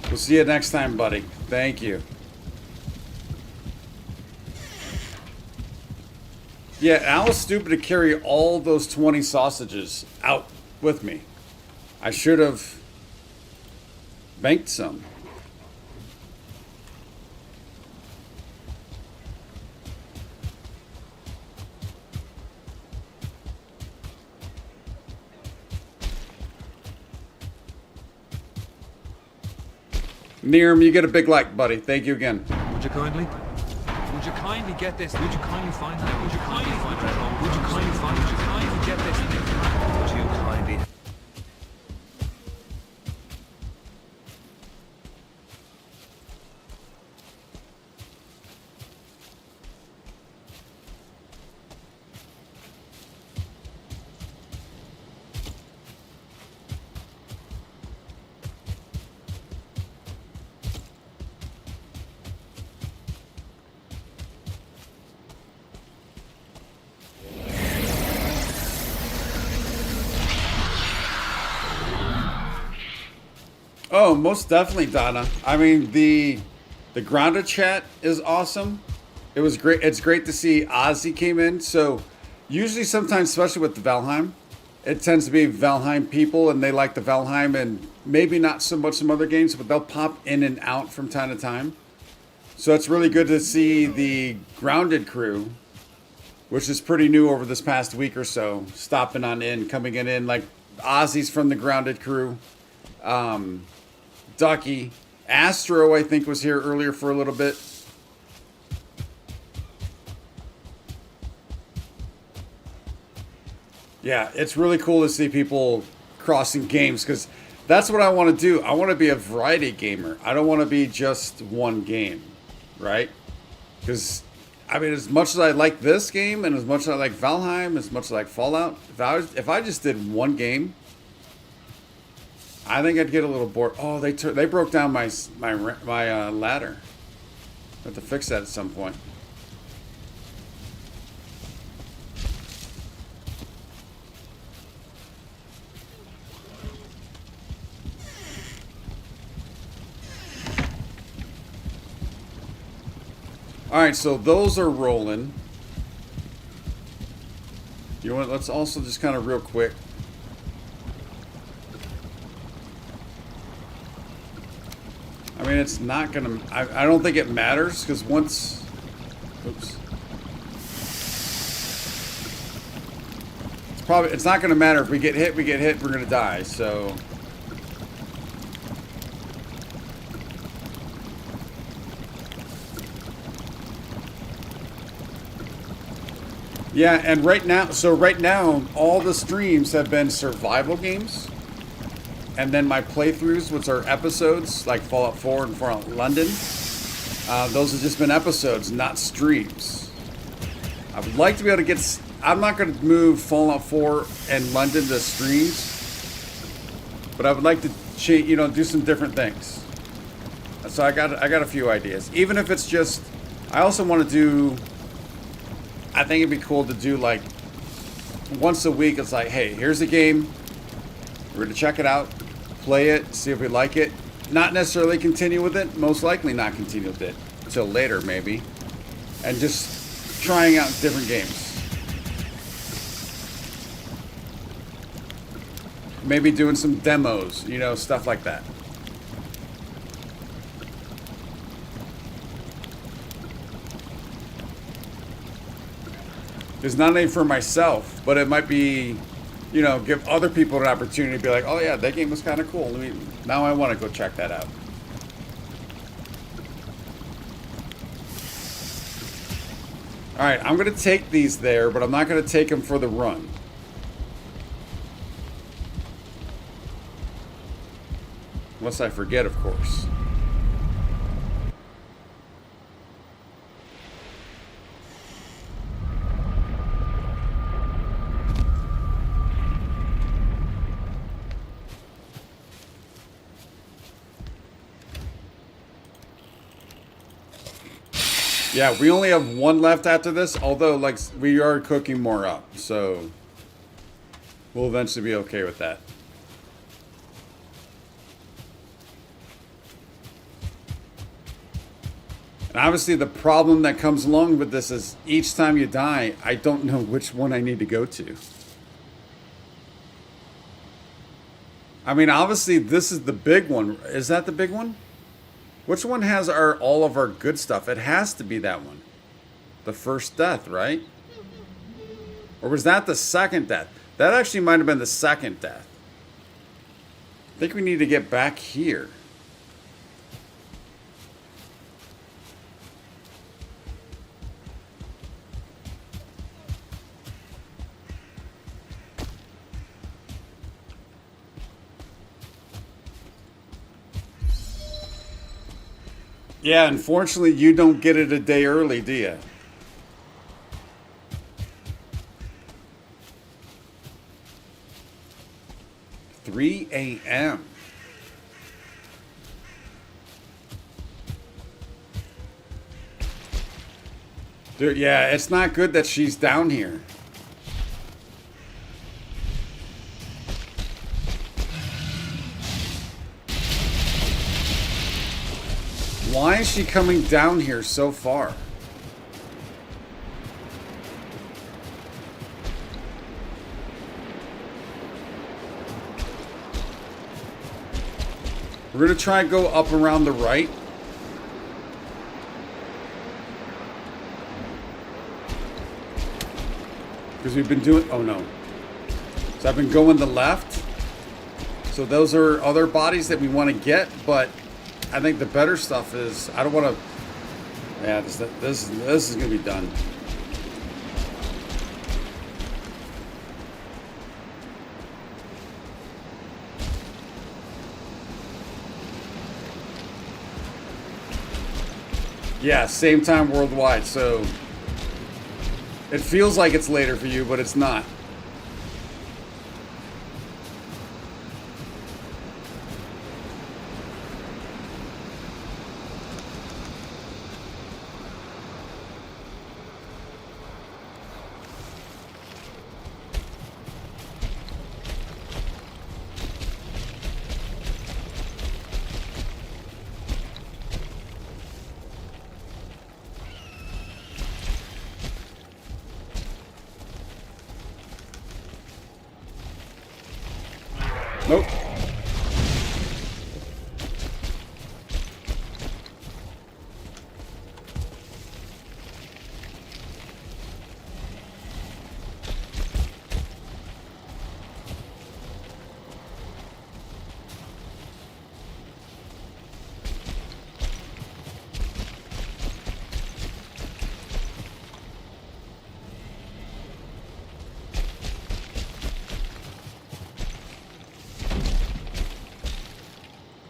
We'll see you next time, buddy. Thank you. Yeah, I was stupid to carry all those 20 sausages out with me. I should have banked some. Niram, you get a big like, buddy. Thank you again. Would you kindly? Would you kindly get this? Would you kindly find that? Would you kindly find that? Would you kindly find? Would you kindly get this? Would you kindly? Oh, most definitely, Donna. I mean, the grounded chat is awesome. It was great. It's great to see Ozzy came in. So usually, sometimes, especially with the Valheim, it tends to be Valheim people, and they like the Valheim, and maybe not so much some other games, but they'll pop in and out from time to time. So it's really good to see the grounded crew, which is pretty new over this past week or so, stopping on in, coming in. Like Ozzy's from the grounded crew. Ducky. Astro, I think, was here earlier for a little bit. Yeah, it's really cool to see people crossing games, because that's what I want to do. I want to be a variety gamer. I don't want to be just one game, right? Because, I mean, as much as I like this game, and as much as I like Valheim, as much as I like Fallout, if I just did one game, I think I'd get a little bored. Oh, they broke down my ladder. I have to fix that at some point. All right, so those are rolling. You know what? Let's also just kind of real quick. I mean, it's not gonna. I don't think it matters, because once. Oops. It's not gonna matter if we get hit. We get hit. We're gonna die. So. Yeah, and right now, all the streams have been survival games. And then my playthroughs, which are episodes, like Fallout 4 and Fallout London, those have just been episodes, not streams. I would like to be able to get... I'm not going to move Fallout 4 and London to streams. But I would like to do some different things. So I got a few ideas. Even if it's just... I also want to do... I think it'd be cool to do like... Once a week, it's like, hey, here's a game. We're going to check it out. Play it. See if we like it. Not necessarily continue with it. Most likely not continue with it. Until later, maybe. And just trying out different games. Maybe doing some demos, stuff like that. It's not only for myself, but it might be, give other people an opportunity to be like, oh yeah, that game was kind of cool. Now I want to go check that out. All right, I'm going to take these there, but I'm not going to take them for the run. Unless I forget, of course. Yeah, we only have one left after this, although, like, we are cooking more up, so we'll eventually be okay with that. And obviously the problem that comes along with this is each time you die, I don't know which one I need to go to. I mean, obviously this is the big one. Is that the big one? Which one has all of our good stuff? It has to be that one. The first death, right? Or was that the second death? That actually might have been the second death. I think we need to get back here. Yeah, unfortunately, you don't get it a day early, do you? $3 a.m. Dude, yeah, it's not good that she's down here. Why is she coming down here so far? We're going to try and go up around the right. Because we've been doing... Oh, no. So I've been going the left. So those are other bodies that we want to get, but... I think the better stuff is, I don't want to, yeah, this is going to be done. Yeah, same time worldwide, so it feels like it's later for you, but it's not. Nope.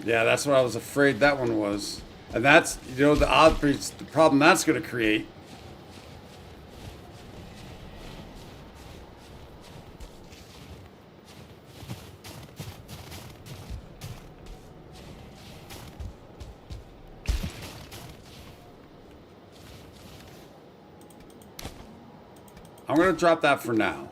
Yeah, that's what I was afraid that one was. And that's, you know, the problem that's going to create. I'm going to drop that for now.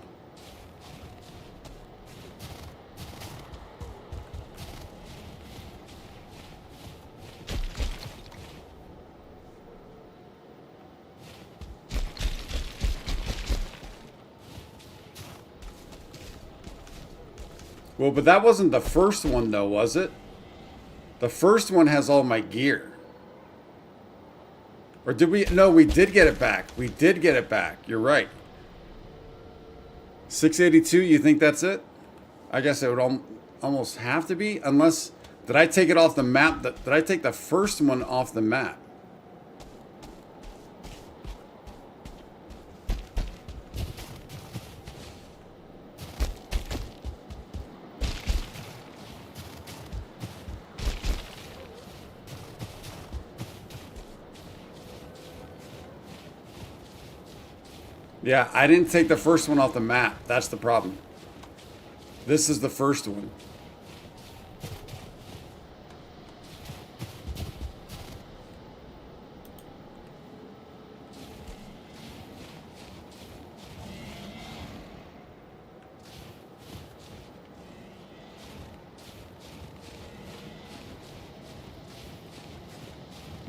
Well, but that wasn't the first one, though, was it? The first one has all my gear. Or did we? No, we did get it back. We did get it back. You're right. 682, you think that's it? I guess it would almost have to be. Unless, did I take it off the map? Did I take the first one off the map? Yeah, I didn't take the first one off the map. That's the problem. This is the first one.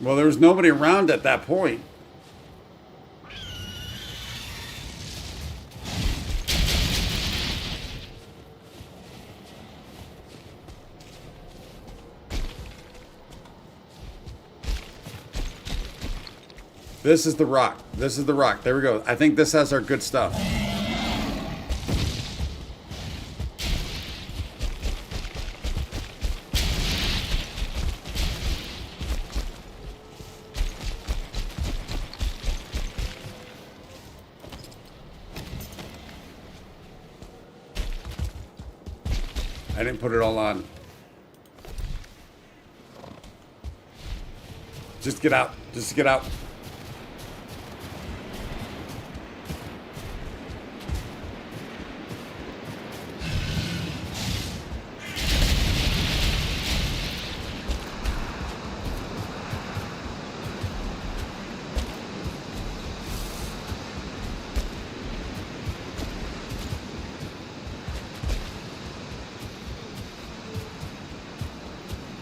Well, there was nobody around at that point. This is the rock. This is the rock. There we go. I think this has our good stuff. I didn't put it all on. Just get out. Just get out.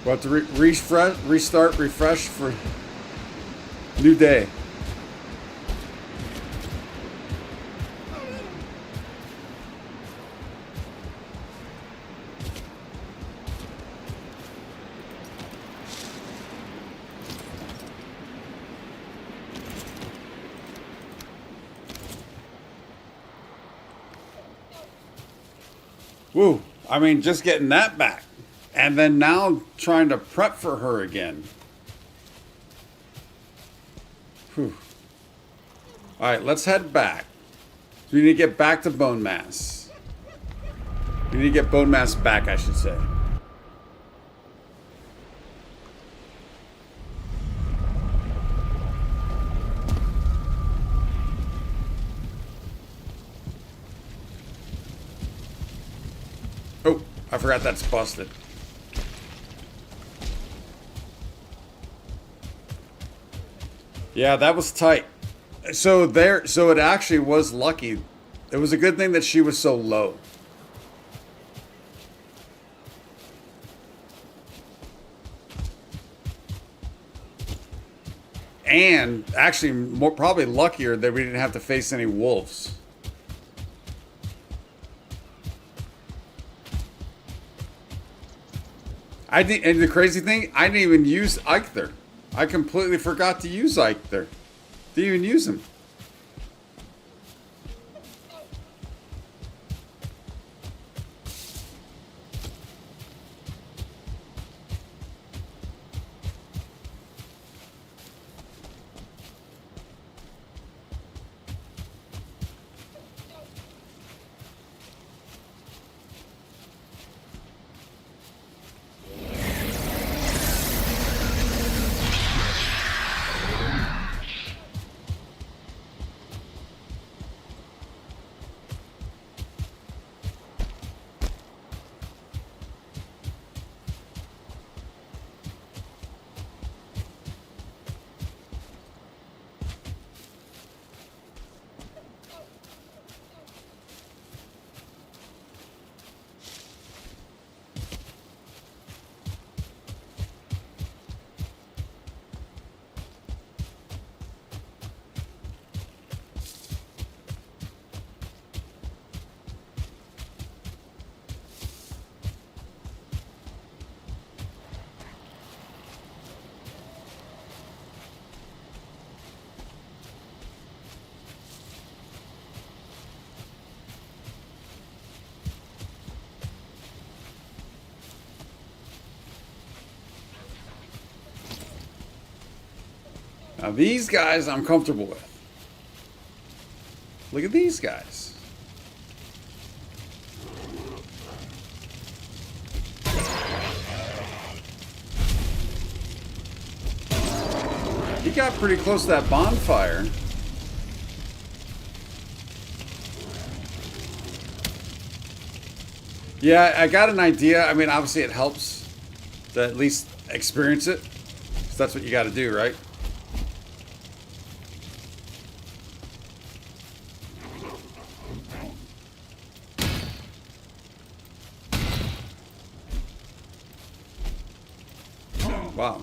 We'll have to restart, refresh for new day. Woo, I mean, just getting that back. And then now trying to prep for her again. Whew. All right, let's head back. We need to get back to bone mass. We need to get bone mass back, I should say. Oh, I forgot that's busted. Yeah, that was tight. So it actually was lucky. It was a good thing that she was so low. And actually, probably luckier that we didn't have to face any wolves. And the crazy thing, I didn't even use Eichther. I completely forgot to use Eichther. Didn't even use him. Now these guys I'm comfortable with. Look at these guys. He got pretty close to that bonfire. Yeah, I got an idea. I mean, obviously it helps to at least experience it. 'Cause that's what you got to do, right? Wow.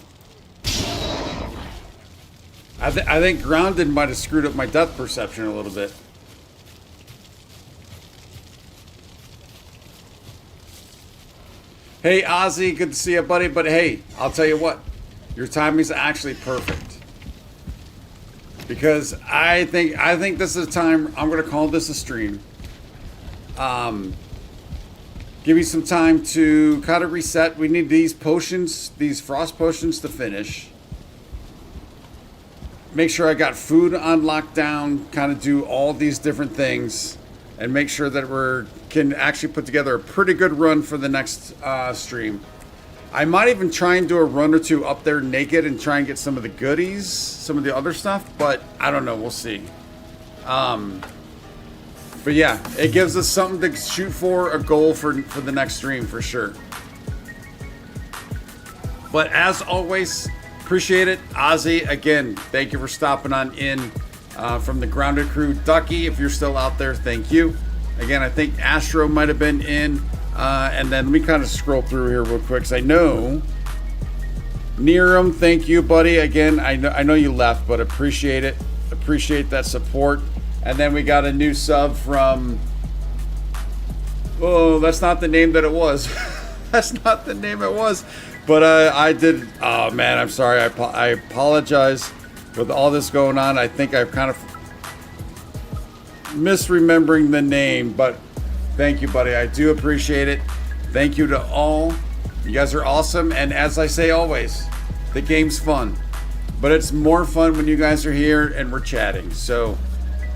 I think grounded might have screwed up my depth perception a little bit. Hey, Ozzy, good to see you, buddy. But hey, I'll tell you what, your timing's actually perfect. Because I think this is a time, I'm going to call this a stream. Give me some time to kind of reset. We need these potions, these frost potions to finish. Make sure I got food on lockdown, kind of do all these different things, and make sure that we can actually put together a pretty good run for the next stream. I might even try and do a run or two up there naked and try and get some of the goodies, some of the other stuff, but I don't know, we'll see. But yeah, it gives us something to shoot for, a goal for the next stream for sure. But as always, appreciate it. Ozzy, again, thank you for stopping on in from the Grounded crew. Ducky, if you're still out there, thank you. Again, I think Astro might have been in. And then let me kind of scroll through here real quick, because I know Neeram, thank you, buddy. Again, I know you left, but appreciate it. Appreciate that support. And then we got a new sub from... Oh, that's not the name that it was. That's not the name it was. But I did... Oh, man, I'm sorry. I apologize with all this going on. I think I've kind of misremembering the name, but thank you, buddy. I do appreciate it. Thank you to all. You guys are awesome. And as I say always, the game's fun. But it's more fun when you guys are here and we're chatting. So...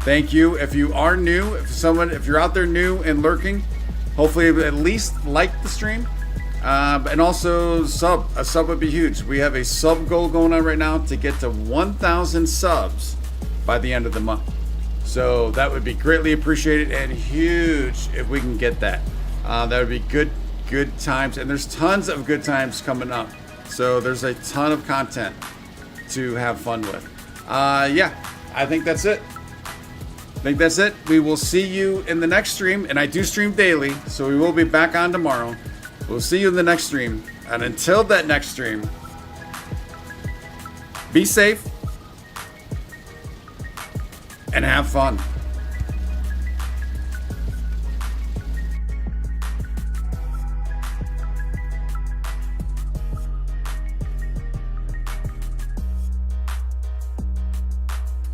thank you. If you are new, if you're out there new and lurking, hopefully at least like the stream, and also a sub would be huge. We have a sub goal going on right now to get to 1,000 subs by the end of the month. So that would be greatly appreciated and huge if we can get that. That would be good times, and there's tons of good times coming up. So there's a ton of content to have fun with. Yeah, I think that's it. We will see you in the next stream, and I do stream daily, so we will be back on tomorrow. We'll see you in the next stream, and until that next stream, be safe and have fun.